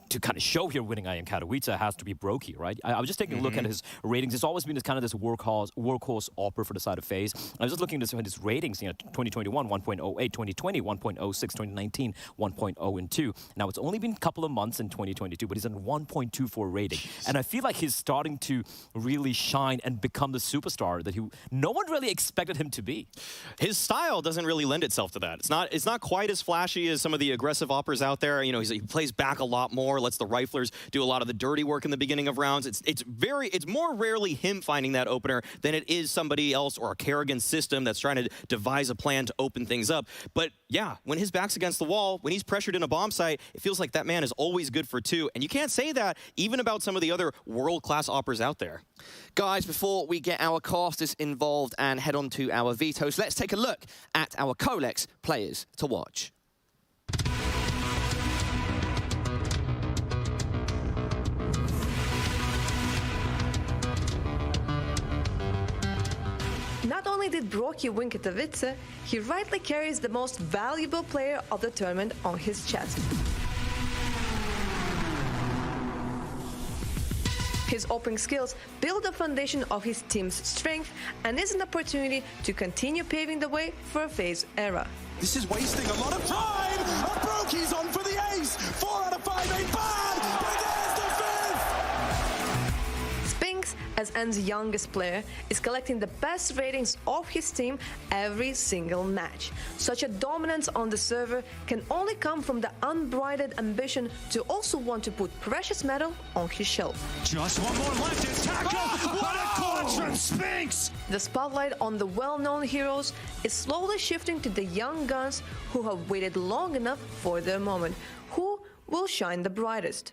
to kind of show here winning IM Katowice, has to be Brokey, right? I was just taking a look at his ratings. It's always been this kind of this workhorse opera for the side of FAZE. I was just looking at his ratings, you know, 2021, 1.08, 2020, 1.06, 2019, 1.02. Now, it's only been a couple of months in 2022, but he's on 1.24 rating. And I feel like he's starting to really shine and become the superstar that no one really expected him to be. His style doesn't really lend itself to that. It's not quite as flashy as some of the aggressive operas out there. You know, he plays back a lot more, lets the riflers do a lot of the dirty work in the beginning of rounds. It's more rarely him finding that opener than it is somebody else or a Kerrigan system that's trying to devise a plan to open things up. But yeah, when his back's against the wall, when he's pressured in a bomb site, it feels like that man is always good for two. And you can't say that even about some of the other world-class operas out there. Guys, before we get our casters involved and head on to our vetoes, let's take a look at our Colex players to watch. Not only only did Brocky win Katowice, he rightly carries the most valuable player of the tournament on his chest. His opening skills build the foundation of his team's strength and is an opportunity to continue paving the way for a FAZE era. This is wasting a lot of time. Broky's on for the ace. 4 out of 5 ain't bad. But there's the fifth. Spinks, as ENCE's youngest player, is collecting the best ratings of his team every single match. Such a dominance on the server can only come from the unbridled ambition to also want to put precious metal on his shelf. Just one more left. It's tackle. What a clutch from Spinks. The spotlight on the well-known heroes is slowly shifting to the young guns who have waited long enough for their moment. Who will shine the brightest?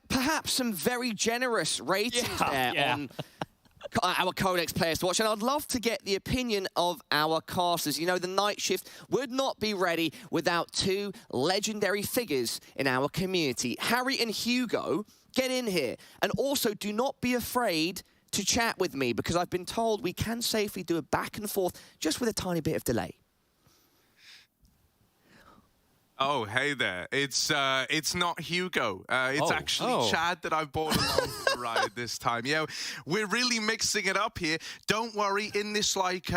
Perhaps some very generous ratings there on our Codex players to watch, and I'd love to get the opinion of our casters. You know, the night shift would not be ready without two legendary figures in our community. Harry and Hugo, get in here, and also do not be afraid to chat with me, because I've been told we can safely do a back and forth just with a tiny bit of delay. Oh, hey there. It's not Hugo. It's actually Chad that I've brought along for the ride this time. Yeah, we're really mixing it up here. Don't worry, in this, like,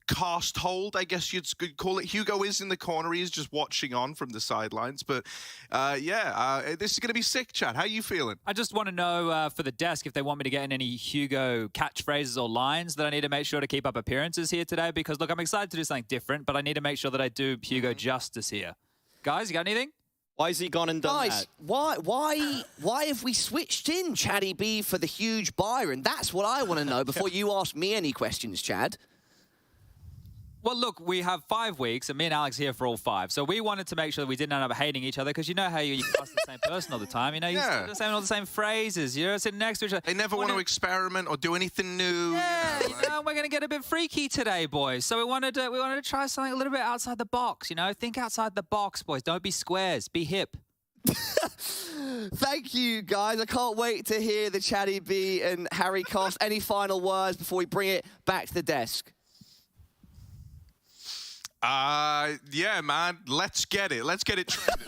cast hold, I guess you'd call it. Hugo is in the corner. He's just watching on from the sidelines. But, this is going to be sick, Chad. How are you feeling? I just want to know for the desk if they want me to get in any Hugo catchphrases or lines that I need to make sure to keep up appearances here today. Because, look, I'm excited to do something different, but I need to make sure that I do Hugo justice here. Guys, you got anything? Why has he gone and done that? Why have we switched in Chaddy B for the huge Byron? That's what I want to know before you ask me any questions, Chad. Well, look, we have 5 weeks, and me and Alex here for all 5. So we wanted to make sure that we didn't end up hating each other, because you know how you cast the same person all the time. You know, you're saying all the same phrases. You're sitting next to each other. They never want to experiment or do anything new. Yeah, you know, we're going to get a bit freaky today, boys. So we wanted to try something a little bit outside the box. You know, think outside the box, boys. Don't be squares. Be hip. Thank you, guys. I can't wait to hear the Chaddy B and Harry cast. Any final words before we bring it back to the desk? Yeah, man. Let's get it. Let's get it trending.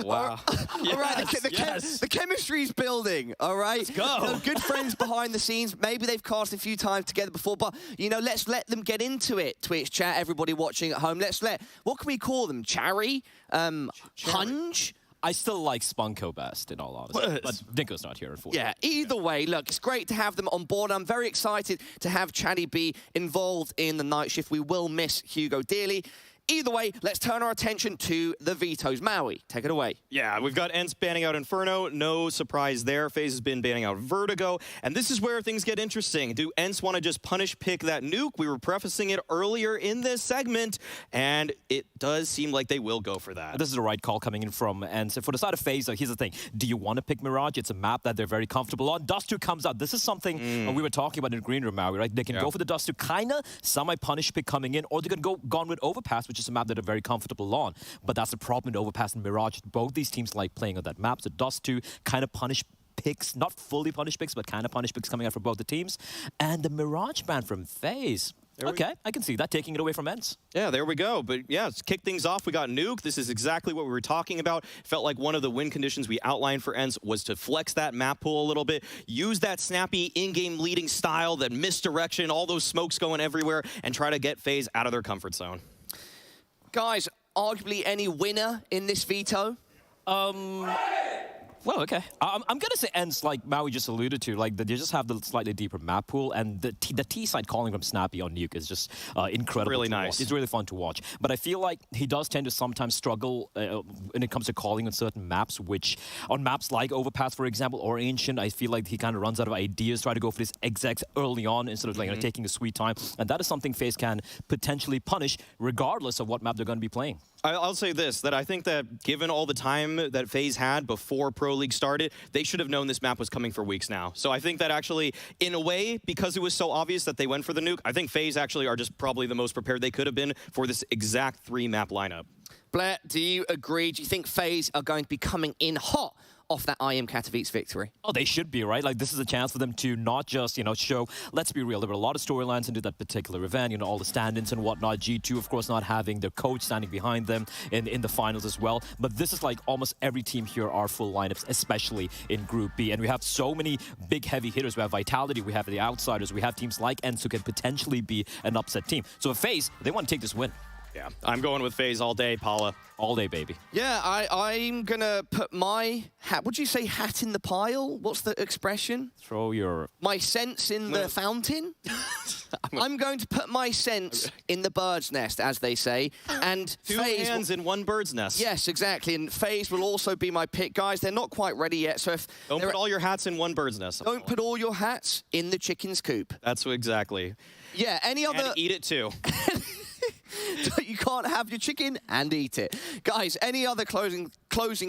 Wow. All right, the chemistry's building, all right? Let's go. They're good friends behind the scenes. Maybe they've cast a few times together before, but, you know, let's let them get into it. Twitch chat, everybody watching at home. What can we call them? Charry? Hunge? I still like Spunko best, in all honesty. But Niko's not here, unfortunately. Yeah, either way, look, it's great to have them on board. I'm very excited to have Chaddy B involved in the night shift. We will miss Hugo dearly. Either way, let's turn our attention to the vetoes. Maui, take it away. Yeah, we've got ENCE banning out Inferno. No surprise there. FaZe has been banning out Vertigo. And this is where things get interesting. Do ENCE want to just punish pick that nuke? We were prefacing it earlier in this segment, and it does seem like they will go for that. This is the right call coming in from ENCE. For the side of FaZe, here's the thing. Do you want to pick Mirage? It's a map that they're very comfortable on. Dust 2 comes out. This is something we were talking about in the green room, Maui, right? They can go for the Dust 2, kind of semi-punish pick coming in, or they can go gone with Overpass, which is a map that they're very comfortable on. But that's the problem with Overpass and Mirage. Both these teams like playing on that map. So Dust 2 kind of punish picks, not fully punish picks, but kind of punish picks coming out from both the teams. And the Mirage ban from FaZe. Okay, I can see that, taking it away from ENCE. Yeah, there we go. But yeah, let's kick things off. We got Nuke. This is exactly what we were talking about. Felt like one of the win conditions we outlined for ENCE was to flex that map pool a little bit, use that snappy in-game leading style, that misdirection, all those smokes going everywhere, and try to get FaZe out of their comfort zone. Guys, arguably any winner in this veto? Well, okay. I'm going to say ENCE, like Maui just alluded to, like they just have the slightly deeper map pool, and the T-side calling from Snappy on Nuke is just incredible. Really nice. Watch. It's really fun to watch. But I feel like he does tend to sometimes struggle when it comes to calling on certain maps, which on maps like Overpass, for example, or Ancient, I feel like he kind of runs out of ideas, try to go for this execs early on instead of like taking a sweet time. And that is something FaZe can potentially punish regardless of what map they're going to be playing. I'll say this, that I think that given all the time that FaZe had before Pro League started, they should have known this map was coming for weeks now. So I think that actually, in a way, because it was so obvious that they went for the nuke, I think FaZe actually are just probably the most prepared they could have been for this exact 3-map lineup. Blair, do you agree? Do you think FaZe are going to be coming in hot off that IM Katowice victory? Oh, they should be, right? Like, this is a chance for them to not just, you know, show, let's be real, there were a lot of storylines into that particular event, you know, all the stand-ins and whatnot. G2, of course, not having their coach standing behind them in the finals as well. But this is like almost every team here are full lineups, especially in Group B. And we have so many big, heavy hitters. We have Vitality, we have the Outsiders, we have teams like ENCE who can potentially be an upset team. So if FAZE, they want to take this win. Yeah, I'm going with FAZE all day, Paula. All day, baby. Yeah, I'm going to put my hat... Would you say hat in the pile? What's the expression? Throw your... My sense in the fountain? I'm going to put my sense in the bird's nest, as they say. And Two hands in one bird's nest. Yes, exactly. And FAZE will also be my pick. Guys, they're not quite ready yet, so if... Don't put all your hats in one bird's nest. Don't put all your hats in the chicken's coop. That's exactly. Yeah, any other... And eat it too. You can't have your chicken and eat it. Guys, any other closing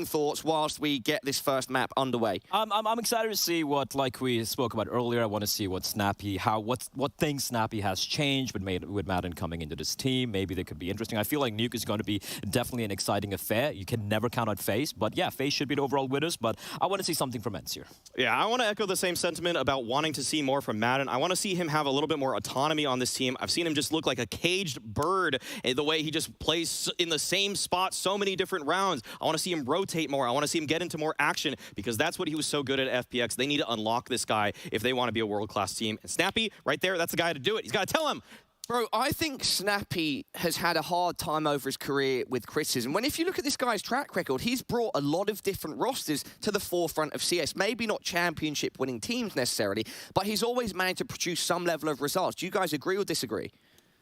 thoughts whilst we get this first map underway? I'm excited to see what, like we spoke about earlier, I want to see what Snappy, what things Snappy has changed with Madden coming into this team. Maybe they could be interesting. I feel like Nuke is going to be definitely an exciting affair. You can never count out FAZE, but yeah, FAZE should be the overall winners, but I want to see something from ENCE here. Yeah, I want to echo the same sentiment about wanting to see more from Madden. I want to see him have a little bit more autonomy on this team. I've seen him just look like a caged bird, the way he just plays in the same spot so many different rounds. I want to see him rotate more. I want to see him get into more action because that's what he was so good at FPX. They need to unlock this guy if they want to be a world-class team. And Snappy, right there, that's the guy to do it. He's got to tell him. Bro, I think Snappy has had a hard time over his career with criticism. When if you look at this guy's track record, he's brought a lot of different rosters to the forefront of CS. Maybe not championship-winning teams necessarily, but he's always managed to produce some level of results. Do you guys agree or disagree?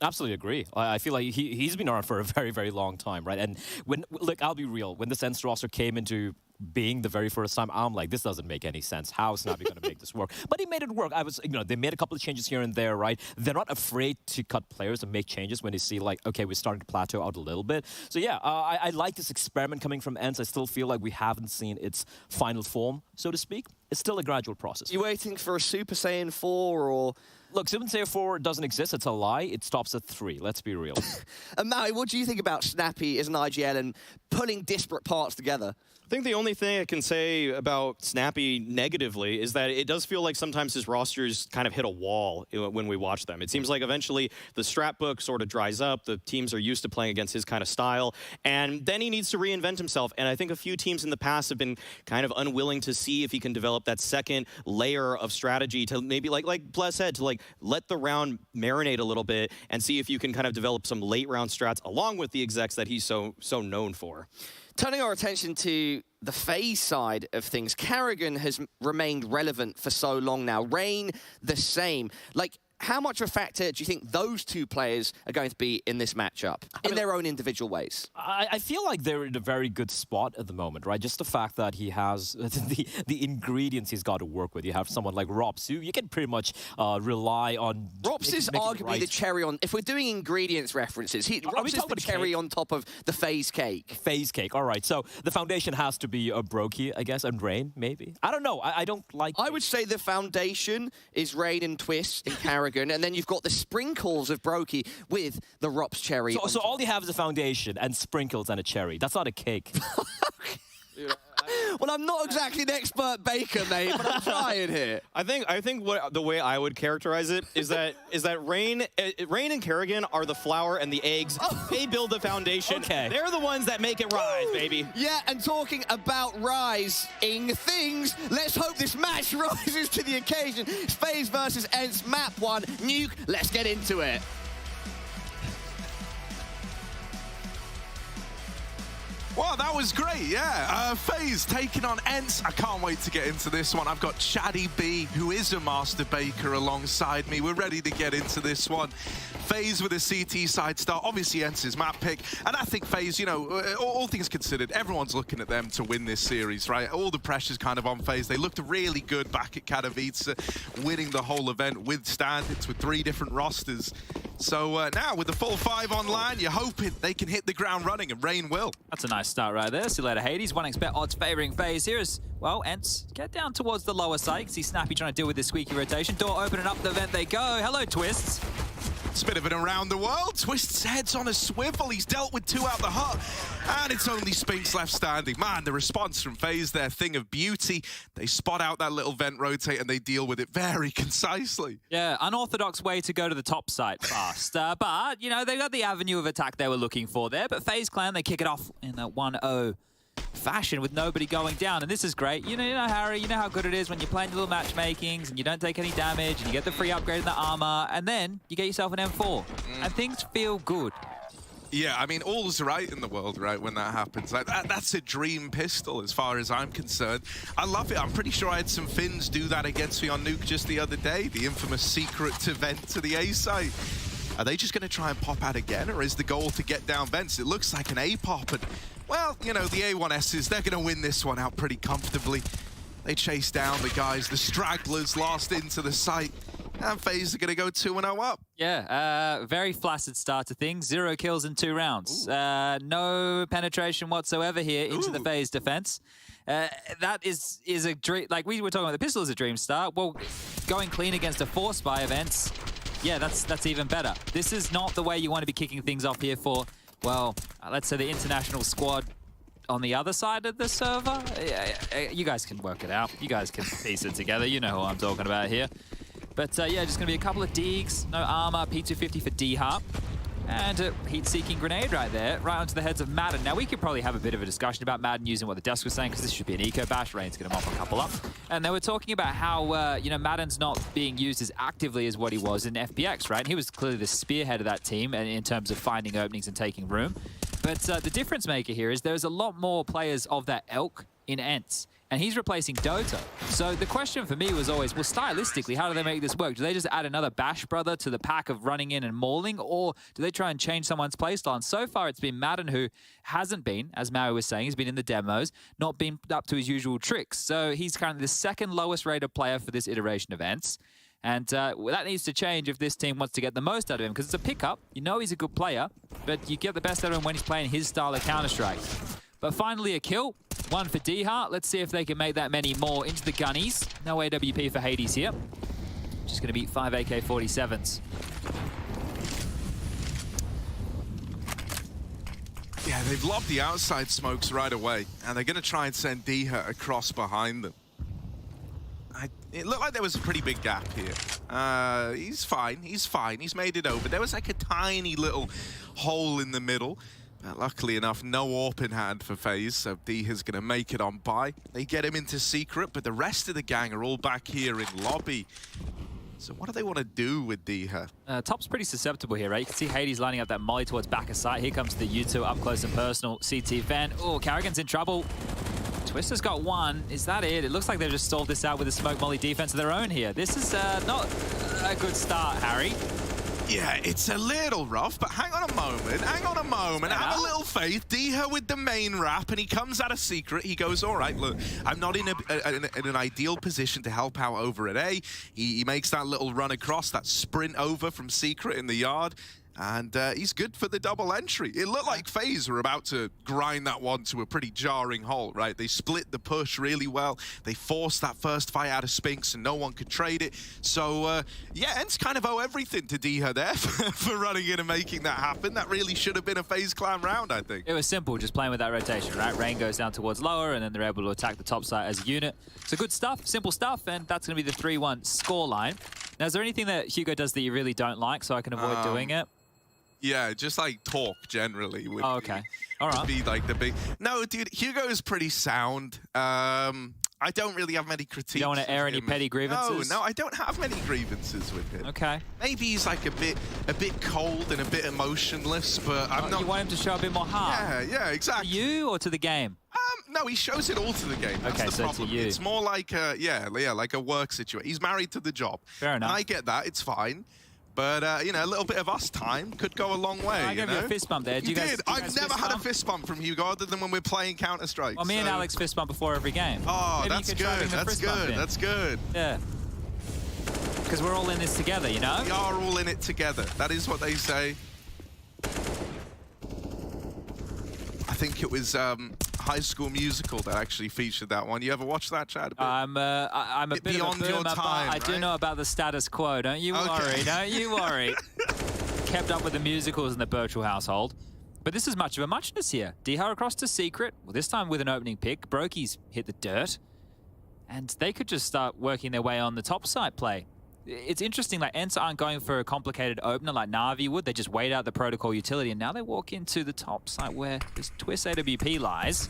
Absolutely agree. I feel like he's been around for a very, very long time, right? And look, I'll be real. When the ENCE roster came into being the very first time, I'm like, this doesn't make any sense. How is Snappy going to make this work? But he made it work. They made a couple of changes here and there, right? They're not afraid to cut players and make changes when they see, like, okay, we're starting to plateau out a little bit. So yeah, I like this experiment coming from ENCE. I still feel like we haven't seen its final form, so to speak. It's still a gradual process. You waiting for a Super Saiyan 4 or... Look, Super Saiyan 4 doesn't exist. It's a lie. It stops at 3. Let's be real. And Maui, what do you think about Snappy as an IGL and pulling disparate parts together? I think the only thing I can say about Snappy negatively is that it does feel like sometimes his rosters kind of hit a wall when we watch them. It seems like eventually the strat book sort of dries up, the teams are used to playing against his kind of style, and then he needs to reinvent himself. And I think a few teams in the past have been kind of unwilling to see if he can develop that second layer of strategy to maybe, like Bless said, to like let the round marinate a little bit and see if you can kind of develop some late round strats along with the execs that he's so known for. Turning our attention to the FaZe side of things, Karrigan has remained relevant for so long now. Rain, the same. Like, how much of a factor do you think those two players are going to be in this matchup, in their own individual ways? I feel like they're in a very good spot at the moment, right? Just the fact that he has the ingredients he's got to work with. You have someone like Rops, who you can pretty much rely on. Rops is arguably the cherry on... If we're doing ingredients references, Rops is the cherry on top of the FaZe cake. FaZe cake, all right. So the foundation has to be Brokey, I guess, and Rain, maybe. I don't know. I don't like... I would say the foundation is Rain and Twist and Karrigan. And then you've got the sprinkles of Brokey with the Rops cherry. So all you have is a foundation and sprinkles and a cherry. That's not a cake. Well, I'm not exactly an expert baker, mate, but I'm trying here. I think what the way I would characterize it is that Rain and Karrigan are the flour and the eggs. They build the foundation. Okay. They're the ones that make it rise, baby. Yeah, and talking about rising things, let's hope this match rises to the occasion. It's FaZe versus ENCE, map 1, Nuke. Let's get into it. Well, that was great, yeah. FaZe taking on ENCE. I can't wait to get into this one. I've got Chaddy B, who is a master baker, alongside me. We're ready to get into this one. FaZe with a CT side start. Obviously, ENCE's map pick. And I think FaZe, you know, all things considered, everyone's looking at them to win this series, right? All the pressure's kind of on FaZe. They looked really good back at Katowice, winning the whole event with stand-ins, with 3 different rosters. So now, with the full 5 online, you're hoping they can hit the ground running, and Rain will. That's a nice start right there. See you later, Hades. 1xBet odds favouring FaZe here as, well, ENCE get down towards the lower side. See Snappy trying to deal with this squeaky rotation. Door opening up, the vent they go. Hello, Twists. It's a bit of an around the world. Twist's head's on a swivel. He's dealt with 2 out the hut. And it's only Spinks left standing. Man, the response from FaZe, their thing of beauty. They spot out that little vent rotate and they deal with it very concisely. Yeah, unorthodox way to go to the top site fast. But, you know, they got the avenue of attack they were looking for there. But FaZe Clan, they kick it off in that 1-0 fashion with nobody going down. And this is great. You know, Harry, you know how good it is when you're playing little matchmakings and you don't take any damage and you get the free upgrade in the armor and then you get yourself an M4 and things feel good. Yeah, I mean, all's right in the world, right, when that happens. Like, that's a dream pistol as far as I'm concerned. I love it. I'm pretty sure I had some Finns do that against me on Nuke just the other day. The infamous secret to vent to the A site. Are they just going to try and pop out again, or is the goal to get down vents? It looks like an A pop, and, well, you know, the A1Ss, they're going to win this one out pretty comfortably. They chase down the guys, the stragglers lost into the site. And FaZe are going to go 2-0 up. Yeah, very flaccid start to things. 0 kills in 2 rounds. No penetration whatsoever here into the FaZe defense. That is a dream. Like we were talking about, the pistol is a dream start. Well, going clean against a force by events, yeah, that's even better. This is not the way you want to be kicking things off here for, well, let's say the international squad on the other side of the server. You guys can work it out. You guys can piece it together. You know who I'm talking about here. But yeah, just going to be a couple of Deegs, no armor, P250 for D-Harp, and a heat-seeking grenade right there, right onto the heads of Madden. Now, we could probably have a bit of a discussion about Madden using what the desk was saying, because this should be an eco bash. Rain's going to mop a couple up. And they were talking about how, you know, Madden's not being used as actively as what he was in FPX, right? And he was clearly the spearhead of that team in terms of finding openings and taking room. But the difference maker here is there's a lot more players of that ilk in ENCE. And he's replacing Dota. So the question for me was always, well, stylistically, how do they make this work? Do they just add another Bash brother to the pack of running in and mauling? Or do they try and change someone's playstyle? And so far, it's been Madden who hasn't been, as Mario was saying, he's been in the demos, not been up to his usual tricks. So he's currently the 2nd lowest rated player for this iteration of ENCE. And well, that needs to change if this team wants to get the most out of him, because it's a pickup. You know he's a good player, but you get the best out of him when he's playing his style of Counter-Strike. But finally a kill, 1 for D-Heart. Let's see if they can make that many more into the gunnies. No AWP for Hades here. Just going to beat 5 AK-47s. Yeah, they've lobbed the outside smokes right away, and they're going to try and send D-Heart across behind them. It looked like there was a pretty big gap here. He's fine, he's made it over. There was like a tiny little hole in the middle. Luckily enough, no AWP in hand for FaZe, so D-Heart's going to make it on by. They get him into secret, but the rest of the gang are all back here in lobby. So what do they want to do with D-Heart? Top's pretty susceptible here, right? You can see Hades lining up that molly towards back of sight. Here comes the U2 up close and personal. CT Fan. Oh, Carrigan's in trouble. Twister's got 1. Is that it? It looks like they've just stalled this out with a smoke molly defense of their own here. This is not a good start, Harry. Yeah, it's a little rough, but hang on a moment, have a little faith. D-Heart with the main wrap, and he comes out of secret. He goes, all right, look, I'm not in an ideal position to help out over at A. He makes that little run across, that sprint over from secret in the yard. And he's good for the double entry. It looked like FaZe were about to grind that one to a pretty jarring halt, right? They split the push really well. They forced that first fight out of Spinks and no one could trade it. So, yeah, ENCE kind of owe everything to D-Heart there for running in and making that happen. That really should have been a FaZe Clan round, I think. It was simple, just playing with that rotation, right? Rain goes down towards lower, and then they're able to attack the top side as a unit. So good stuff, simple stuff, and that's going to be the 3-1 scoreline. Now, is there anything that Hugo does that you really don't like so I can avoid doing it? Yeah, just like talk generally. Would okay. All right. Be like the big. No, dude, Hugo is pretty sound. I don't really have many critiques. You don't want to air any petty grievances? No, I don't have many grievances with him. Okay. Maybe he's like a bit cold and a bit emotionless, but I'm not. You want him to show a bit more heart? Yeah, exactly. To you or to the game? No, he shows it all to the game. That's the problem. To you. It's more like like a work situation. He's married to the job. Fair enough. And I get that. It's fine. But, you know, a little bit of us time could go a long way. I gave you a fist bump there. You did. I've never had a fist bump from Hugo other than when we're playing Counter-Strike. Well, me and Alex fist bump before every game. Oh, that's good. That's good. Yeah. Because we're all in this together, you know? We are all in it together. That is what they say. I think it was High School Musical that actually featured that one. You ever watch that, Chad? I'm a bit beyond of a boomer, your time, but I do know about the status quo. Don't you worry. Don't you worry. kept up with the musicals in the Birchall household. But this is much of a muchness here. Diha across to Secret. Well, this time with an opening pick. Brokey's hit the dirt. And they could just start working their way on the top side play. It's interesting, like, ENCE aren't going for a complicated opener like Na'Vi would. They just wait out the protocol utility, and now they walk into the top site where this Twist AWP lies.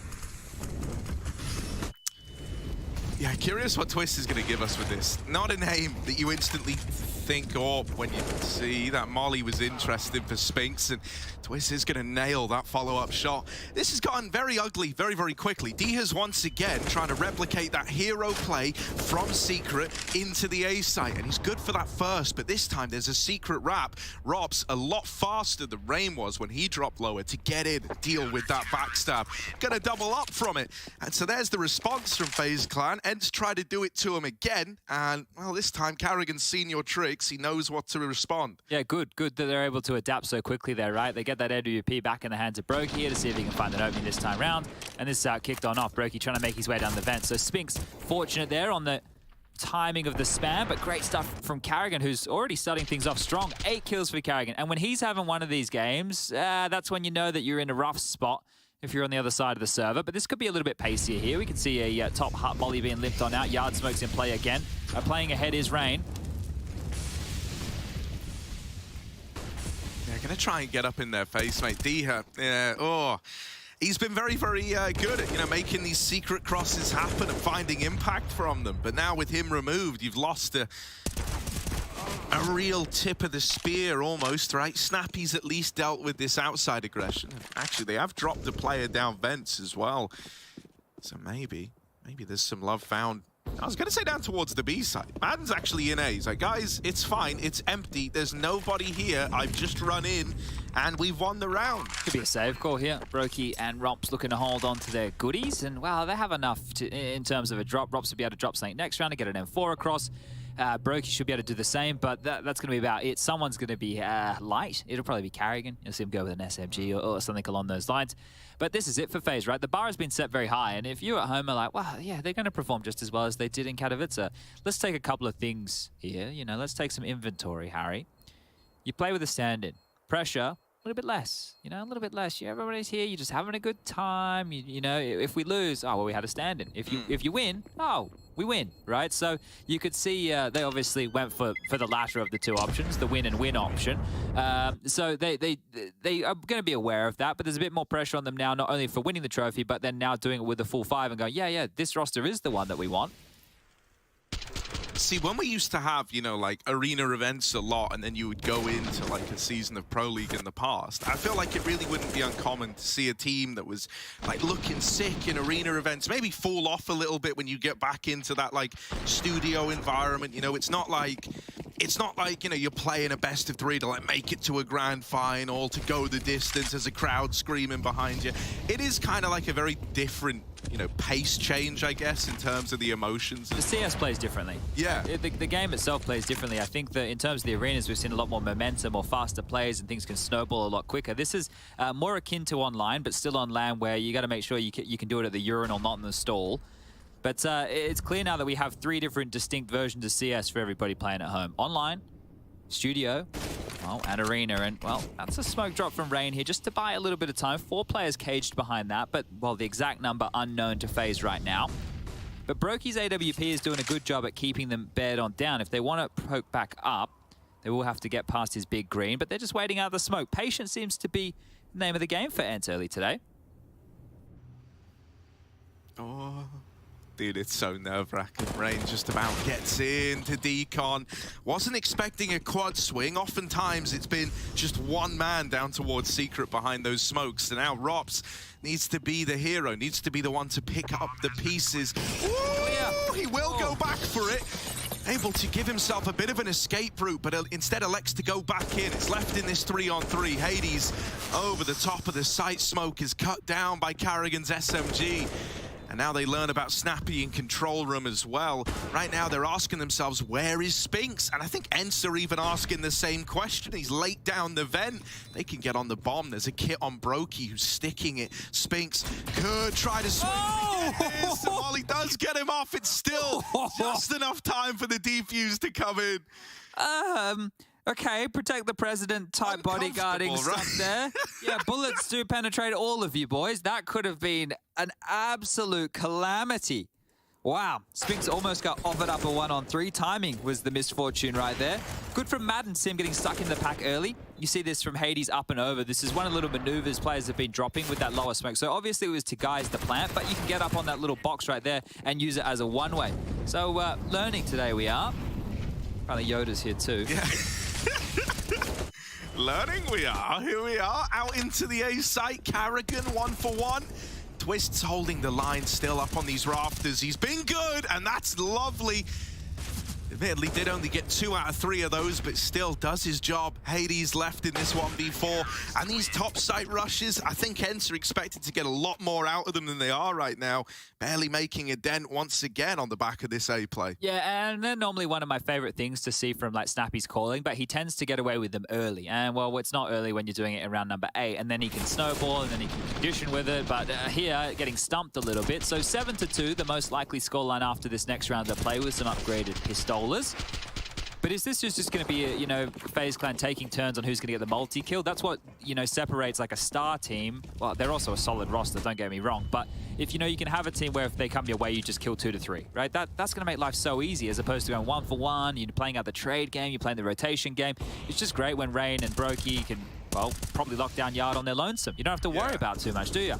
Yeah, curious what Twist is going to give us with this. Not a name that you instantly think of when you see that Molly was interested for Spinks, and Twist is going to nail that follow-up shot. This has gotten very ugly very, very quickly. Diha's once again trying to replicate that hero play from Secret into the A site, and he's good for that first, but this time there's a Secret wrap. Rob's a lot faster than Rain was when he dropped lower to get in, deal with that backstab. Gonna double up from it, and so there's the response from FaZe Clan. ENCE tried to do it to him again, and, well, this time Carrigan's seen your tricks. He knows what to respond. Yeah, good that they're able to adapt so quickly there, right? They get that AWP back in the hands of Brokey here to see if he can find an opening this time round, and this kicked on off. Brokey trying to make his way down the vent, so Spinks fortunate there on the timing of the spam, but great stuff from Carrigan, who's already starting things off strong. 8 kills for Carrigan, and when he's having one of these games, that's when you know that you're in a rough spot if you're on the other side of the server. But this could be a little bit pacier here. We can see a top hut molly being limped on out. Yard Smoke's in play again. Playing ahead is Rain. They're going to try and get up in their face, mate. Diha, he's been very, very good at, you know, making these secret crosses happen and finding impact from them. But now with him removed, you've lost a real tip of the spear almost, right? Snappy's at least dealt with this outside aggression. Actually, they have dropped a player down vents as well. So maybe there's some love found. I was going to say down towards the B side. Madden's actually in A. He's like, guys, it's fine. It's empty. There's nobody here. I've just run in, and we've won the round. Could be a save call here. Brokey and Romps looking to hold on to their goodies, and, well, they have enough in terms of a drop. Romps will be able to drop something next round to get an M4 across. Brokey should be able to do the same, but that's going to be about it. Someone's going to be light. It'll probably be Carrigan. You'll see him go with an SMG or something along those lines. But this is it for FaZe, right? The bar has been set very high, and if you at home are like, well, yeah, they're going to perform just as well as they did in Katowice. Let's take a couple of things here. You know, let's take some inventory, Harry. You play with a stand-in. Pressure, a little bit less. You know, a little bit less. Everybody's here. You're just having a good time. You know, if we lose, oh, well, we had a stand-in. If you win, oh, we win, right? So you could see they obviously went for the latter of the two options, the win and win option. So they are going to be aware of that, but there's a bit more pressure on them now, not only for winning the trophy, but then now doing it with the full 5 and going, yeah, this roster is the one that we want. See, when we used to have, you know, like arena events a lot, and then you would go into like a season of Pro League in the past, I feel like it really wouldn't be uncommon to see a team that was like looking sick in arena events, maybe fall off a little bit when you get back into that like studio environment. You know, it's not like, you know, you're playing a best of 3 to like make it to a grand final, to go the distance as a crowd screaming behind you. It is kind of like a very different, you know, pace change, I guess, in terms of the emotions. The CS plays differently. Yeah. The game itself plays differently. I think that in terms of the arenas, we've seen a lot more momentum or faster plays, and things can snowball a lot quicker. This is more akin to online, but still on LAN, where you got to make sure you can do it at the urinal, not in the stall. But it's clear now that we have 3 different distinct versions of CS for everybody playing at home. Online, studio, well, and arena. And, well, that's a smoke drop from Rain here just to buy a little bit of time. 4 players caged behind that, but, well, the exact number unknown to FaZe right now. But Brokey's AWP is doing a good job at keeping them bared on down. If they want to poke back up, they will have to get past his big green, but they're just waiting out the smoke. Patience seems to be the name of the game for ENCE early today. Oh, dude, it's so nerve-wracking. Rain just about gets into Decon. Wasn't expecting a quad swing. Oftentimes, it's been just one man down towards Secret behind those smokes. And now Rops needs to be the hero, needs to be the one to pick up the pieces. Ooh, he will go back for it. Able to give himself a bit of an escape route, but instead elects to go back in. It's left in this 3-on-3. Hades over the top of the site. Smoke is cut down by Carrigan's SMG. And now they learn about Snappy in control room as well. Right now, they're asking themselves, where is Spinks? And I think ENCE are even asking the same question. He's late down the vent. They can get on the bomb. There's a kit on Brokey who's sticking it. Spinks could try to swing. Yes, and while he does get him off, it's still just enough time for the defuse to come in. Okay, protect the president type bodyguarding stuff there. Yeah, bullets do penetrate all of you boys. That could have been an absolute calamity. Wow, Spinks almost got offered up a 1-on-3. Timing was the misfortune right there. Good from Madden Sim getting stuck in the pack early. You see this from Hades up and over. This is one of the little maneuvers players have been dropping with that lower smoke. So obviously it was to guise the plant, but you can get up on that little box right there and use it as a one-way. So learning today we are. Apparently Yoda's here too. Yeah. Learning we are. Here we are, out into the A site. Carrigan 1-for-1. Twist's holding the line still up on these rafters. He's been good, and that's lovely. Admittedly, did only get 2 out of 3 of those, but still does his job. Hades left in this 1v4. And these top site rushes, I think ENCE are expected to get a lot more out of them than they are right now. Barely making a dent once again on the back of this A play. Yeah, and they're normally one of my favorite things to see from like Snappy's calling, but he tends to get away with them early. And well, it's not early when you're doing it around number 8, and then he can snowball and then he can condition with it. But here, getting stumped a little bit. So 7-2, the most likely scoreline after this next round to play with some upgraded pistolas. But is this just going to be, FaZe Clan taking turns on who's going to get the multi-kill? That's what, separates like a star team. Well, they're also a solid roster, don't get me wrong. But if, you can have a team where if they come your way, you just kill 2 to 3, right? That's going to make life so easy as opposed to going 1-for-1, you're playing out the trade game, you're playing the rotation game. It's just great when Rain and Brokey can, well, probably lock down Yard on their lonesome. You don't have to worry about too much, do you?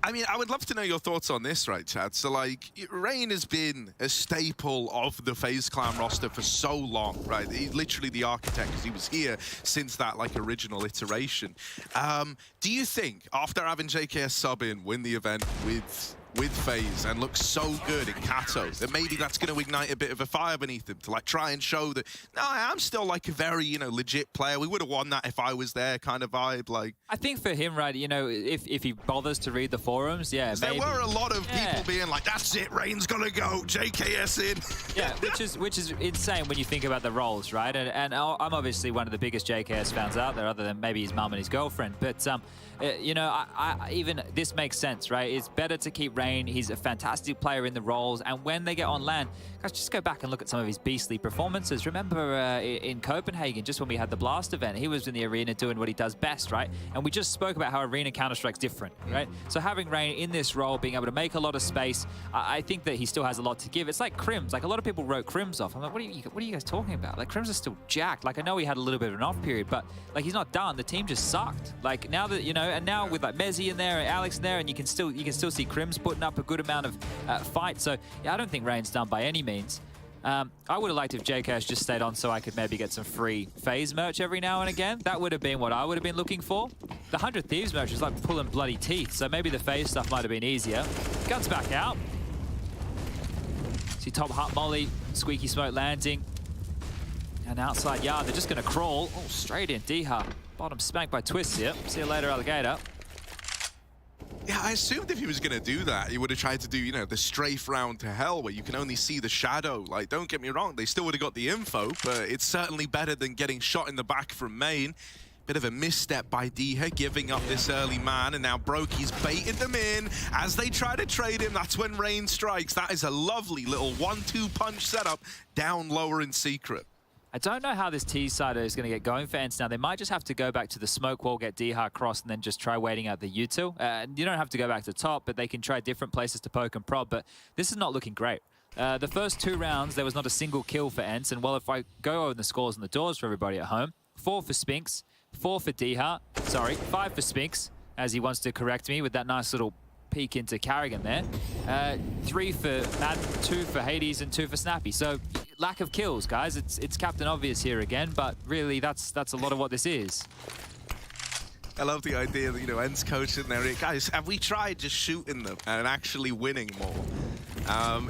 I mean, I would love to know your thoughts on this, right, Chad? So, like, Rain has been a staple of the FaZe Clan roster for so long, right? He's literally the architect because he was here since that, like, original iteration. Do you think, after having JKS sub in, win the event with FaZe and look so good in Kato, that maybe that's going to ignite a bit of a fire beneath him to like try and show that, no, I am still like a very, legit player. We would have won that if I was there kind of vibe. Like, I think for him, right, if he bothers to read the forums, yeah, maybe. There were a lot of people being like, that's it, Rain's going to go, JKS in. Yeah, which is insane when you think about the roles, right? And I'm obviously one of the biggest JKS fans out there, other than maybe his mum and his girlfriend. But, even this makes sense, right? It's better to keep Rain. He's a fantastic player in the roles. And when they get on LAN, guys, just go back and look at some of his beastly performances. Remember in Copenhagen, just when we had the Blast event, he was in the arena doing what he does best, right? And we just spoke about how arena Counter-Strike's different, right? So having Rain in this role, being able to make a lot of space, I think that he still has a lot to give. It's like Crims. Like, a lot of people wrote Crims off. I'm like, what are you guys talking about? Like, Crims is still jacked. Like, I know he had a little bit of an off period, but like, he's not done. The team just sucked. Like, now that, and now with like Mezzy in there and Alex in there, and you can still see Crims putting up a good amount of fights. So yeah, I don't think Rain's done by any means. I would have liked if JKS just stayed on so I could maybe get some free FaZe merch every now and again. That would have been what I would have been looking for. The 100 Thieves merch is like pulling bloody teeth, so maybe the FaZe stuff might have been easier. Guns back out. See top hut molly, squeaky smoke landing. And outside Yard, they're just going to crawl. Oh, straight in, D-Hub. Bottom spanked by Twist here. See you later, Alligator. Yeah, I assumed if he was going to do that, he would have tried to do, the strafe round to hell where you can only see the shadow. Like, don't get me wrong, they still would have got the info, but it's certainly better than getting shot in the back from main. Bit of a misstep by Diha, giving up this early man, and now Brokey's baited them in. As they try to trade him, that's when Rain strikes. That is a lovely little 1-2 punch setup down lower in secret. I don't know how this T-sider is going to get going for ENCE now. They might just have to go back to the smoke wall, get D-Hard across, and then just try waiting out the util. You don't have to go back to top, but they can try different places to poke and prod. But this is not looking great. The first 2 rounds, there was not a single kill for ENCE. And well, if I go over the scores and the doors for everybody at home, 4 for Spinks, 4 for D-Hard, sorry, 5 for Spinks, as he wants to correct me with that nice little peek into Carrigan there. 3 for Madden, 2 for Hades, and 2 for Snappy. So lack of kills, guys. It's Captain Obvious here again, but really that's a lot of what this is. I love the idea that, ENCE coach in there. Guys, have we tried just shooting them and actually winning more?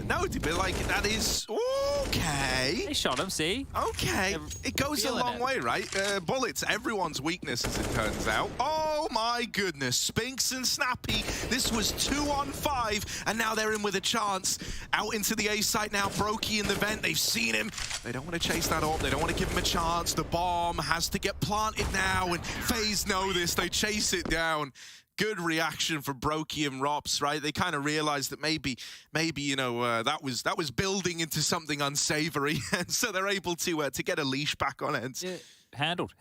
No, but like, that is okay. They shot him, see? Okay. It goes a long way, right? Bullets, everyone's weakness, as it turns out. Oh my goodness. Spinks and Snappy. This was 2-on-5, and now they're in with a chance. Out into the A site now. Brokey in the vent. They've seen him. They don't want to chase that up. They don't want to give him a chance. The bomb has to get planted now, and FaZe know this. They chase it down. Good reaction for Brokey and Rops, right? They kind of realized that maybe that was building into something unsavory, and so they're able to get a leash back on ENCE. Yeah. handled.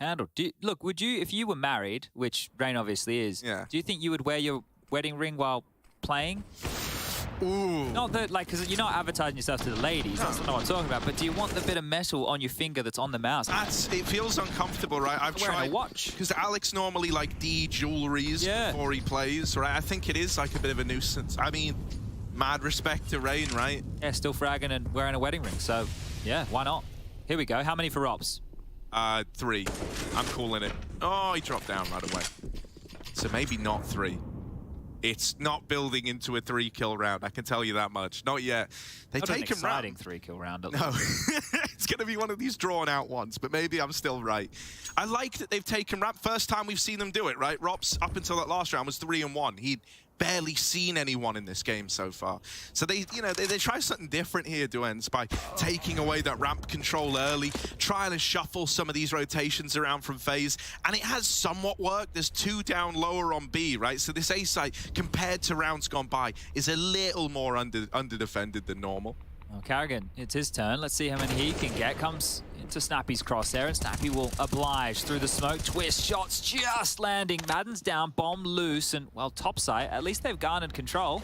Look, would you, if you were married, which Rain obviously is, do you think you would wear your wedding ring while playing? Ooh. Not that, like, because you're not advertising yourself to the ladies. That's not what I'm talking about. But do you want the bit of metal on your finger that's on the mouse? It feels uncomfortable, right? I've tried. A watch. Because Alex normally, like, de-jewelries before he plays, right? I think it is, like, a bit of a nuisance. I mean, mad respect to Rain, right? Yeah, still fragging and wearing a wedding ring. So, yeah, why not? Here we go. How many for Rops? 3. I'm calling it. Oh, he dropped down right away. So maybe not 3. It's not building into a 3-kill round, I can tell you that much. Not yet. They Not take an him exciting 3-kill round. No, it's going to be one of these drawn-out ones, but maybe I'm still right. I like that they've taken ramp. First time we've seen them do it, right? Rops, up until that last round, was 3-1. He'd barely seen anyone in this game so far. So they try something different here, ENCE, by taking away that ramp control early, trying to shuffle some of these rotations around from FaZe, and it has somewhat worked. There's 2 down lower on B, right? So this A site, compared to rounds gone by, is a little more under-defended than normal. Well, Carrigan, it's his turn. Let's see how many he can get. Comes into Snappy's crosshair, and Snappy will oblige through the smoke. Twist shots just landing. Madden's down, bomb loose, and, well, top side. At least they've garnered control.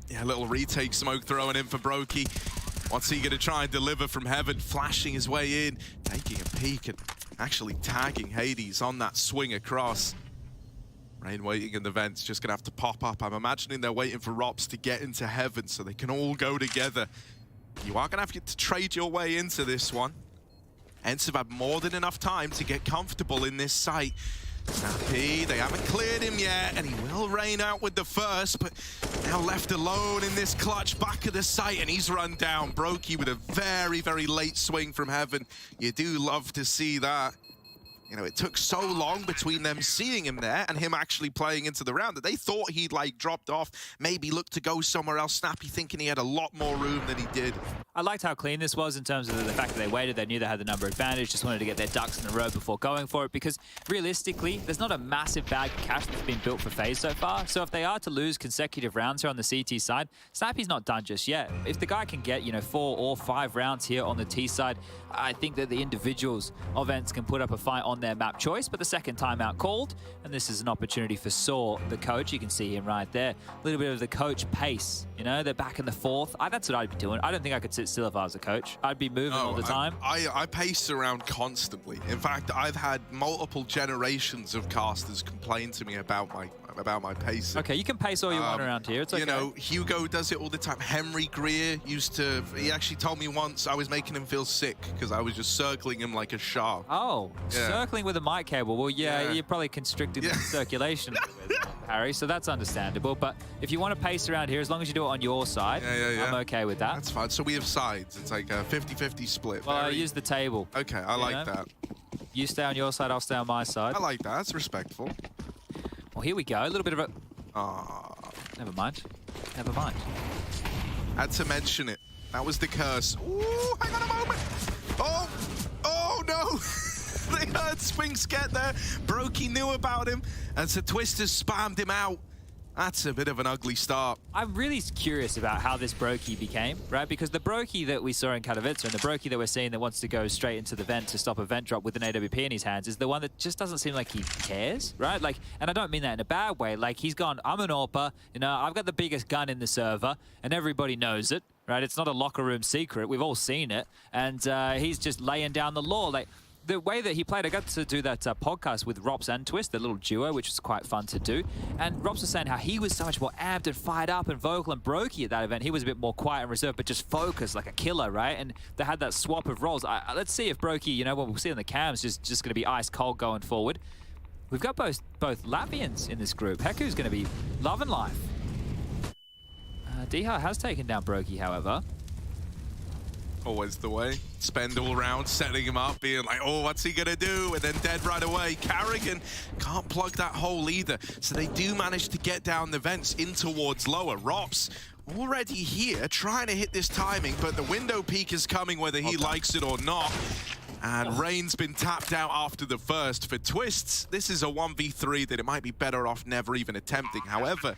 Yeah, a little retake smoke thrown in for Brokey. What's he going to try and deliver from heaven? Flashing his way in, taking a peek and actually tagging Hades on that swing across. Rain waiting in the vents, just going to have to pop up. I'm imagining they're waiting for Rops to get into heaven so they can all go together. You are going to have to trade your way into this one. ENCE have had more than enough time to get comfortable in this site. Snappy, they haven't cleared him yet, and he will rain out with the first, but now left alone in this clutch back of the site, and he's run down. Brokey with a very, very late swing from heaven. You do love to see that. You know, it took so long between them seeing him there and him actually playing into the round that they thought he'd, like, dropped off, maybe looked to go somewhere else. Snappy thinking he had a lot more room than he did. I liked how clean this was in terms of the fact that they waited. They knew they had the number advantage, just wanted to get their ducks in a row before going for it, because realistically, there's not a massive bag of cash that's been built for FaZe so far. So if they are to lose consecutive rounds here on the CT side, Snappy's not done just yet. If the guy can get, 4 or 5 rounds here on the T side, I think that the individuals of ENCE can put up a fight on their map choice, but the second timeout called, and this is an opportunity for Saw, the coach. You can see him right there. A little bit of the coach pace. They're back in the 4th. That's what I'd be doing. I don't think I could sit still if I was a coach. I'd be moving all the time. I pace around constantly. In fact, I've had multiple generations of casters complain to me about my pacing. Okay, you can pace all you want around here. It's okay. Hugo does it all the time. Henry Greer he actually told me once I was making him feel sick because I was just circling him like a shark. Oh, yeah. Circling with a mic cable. Well, yeah. You're probably constricting the circulation, Harry, so that's understandable. But if you want to pace around here, as long as you do it on your side, I'm okay with that. That's fine. So we have sides. It's like a 50-50 split. Well, I use the table. Okay, I like that. You stay on your side, I'll stay on my side. I like that. That's respectful. Well, here we go. A little bit of a... Never mind. Never mind. Had to mention it. That was the curse. Ooh, hang on a moment. Oh no. They heard Spinks get there. Brokey knew about him, and so Twisters spammed him out. That's a bit of an ugly start. I'm really curious about how this Brokey became, right? Because the Brokey that we saw in Katowice and the Brokey that we're seeing that wants to go straight into the vent to stop a vent drop with an AWP in his hands is the one that just doesn't seem like he cares, right? Like, and I don't mean that in a bad way. Like, he's gone, I'm an AWPer, I've got the biggest gun in the server, and everybody knows it, right? It's not a locker room secret. We've all seen it. And he's just laying down the law. Like, the way that he played, I got to do that podcast with Rops and Twist, the little duo, which was quite fun to do. And Rops was saying how he was so much more amped and fired up and vocal, and Brokey at that event, he was a bit more quiet and reserved, but just focused like a killer, right? And they had that swap of roles. Let's see if Brokey, what we'll see on the cams, just going to be ice cold going forward. We've got both Latvians in this group. Heku's going to be loving life. Diha has taken down Brokey, however. Always the way. Spend all round setting him up, being like, oh, what's he gonna do? And then dead right away. Carrigan can't plug that hole either. So they do manage to get down the vents in towards lower. Rops already here, trying to hit this timing, but the window peak is coming whether he likes it or not. And Rain's been tapped out after the first. For Twists, this is a 1v3 that it might be better off never even attempting. However,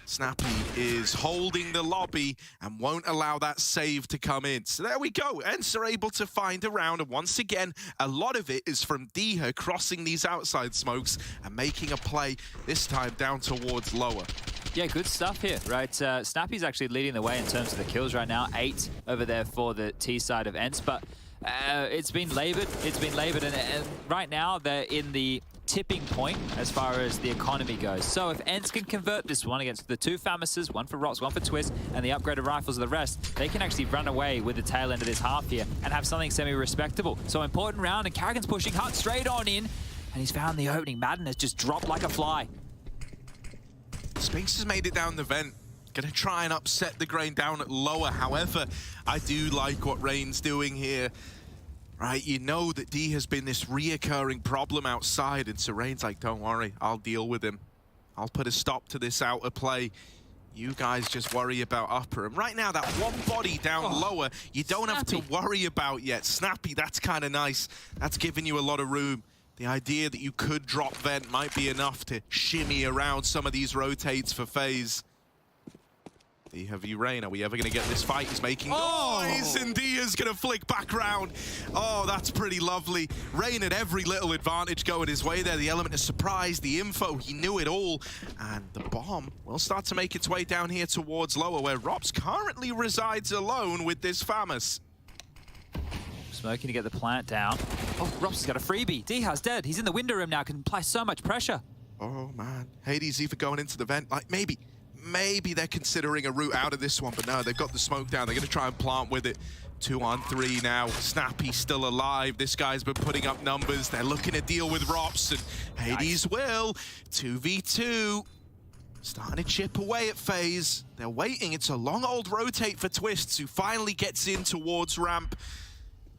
Snappy is holding the lobby and won't allow that save to come in. So there we go. ENCE are able to find a round, and once again, a lot of it is from Diha crossing these outside smokes and making a play, this time down towards lower. Yeah, good stuff here, right? Snappy's actually leading the way in terms of the kills right now. 8 over there for the T side of ENCE, but it's been labored. And right now they're in the tipping point as far as the economy goes. So if ENCE can convert this one against the 2 Famises, one for Rops, one for Twist, and the upgraded rifles of the rest, they can actually run away with the tail end of this half here and have something semi-respectable. So important round, and Karrigan's pushing hard straight on in, and he's found the opening. Madden has just dropped like a fly. Spinks has made it down the vent. Gonna try and upset the grain down at lower. However, I do like what Rain's doing here. Right, you know that D has been this reoccurring problem outside, and so Rain's like, don't worry, I'll deal with him. I'll put a stop to this outer play. You guys just worry about upper. And right now, that one body down lower, you don't have to worry about yet. Snappy, that's kind of nice. That's giving you a lot of room. The idea that you could drop vent might be enough to shimmy around some of these rotates for FaZe. D Rain, are we ever going to get this fight? He's making noise, and Dia's going to flick back round. Oh, that's pretty lovely. Rain had every little advantage going his way there. The element of surprise, the info, he knew it all. And the bomb will start to make its way down here towards lower, where Rops currently resides alone with this Famus. Smoking to get the plant down. Oh, Rops has got a freebie. Diha's dead. He's in the window room now, can apply so much pressure. Oh, man. Hades even going into the vent. Like, maybe they're considering a route out of this one, but no, they've got the smoke down. They're going to try and plant with it. 2 on 3 now. Snappy still alive. This guy's been putting up numbers. They're looking to deal with Rops, and Hades will. 2v2. Starting to chip away at FaZe. They're waiting. It's a long old rotate for Twists, who finally gets in towards ramp.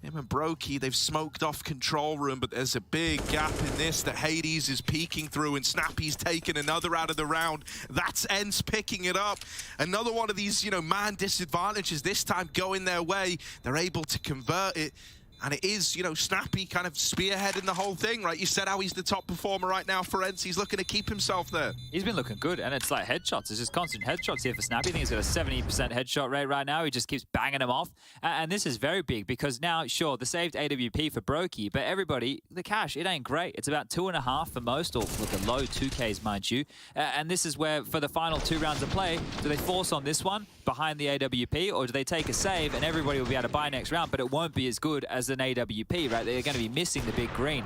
Him and Brokey, they've smoked off control room, but there's a big gap in this that Hades is peeking through, and Snappy's taken another out of the round. That's ENCE picking it up. Another one of these, you know, man disadvantages, this time going their way. They're able to convert it. And it is, you know, Snappy kind of spearheading the whole thing, right? You said how he's the top performer right now for ENCE. He's looking to keep himself there. He's been looking good, and it's like headshots. It's just constant headshots here for Snappy. I think he's got a 70% headshot rate right now. He just keeps banging them off. And this is very big because now, sure, the saved AWP for Brokey, but everybody, the cash, it ain't great. It's about 2.5 for most, or with the low 2Ks, mind you. And this is where, for the final 2 rounds of play, do they force on this one behind the AWP, or do they take a save and everybody will be able to buy next round, but it won't be as good as an AWP, right? They're going to be missing the big green.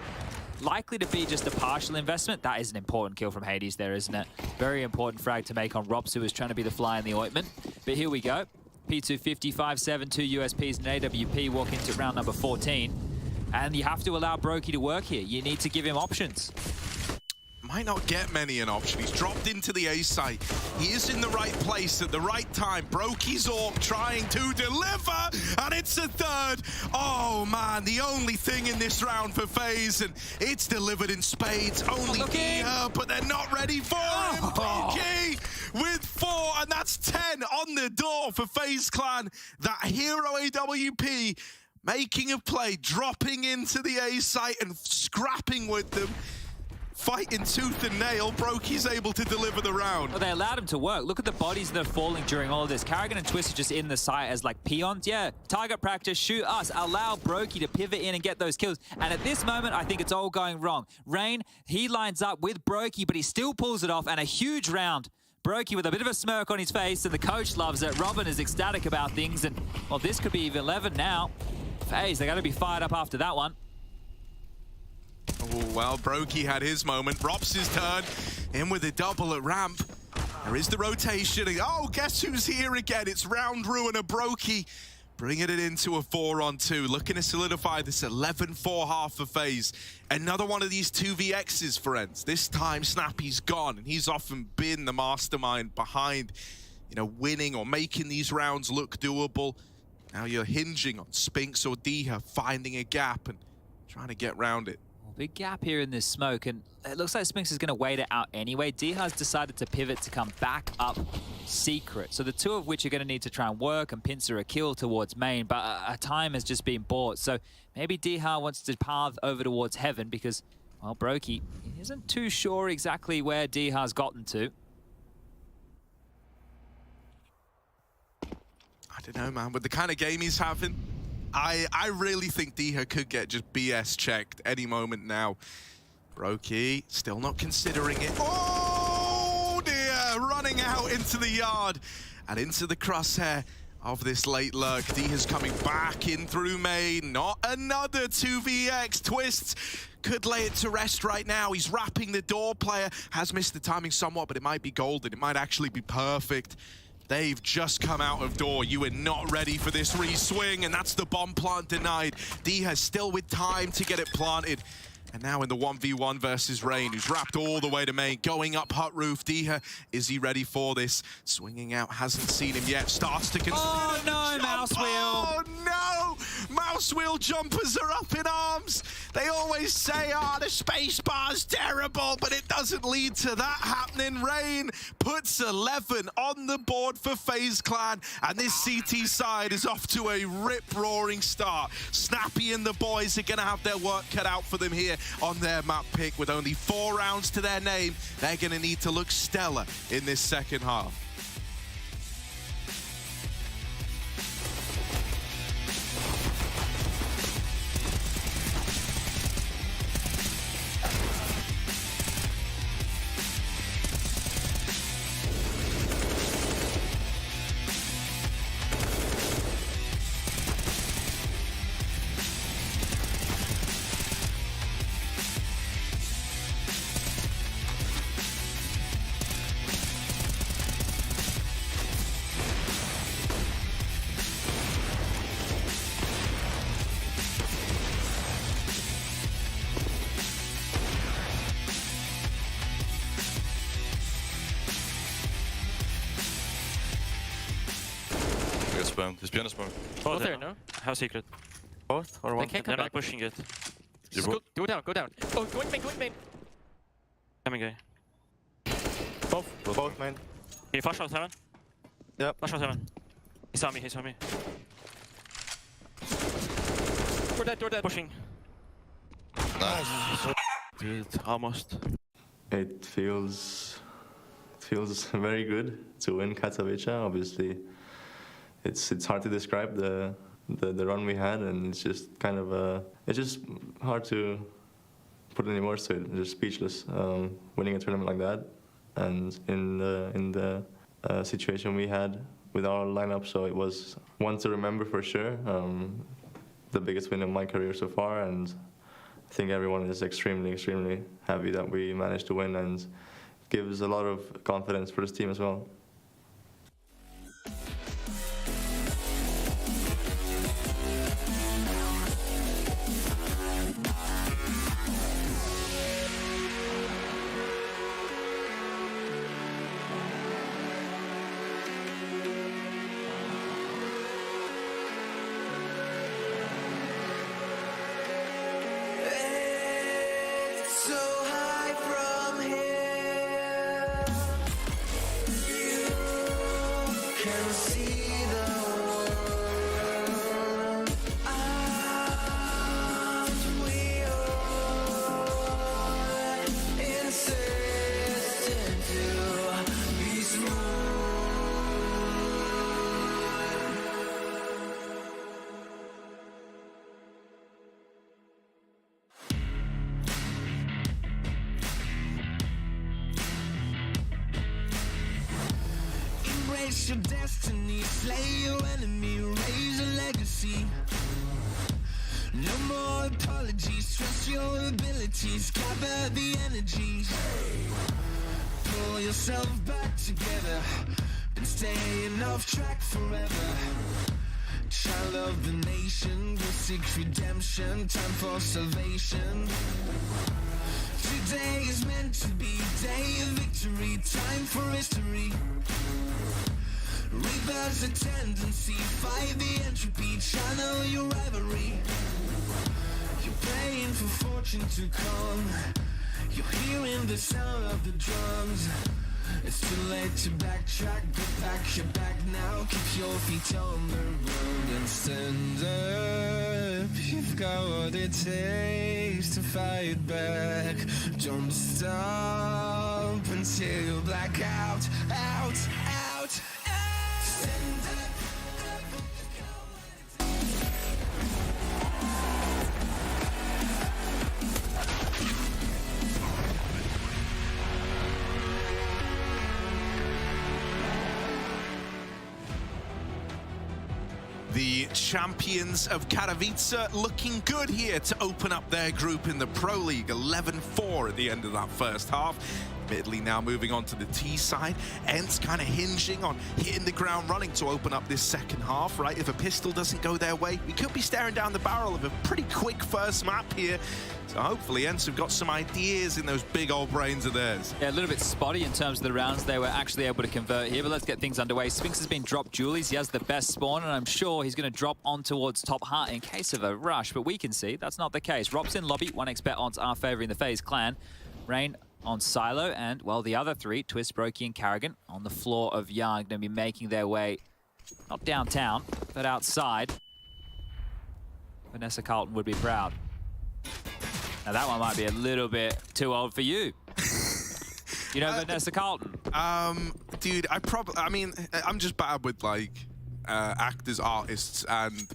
Likely to be just a partial investment. That is an important kill from Hades there, isn't it? Very important frag to make on Rops, who is trying to be the fly in the ointment. But here we go. P250, 5-7, 2 USPs and AWP walk into round number 14. And you have to allow Brokey to work here. You need to give him options. Might not get many an option. He's dropped into the A site. He is in the right place at the right time. Brokey's Orc trying to deliver, and it's a third. Oh man, the only thing in this round for FaZe, and it's delivered in spades. Only here, but they're not ready for him. Brokey with 4, and that's 10 on the door for FaZe Clan. That hero AWP making a play, dropping into the A site and scrapping with them. Fighting tooth and nail, Brokey's able to deliver the round. Well, they allowed him to work. Look at the bodies that are falling during all of this. Karrigan and Twist are just in the site as like peons. Yeah, target practice, shoot us. Allow Brokey to pivot in and get those kills. And at this moment, I think it's all going wrong. Rain, he lines up with Brokey, but he still pulls it off, and a huge round. Brokey with a bit of a smirk on his face, and the coach loves it. Robin is ecstatic about things, and well, this could be even 11 now. FaZe, they got to be fired up after that one. Oh, well, Brokey had his moment. Rops' turn. In with a double at ramp. There is the rotation. Oh, guess who's here again? It's Round Ruiner Brokey. Bringing it into a 4-on-2. Looking to solidify this 11-4 half for FaZe. Another one of these 2vx's for ENCE. This time, Snappy's gone. And he's often been the mastermind behind, you know, winning or making these rounds look doable. Now you're hinging on Spinks or Diha, finding a gap and trying to get round it. Big gap here in this smoke, and it looks like Spinks is going to wait it out anyway. Diha's decided to pivot to come back up secret. So the two of which are going to need to try and work and pincer a kill towards main, but a time has just been bought. So maybe Diha wants to path over towards heaven because, well, Brokey isn't too sure exactly where Diha's gotten to. don't know, man. With the kind of game he's having, I really think Diha could get just BS checked any moment now. Brokey still not considering it. Oh dear, running out into the yard and into the crosshair of this late lurk. Diha's coming back in through main. Not another 2vx. Twists could lay it to rest right now. He's wrapping the door. Player has missed the timing somewhat, but it might be golden. It might actually be perfect. They've just come out of door. You were not ready for this re-swing, and that's the bomb plant denied. Diha still with time to get it planted. And now in the 1v1 versus Rain, who's wrapped all the way to main, going up hut roof. Diha, is he ready for this? Swinging out, hasn't seen him yet. Starts to consider. Oh no, mouse wheel. Oh no! Mouse wheel jumpers are up in arms. They always say, the space bar's terrible, but it doesn't lead to that happening. Rain puts 11 on the board for FaZe Clan, and this CT side is off to a rip-roaring start. Snappy and the boys are gonna have their work cut out for them here on their map pick. With only 4 rounds to their name, they're gonna need to look stellar in this second half. There's behind us, Both there, no? How secret? Both or one? They're not pushing it. Just go down, go down. Oh, going main. Coming guy. Both main. Can you flash out 7? Yep. Flash out 7. He saw me. Door dead. Pushing. Nice. Dude, almost. It feels very good to win Katowice. Obviously, it's hard to describe the run we had, and it's just kind of it's just hard to put any words to it. I'm just speechless. Winning a tournament like that, and in the situation we had with our lineup, so it was one to remember for sure. The biggest win of my career so far, and I think everyone is extremely happy that we managed to win, and gives a lot of confidence for this team as well. Embrace your destiny, slay your enemy, raise a legacy. No more apologies, trust your abilities, gather the energies. Pull yourself back together, been staying off track forever. Child of the nation, go seek redemption, time for salvation. Today is meant to be day of victory, time for history. Reverse a tendency, fight the entropy, channel your rivalry. You're praying for fortune to come, you're hearing the sound of the drums. It's too late to backtrack, get back your back now. Keep your feet on the road and stand up. You've got what it takes to fight back. Don't stop until you black out, out. Stand up. The champions of Katowice looking good here to open up their group in the Pro League. 11-4 at the end of that first half. Admittedly now moving on to the T side. ENCE kind of hinging on hitting the ground running to open up this second half, right? If a pistol doesn't go their way, we could be staring down the barrel of a pretty quick first map here. So hopefully ENCE have got some ideas in those big old brains of theirs. Yeah, a little bit spotty in terms of the rounds they were actually able to convert here, but let's get things underway. Spinx has been dropped Julies. He has the best spawn, and I'm sure he's going to drop on towards top heart in case of a rush, but we can see that's not the case. Rops in lobby, 1xBet odds are favouring the FaZe clan. Rain on Silo, and, well, the other three, Twist, Brokey, and Carrigan, on the floor of Yarn, going to be making their way, not downtown, but outside. Vanessa Carlton would be proud. Now, that one might be a little bit too old for you. You know Vanessa Carlton? Dude, I'm just bad with, like, actors, artists, and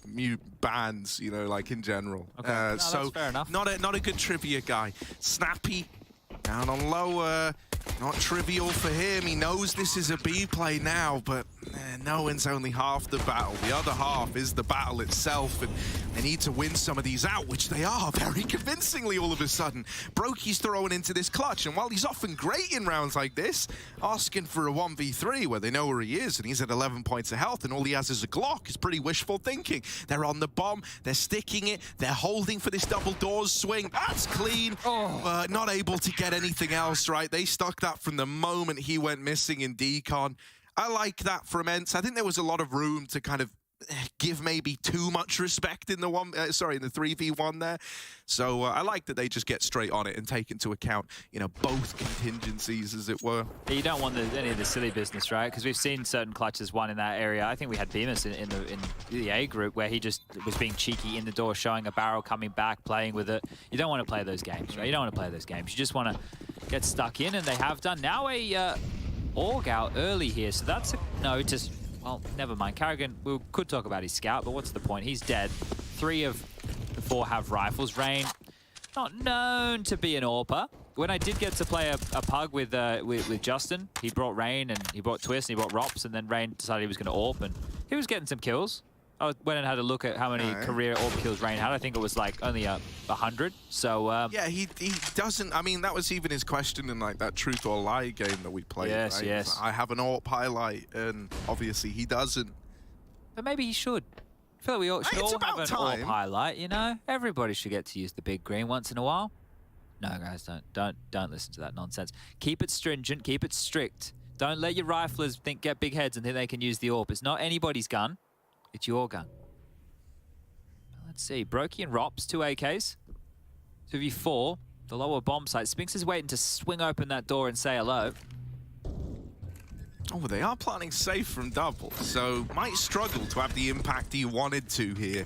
bands, you know, like, in general. Okay. No, so that's fair enough. Not a good trivia guy. Snappy, down on lower. Not trivial for him. He knows this is a B play now, but knowing's only half the battle. The other half is the battle itself, and they need to win some of these out, which they are very convincingly all of a sudden. Brokey's throwing into this clutch, and while he's often great in rounds like this, asking for a 1v3 where they know where he is, and he's at 11 points of health, and all he has is a Glock, is pretty wishful thinking. They're on the bomb, they're sticking it, they're holding for this double doors swing. That's clean, but not able to get anything else, right? They stuck that from the moment he went missing in decon. I like that from ENCE. I think there was a lot of room to kind of give maybe too much respect in the in the 3v1 there. So I like that they just get straight on it and take into account, you know, both contingencies, as it were. Yeah, you don't want any of the silly business, right? Because we've seen certain clutches won in that area. I think we had Bemis in the A group where he just was being cheeky in the door, showing a barrel, coming back, playing with it. You don't want to play those games, right? You don't want to play those games. You just want to get stuck in, and they have done. Now a AUG out early here, so that's a no, just, well, never mind. Carrigan, we could talk about his scout, but what's the point? He's dead. 3 of the 4 have rifles. Rain, not known to be an AWPer. When I did get to play a pug with Justin, he brought Rain, and he brought Twist, and he brought Rops, and then Rain decided he was going to AWP, and he was getting some kills. I went and had a look at how many career AWP kills Rain had. I think it was like only 100. So yeah, he doesn't. I mean, that was even his question in like that truth or lie game that we played. Yes, right? yes. I have an AWP highlight, and obviously he doesn't. But maybe he should. I feel like we all should all have an AWP highlight. You know, everybody should get to use the big green once in a while. No, guys, don't listen to that nonsense. Keep it stringent. Keep it strict. Don't let your riflers get big heads and think they can use the AWP. It's not anybody's gun. It's your gun. Let's see. Brokey and Rops, 2 AKs. 2v4. The lower bomb site. Spinx is waiting to swing open that door and say hello. Oh, they are planning safe from double, so might struggle to have the impact he wanted to here.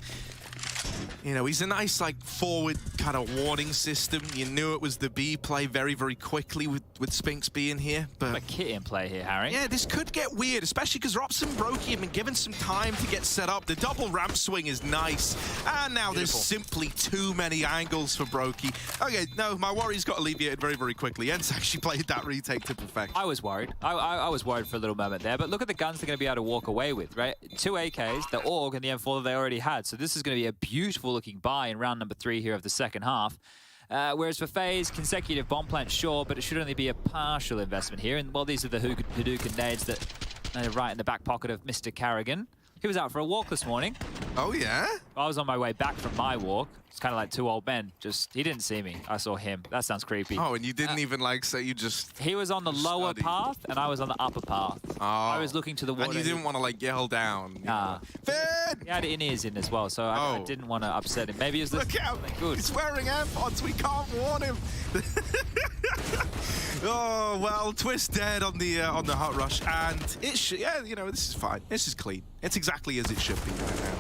You know, he's a nice, like, forward kind of warning system. You knew it was the B play very, very quickly with Spinx being here. But a kit in play here, Harry. Yeah, this could get weird, especially because Rops and Brokey have been given some time to get set up. The double ramp swing is nice. And now there's simply too many angles for Brokey. Okay, no, my worries got alleviated very, very quickly. ENCE actually played that retake to perfection. I was worried. I was worried for a little moment there. But look at the guns they're going to be able to walk away with, right? 2 AKs, the AUG, and the M4 that they already had. So this is going to be a beautiful looking buy in round number 3 here of the second half. Whereas for FaZe, consecutive bomb plants, sure, but it should only be a partial investment here. And, well, these are the Hadouken nades that are right in the back pocket of Mr. Carrigan. He was out for a walk this morning. Oh, yeah? I was on my way back from my walk. It's kind of like 2 old men. He didn't see me. I saw him. That sounds creepy. Oh, and you didn't even, like, say you just... He was on the lower path, and I was on the upper path. Oh. I was looking to the water. And you didn't want to, like, yell down. Nah. Finn! He had in-ears in as well, so I didn't want to upset him. Maybe it was Look out! Good. He's wearing AirPods. We can't warn him. Oh, well, Twist dead on the hot rush, and yeah, you know, this is fine. This is clean. It's exactly as it should be right now.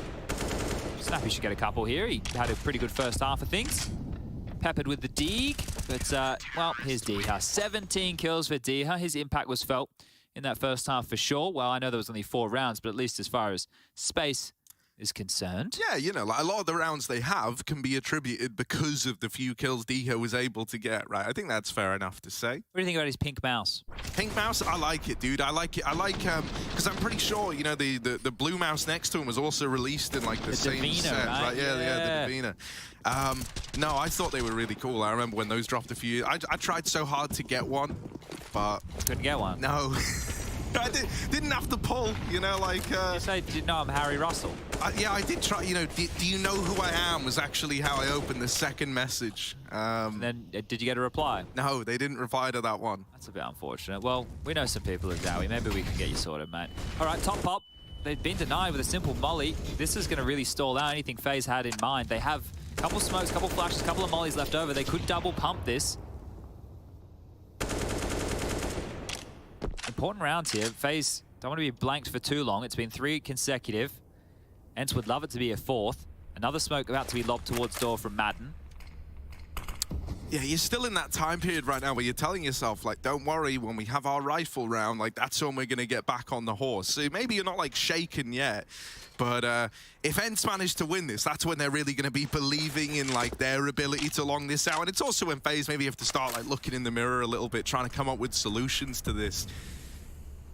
Snappy should get a couple here. He had a pretty good first half of things. Peppered with the Deeg, but, well, here's Deha. 17 kills for Deha. His impact was felt in that first half for sure. Well, I know there was only 4 rounds, but at least as far as space is concerned. Yeah, you know, like a lot of the rounds they have can be attributed because of the few kills Diko was able to get, right? I think that's fair enough to say. What do you think about his pink mouse? Pink mouse, I like it, dude. I like it. I like, because I'm pretty sure, you know, the blue mouse next to him was also released in, like, the same Divina, set, right? Yeah, the Divina. No, I thought they were really cool. I remember when those dropped a few. I tried so hard to get one, but... Couldn't get one? No. I didn't have to pull, you know, like... You say, did you know I'm Harry Russell? Yeah, I did try, you know, do you know who I am was actually how I opened the second message. Then, did you get a reply? No, they didn't reply to that one. That's a bit unfortunate. Well, we know some people at Dowie. Maybe we can get you sorted, mate. All right, top pop. They've been denied with a simple molly. This is going to really stall out anything FaZe had in mind. They have a couple smokes, a couple flashes, a couple of mollies left over. They could double pump this. Important rounds here. FaZe don't want to be blanked for too long. It's been 3 consecutive. ENCE would love it to be a 4th. Another smoke about to be lobbed towards door from Madden. Yeah, you're still in that time period right now where you're telling yourself, like, don't worry, when we have our rifle round, like, that's when we're going to get back on the horse. So maybe you're not, like, shaken yet. But if ENCE manage to win this, that's when they're really going to be believing in, like, their ability to long this out. And it's also when FaZe maybe have to start, like, looking in the mirror a little bit, trying to come up with solutions to this.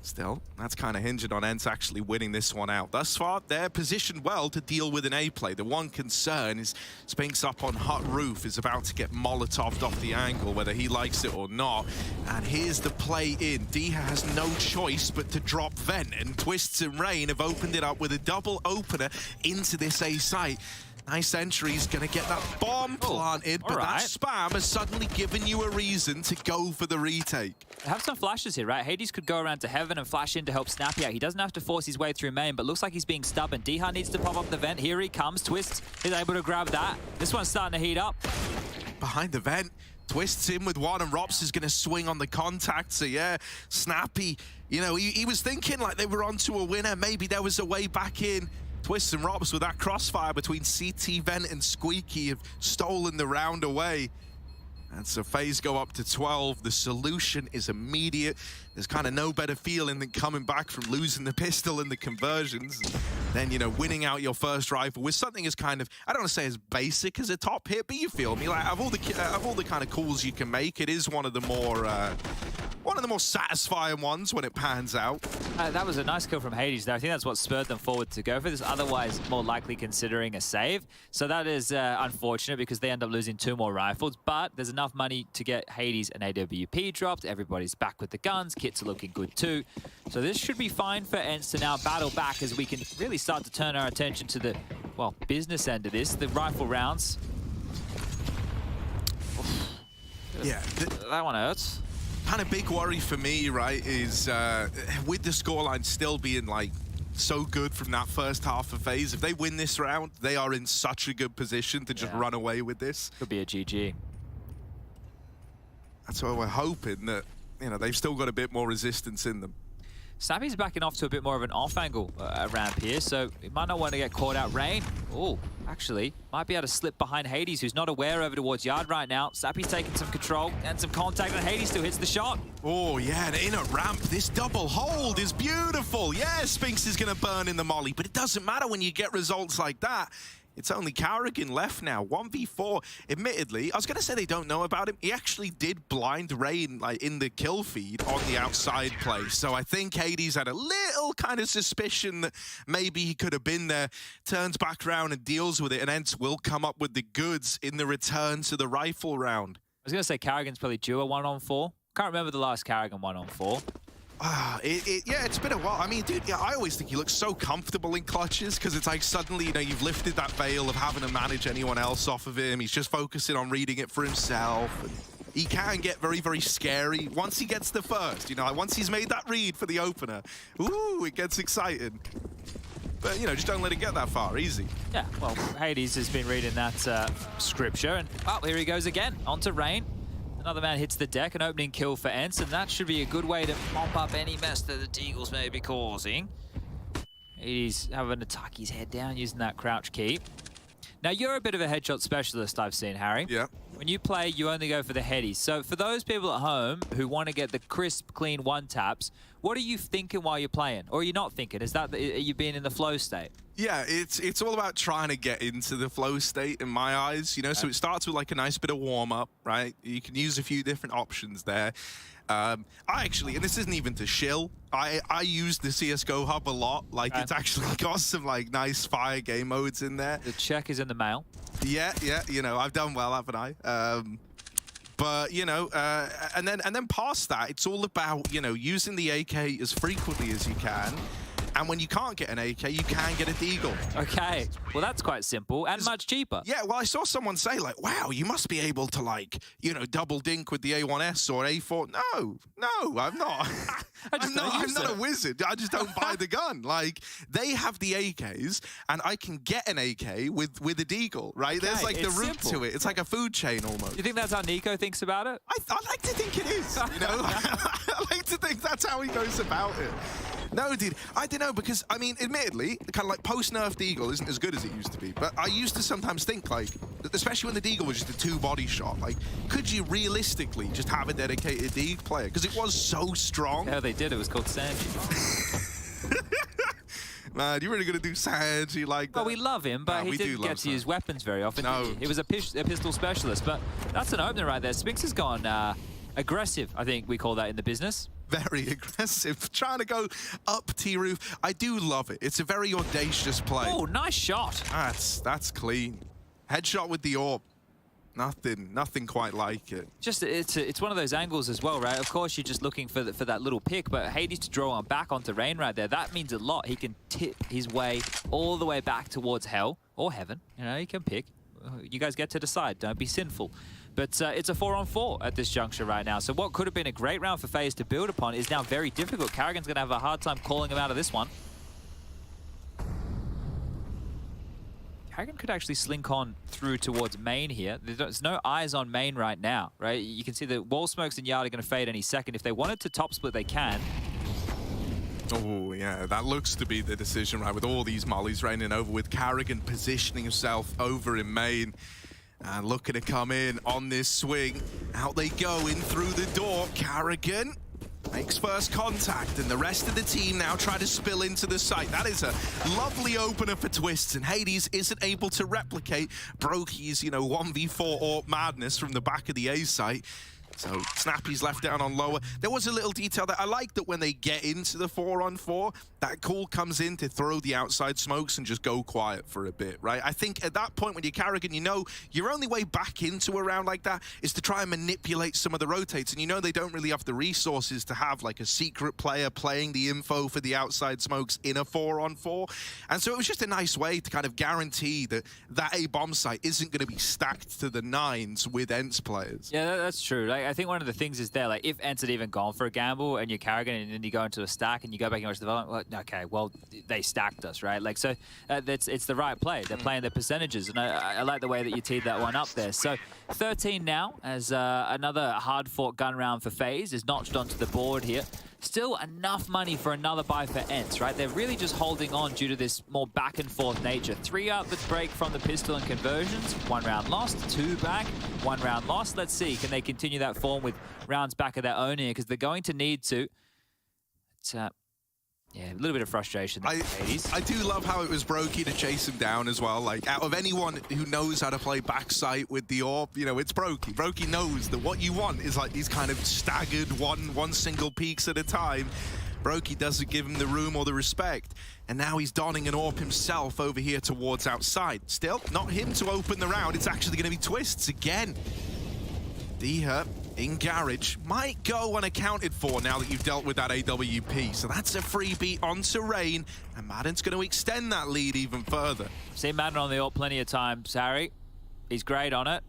Still, that's kind of hinging on ENCE actually winning this one out. Thus far, they're positioned well to deal with an A play. The one concern is Spinks up on hot roof is about to get Molotoved off the angle, whether he likes it or not. And here's the play in. Diha has no choice but to drop vent, and Twists and Rain have opened it up with a double opener into this A site. Nice entry, he's going to get that bomb planted, but that spam has suddenly given you a reason to go for the retake. They have some flashes here, right? Hades could go around to Heaven and flash in to help Snappy out. He doesn't have to force his way through main, but looks like he's being stubborn. Diha needs to pop up the vent. Here he comes. Twist is able to grab that. This one's starting to heat up. Behind the vent, Twists in with one, and Rops is going to swing on the contact. So yeah, Snappy, you know, he was thinking like they were onto a winner. Maybe there was a way back in. Twists and Rops with that crossfire between CT, Vent, and Squeaky have stolen the round away. And so FaZe go up to 12. The solution is immediate. There's kind of no better feeling than coming back from losing the pistol and the conversions. And then, you know, winning out your first rifle with something as kind of, I don't want to say as basic as a top hit, but you feel me? Like, of all the kind of calls you can make, it is one of the more satisfying ones when it pans out. That was a nice kill from Hades there. I think that's what spurred them forward to go for this, otherwise more likely considering a save. So that is unfortunate because they end up losing 2 more rifles, but there's enough money to get Hades and AWP dropped. Everybody's back with the guns. Kits are looking good too. So this should be fine for ENCE to now battle back as we can really start to turn our attention to the, well, business end of this, the rifle rounds. Yeah. That one hurts. Kind of big worry for me, right, is with the scoreline still being like so good from that first half of FaZe, if they win this round, they are in such a good position to just run away with this. Could be a GG. That's why we're hoping that, you know, they've still got a bit more resistance in them. Snappy's backing off to a bit more of an off angle ramp here, so he might not want to get caught out. Rain, oh, actually, might be able to slip behind Hades, who's not aware over towards Yard right now. Snappy's taking some control and some contact, and Hades still hits the shot. Oh, yeah, and in a ramp, this double hold is beautiful. Yeah, Spinks is going to burn in the molly, but it doesn't matter when you get results like that. It's only Carrigan left now, 1v4. Admittedly, I was going to say they don't know about him. He actually did blind Rain like in the kill feed on the outside play. So I think Hades had a little kind of suspicion that maybe he could have been there. Turns back around and deals with it, and ENCE will come up with the goods in the return to the rifle round. I was going to say Carrigan's probably due a 1-on-4. Can't remember the last Carrigan 1-on-4. Yeah, it's been a while. I mean, dude, yeah, I always think he looks so comfortable in clutches because it's like suddenly, you know, you've lifted that veil of having to manage anyone else off of him. He's just focusing on reading it for himself. And he can get very, very scary once he gets the first, you know, like once he's made that read for the opener. Ooh, it gets exciting. But, you know, just don't let it get that far. Easy. Yeah, well, Hades has been reading that scripture. And, oh, here he goes again. Onto Rain. Another man hits the deck, an opening kill for ENCE, and that should be a good way to mop up any mess that the Deagles may be causing. He's having to tuck his head down using that crouch key. Now, you're a bit of a headshot specialist, I've seen, Harry. Yeah. When you play, you only go for the headies. So for those people at home who want to get the crisp, clean one-taps, what are you thinking while you're playing? Or are you not thinking? Is that, are you being in the flow state? Yeah, it's all about trying to get into the flow state in my eyes, you know? So it starts with like a nice bit of warm-up, right? You can use a few different options there. I actually, and this isn't even to shill, I use the CSGO hub a lot. Like, it's actually got some like nice fire game modes in there. The check is in the mail. Yeah, you know, I've done well, haven't I? But, you know, and then past that, it's all about, you know, using the AK as frequently as you can. And when you can't get an AK, you can get a deagle. Okay, well, that's quite simple and much cheaper. Yeah, well, I saw someone say, like, wow, you must be able to, like, you know, double dink with the A1S or A4. No, I'm not. I'm not a wizard. I just don't buy the gun. Like, they have the AKs, and I can get an AK with a deagle, right? Okay, there's, like, the route to it. It's like a food chain almost. You think that's how Niko thinks about it? I like to think it is, you know? I like to think that's how he goes about it. No, dude, I don't know, because, I mean, admittedly, kind of like post-nerf Deagle isn't as good as it used to be, but I used to sometimes think, like, especially when the Deagle was just a two-body shot, like, could you realistically just have a dedicated Deagle player? Because it was so strong. Yeah, they did. It was called Sanji. Man, you're really going to do Sanji like that? Well, we love him, but he didn't get to use weapons very often. No. He was a pistol specialist, but that's an opener right there. Spinx has gone aggressive, I think we call that in the business. Very aggressive, trying to go up T-roof. I do love it. It's a very audacious play. Oh, nice shot. That's clean. Headshot with the AWP. Nothing quite like it. Just it's one of those angles as well, right? Of course, you're just looking for that little pick, but Hades to draw on back onto Rain right there, that means a lot. He can tip his way all the way back towards hell or heaven. You know, he can pick. You guys get to decide. Don't be sinful. But it's a 4-on-4 at this juncture right now. So what could have been a great round for FaZe to build upon is now very difficult. Karrigan's going to have a hard time calling him out of this one. Karrigan could actually slink on through towards main here. There's no eyes on main right now, right? You can see the wall smokes and Yard are going to fade any second. If they wanted to top split, they can. Oh, yeah, that looks to be the decision, right? With all these mollies raining over, with Karrigan positioning himself over in main. And looking to come in on this swing. Out they go, in through the door. Karrigan makes first contact, and the rest of the team now try to spill into the site. That is a lovely opener for Twists, and Hades isn't able to replicate Brokey's, you know, 1v4 AWP madness from the back of the A site. So Snappy's left down on lower. There was a little detail that I like, that when they get into the 4-on-4, that call comes in to throw the outside smokes and just go quiet for a bit, right? I think at that point when you're Karrigan, you know your only way back into a round like that is to try and manipulate some of the rotates. And you know they don't really have the resources to have like a secret player playing the info for the outside smokes in a 4-on-4. And so it was just a nice way to kind of guarantee that that A-bomb site isn't going to be stacked to the 9s with ENCE players. Yeah, that's true. Like, I think one of the things is there, like, if ENCE had even gone for a gamble and you're Karrigan and then you go into a stack and you go back and watch the development, well, okay, well, they stacked us, right? Like, so it's the right play. They're playing the percentages, and I like the way that you teed that one up there. So 13 now, as another hard-fought gun round for FaZe is notched onto the board here. Still enough money for another buy for ENCE, right? They're really just holding on due to this more back-and-forth nature. 3 out the break from the pistol and conversions. 1 round lost, 2 back, 1 round lost. Let's see, can they continue that form with rounds back of their own here? Because they're going to need to. It's, yeah, a little bit of frustration there, I do love how it was Brokey to chase him down as well. Like, out of anyone who knows how to play backside with the AWP, you know, it's Brokey. Brokey knows that what you want is like these kind of staggered one single peaks at a time. Brokey doesn't give him the room or the respect. And now he's donning an AWP himself over here towards outside. Still, not him to open the round. It's actually going to be Twists again. D-Hurt in Garage might go unaccounted for now that you've dealt with that AWP. So that's a freebie onto Rain, and Madden's going to extend that lead even further. Seen Madden on the AWP plenty of times, Harry. He's great on it,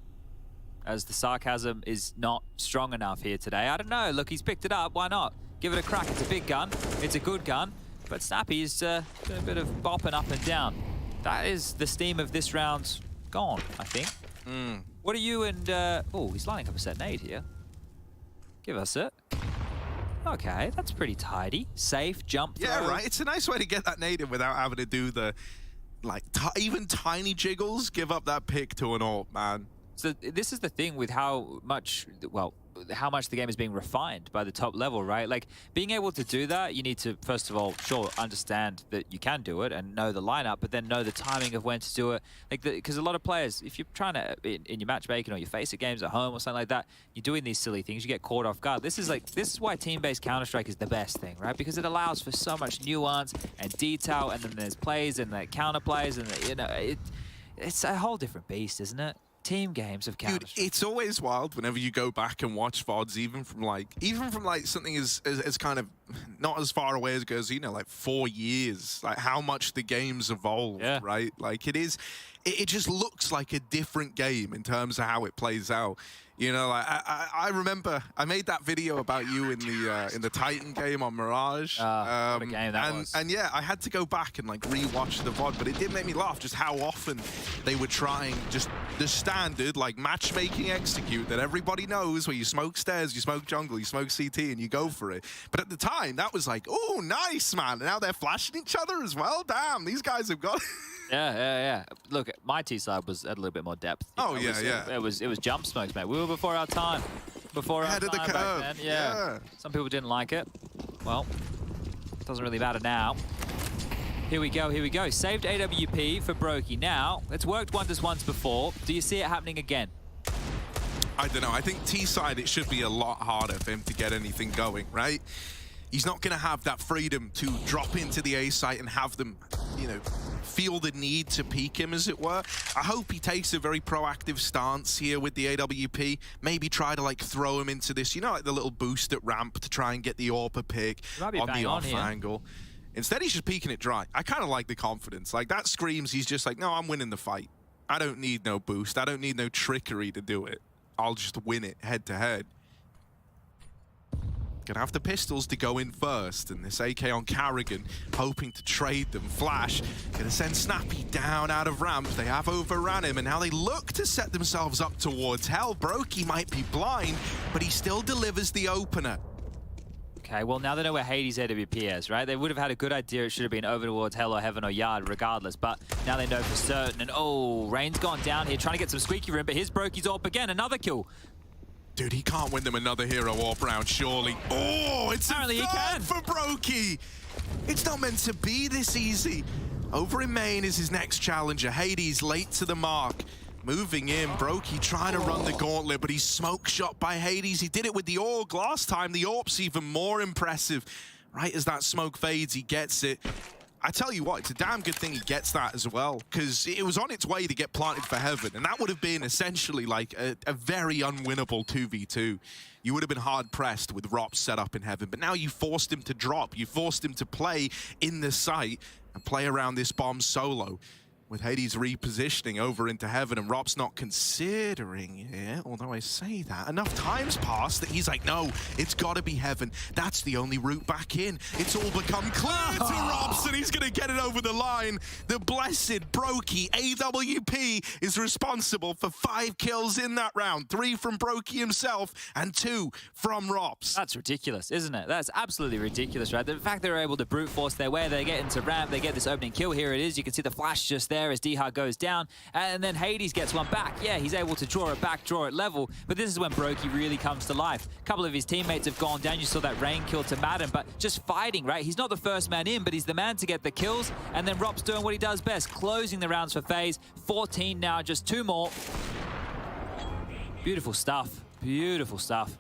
as the sarcasm is not strong enough here today. I don't know. Look, he's picked it up. Why not? Give it a crack. It's a big gun. It's a good gun. But Snappy's doing a bit of bopping up and down. That is the steam of this round gone, I think. What are you and... oh, he's lining up a set nade here. Give us it. Okay, that's pretty tidy. Safe, jump throw. Yeah, right. It's a nice way to get that nade in without having to do the, like, even tiny jiggles. Give up that pick to an AWP, man. So this is the thing with how much the game is being refined by the top level, right? Like, being able to do that, you need to, first of all, sure, understand that you can do it and know the lineup, but then know the timing of when to do it. Like, because a lot of players, if you're trying to, in your matchmaking or your FAZE games at home or something like that, you're doing these silly things, you get caught off guard. This is why team-based Counter-Strike is the best thing, right? Because it allows for so much nuance and detail, and then there's plays and like counter plays, and it's a whole different beast, isn't it? Team games of Counter-Strike. Dude, it's always wild whenever you go back and watch VODs, even from like something as kind of not as far away as goes, you know, like 4 years, like how much the game's evolved, right? Like it just looks like a different game in terms of how it plays out. You know, like, I remember I made that video about you in the Titan game on Mirage. What a game that was. And yeah, I had to go back and like rewatch the VOD, but it did make me laugh just how often they were trying just the standard like matchmaking execute that everybody knows, where you smoke stairs, you smoke jungle, you smoke CT, and you go for it. But at the time, that was like, oh, nice, man. And now they're flashing each other as well. Damn, these guys have got. Yeah. Look, my T side was at a little bit more depth. It was jump smokes, mate. We were before our time. Before our time back then. Yeah. Some people didn't like it. Well, it doesn't really matter now. Here we go. Saved AWP for Brokey. Now, it's worked wonders once before. Do you see it happening again? I don't know. I think T side, it should be a lot harder for him to get anything going, right? He's not going to have that freedom to drop into the A site and have them, you know, feel the need to peek him, as it were. I hope he takes a very proactive stance here with the AWP. Maybe try to, like, throw him into this, you know, like the little boost at ramp to try and get the AWP pick on the off angle. Instead, he's just peeking it dry. I kind of like the confidence. Like, that screams he's just like, no, I'm winning the fight. I don't need no boost. I don't need no trickery to do it. I'll just win it head-to-head. Gonna have the pistols to go in first, and this AK on Carrigan, hoping to trade them. Flash, gonna send Snappy down out of ramp. They have overran him, and now they look to set themselves up towards hell. Brokey might be blind, but he still delivers the opener. Okay, well, now they know where Hades AWP is, right? They would have had a good idea it should have been over towards Hell or Heaven or Yard, regardless, but now they know for certain. And oh, Rain's gone down here, trying to get some squeaky room, but here's Brokey's AWP again, another kill. Dude, he can't win them another hero AWP round, surely. Oh, it's apparently a third for Brokey. It's not meant to be this easy. Over in main is his next challenger. Hades late to the mark. Moving in, Brokey trying to run the gauntlet, but he's smoke shot by Hades. He did it with the AWP last time. The AWP's even more impressive. Right as that smoke fades, he gets it. I tell you what, it's a damn good thing he gets that as well, because it was on its way to get planted for Heaven, and that would have been essentially like a very unwinnable 2v2. You would have been hard-pressed with Rops set up in Heaven, but now you forced him to drop. You forced him to play in the site and play around this bomb solo. With Hades repositioning over into Heaven and Rops not considering it, although I say that, enough time's passed that he's like, no, it's got to be Heaven. That's the only route back in. It's all become clear to Rops, and he's going to get it over the line. The blessed Brokey AWP is responsible for 5 kills in that round. 3 from Brokey himself and 2 from Rops. That's ridiculous, isn't it? That's absolutely ridiculous, right? The fact they're able to brute force their way, they get into ramp, they get this opening kill. Here it is. You can see the flash just there as D-Hard goes down, and then Hades gets one back. Yeah, he's able to draw it back, draw it level, but this is when Brokey really comes to life. A couple of his teammates have gone down. You saw that Rain kill to Madden, but just fighting, right? He's not the first man in, but he's the man to get the kills, and then Rops doing what he does best, closing the rounds for FaZe. 14 now, just 2 more. Beautiful stuff. Beautiful stuff.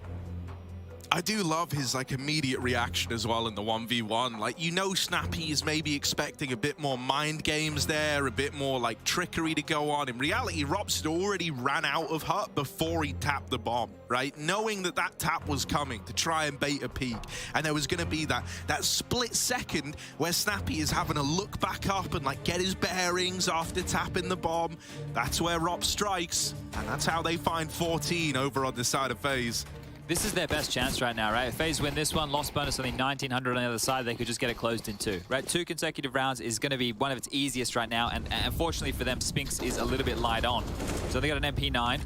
I do love his like immediate reaction as well in the 1v1. Like, you know, Snappy is maybe expecting a bit more mind games there, a bit more like trickery to go on. In reality, Rops had already ran out of hut before he tapped the bomb, right? Knowing that that tap was coming to try and bait a peek. And there was going to be that split second where Snappy is having to look back up and like get his bearings after tapping the bomb. That's where Rops strikes. And that's how they find 14 over on the side of FaZe. This is their best chance right now, right? If FaZe win this one, loss bonus only 1,900 on the other side, they could just get it closed in 2, right? 2 consecutive rounds is going to be one of its easiest right now, and unfortunately for them, Spinks is a little bit light on. So they got an MP9.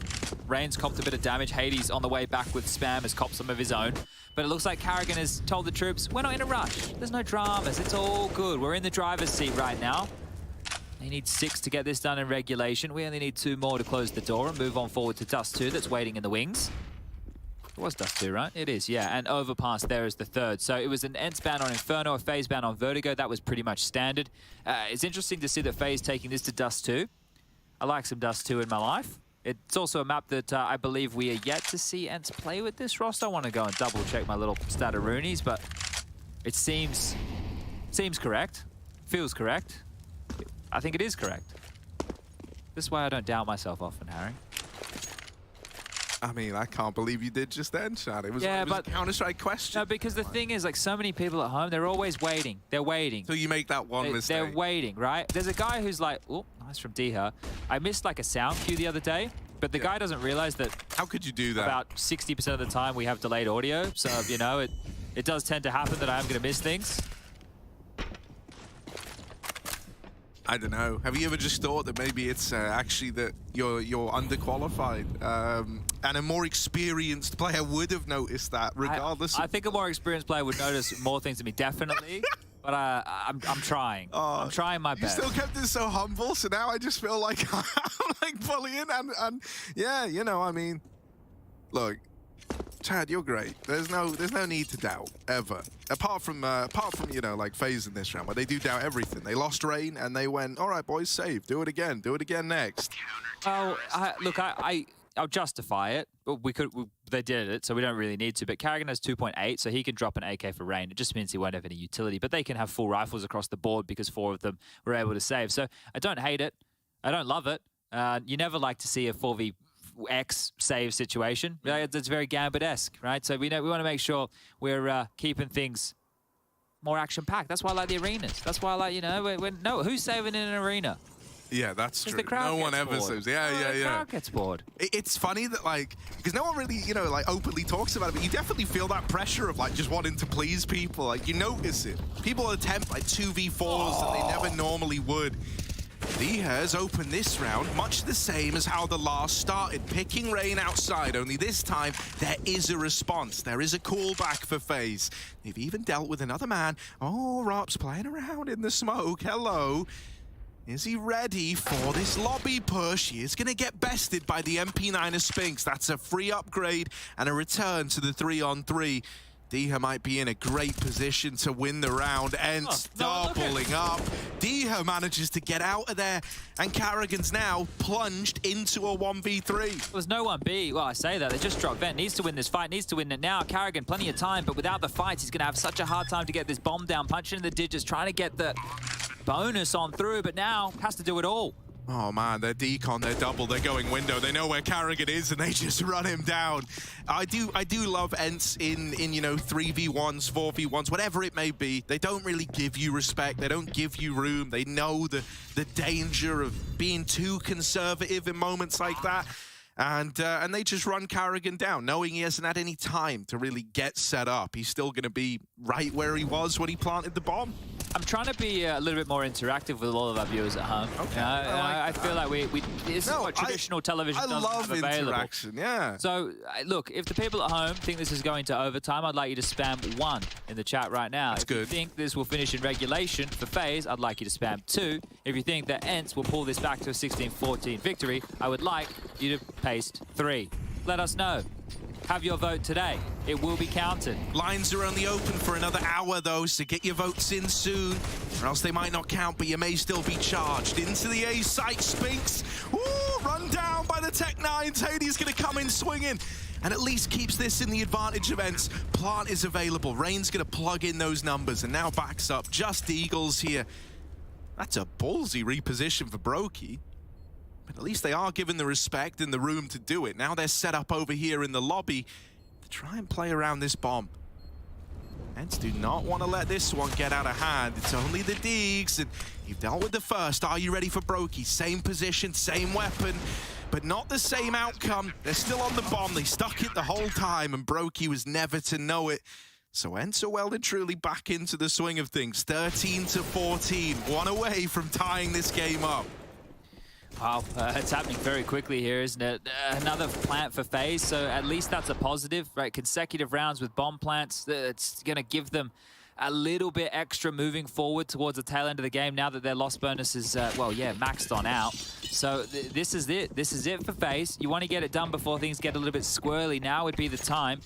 Rain's copped a bit of damage. Hades on the way back with Spam has copped some of his own. But it looks like Carrigan has told the troops, we're not in a rush. There's no dramas. It's all good. We're in the driver's seat right now. They need 6 to get this done in regulation. We only need 2 more to close the door and move on forward to Dust 2 that's waiting in the wings. It was Dust 2, right? It is, yeah. And Overpass there is the third. So it was an ENCE ban on Inferno, a FAZE ban on Vertigo. That was pretty much standard. It's interesting to see that FAZE taking this to Dust 2. I like some Dust 2 in my life. It's also a map that I believe we are yet to see ENCE play with this roster. I want to go and double check my little stataroonies, but it seems correct. Feels correct. I think it is correct. This is why I don't doubt myself often, Harry. I mean, I can't believe you did just then, Chad. It was a Counter-Strike question. No, because the thing is, like, so many people at home, they're always waiting. They're waiting. So you make that one mistake. They're waiting, right? There's a guy who's like, oh, nice from Diha. I missed, like, a sound cue the other day, but the guy doesn't realize that... How could you do that? About 60% of the time, we have delayed audio. So, you know, it does tend to happen that I am going to miss things. I don't know. Have you ever just thought that maybe it's actually that you're underqualified, and a more experienced player would have noticed that, regardless? I think a more experienced player would notice more things than me, definitely. But I'm trying. I'm trying my best. You still kept it so humble, so now I just feel like I'm like bullying, and yeah, you know, I mean, look. Chad, you're great. There's no need to doubt ever. Apart from you know, like FaZe in this round, where they do doubt everything. They lost Rain and they went, all right, boys, save. Do it again next. Oh, look, I'll justify it. But they did it, so we don't really need to. But Karrigan has 2.8, so he can drop an AK for Rain. It just means he won't have any utility. But they can have full rifles across the board because 4 of them were able to save. So I don't hate it. I don't love it. You never like to see a 4vX save situation. It's very Gambit-esque, right? So we want to make sure we're keeping things more action-packed. That's why I like the arenas. That's why I like, you know, no, who's saving in an arena? Yeah, that's true. The crowd no one gets ever bored. saves. Yeah. The crowd gets bored. It's funny that, like, because no one really, you know, like, openly talks about it, but you definitely feel that pressure of, like, just wanting to please people. Like, you notice it. People attempt, like, 2v4s that they never normally would. Diha has opened this round much the same as how the last started, picking Rain outside, only this time there is a response. There is a callback for FaZe. They've even dealt with another man. Oh, Rap's playing around in the smoke. Hello. Is he ready for this lobby push? He is going to get bested by the MP9 of Spinks. That's a free upgrade and a return to the 3-on-3. Diha might be in a great position to win the round. ENCE doubling up. Diha manages to get out of there, and Karrigan's now plunged into a 1v3. There's no 1B. Well, I say that. They just dropped Vent. Needs to win this fight. Needs to win it now. Karrigan, plenty of time, but without the fight, he's going to have such a hard time to get this bomb down. Punching in the digits, trying to get the bonus on through, but now has to do it all. Oh man, they're decon, they're double, they're going window. They know where Karrigan is and they just run him down. I do love ENCE in you know, 3v1s, 4v1s, whatever it may be. They don't really give you respect. They don't give you room. They know the danger of being too conservative in moments like that. And they just run Karrigan down, knowing he hasn't had any time to really get set up. He's still going to be right where he was when he planted the bomb. I'm trying to be a little bit more interactive with all of our viewers at home. Okay. I feel like this is what traditional television doesn't have available. I love interaction, yeah. So, look, if the people at home think this is going to overtime, I'd like you to spam 1 in the chat right now. That's if you think this will finish in regulation for FaZe, I'd like you to spam 2. If you think that ENCE will pull this back to a 16-14 victory, I would like you to paste 3. Let us know. Have your vote today. It will be counted. Lines are only open for another hour, though, so get your votes in soon, or else they might not count, but you may still be charged. Into the A site, Spinks. Ooh, run down by the Tech-9s. Hades going to come in swinging, and at least keeps this in the advantage of ENCE. Plant is available. Rain's going to plug in those numbers, and now backs up just Eagles here. That's a ballsy reposition for Brokey. But at least they are given the respect and the room to do it. Now they're set up over here in the lobby to try and play around this bomb. ENCE do not want to let this one get out of hand. It's only the Deegs, and you've dealt with the first. Are you ready for Brokey? Same position, same weapon, but not the same outcome. They're still on the bomb. They stuck it the whole time, and Brokey was never to know it. So ENCE are well and truly back into the swing of things. 13-14, 1 away from tying this game up. Wow, it's happening very quickly here, isn't it? Another plant for FaZe, so at least that's a positive, right? Consecutive rounds with bomb plants, it's going to give them a little bit extra moving forward towards the tail end of the game now that their loss bonus is, well, yeah, maxed on out. So this is it. This is it for FaZe. You want to get it done before things get a little bit squirrely. Now would be the time.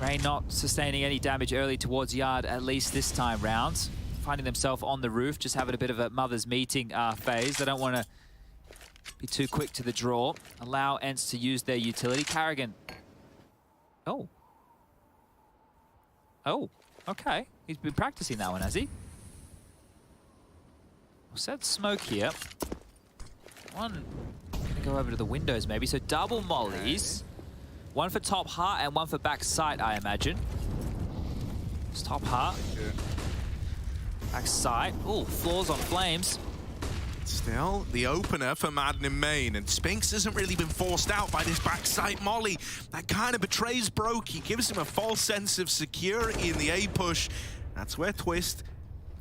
Rain not sustaining any damage early towards Yard, at least this time round. Finding themselves on the roof, just having a bit of a mother's meeting phase. They don't want to be too quick to the draw. Allow ENCE to use their utility. Carrigan. Oh. Oh, okay. He's been practicing that one, has he? We'll set smoke here. One, gonna go over to the windows maybe. So double mollies. One for top heart and one for back sight, I imagine. It's top heart. Back sight. Oh, floors on flames. Still, the opener for Madden in main, and Spinks hasn't really been forced out by this backside molly. That kind of betrays Brokey, gives him a false sense of security in the A push. That's where Twist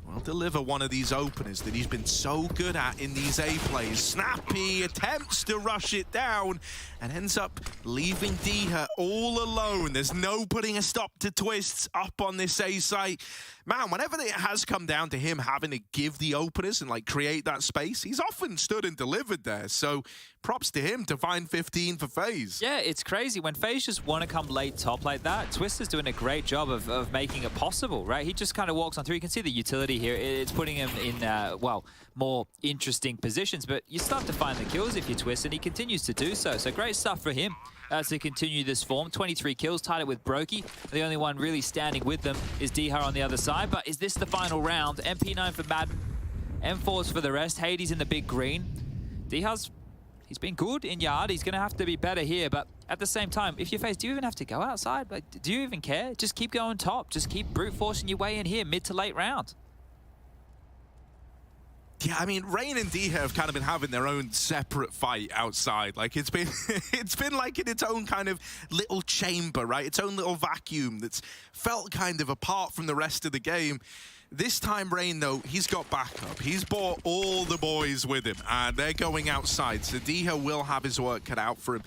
will deliver one of these openers that he's been so good at in these A plays. Snappy attempts to rush it down and ends up leaving Diha all alone. There's no putting a stop to Twists up on this A site. Man, whenever it has come down to him having to give the openers and like create that space, he's often stood and delivered there. So props to him to find 15 for FaZe. Yeah, it's crazy. When FaZe just want to come late top like that, Twist is doing a great job of making it possible, right? He just kind of walks on through. You can see the utility here. It's putting him in, well, more interesting positions, but you start to find the kills if you Twist, and he continues to do so. So great stuff for him to continue this form. 23 kills, tied it with Brokey. The only one really standing with them is Diha on the other side. But is this the final round? MP9 for Madden, M4s for the rest. Hades in the big green. Diha's, he's been good in Yard. He's going to have to be better here. But at the same time, if you FaZe, do you even have to go outside? Like, do you even care? Just keep going top. Just keep brute forcing your way in here, mid to late round. Yeah, I mean, Rain and Diha have kind of been having their own separate fight outside. Like, it's been it's been like in its own kind of little chamber, right? Its own little vacuum that's felt kind of apart from the rest of the game. This time, Rain, though, he's got backup. He's brought all the boys with him, and they're going outside. So Diha will have his work cut out for him.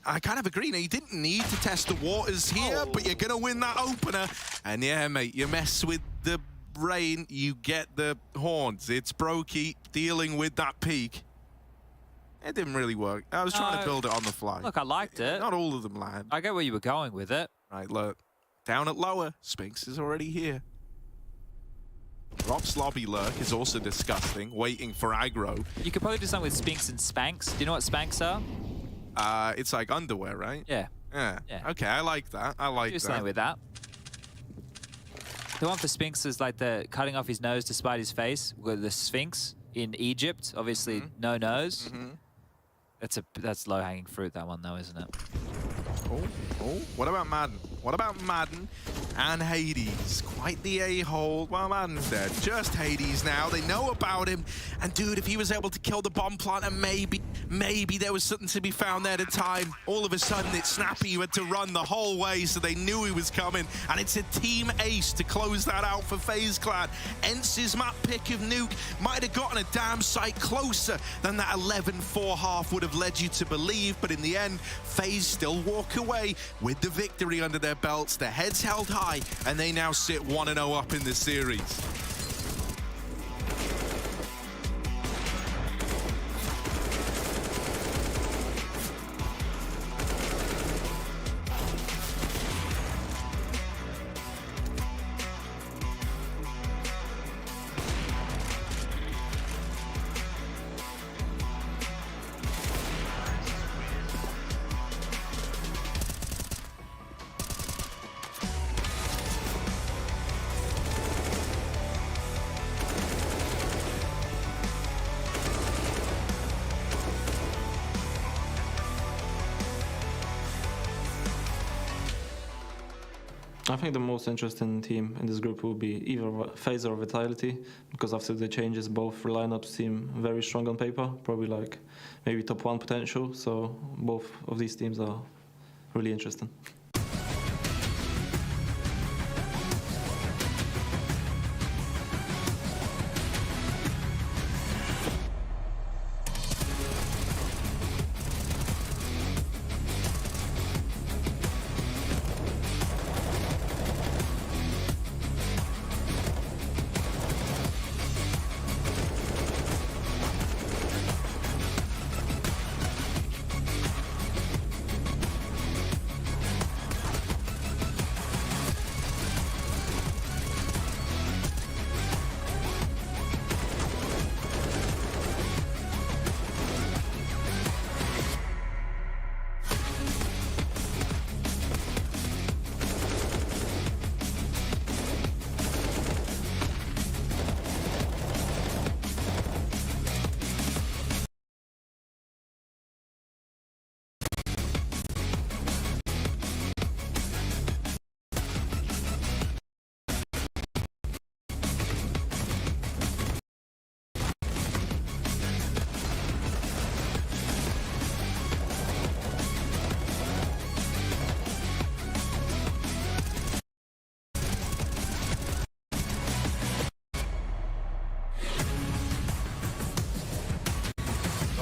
I kind of agree. Now, you didn't need to test the waters here, but you're going to win that opener. And yeah, mate, you mess with the Rain, you get the horns. It's Brokey dealing with that peak. It didn't really work. I was trying to build it on the fly. Look, I liked it. Not all of them land. I get where you were going with it. Right, look. Down at lower, Spinks is already here. Drops lobby lurk is also disgusting, waiting for aggro. You could probably do something with Spinks and Spanks. Do you know what Spanks are? It's like underwear, right? Yeah. Yeah. Okay, I like that. I like do that. something with that. The one for Spinks is like the cutting off his nose to spite his face with the Sphinx in Egypt. Obviously, no nose. That's low-hanging fruit, that one, though, isn't it? Oh, what about Madden? What about Madden and Hades? Quite the a-hole. Well, Madden's dead. Just Hades now. They know about him. And dude, if he was able to kill the bomb planter, maybe there was something to be found there at a time. All of a sudden, it's Snappy who had to run the whole way, so they knew he was coming. And it's a team ace to close that out for FaZe Clan. ENCE's map pick of Nuke might have gotten a damn sight closer than that 11-4 half would have led you to believe. But in the end, FaZe still walk away with the victory under their belts. Their heads held high, and they now sit 1-0 up in the series. I think the most interesting team in this group will be either FaZe or Vitality, because after the changes, both lineups seem very strong on paper, probably like maybe top 1 potential. So both of these teams are really interesting.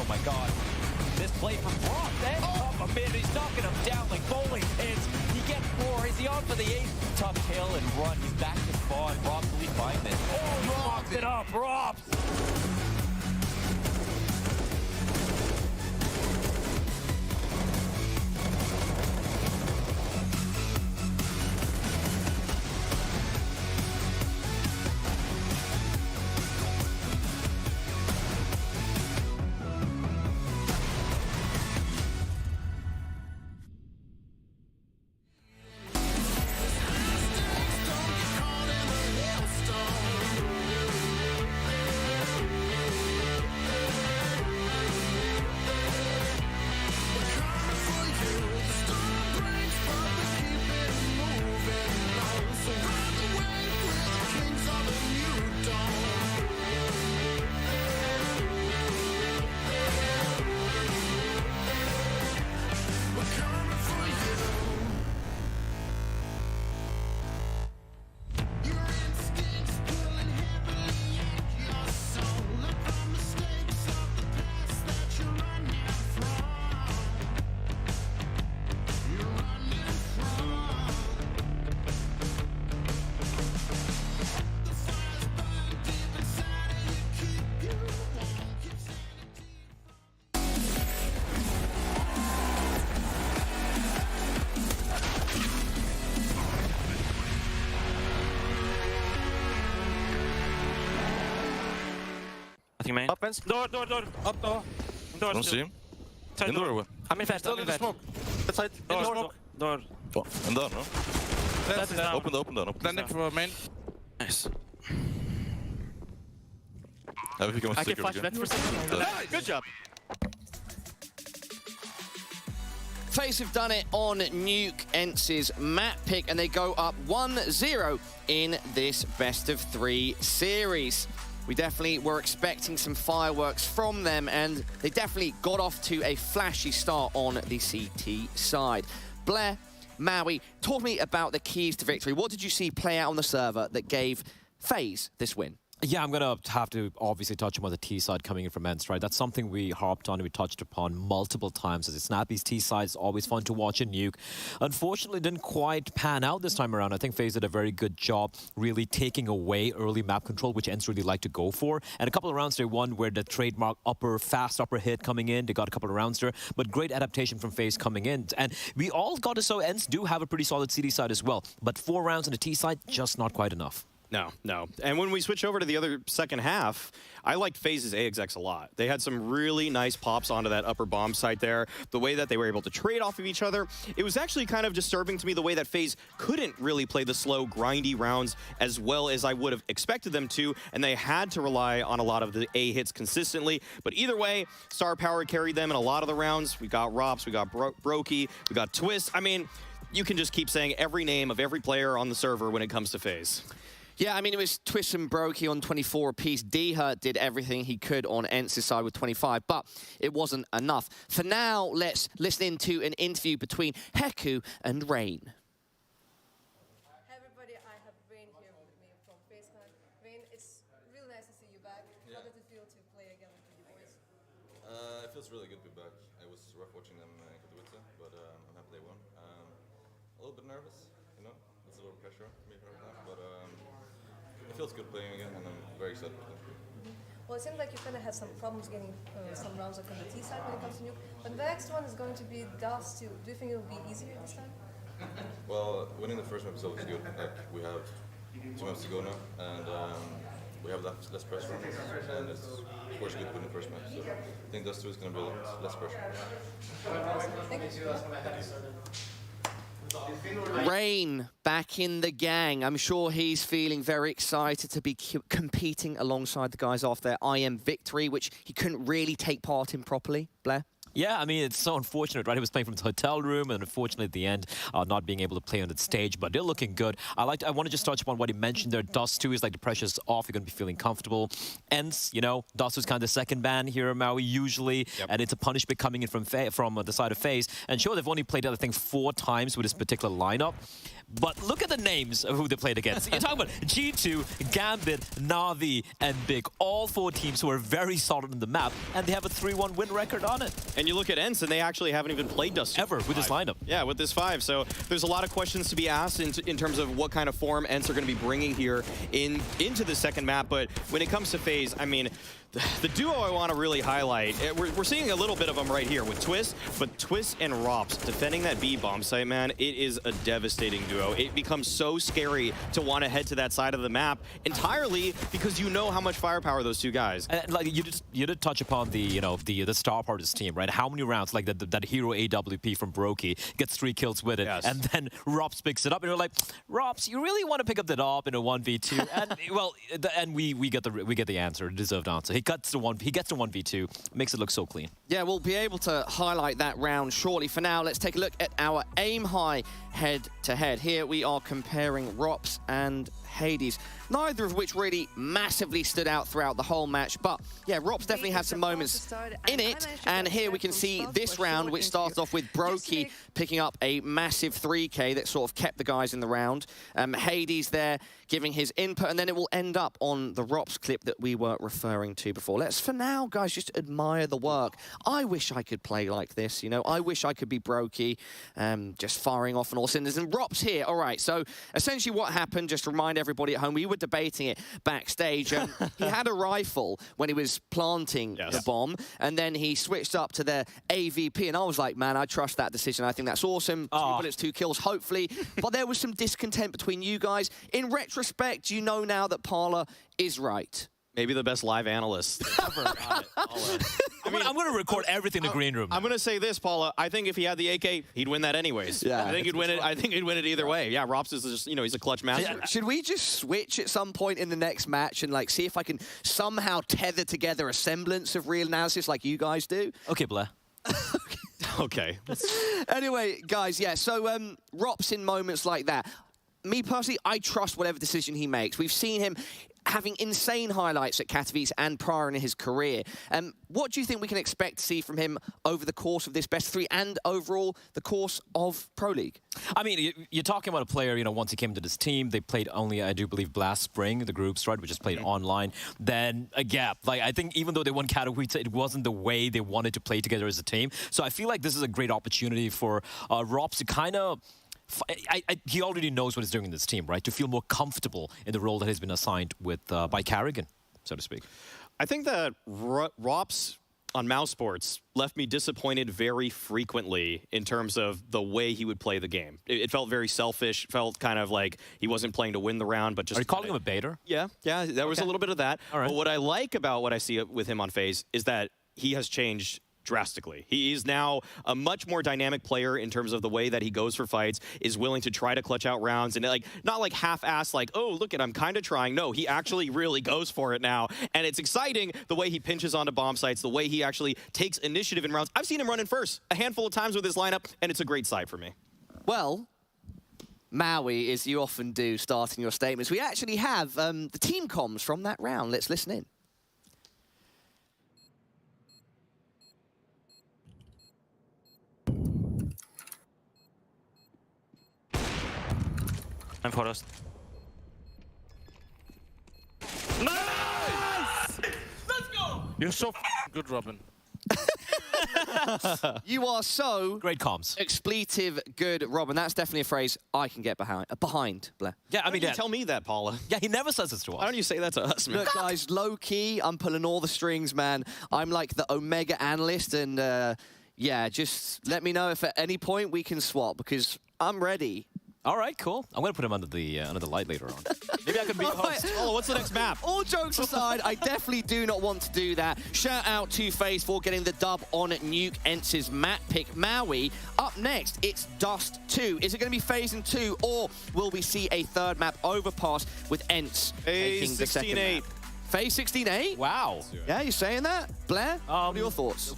Oh my god. This play from Brock, then up a mid, he's knocking him down like bowling pins. He gets 4, is he on for the 8th? Tough kill and run, he's back to spawn. Robs will find this. Oh, he locks it up, Robs! Main. Up fence. Door. Up door. Don't see him. Side in door. I'm in fast. I'm in fast. Smoke. That side. Door. And down, no? That's down. Open down. Landing for main. Nice. I can flash that for a second. Good job. FaZe have done it on Nuke ENCE's map pick, and they go up 1-0 in this best-of-3 series. We definitely were expecting some fireworks from them, and they definitely got off to a flashy start on the CT side. Blair, Maui, talk to me about the keys to victory. What did you see play out on the server that gave FaZe this win? Yeah, I'm going to have to obviously touch upon the T side coming in from ENCE, right? That's something we harped on and we touched upon multiple times as a Snappy's T side is always fun to watch in Nuke. Unfortunately, didn't quite pan out this time around. I think FaZe did a very good job really taking away early map control, which ENCE really like to go for. And a couple of rounds they won where the trademark fast upper hit coming in. They got a couple of rounds there, but great adaptation from FaZe coming in. And we all got to so ENCE do have a pretty solid CD side as well. But 4 rounds on the T side, just not quite enough. No. And when we switch over to the other second half, I liked FaZe's AXX a lot. They had some really nice pops onto that upper bomb site there. The way that they were able to trade off of each other, it was actually kind of disturbing to me the way that FaZe couldn't really play the slow, grindy rounds as well as I would have expected them to, and they had to rely on a lot of the A hits consistently. But either way, Star Power carried them in a lot of the rounds. We got Rops, we got Brokey, we got Twist. I mean, you can just keep saying every name of every player on the server when it comes to FaZe. Yeah, I mean, it was Twist and Brokey on 24 apiece. D-Hurt did everything he could on ENCE's side with 25, but it wasn't enough. For now, let's listen in to an interview between Heku and Rain. Hey everybody, I have Rain here with me from FaZe. Rain, it's really nice to see you back. Yeah. How does it feel to play again with you boys? It feels really good to be back. It was rough watching them in Katowice, but I'm happy they won. A little bit nervous, you know? There's a little pressure for me right now, but it feels good playing again, and I'm very excited. Well, it seems like you kind of had some problems getting some rounds on the T side when it comes to Nuke, but the next one is going to be Dust too. Do you think it will be easier this time? Well, winning the first map is always good. Like, we have 2 maps to go now, and we have less pressure on us, and it's of course good to win the first map. So I think Dust 2 is going to be less pressure. Thank you. Rain back in the gang. I'm sure he's feeling very excited to be competing alongside the guys after their IM victory, which he couldn't really take part in properly. Blair? Yeah, I mean, it's so unfortunate, right? He was playing from his hotel room, and unfortunately at the end, not being able to play on the stage, but they're looking good. I want to just touch upon what he mentioned there. Dust 2 is like the pressure's off, you're going to be feeling comfortable. ENCE, you know, Dust was kind of the second ban here in Maui usually, and it's a punishment coming in from the side of FAZE. And sure, they've only played, I think, 4 times with this particular lineup. But look at the names of who they played against. You're talking about G2, Gambit, Na'Vi, and Big. All 4 teams who are very solid on the map, and they have a 3-1 win record on it. And you look at ENCE, and they actually haven't even played Dust ever with this lineup. Yeah, with this 5. So there's a lot of questions to be asked in terms of what kind of form ENCE are going to be bringing here into the second map. But when it comes to FAZE, I mean, the duo I want to really highlight, we're seeing a little bit of them right here with Twist, but Twist and Rops defending that B bomb site, man, it is a devastating duo. It becomes so scary to want to head to that side of the map entirely because you know how much firepower those two guys. And like you did touch upon the the star part of this team, right? How many rounds like that hero AWP from Brokey gets 3 kills with it, and then Rops picks it up, and you're like, Rops, you really want to pick up that op in a 1v2? And well, and we get the answer, deserved answer. He gets to 1v2, makes it look so clean. Yeah, we'll be able to highlight that round shortly. For now, let's take a look at our aim high head-to-head. Here we are comparing Rops and Hades, neither of which really massively stood out throughout the whole match, but yeah, Rops definitely had some moments in it, and here we can see this round, which starts off with Brokey picking up a massive 3K that sort of kept the guys in the round. Hades there giving his input, and then it will end up on the Rops clip that we were referring to before. Let's, for now, guys, just admire the work. I wish I could play like this, you know? I wish I could be Brokey, just firing off on all cylinders. And Rops here, all right, so essentially what happened, just to remind everybody at home, we were debating it backstage. He had a rifle when he was planting the bomb, and then he switched up to the AVP, and I was like, man, I trust that decision. I think that's awesome. 2 bullets, 2 kills, hopefully. But there was some discontent between you guys. In retrospect, you know now that Parla is right. Maybe the best live analyst ever. I'm going to record everything in the green room. I'm going to say this, Paula. I think if he had the AK, he'd win that anyways. Yeah, I think he'd win it. I think he'd win it either way. Yeah, Rops is just, you know, he's a clutch master. Should we just switch at some point in the next match and like see if I can somehow tether together a semblance of real analysis like you guys do? Okay, Blair. Okay. Anyway, guys, yeah. So Rops in moments like that. Me personally, I trust whatever decision he makes. We've seen him having insane highlights at Katowice and prior in his career. What do you think we can expect to see from him over the course of this best 3 and overall the course of Pro League? I mean, you're talking about a player, you know, once he came into this team, they played only, I do believe, last spring, the groups, right, which is played online. Then a gap. Like, I think even though they won Katowice, it wasn't the way they wanted to play together as a team. So I feel like this is a great opportunity for Rops to kind of... he already knows what he's doing in this team, right? To feel more comfortable in the role that has been assigned with by Carrigan, so to speak. I think that Rops on Mouse Sports left me disappointed very frequently in terms of the way he would play the game. It felt very selfish, felt kind of like he wasn't playing to win the round, but just... Are you calling him a baiter? Yeah, there was a little bit of that. All right. But what I like about what I see with him on FaZe is that he has changed drastically. He is now a much more dynamic player in terms of the way that he goes for fights, is willing to try to clutch out rounds, and like not like half-assed like, oh, look at I'm kind of trying. No, he actually really goes for it now, and it's exciting the way he pinches onto bomb sites, the way he actually takes initiative in rounds. I've seen him run in first a handful of times with his lineup, and it's a great sight for me. Well, Maui, as you often do, starting your statements, we actually have the team comms from that round. Let's listen in. I'm Forrest. Nice! Let's go! You're so good, Robin. You are so... Great comms. Expletive good, Robin. That's definitely a phrase I can get behind, Blair. Yeah, I mean... You tell me that, Paula. Yeah, he never says this to us. Why don't you say that to us, man? Look, guys, low-key, I'm pulling all the strings, man. I'm like the Omega analyst, and yeah, just let me know if at any point we can swap, because I'm ready. All right, cool. I'm going to put him under the light later on. Maybe I can be host. Oh, what's the next map? All jokes aside, I definitely do not want to do that. Shout out to FaZe for getting the dub on Nuke ENCE's map pick. Maui, up next, it's Dust 2. Is it going to be FaZe in 2, or will we see a third map overpass with ENCE taking the second map? FaZe 16-8? Wow. Yeah, you saying that? Blair, what are your thoughts?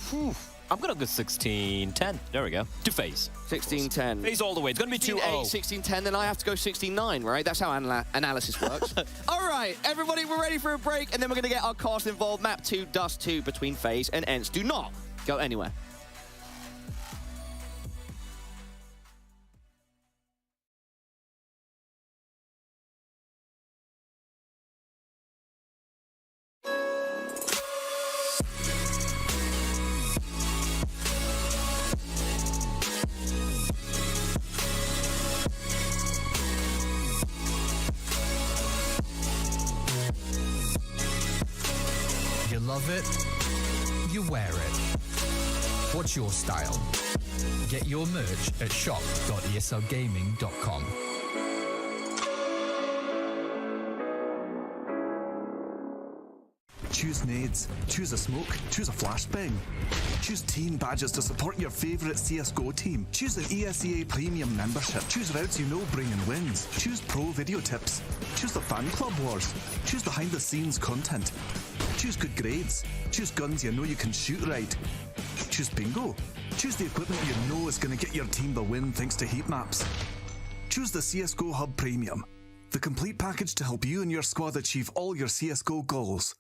I'm going to go 16-10. There we go. To FaZe. 16-10. FaZe all the way. It's going to be 2-0. 16-10, then I have to go 16-9, right? That's how analysis works. All right, everybody, we're ready for a break, and then we're going to get our cast involved. Map 2, Dust 2 between FaZe and ENCE. Do not go anywhere. You love it, you wear it. What's your style? Get your merch at shop.eslgaming.com. Choose nades, choose a smoke, choose a flashbang. Choose team badges to support your favourite CSGO team. Choose an ESEA Premium membership. Choose routes you know bring in wins. Choose pro video tips. Choose the fan club wars. Choose behind the scenes content. Choose good grades. Choose guns you know you can shoot right. Choose bingo. Choose the equipment you know is going to get your team the win thanks to heat maps. Choose the CSGO Hub Premium, the complete package to help you and your squad achieve all your CSGO goals.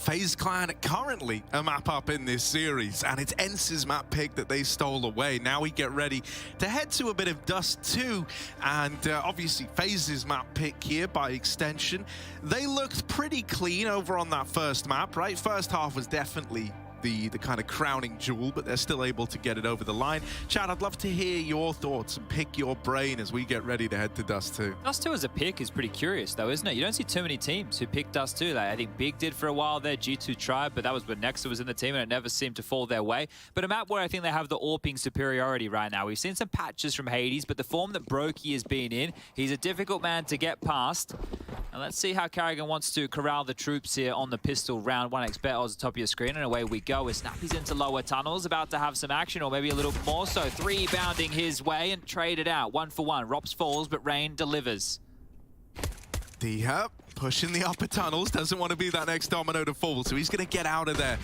FaZe Clan currently a map up in this series, and it's ENCE's map pick that they stole away. Now we get ready to head to a bit of Dust 2, and obviously FaZe's map pick here by extension. They looked pretty clean over on that first map, right? First half was definitely the kind of crowning jewel, but they're still able to get it over the line. Chad, I'd love to hear your thoughts and pick your brain as we get ready to head to Dust 2. Dust 2 as a pick is pretty curious though, isn't it? You don't see too many teams who pick Dust 2. Like, I think Big did for a while there, G2 tried, but that was when Nexa was in the team and it never seemed to fall their way. But a map where I think they have the AWPing superiority right now. We've seen some patches from Hades, but the form that Brokey has been in, he's a difficult man to get past. And let's see how Karrigan wants to corral the troops here on the pistol round. 1x bet odds at the top of your screen, and away we go. As Snappy's into lower tunnels, about to have some action, or maybe a little more so. 3 bounding his way and trade it out. 1 for 1. Rops falls, but Rain delivers. Yep, pushing the upper tunnels. Doesn't want to be that next domino to fall, so he's going to get out of there.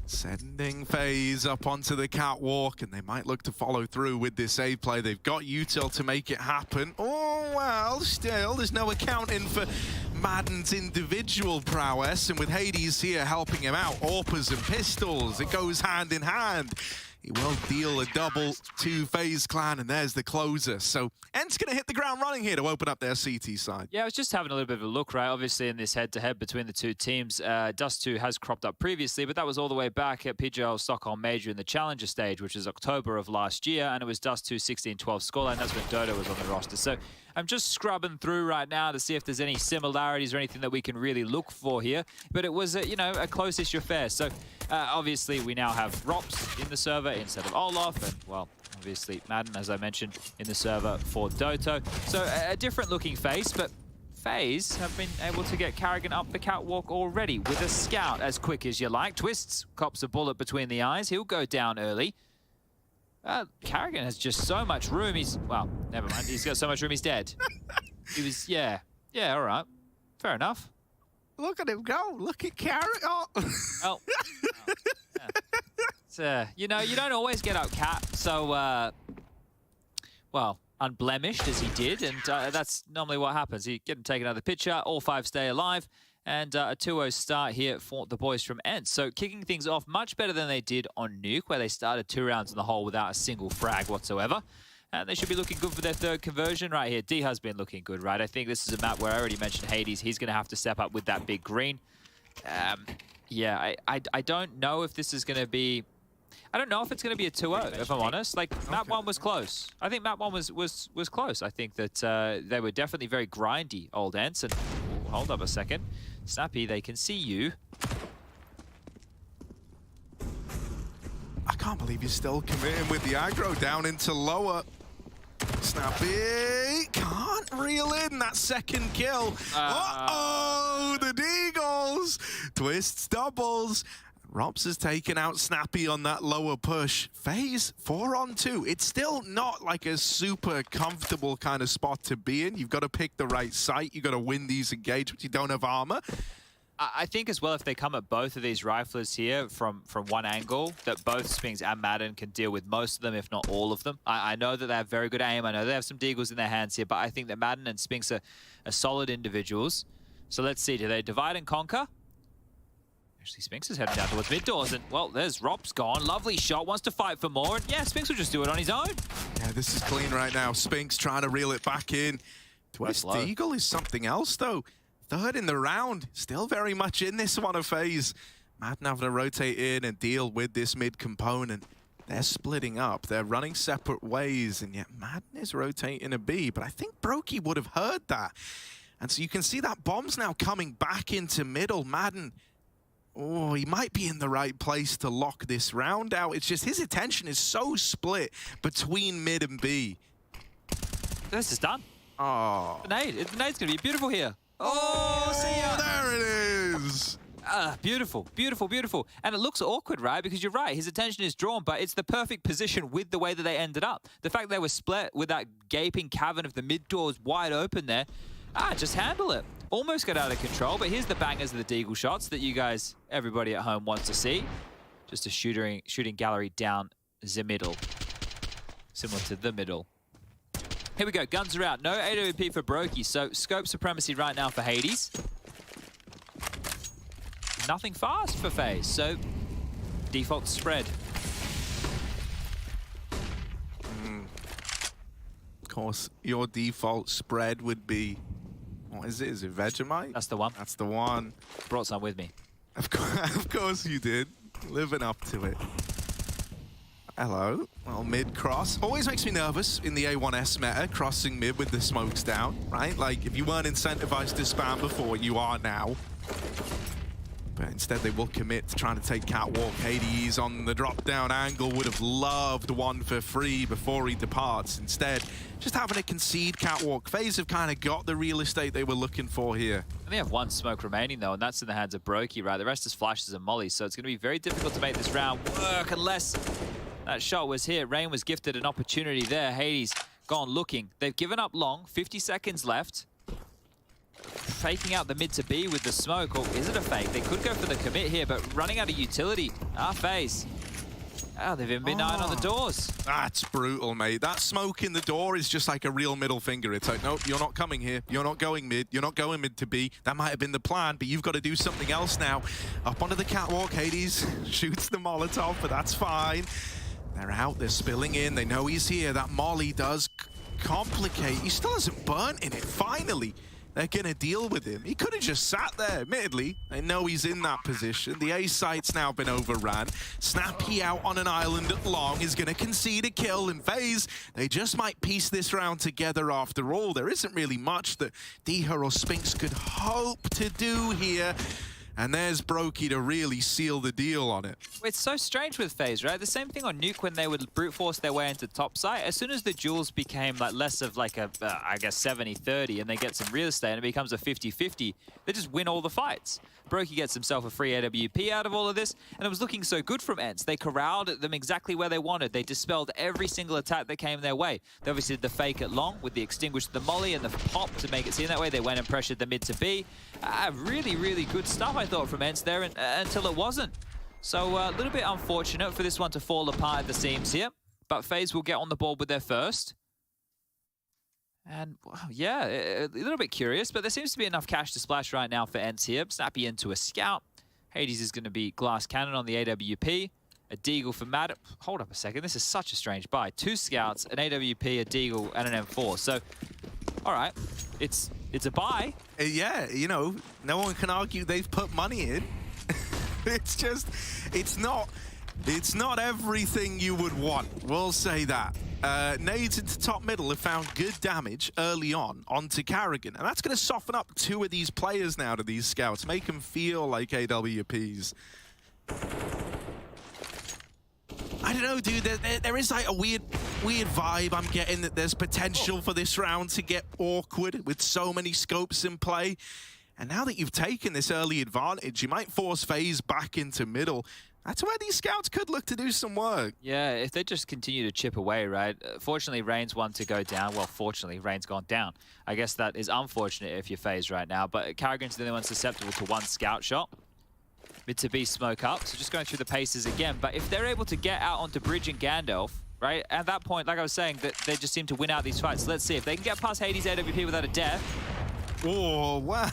Sending FaZe up onto the catwalk, and they might look to follow through with this save play. They've got util to make it happen. Oh, well, still, there's no accounting for Madden's individual prowess, and with Hades here helping him out, AWPers and pistols, it goes hand in hand. He will deal a double to FaZe Clan, and there's the closer. So ENCE going to hit the ground running here to open up their CT side. Yeah, I was just having a little bit of a look, right? Obviously, in this head-to-head between the two teams, Dust 2 has cropped up previously, but that was all the way back at PGL Stockholm Major in the Challenger stage, which is October of last year, and it was Dust 2 16-12 scoreline. That's when Dodo was on the roster. So I'm just scrubbing through right now to see if there's any similarities or anything that we can really look for here. But it was, you know, a close-ish affair. So obviously, we now have Rops in the server instead of Olaf, and, well, obviously Madden, as I mentioned, in the server for Doto. So a different-looking face, but FaZe have been able to get Karrigan up the catwalk already with a scout as quick as you like. Twists, cops a bullet between the eyes. He'll go down early. Karrigan has just so much room. He's, well, never mind. He's got so much room, he's dead. He was, yeah, all right. Fair enough. Look at him go. Look at Karrigan. Oh. Oh. Yeah. It's, you know, you don't always get out Cat, so, well, unblemished as he did, and that's normally what happens. You get him taken out of the picture, all 5 stay alive, and a 2-0 start here for the boys from ENCE. So kicking things off much better than they did on Nuke, where they started 2 rounds in the hole without a single frag whatsoever. And they should be looking good for their 3rd conversion right here. D has been looking good, right? I think this is a map where I already mentioned Hades. He's going to have to step up with that big green. Yeah, I don't know if this is going to be... I don't know if it's going to be a 2-0, if I'm honest. Like, map 1 was close. I think map 1 was close. I think that they were definitely very grindy, old ENCE. And ooh, hold up a second. Snappy, they can see you. I can't believe you're still committing with the aggro down into lower. Snappy can't reel in that 2nd kill. Uh-oh, the Deagles. Twists, doubles. Robs has taken out Snappy on that lower push. FaZe 4-on-2. It's still not like a super comfortable kind of spot to be in. You've got to pick the right site. You've got to win these engagements. You don't have armor. I think as well, if they come at both of these riflers here from one angle, that both Spinks and Madden can deal with most of them, if not all of them. I know that they have very good aim. I know they have some deagles in their hands here, but I think that Madden and Spinks are solid individuals. So let's see, do they divide and conquer? Actually, Spinks is heading down towards mid doors, and, well, there's Rops gone. Lovely shot, wants to fight for more, and yeah, Spinks will just do it on his own. Yeah, this is clean right now. Spinks trying to reel it back in. Twist Deagle is something else, though. 3rd in the round, still very much in this one of FaZe. Madden having to rotate in and deal with this mid component. They're splitting up. They're running separate ways, and yet Madden is rotating a B. But I think Brokey would have heard that. And so you can see that bomb's now coming back into middle. Madden, oh, he might be in the right place to lock this round out. It's just his attention is so split between mid and B. This is done. Oh. The nade's going to be beautiful here. Oh, see ya. There it is. Beautiful, beautiful, beautiful. And it looks awkward, right? Because you're right, his attention is drawn, but it's the perfect position with the way that they ended up. The fact they were split with that gaping cavern of the mid doors wide open there. Just handle it. Almost got out of control, but here's the bangers of the deagle shots that you guys, everybody at home wants to see. Just a shooting gallery down the middle. Similar to the middle. Here we go, guns are out. No AWP for Brokey, so scope supremacy right now for Hades. nothing fast for FaZe. So default spread. Of course, your default spread would be, what is it? Is it Vegemite? That's the one. That's the one. Brought some with me. Of course you did. Living up to it. Hello. Well, mid cross. Always makes me nervous in the A1S meta, crossing mid with the smokes down, right? Like, if you weren't incentivized to spam before, you are now. But instead, they will commit to trying to take catwalk. Hades on the drop-down angle would have loved one for free before he departs. Instead, just having to concede catwalk. FaZe have kind of got the real estate they were looking for here. They have one smoke remaining, though, and that's in the hands of Brokey, right? The rest is flashes and mollies, so it's going to be very difficult to make this round work unless that shot was here. Rain was gifted an opportunity there. Hades gone looking. They've given up long. 50 seconds left. Faking out the mid to B with the smoke, or is it a fake? They could go for the commit here, but running out of utility. FaZe. Oh, they've even been eyeing on the doors. That's brutal, mate. That smoke in the door is just like a real middle finger. It's like, nope, you're not coming here. You're not going mid. You're not going mid to B. That might have been the plan, but you've got to do something else now. Up onto the catwalk, Hades shoots the Molotov, but that's fine. They're out, they're spilling in. They know he's here. That molly does complicate. He still hasn't burnt in it, finally. They're going to deal with him. He could have just sat there, admittedly. They know he's in that position. The A site's now been overran. Snappy out on an island at long is going to concede a kill. And FaZe, they just might piece this round together after all. There isn't really much that Diha or Spinks could hope to do here. And there's Brokey to really seal the deal on it. It's so strange with FaZe, right? The same thing on Nuke when they would brute force their way into top site. As soon as the duels became like less of like a, I guess, 70-30 and they get some real estate and it becomes a 50-50, they just win all the fights. Brokey gets himself a free AWP out of all of this, and it was looking so good from ENCE. They corralled them exactly where they wanted. They dispelled every single attack that came their way. They obviously did the fake at long with the extinguish the molly and the pop to make it seem that way. They went and pressured the mid to B. Really, really good stuff, I thought, from ENCE there until it wasn't. So a little bit unfortunate for this one to fall apart at the seams here, but FaZe will get on the board with their first. And, yeah, a little bit curious, but there seems to be enough cash to splash right now for ENCE here. Snappy into a scout. Hades is going to be glass cannon on the AWP. A deagle for Matt. Hold up a second. This is such a strange buy. 2 scouts, an AWP, a deagle, and an M4. So, all right, it's a buy. Yeah, you know, no one can argue they've put money in. It's just, it's not everything you would want. We'll say that. Nades into top middle have found good damage early on onto Karrigan, and that's going to soften up 2 of these players now to these scouts, make them feel like AWPs. I don't know, dude. There is like a weird vibe I'm getting that there's potential for this round to get awkward with so many scopes in play. And now that you've taken this early advantage, you might force FaZe back into middle. That's where these scouts could look to do some work. Yeah, if they just continue to chip away, right? Fortunately, Rain's one to go down. Well, fortunately, Rain's gone down. I guess that is unfortunate if you're FaZe right now. But Karrigan's the only one susceptible to 1 scout shot. Mid to B smoke up, so just going through the paces again. But if they're able to get out onto Bridge and Gandalf, right? At that point, like I was saying, that they just seem to win out these fights. Let's see if they can get past Hades AWP without a death. Oh, wow.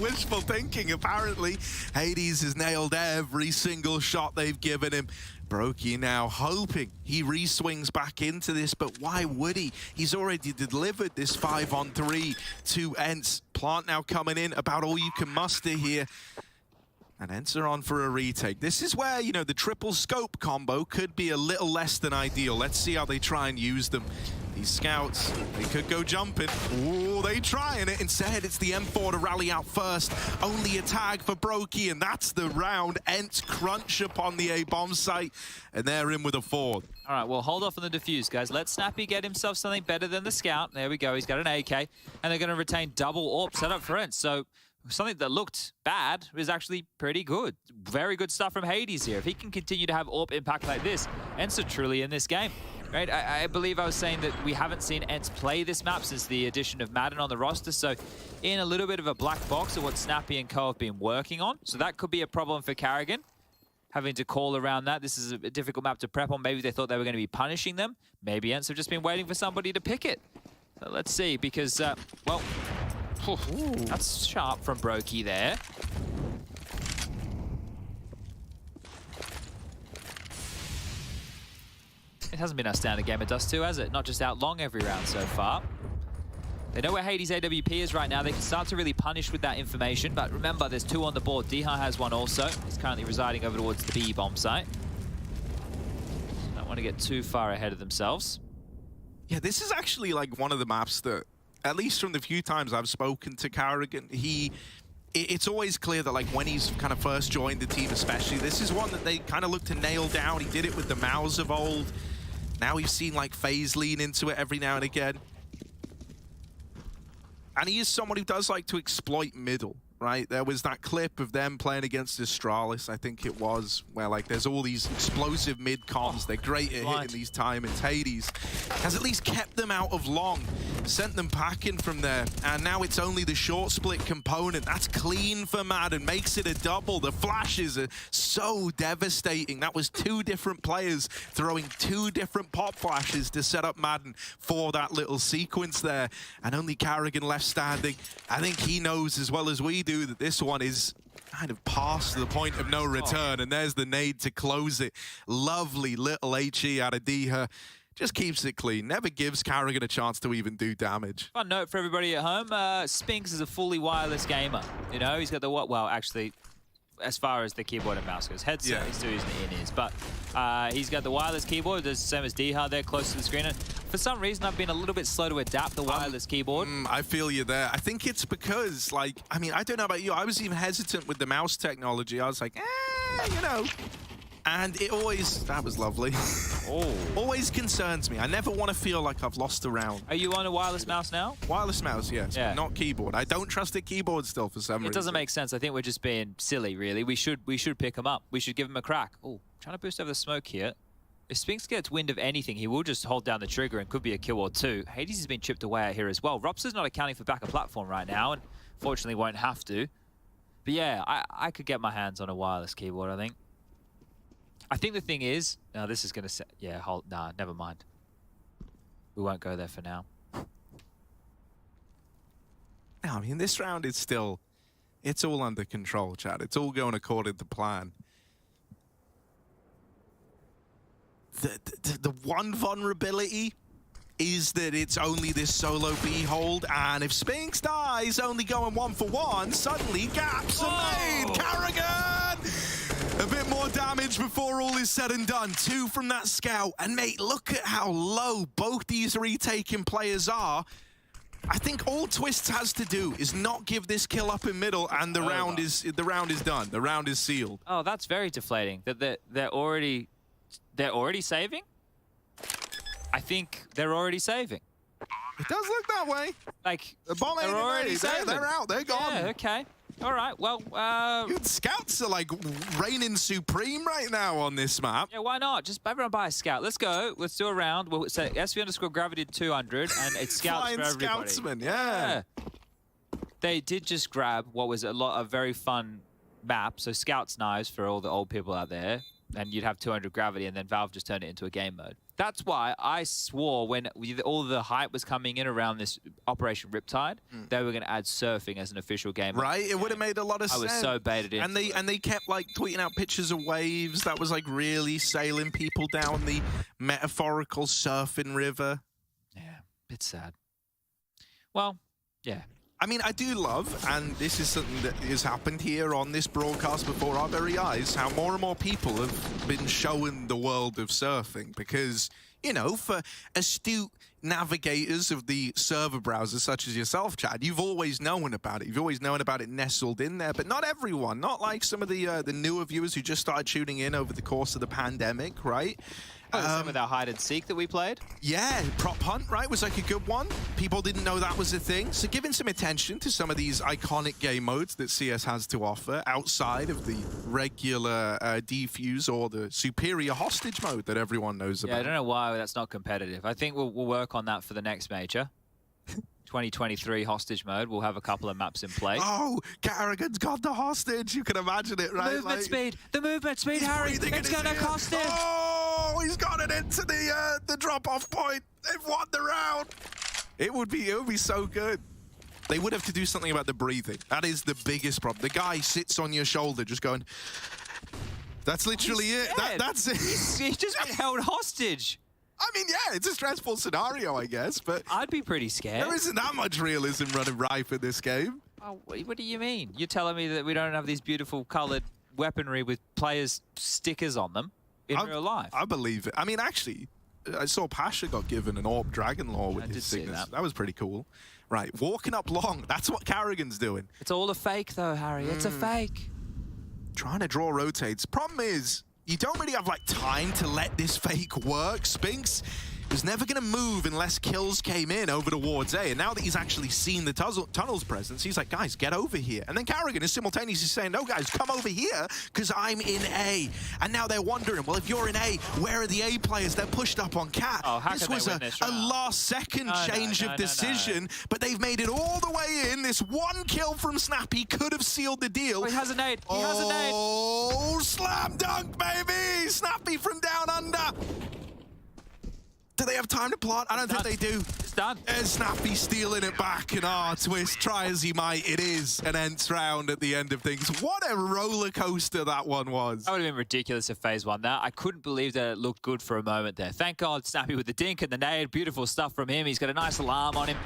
Wishful thinking, apparently. Hades has nailed every single shot they've given him. Brokey now hoping he re-swings back into this, but why would he? He's already delivered this 5-on-3 to ENCE. Plant now coming in, about all you can muster here. And ENCE are on for a retake. This is where, you know, the triple scope combo could be a little less than ideal. Let's see how they try and use them. These scouts, they could go jumping. Oh, they trying it. Instead, it's the M4 to rally out first. Only a tag for Brokey, and that's the round. ENCE crunch upon the A-bomb site, and they're in with a 4. All right, well, hold off on the defuse, guys. Let Snappy get himself something better than the scout. There we go. He's got an AK, and they're going to retain double AWP set up for ENCE. So something that looked bad is actually pretty good. Very good stuff from Hades here. If he can continue to have AWP impact like this, ENCE are truly in this game. Right, I believe I was saying that we haven't seen ENCE play this map since the addition of Madden on the roster, so in a little bit of a black box of what Snappy and Co have been working on. So that could be a problem for Karrigan, having to call around that. This is a difficult map to prep on. Maybe they thought they were going to be punishing them. Maybe ENCE have just been waiting for somebody to pick it. So let's see, because, well, that's sharp from Brokey there. It hasn't been our standard game of Dust 2, has it? Not just out long every round so far. They know where Hades AWP is right now. They can start to really punish with that information. But remember, there's 2 on the board. Diha has 1 also. He's currently residing over towards the B bomb site. Don't want to get too far ahead of themselves. Yeah, this is actually like one of the maps that, at least from the few times I've spoken to Carrigan, it's always clear that like when he's kind of first joined the team especially, this is one that they kind of look to nail down. He did it with the Mouse of old. Now we've seen like FaZe lean into it every now and again. And he is someone who does like to exploit middle, right? There was that clip of them playing against Astralis, I think it was, where like there's all these explosive mid-coms. They're great at hitting these timings. Hades has at least kept them out of long, sent them packing from there, and now it's only the short split component. That's clean for Madden, makes it a double. The flashes are so devastating. That was 2 different players throwing 2 different pop flashes to set up Madden for that little sequence there, and only Carrigan left standing. I think he knows as well as we do that this one is kind of past the point of no return, and there's the nade to close it. Lovely little HE out of Diha. Just keeps it clean. Never gives Carrigan a chance to even do damage. Fun note for everybody at home, Spinks is a fully wireless gamer. You know, he's got the, well, actually, as far as the keyboard and mouse goes. Headset, he's still using the in-ears. But he's got the wireless keyboard, the same as Diha there, close to the screen. And for some reason, I've been a little bit slow to adapt the wireless keyboard. I feel you there. I think it's because, like, I mean, I don't know about you. I was even hesitant with the mouse technology. I was like, you know. And it always, that was lovely. Always concerns me. I never want to feel like I've lost a round. Are you on a wireless mouse now? Wireless mouse, yes, but not keyboard. I don't trust a keyboard still for some reason. It doesn't make sense. I think we're just being silly, really. We should pick him up. We should give him a crack. Oh, trying to boost over the smoke here. If Spinks gets wind of anything, he will just hold down the trigger and could be a kill or 2. Hades has been chipped away out here as well. Ropster's not accounting for backup platform right now, and fortunately won't have to. But yeah, I could get my hands on a wireless keyboard, I think. I think the thing is, now this is going to set, nah, never mind. We won't go there for now. I mean, this round is still, it's all under control, Chad. It's all going according to plan. The one vulnerability is that it's only this solo B hold, and if Spinks dies, only going 1 for 1, suddenly gaps are made. Carrigan! A bit more damage before all is said and done. 2 from that scout. And mate, look at how low both these retaking players are. I think all Twists has to do is not give this kill up in middle, and the round is done. The round is sealed. Oh, that's very deflating. That they're already saving? I think they're already saving. It does look that way. Like, the ball ain't already saving. They're out. They're gone. Yeah, okay. All right, well, Scouts are like reigning supreme right now on this map. Yeah, why not? Just everyone buy a scout. Let's go. Let's do a round. We'll say SV_gravity 200, and it's scouts for everybody. Scoutsman, yeah. They did just grab what was a very fun map. So Scouts Knives for all the old people out there, and you'd have 200 gravity, and then Valve just turned it into a game mode. That's why I swore when all the hype was coming in around this Operation Riptide, they were going to add surfing as an official game. Right, it would have made a lot of sense. I was so baited in. And they kept like tweeting out pictures of waves that was like really sailing people down the metaphorical surfing river. Yeah, bit sad. Well, yeah. I mean, I do love, and this is something that has happened here on this broadcast before our very eyes, how more and more people have been showing the world of surfing because, you know, for astute navigators of the server browsers such as yourself, Chad, you've always known about it. You've always known about it nestled in there, but not everyone. Not like some of the newer viewers who just started tuning in over the course of the pandemic, right? Some of our hide and seek that we played. Yeah, prop hunt, right, was like a good one. People didn't know that was a thing. So giving some attention to some of these iconic game modes that CS has to offer outside of the regular defuse or the superior hostage mode that everyone knows about. Yeah, I don't know why that's not competitive. I think we'll work on that for the next major. 2023 hostage mode. We'll have a couple of maps in play. Oh, Carrigan's got the hostage. You can imagine it, right? Movement speed. The movement speed, Harry. It's going to cost him. Oh, he's got it into the drop-off point. They've won the round. It would be so good. They would have to do something about the breathing. That is the biggest problem. The guy sits on your shoulder just going, that's literally it. That's it. He's just been held hostage. I mean, yeah, it's a stressful scenario, I guess, but... I'd be pretty scared. There isn't that much realism running rife in this game. Oh, what do you mean? You're telling me that we don't have these beautiful coloured weaponry with players' stickers on them in real life? I believe it. I mean, actually, I saw Pasha got given an Orb Dragon Lore with his signets. That was pretty cool. Right, walking up long. That's what Carrigan's doing. It's all a fake, though, Harry. It's a fake. Trying to draw rotates. Problem is, you don't really have, like, time to let this fake work. Spinks was never going to move unless kills came in over towards A. And now that he's actually seen the tunnel's presence, he's like, guys, get over here. And then Carrigan is simultaneously saying, no, guys, come over here because I'm in A. And now they're wondering, well, if you're in A, where are the A players? They're pushed up on Cat. Oh, how this could was they win this a last-second change of decision, but they've made it all the way in. This one kill from Snappy could have sealed the deal. Oh, he has a nade. He has a nade. Oh, slam dunk, baby! Snappy from down under. Do they have time to plot? I don't think they do. It's done. There's Snappy stealing it back, and Twist, try as he might, it is an ENCE round at the end of things. What a roller coaster that one was. That would have been ridiculous if FaZe won that. I couldn't believe that it looked good for a moment there. Thank God, Snappy with the dink and the nade. Beautiful stuff from him. He's got a nice alarm on him.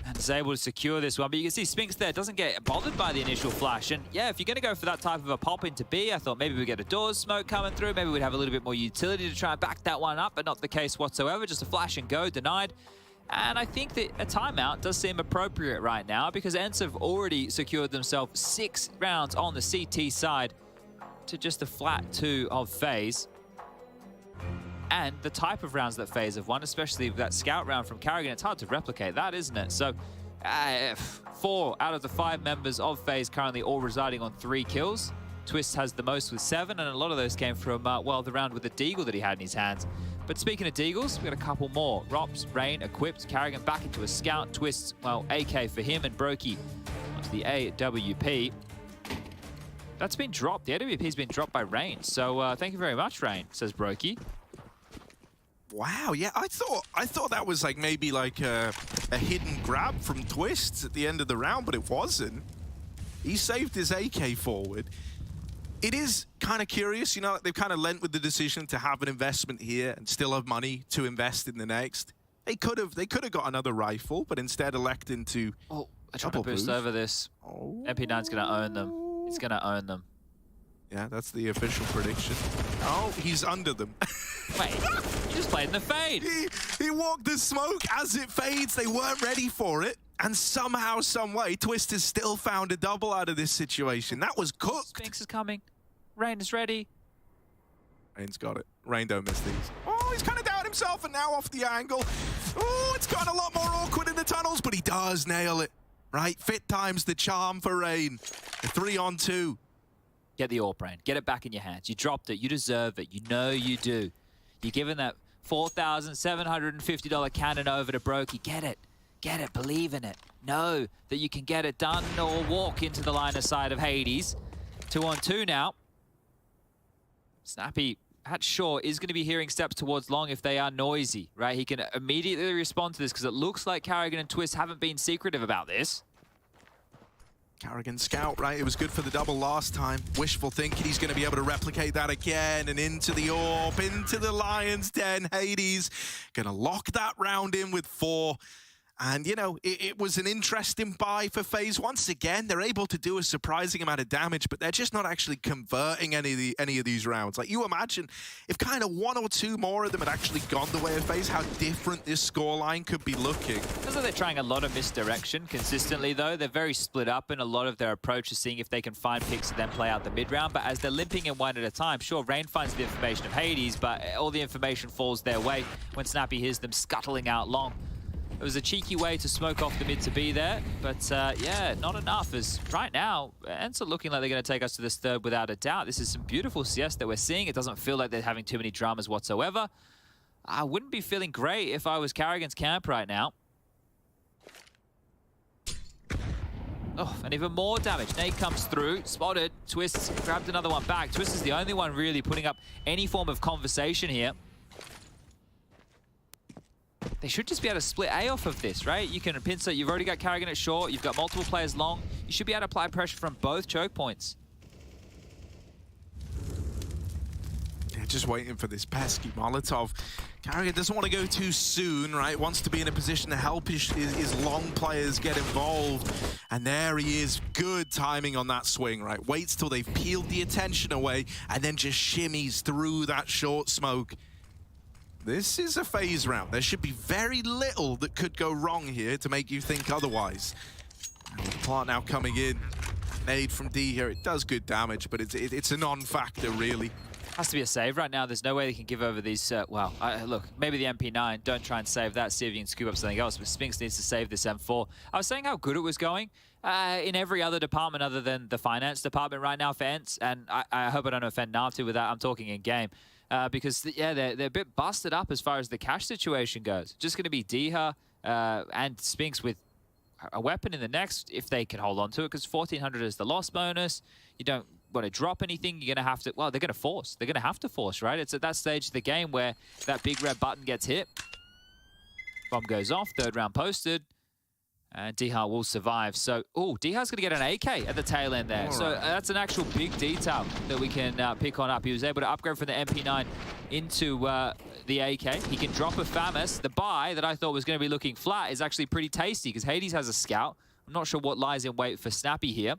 And is able to secure this one. But you can see Spinks there doesn't get bothered by the initial flash. And yeah, if you're going to go for that type of a pop into B, I thought maybe we'd get a doors smoke coming through. Maybe we'd have a little bit more utility to try and back that one up, but not the case whatsoever. Just a flash and go, denied. And I think that a timeout does seem appropriate right now because ENCE have already secured themselves 6 rounds on the CT side to just the flat 2 of FaZe. And the type of rounds that FaZe have won, especially that scout round from Carrigan, it's hard to replicate that, isn't it? So 4 out of the 5 members of FaZe currently all residing on 3 kills. Twist has the most with 7, and a lot of those came from, well, the round with the Deagle that he had in his hands. But speaking of Deagles, we've got a couple more. Rops, Rain, equipped, Carrigan back into a scout. Twist, well, AK for him, and Brokey onto the AWP. That's been dropped. The AWP's been dropped by Rain. So thank you very much, Rain, says Brokey. Wow, yeah, I thought that was like maybe like a hidden grab from Twists at the end of the round, but it wasn't. He saved his AK forward. It is kind of curious, you know, they've kind of lent with the decision to have an investment here and still have money to invest in the next. They could have got another rifle, but instead electing to trying to boost over this. MP9's going to own them. It's going to own them. Yeah, that's the official prediction. Oh, he's under them. Wait, he just played in the fade. He walked the smoke as it fades. They weren't ready for it. And somehow, some way, Twist has still found a double out of this situation. That was cooked. Spinks is coming. Rain is ready. Rain's got it. Rain don't miss these. Oh, he's kind of down himself and now off the angle. Oh, it's gotten a lot more awkward in the tunnels, but he does nail it. Right, fit times the charm for Rain. A 3-on-2. Get the AWP, Rain. Get it back in your hands. You dropped it. You deserve it. You know you do. You're giving that $4,750 cannon over to Brokey. Get it. Get it. Believe in it. Know that you can get it done or walk into the line of sight of Hades. 2-on-2 now. Snappy, at sure, is going to be hearing steps towards long if they are noisy, right? He can immediately respond to this because it looks like Carrigan and Twist haven't been secretive about this. Carrigan scout, right? It was good for the double last time. Wishful thinking he's going to be able to replicate that again. And into the AWP, into the Lion's Den. Hades going to lock that round in with 4. And, you know, it was an interesting buy for FaZe. Once again, they're able to do a surprising amount of damage, but they're just not actually converting any of these rounds. Like, you imagine if kind of 1 or 2 more of them had actually gone the way of FaZe, how different this scoreline could be looking. Feels like they're trying a lot of misdirection consistently, though. They're very split up in a lot of their approaches, seeing if they can find picks and then play out the mid-round. But as they're limping in one at a time, sure, Rain finds the information of Hades, but all the information falls their way when Snappy hears them scuttling out long. It was a cheeky way to smoke off the mid to be there, but yeah, not enough, as right now, ENCE are looking like they're going to take us to this third without a doubt. This is some beautiful CS that we're seeing. It doesn't feel like they're having too many dramas whatsoever. I wouldn't be feeling great if I was Carrigan's camp right now. Oh, and even more damage. Nade comes through, spotted. Twist grabbed another one back. Twist is the only one really putting up any form of conversation here. They should just be able to split A off of this, right? You can pincer, you've already got Carrigan at short, you've got multiple players long. You should be able to apply pressure from both choke points. Yeah, Yeah, just waiting for this pesky Molotov. Carrigan doesn't want to go too soon, right? Wants to be in a position to help his long players get involved. And there he is. Good timing on that swing, right? Waits till they've peeled the attention away and then just shimmies through that short smoke. This is a FaZe round. There should be very little that could go wrong here to make you think otherwise. And the plant now coming in. Nade from D here. It does good damage, but it's a non-factor, really. Has to be a save right now. There's no way they can give over these. Look, maybe the MP9. Don't try and save that. See if you can scoop up something else. But Spinks needs to save this M4. I was saying how good it was going in every other department other than the finance department right now for ENCE. And I hope I don't offend Natu with that. I'm talking in game. Because, yeah, they're a bit busted up as far as the cash situation goes. Just going to be Diha and Spinks with a weapon in the next, if they can hold on to it, because 1,400 is the loss bonus. You don't want to drop anything. You're going to have to, well, they're going to force. They're going to have to force, right? It's at that stage of the game where that big red button gets hit. Bomb goes off, third round posted. And Diha will survive. So, Diha's going to get an AK at the tail end there. So that's an actual big detail that we can pick on up. He was able to upgrade from the MP9 into the AK. He can drop a FAMAS. The buy that I thought was going to be looking flat is actually pretty tasty because Hades has a scout. I'm not sure what lies in wait for Snappy here.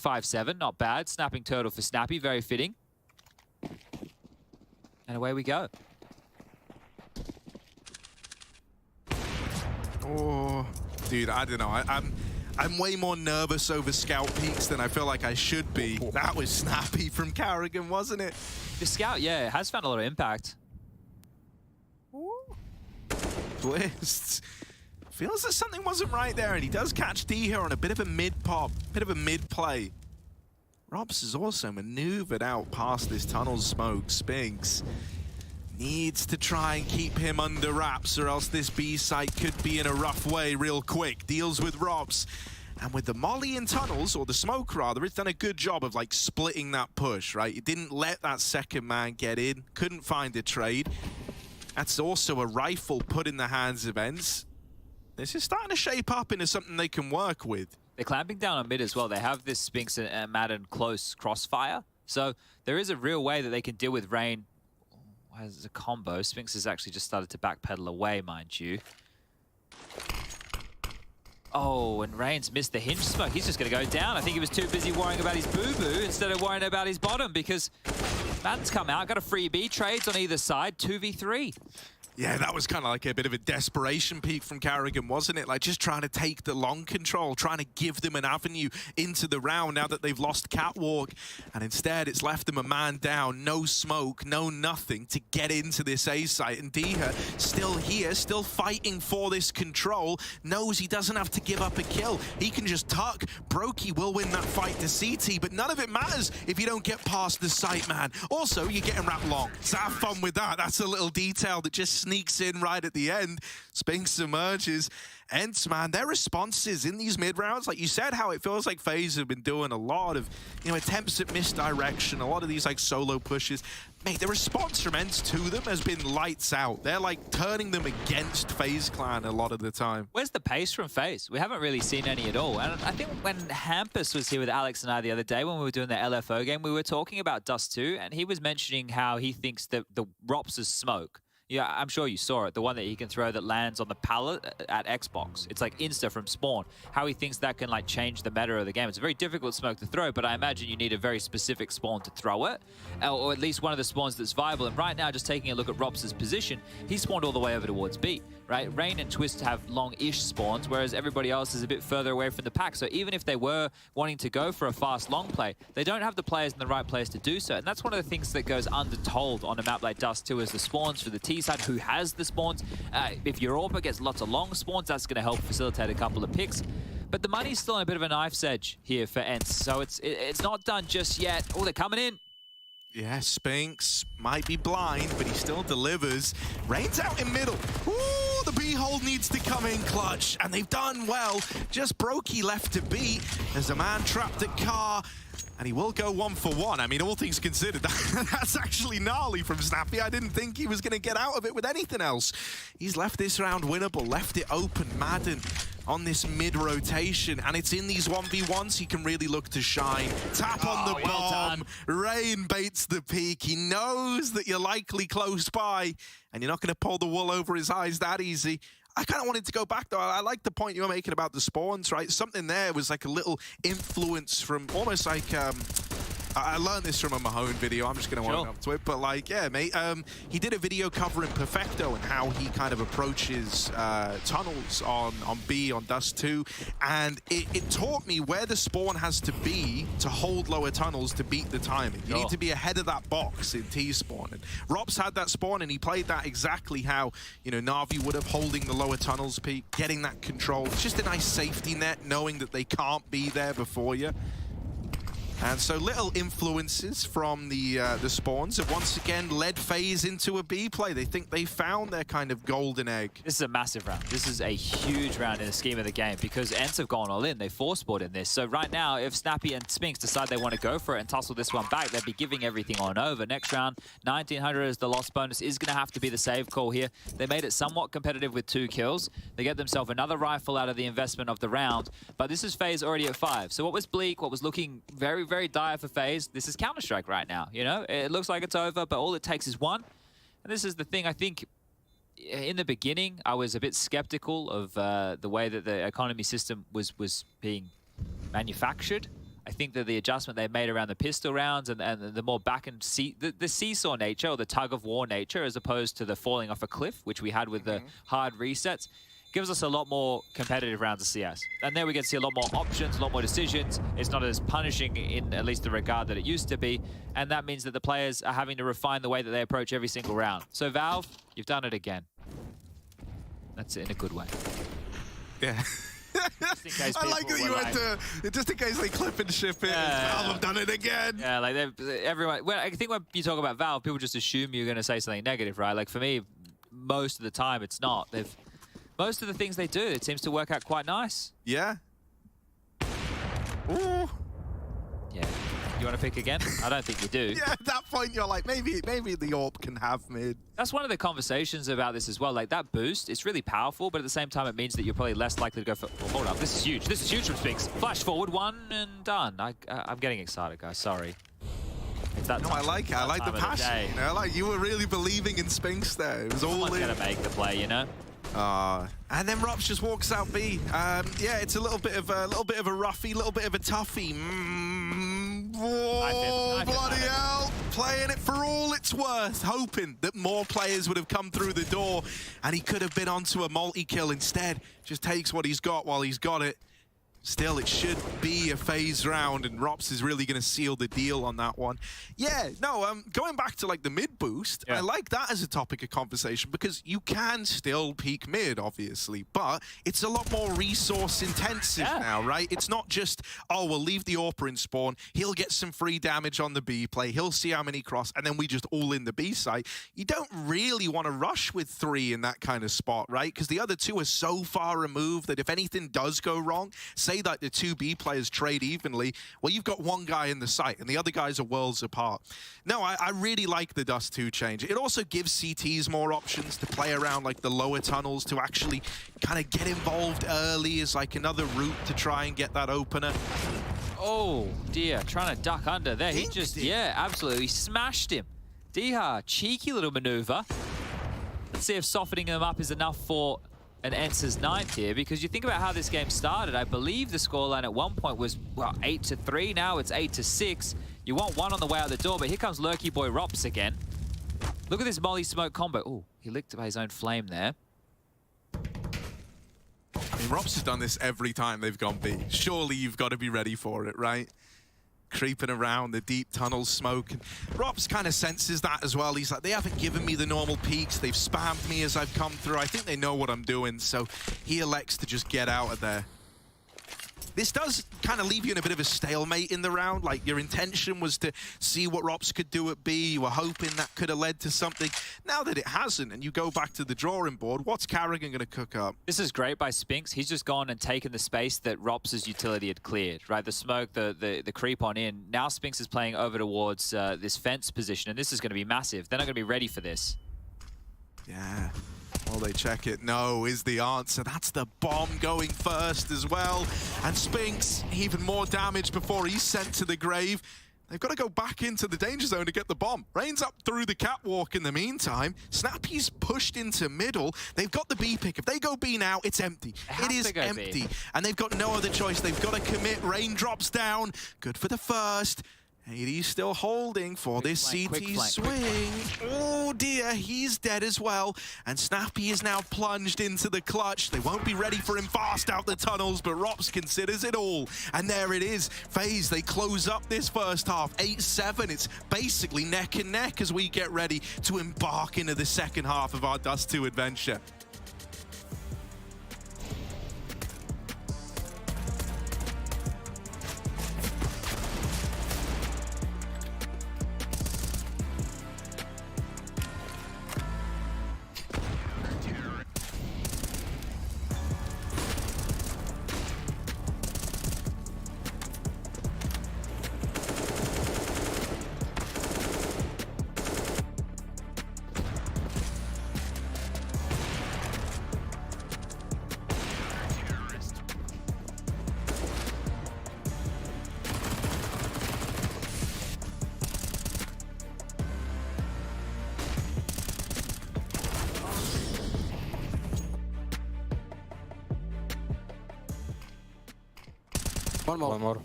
5-7, not bad. Snapping turtle for Snappy, very fitting. And away we go. Oh, dude, I don't know. I'm way more nervous over scout peaks than I feel like I should be. That was snappy from Carrigan, wasn't it? The scout, yeah, has found a lot of impact. Twists. Feels that something wasn't right there, and he does catch D here on a bit of a mid-pop, bit of a mid-play. Robs has also maneuvered out past this tunnel smoke. Spinks needs to try and keep him under wraps, or else this B site could be in a rough way real quick. Deals with Robs. And with the molly in tunnels, or the smoke rather, it's done a good job of like splitting that push, right? It didn't let that second man get in, couldn't find a trade. That's also a rifle put in the hands of ENCE. This is starting to shape up into something they can work with. They're clamping down on mid as well. They have this Spinks and Madden close crossfire. So there is a real way that they can deal with Rain as a combo. Spinks has actually just started to backpedal away, mind you. Oh, and Rain's missed the hinge smoke. He's just going to go down. I think he was too busy worrying about his boo-boo instead of worrying about his bottom, because Madden's come out, got a free B, trades on either side, 2v3. Yeah, that was kind of like a bit of a desperation peak from Carrigan, wasn't it? Like just trying to take the long control, trying to give them an avenue into the round now that they've lost Catwalk. And instead, it's left them a man down, no smoke, no nothing to get into this A site. And Diha still here, still fighting for this control, knows he doesn't have to give up a kill. He can just tuck. Brokey will win that fight to CT, but none of it matters if you don't get past the site, man. Also, you're getting wrapped long. So have fun with that. That's a little detail that just sneaks in right at the end. Spinks emerges. ENCE, man, their responses in these mid rounds, like you said, how it feels like FaZe have been doing a lot of, attempts at misdirection, a lot of these like solo pushes. Mate, the response from ENCE to them has been lights out. They're like turning them against FaZe Clan a lot of the time. Where's the pace from FaZe? We haven't really seen any at all. And I think when Hampus was here with Alex and I the other day when we were doing the LFO game, we were talking about Dust 2, and he was mentioning how he thinks that the Rops' smoke, yeah, I'm sure you saw it. The one that he can throw that lands on the pallet at Xbox. It's like insta from spawn. How he thinks that can like change the meta of the game. It's a very difficult smoke to throw, but I imagine you need a very specific spawn to throw it, or at least one of the spawns that's viable. And right now, just taking a look at Robs' position, he spawned all the way over towards B, right? Rain and Twist have long-ish spawns, whereas everybody else is a bit further away from the pack. So even if they were wanting to go for a fast long play, they don't have the players in the right place to do so. And that's one of the things that goes undertold on a map like Dust 2 is the spawns for the T side, who has the spawns. If Europa gets lots of long spawns, that's going to help facilitate a couple of picks. But the money's still on a bit of a knife's edge here for ENCE, so it's not done just yet. Oh, they're coming in. Yeah, Spinks might be blind, but he still delivers. Rain's out in middle. Ooh, the B-hole needs to come in clutch, and they've done well. Just Brokey left to beat. There's a man trapped at car, and he will go 1-for-1. I mean, all things considered, that's actually gnarly from Snappy. I didn't think he was going to get out of it with anything else. He's left this round winnable, left it open. Madden on this mid-rotation, and it's in these 1v1s he can really look to shine. Tap on the bomb, Rain baits the peak. He knows that you're likely close by, and you're not going to pull the wool over his eyes that easy. I kind of wanted to go back, though. I like the point you were making about the spawns, right? Something there was like a little influence from almost like... I learned this from a Mahone video. I'm just going to own up to it. But, like, yeah, mate, he did a video covering Perfecto and how he kind of approaches tunnels on B, on Dust 2. And it taught me where the spawn has to be to hold lower tunnels to beat the timing. You need to be ahead of that box in T-spawn. And Rob's had that spawn, and he played that exactly how, you know, Na'Vi would have, holding the lower tunnels peak, getting that control. It's just a nice safety net, knowing that they can't be there before you. And so little influences from the spawns have once again led FaZe into a B play. They think they found their kind of golden egg. This is a massive round. This is a huge round in the scheme of the game because ENCE have gone all in. They force-bought in this. So right now, if Snappy and Spinks decide they want to go for it and tussle this one back, they'd be giving everything on over. Next round, 1900 as the loss bonus is going to have to be the save call here. They made it somewhat competitive with 2 kills. They get themselves another rifle out of the investment of the round. But this is FaZe already at 5. So what was bleak, what was looking very, very dire for FaZe, this is Counter-Strike right now, you know? It looks like it's over, but all it takes is one. And this is the thing, I think, in the beginning, I was a bit skeptical of the way that the economy system was being manufactured. I think that the adjustment they made around the pistol rounds and the more back and the seesaw nature or the tug-of-war nature as opposed to the falling off a cliff, which we had with the hard resets, gives us a lot more competitive rounds of CS. And there we get to see a lot more options, a lot more decisions. It's not as punishing in at least the regard that it used to be. And that means that the players are having to refine the way that they approach every single round. So Valve, you've done it again. That's it in a good way. Yeah. Just in case I like that you went to, just in case they clip and ship it, Valve have done it again. Yeah, like everyone, well, I think when you talk about Valve, people just assume you're going to say something negative, right? Like for me, most of the time it's not. Most of the things they do, it seems to work out quite nice. Yeah. Ooh. Yeah. You want to pick again? I don't think you do. Yeah, at that point you're like, maybe the AWP can have mid. That's one of the conversations about this as well. Like that boost, it's really powerful, but at the same time it means that you're probably less likely to go for... Oh, hold up, this is huge. This is huge from Spinks. Flash forward, one and done. I'm getting excited, guys. Sorry. It's that I like it. I like the passion. You know, like you were really believing in Spinks there. It was all in. Gonna make the play, you know. And then Rops just walks out B. Yeah, it's a little bit of a roughie, a little bit of a toughie. Whoa, bloody hell! Playing it for all it's worth, hoping that more players would have come through the door, and he could have been onto a multi-kill instead. Just takes what he's got while he's got it. Still, it should be a FaZe round, and Rops is really going to seal the deal on that one. Yeah, no, going back to like the mid boost, I like that as a topic of conversation because you can still peak mid, obviously, but it's a lot more resource intensive now, right? It's not just, oh, we'll leave the AWP in spawn, he'll get some free damage on the B play, he'll see how many cross, and then we just all in the B site. You don't really want to rush with 3 in that kind of spot, right? Because the other 2 are so far removed that if anything does go wrong, say that the 2 B players trade evenly, well, you've got one guy in the site and the other guys are worlds apart. No, I really like the Dust 2 change. It also gives CTs more options to play around like the lower tunnels, to actually kind of get involved early as like another route to try and get that opener. Oh dear, trying to duck under there. He just, absolutely smashed him. Diha, cheeky little maneuver. Let's see if softening them up is enough for an ENCE's 9th here, because you think about how this game started. I believe the scoreline at one point was, well, 8-3. Now it's 8-6. You want one on the way out the door, but here comes Lurky Boy Rops again. Look at this Molly Smoke combo. Oh, he licked by his own flame there. I mean, Rops has done this every time they've gone B. Surely you've got to be ready for it, right? Creeping around the deep tunnels, smoke. And Rops kind of senses that as well. He's like, they haven't given me the normal peaks. They've spammed me as I've come through. I think they know what I'm doing, so he elects to just get out of there. This does kind of leave you in a bit of a stalemate in the round. Like, your intention was to see what Rops could do at B. You were hoping that could have led to something. Now that it hasn't, and you go back to the drawing board, what's Carrigan going to cook up? This is great by Spinks. He's just gone and taken the space that Rops' utility had cleared, right? The smoke, the creep on in. Now Spinks is playing over towards this fence position, and this is going to be massive. They're not going to be ready for this. Yeah. Well, they check it. No is the answer. That's the bomb going first as well. And Spinks, even more damage before he's sent to the grave. They've got to go back into the danger zone to get the bomb. Rain's up through the catwalk in the meantime. Snappy's pushed into middle. They've got the B pick. If they go B now, it's empty. It is empty. B. And they've got no other choice. They've got to commit. Rain drops down. Good for the first. AD's still holding for this CT swing. Oh dear, he's dead as well. And Snappy is now plunged into the clutch. They won't be ready for him fast out the tunnels, but Rops considers it all. And there it is. FaZe, they close up this first half. 8-7. It's basically neck and neck as we get ready to embark into the second half of our Dust 2 adventure. One more. One more.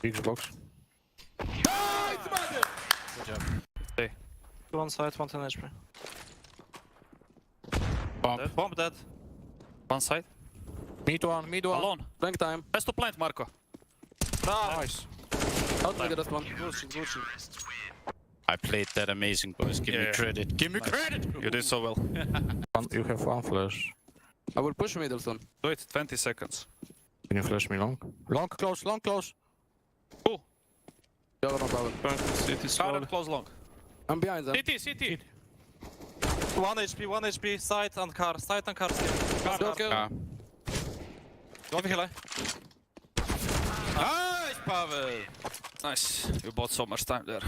Big box. Good job. Hey. One side, 1 10 HP. Bomb. Dead. Bomb dead. One side. Mid one, mid one. Alone. Blank time. Best to plant, Marco. Nice. Out to get that one. I played that amazing, boys. Give me credit. Give me credit! You did so well. You have one flash. I will push middle soon. Do it, 20 seconds. Can you flash me long? Long close, long close. Oh. Yeah, no problem. Started close long. I'm behind them. CT. 1 HP, side and car. Car. Don't be here. Nice, Pavel! Nice. You bought so much time there.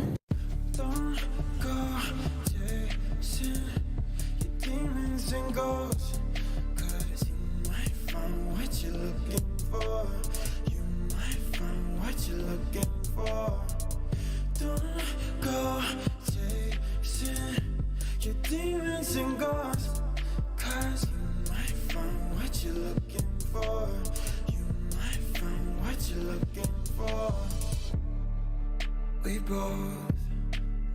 Don't go chasing your demons and ghosts, 'cause you might find what you're looking for. You might find what you're looking for. Don't go chasing your demons and ghosts, 'cause you might find what you're looking for. You might find what you're looking for. We both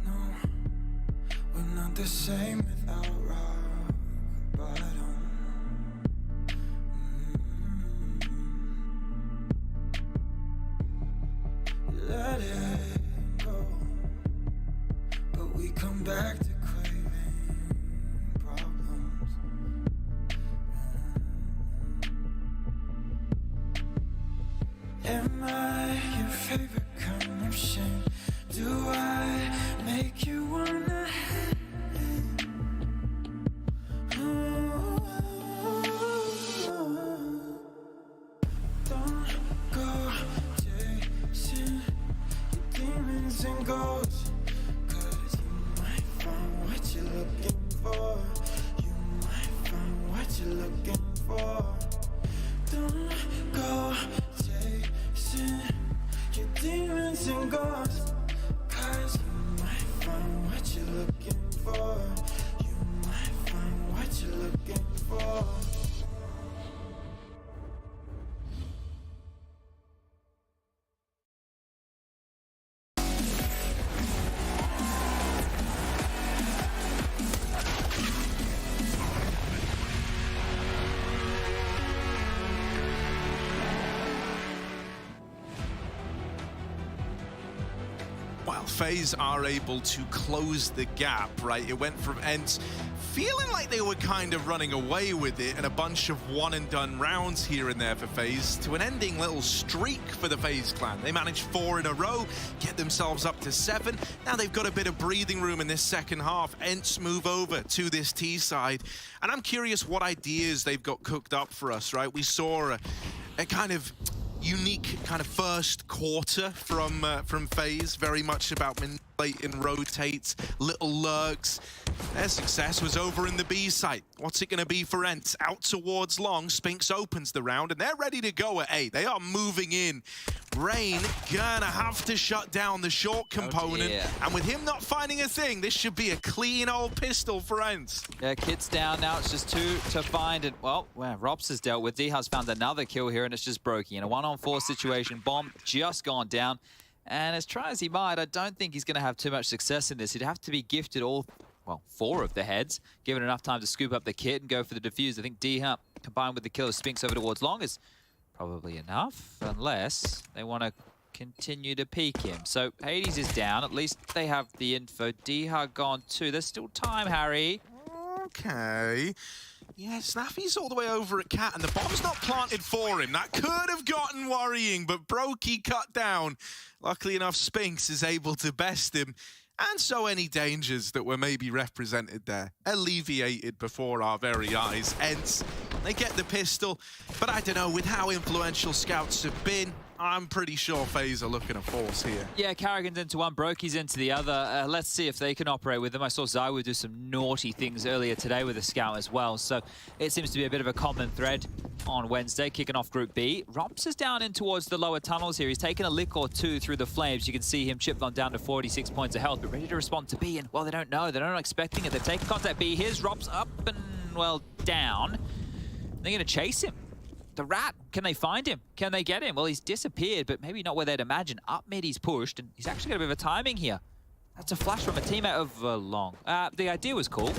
know we're not the same without rock bottom. Let it go, but we come back to craving problems. Am I your favorite kind of shame? Do I make you wanna hate? Don't go chasing your demons and ghosts, 'cause you might find what you're looking for. You might find what you're looking for. Don't go chasing your demons and ghosts, 'cause you might find what you're looking for. You might find what you're looking for. Well, FaZe are able to close the gap, right? It went from ENCE feeling like they were kind of running away with it and a bunch of one-and-done rounds here and there for FaZe to an ending little streak for the FaZe clan. They managed 4 in a row, get themselves up to 7. Now they've got a bit of breathing room in this second half. ENCE move over to this T side. And I'm curious what ideas they've got cooked up for us, right? We saw a kind of unique kind of first quarter from FaZe, very much about and rotates, little lurks. Their success was over in the B site. What's it going to be for ENCE? Out towards long, Spinks opens the round, and they're ready to go at A. They are moving in. Rain gonna have to shut down the short component, and with him not finding a thing, this should be a clean old pistol for ENCE. Yeah, Kit's down now. It's just 2 to find, and well, Robs has dealt with. D-Hus found another kill here, and it's just Brokey in a 1-on-4 situation. Bomb just gone down. And as try as he might, I don't think he's going to have too much success in this. He'd have to be gifted all, well, 4 of the heads, given enough time to scoop up the kit and go for the defuse. I think D-Hut, combined with the kill of Spinks over towards long, is probably enough, unless they want to continue to peek him. So Hades is down. At least they have the info. D-Hut gone too. There's still time, Harry. Okay. Yeah, Snappy's all the way over at Cat, and the bomb's not planted for him. That could have gotten worrying, but Brokey cut down. Luckily enough, Spinks is able to best him. And so any dangers that were maybe represented there, alleviated before our very eyes. ENCE, they get the pistol, but I don't know, with how influential scouts have been, I'm pretty sure FaZe are looking to force here. Yeah, Carrigan's into one, Brokey's into the other. Let's see if they can operate with them. I saw Zywood do some naughty things earlier today with a scout as well, so it seems to be a bit of a common thread on Wednesday, kicking off Group B. Romps is down in towards the lower tunnels here. He's taken a lick or 2 through the flames. You can see him chip them down to 46 points of health, but ready to respond to B, and, well, they don't know. They're not expecting it. They've taken contact B. Here's Romps up and, well, down. They're going to chase him. The rat, can they find him? Can they get him? Well, he's disappeared, but maybe not where they'd imagine. Up mid, he's pushed, and he's actually got a bit of a timing here. That's a flash from a teammate of long. The idea was cool.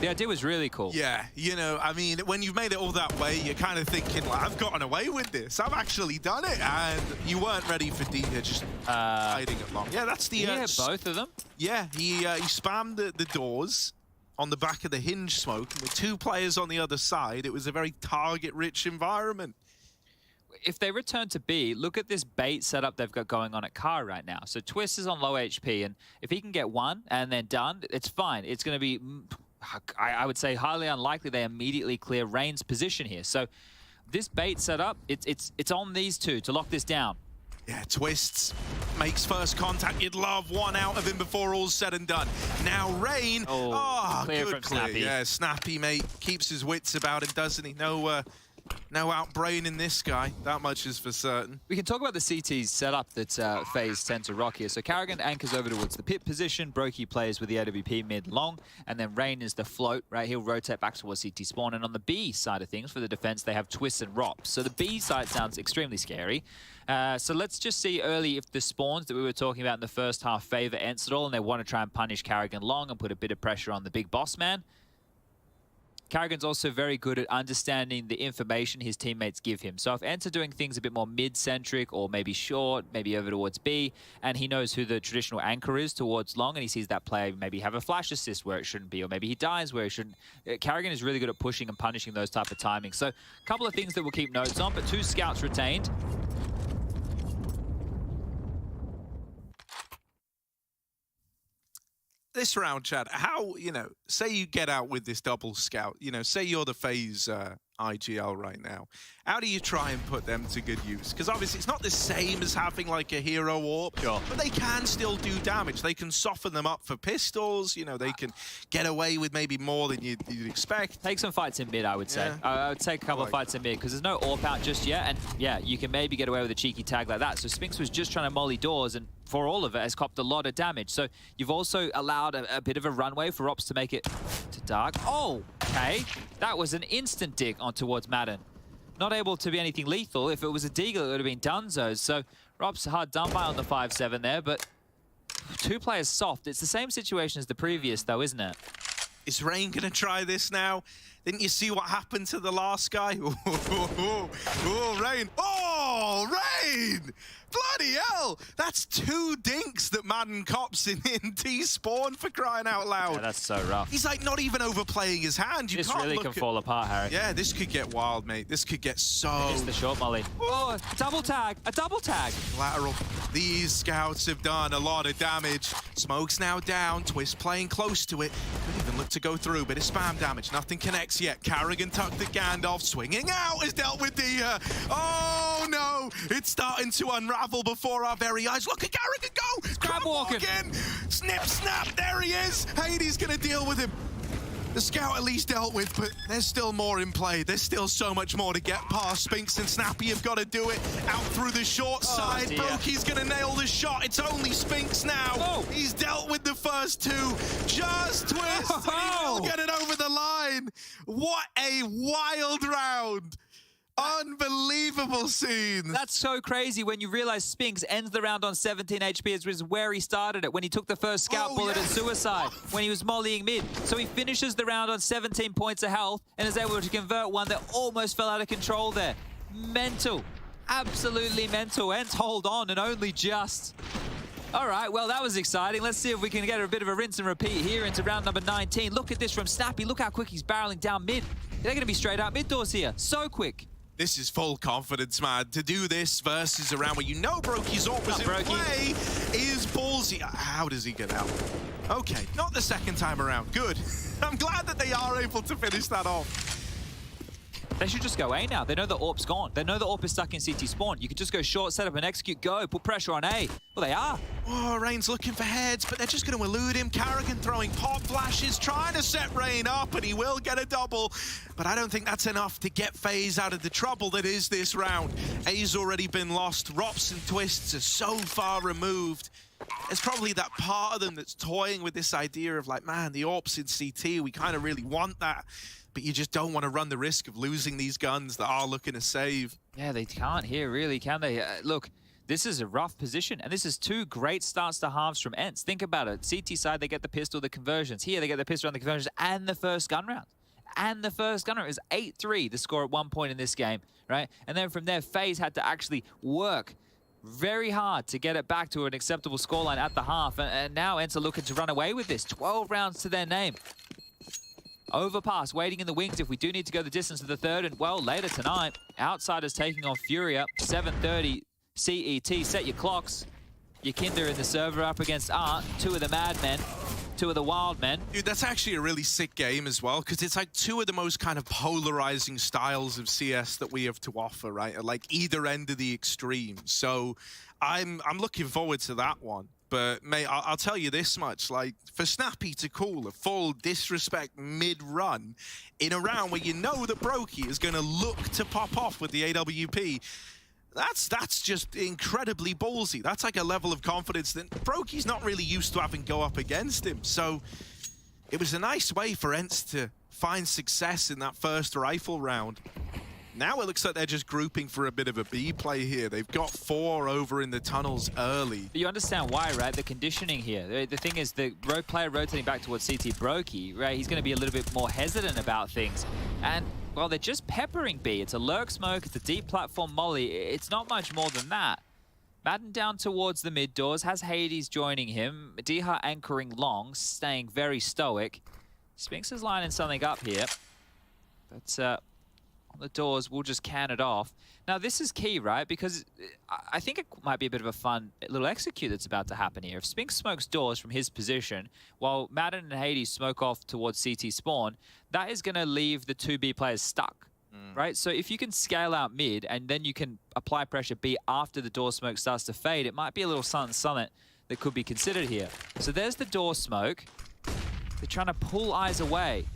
The idea was really cool. Yeah, you know, I mean, when you've made it all that way, you're kind of thinking, like, I've gotten away with this. I've actually done it. And you weren't ready for D here, just hiding it long. Yeah, that's the... yeah, both of them. Yeah, he spammed the doors on the back of the hinge smoke, and with 2 players on the other side, it was a very target-rich environment. If they return to B, look at this bait setup they've got going on at Car right now. So Twist is on low HP, and if he can get 1 and then done, it's fine. It's going to be, I would say, highly unlikely they immediately clear Rain's position here. So this bait setup, it's on these 2 to lock this down. Yeah, Twists makes first contact. You'd love 1 out of him before all's said and done. Now Rain, clear good from clear. Snappy. Yeah, Snappy, mate, keeps his wits about him, doesn't he? No outbraining this guy. That much is for certain. We can talk about the CT's setup that FaZe tend to rock here. So Carrigan anchors over towards the pit position. Brokey plays with the AWP mid-long. And then Rain is the float, right? He'll rotate back towards CT spawn. And on the B side of things, for the defense, they have Twists and Rops. So the B side sounds extremely scary. So let's just see early if the spawns that we were talking about in the first half favor ENCE at all, and they want to try and punish Carrigan long and put a bit of pressure on the big boss man. Carrigan's also very good at understanding the information his teammates give him. So if ENCE are doing things a bit more mid-centric or maybe short, maybe over towards B, and he knows who the traditional anchor is towards long, and he sees that player maybe have a flash assist where it shouldn't be, or maybe he dies where he shouldn't. Carrigan is really good at pushing and punishing those type of timings. So a couple of things that we'll keep notes on, but 2 scouts retained. This round, Chad, how, you know, say you get out with this double scout, you know, say you're the FaZe IGL right now. How do you try and put them to good use? Because obviously it's not the same as having like a hero orb, but they can still do damage. They can soften them up for pistols, you know, they can get away with maybe more than you'd expect. Take some fights in mid, I would say. Yeah. I would take a couple of fights in mid, because there's no AWP out just yet, and yeah, you can maybe get away with a cheeky tag like that. So Spinks was just trying to molly doors, and for all of it, has copped a lot of damage. So you've also allowed a bit of a runway for Ops to make it to dark. Oh, okay. That was an instant dig on towards Madden. Not able to be anything lethal. If it was a deagle, it would have been Dunzo's. So Rob's hard done by on the 5-7 there, but 2 players soft. It's the same situation as the previous, though, isn't it? Is Rain going to try this now? Didn't you see what happened to the last guy? Oh, Rain. Oh, Rain! Bloody hell! That's 2 dinks that Madden cops in T-spawn, for crying out loud. Yeah, that's so rough. He's like not even overplaying his hand. You this can't really look can fall apart, Harry. Yeah, this could get wild, mate. This could get so... It's the short molly. Oh, a double tag! A double tag! Lateral. These scouts have done a lot of damage. Smoke's now down. Twist playing close to it. Could even look to go through, but it's spam damage. Nothing connects. picks yet. Carrigan tucked the Gandalf, swinging out, is dealt with the... oh no! It's starting to unravel before our very eyes. Look at Carrigan go! Crab walking! Snip, snap, there he is! Hades gonna deal with him. The scout at least dealt with, but there's still more in play. There's still so much more to get past. Spinks and Snappy have got to do it. Out through the short side. Brokey's going to nail the shot. It's only Spinks now. He's dealt with the first two. Just twist, and he will get it over the line. What a wild round. Unbelievable scene. That's so crazy when you realize Spinks ends the round on 17 HP, as was where he started it, when he took the first scout bullet at Suicide, when he was mollying mid. So he finishes the round on 17 points of health and is able to convert one that almost fell out of control there. Mental. Absolutely mental. ENCE hold on, and only just. All right, well, that was exciting. Let's see if we can get a bit of a rinse and repeat here into round number 19. Look at this from Snappy. Look how quick he's barreling down mid. They're going to be straight out mid doors here. So quick. This is full confidence, man. To do this versus a round where you know Brokey's AWP was in play is ballsy. How does he get out? Okay, not the second time around. Good. I'm glad that they are able to finish that off. They should just go A now. They know the AWP's gone. They know the AWP is stuck in CT spawn. You could just go short, set up and execute, go, put pressure on A. Well, they are. Oh, Rain's looking for heads, but they're just going to elude him. Carrigan throwing pop flashes, trying to set Rain up, and he will get a double. But I don't think that's enough to get FaZe out of the trouble that is this round. A's already been lost. Rops and Twists are so far removed. It's probably that part of them that's toying with this idea of like, man, the AWP's in CT. We kind of really want that. But you just don't want to run the risk of losing these guns that are looking to save. Yeah, they can't here, really, can they? Look, this is a rough position, and this is two great starts to halves from ENCE. Think about it. CT side, they get the pistol, the conversions. Here, they get the pistol and the conversions, and the first gun round. And the first gun round is 8-3, the score at one point in this game, right? And then from there, FaZe had to actually work very hard to get it back to an acceptable scoreline at the half. And now ENCE are looking to run away with this. 12 rounds to their name. Overpass, waiting in the wings if we do need to go the distance to the third. And, well, later tonight, Outsiders taking on Furia, 7:30 CET. Set your clocks. Your Kinder in the server up against Art, two of the Madmen, two of the Wild Men. Dude, that's actually a really sick game as well, because it's like two of the most kind of polarizing styles of CS that we have to offer, right? At like either end of the extreme. So I'm looking forward to that one. But, mate, I'll tell you this much. Like, for Snappy to call a full disrespect mid-run in a round where you know that Brokey is going to look to pop off with the AWP, that's just incredibly ballsy. That's like a level of confidence that Brokey's not really used to having go up against him. So it was a nice way for ENCE to find success in that first rifle round. Now it looks like they're just grouping for a bit of a B play here. They've got 4 over in the tunnels early. But you understand why, right? The conditioning here. The thing is, the player rotating back towards CT Brokey, right? He's going to be a little bit more hesitant about things. And, well, they're just peppering B. It's a lurk smoke. It's a deep platform molly. It's not much more than that. Madden down towards the mid doors. Has Hades joining him. Diha anchoring long, staying very stoic. Spinks is lining something up here. But, on the doors, we'll just can it off. Now, this is key, right? Because I think it might be a bit of a fun little execute that's about to happen here. If Spinks smokes doors from his position, while Madden and Hades smoke off towards CT spawn, that is going to leave the 2B players stuck, right? So if you can scale out mid, and then you can apply pressure B after the door smoke starts to fade, it might be a little something that could be considered here. So there's the door smoke. They're trying to pull eyes away.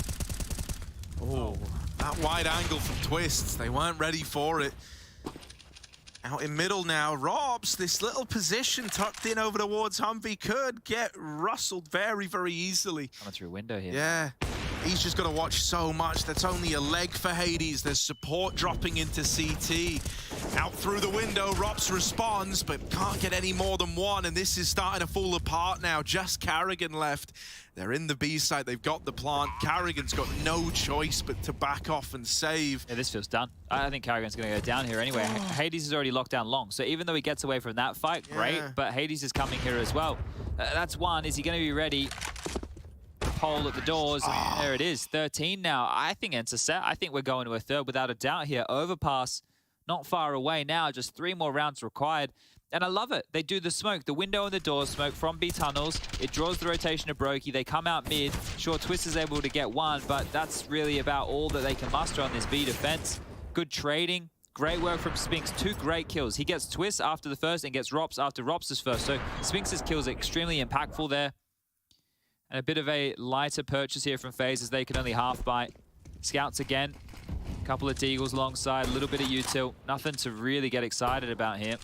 Oh. That wide angle from Twists, they weren't ready for it. Out in middle now, Robs, this little position tucked in over towards Humvee could get rustled very, very easily. Coming through a window here. Yeah, he's just got to watch so much. That's only a leg for Hades. There's support dropping into CT. Out through the window, Robs responds, but can't get any more than one, and this is starting to fall apart now. Just Carrigan left. They're in the B site, they've got the plant. Carrigan's got no choice but to back off and save. Yeah, this feels done. I think Carrigan's going to go down here anyway. Hades is already locked down long, so even though he gets away from that fight, great, but Hades is coming here as well. That's one. Is he going to be ready? Pole at the doors, and there it is, 13 now. I think ENCE are set. I think we're going to a third without a doubt here. Overpass, not far away now. Just 3 more rounds required. And I love it. They do the smoke, the window and the door smoke from B tunnels. It draws the rotation of Brokey. They come out mid. Sure, Twist is able to get one, but that's really about all that they can muster on this B defense. Good trading. Great work from Spinks. 2 great kills. He gets Twist after the first and gets Rops after Rops' first. So Spinks' kills are extremely impactful there. And a bit of a lighter purchase here from FaZe as they can only half bite. Scouts again. A couple of Deagles alongside. A little bit of util. Nothing to really get excited about here.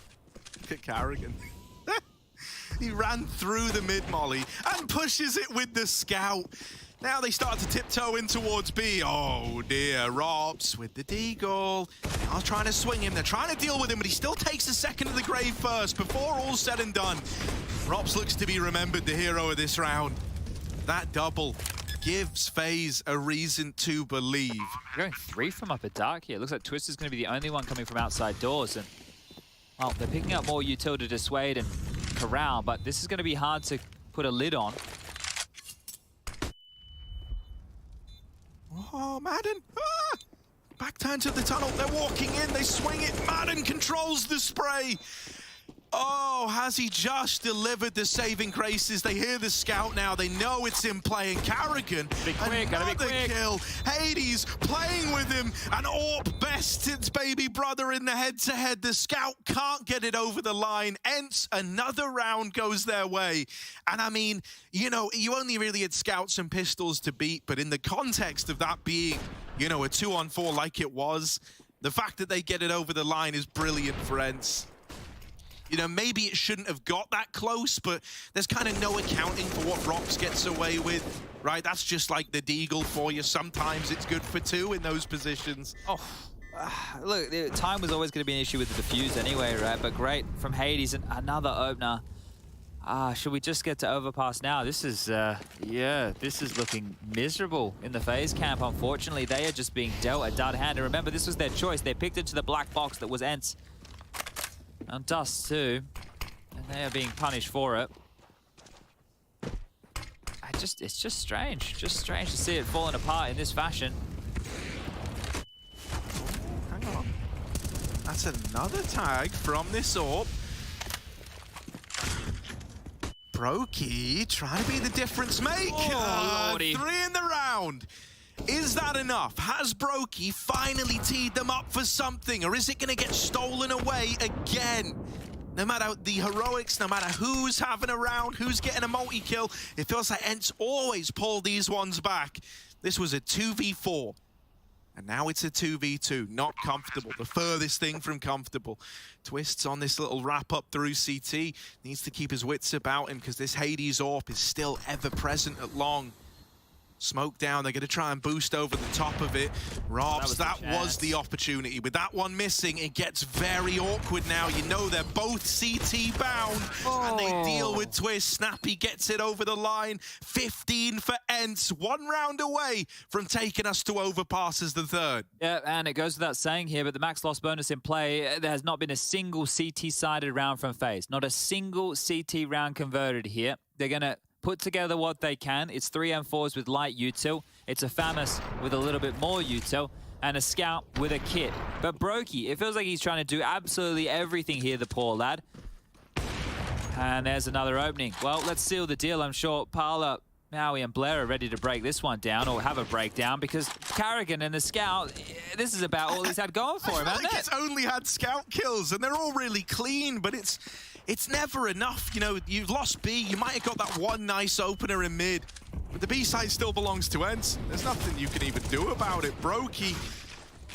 Look at Carrigan. He ran through the mid-molly and pushes it with the scout. Now they start to tiptoe in towards B. Oh dear, Robs with the Deagle. They are trying to swing him. They're trying to deal with him, but he still takes a second to the grave first before all's said and done. Robs looks to be remembered the hero of this round. That double gives FaZe a reason to believe. They're going 3 from upper dark here. It looks like Twist is going to be the only one coming from outside doors. And well, they're picking up more util to dissuade and corral, but this is going to be hard to put a lid on. Oh, Madden! Ah! Back turn to the tunnel. They're walking in. They swing it. Madden controls the spray. Oh, has he just delivered the saving graces? They hear the scout now. They know it's in play. And Carrigan, another kill. Hades playing with him. And Orp bests its baby brother in the head-to-head. The scout can't get it over the line. ENCE, another round goes their way. And I mean, you know, you only really had scouts and pistols to beat. But in the context of that being, you know, a 2-on-4 like it was, the fact that they get it over the line is brilliant for ENCE. You know, maybe it shouldn't have got that close, but there's kind of no accounting for what Rops gets away with, right? That's just like the Deagle for you. Sometimes it's good for 2 in those positions. Oh, look, time was always going to be an issue with the defuse anyway, right? But great from Hades and another opener. Should we just get to overpass now? This is, yeah, this is looking miserable in the FaZe camp. Unfortunately, they are just being dealt a dud hand. And remember, this was their choice. They picked into the black box that was ENCE. And Dust too, and they are being punished for it. It's just strange to see it falling apart in this fashion. Hang on, that's another tag from this Orb. Brokey trying to be the difference maker. Oh, 3 in the round. Is that enough? Has Brokey finally teed them up for something, or is it going to get stolen away again? No matter the heroics, no matter who's having a round, who's getting a multi-kill, it feels like ENCE always pull these ones back. This was a 2v4, and now it's a 2v2. Not comfortable, the furthest thing from comfortable. Twists on this little wrap-up through CT. Needs to keep his wits about him, because this Hades AWP is still ever present at long. Smoke down, they're going to try and boost over the top of it. Robs, that was the opportunity. With that one missing, it gets very awkward now. You know they're both CT bound, and they deal with Twist. Snappy gets it over the line. 15 for ENCE, 1 round away from taking us to overpass as the 3rd. Yeah, and it goes without saying here, but the max loss bonus in play, there has not been a single CT-sided round from FaZe. Not a single CT round converted here. They're going to put together what they can. It's 3 M4s with light util. It's a FAMAS with a little bit more util, and a scout with a kit. But Brokey, it feels like he's trying to do absolutely everything here, the poor lad. And there's another opening. Well, let's seal the deal. I'm sure Parla, Maui, and Blair are ready to break this one down, or have a breakdown, because Carrigan and the scout, this is about all he's had going for him, hasn't it? It's only had scout kills, and they're all really clean, but it's never enough. You know, you've lost B, you might have got that one nice opener in mid, but the B side still belongs to ENCE. There's nothing you can even do about it. Brokey,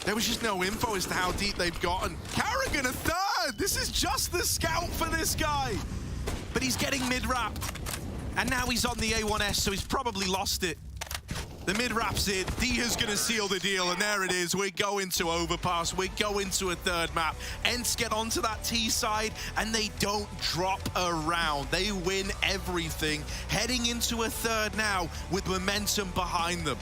there was just no info as to how deep they've gotten. Carrigan a 3rd! This is just the scout for this guy. But he's getting mid-wrapped, and now he's on the A1S, so he's probably lost it. The mid-wrap's in, Dia's gonna seal the deal, and there it is. We're going to overpass, we're going to a 3rd map. ENCE get onto that T side, and they don't drop a round. They win everything, heading into a 3rd now with momentum behind them.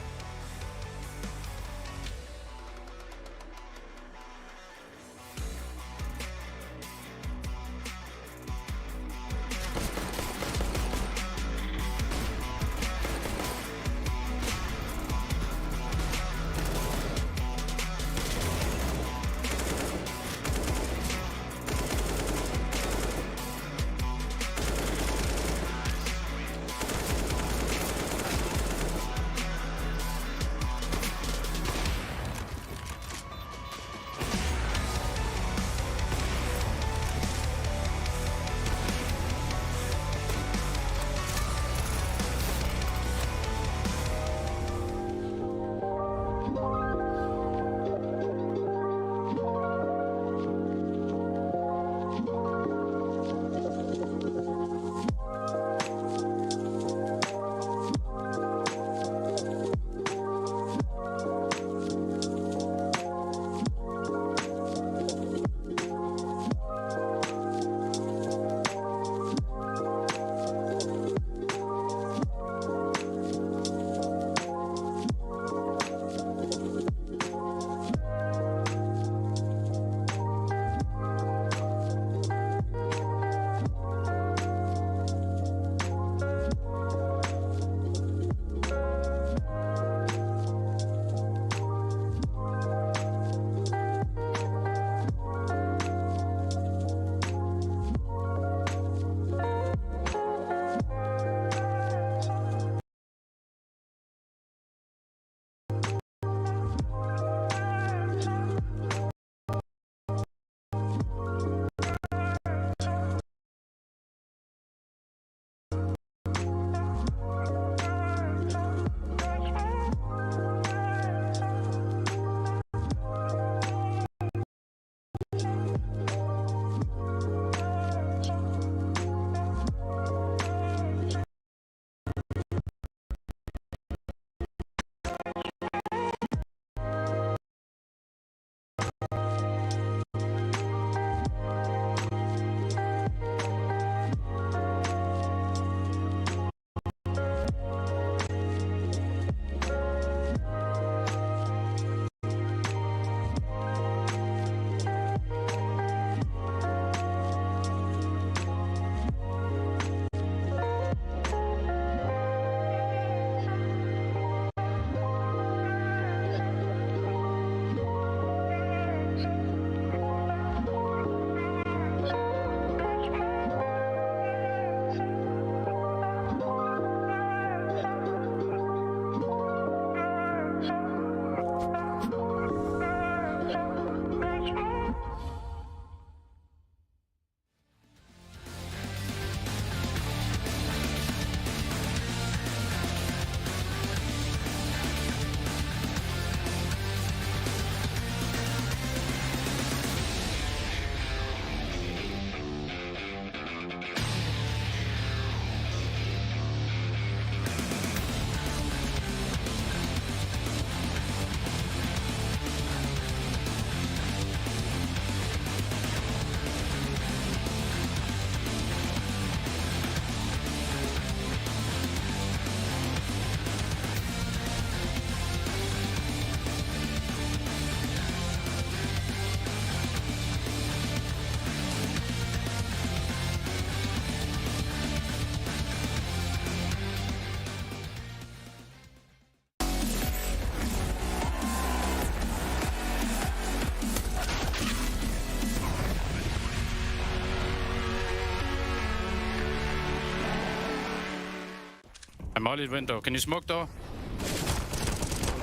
I'm all in window. Can you smoke door?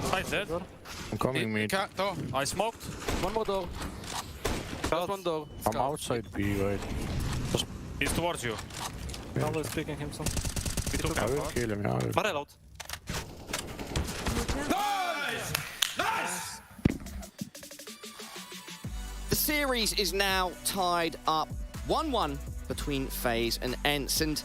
Side dead. I'm coming mid. Door. I smoked. One more door. Just one door. I'm outside B, right? He's towards you. Carl is picking him some. I will kill him, yeah. Barrel out. Nice! Nice! The series is now tied up 1-1 between FaZe and ENCE. And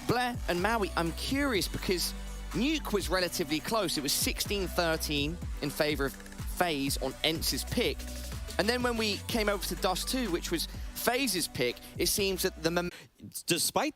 Blair and Maui, I'm curious because Nuke was relatively close. It was 16-13 in favor of FaZe on ENCE's pick. And then when we came over to Dust 2, which was FaZe's pick, it seems that the despite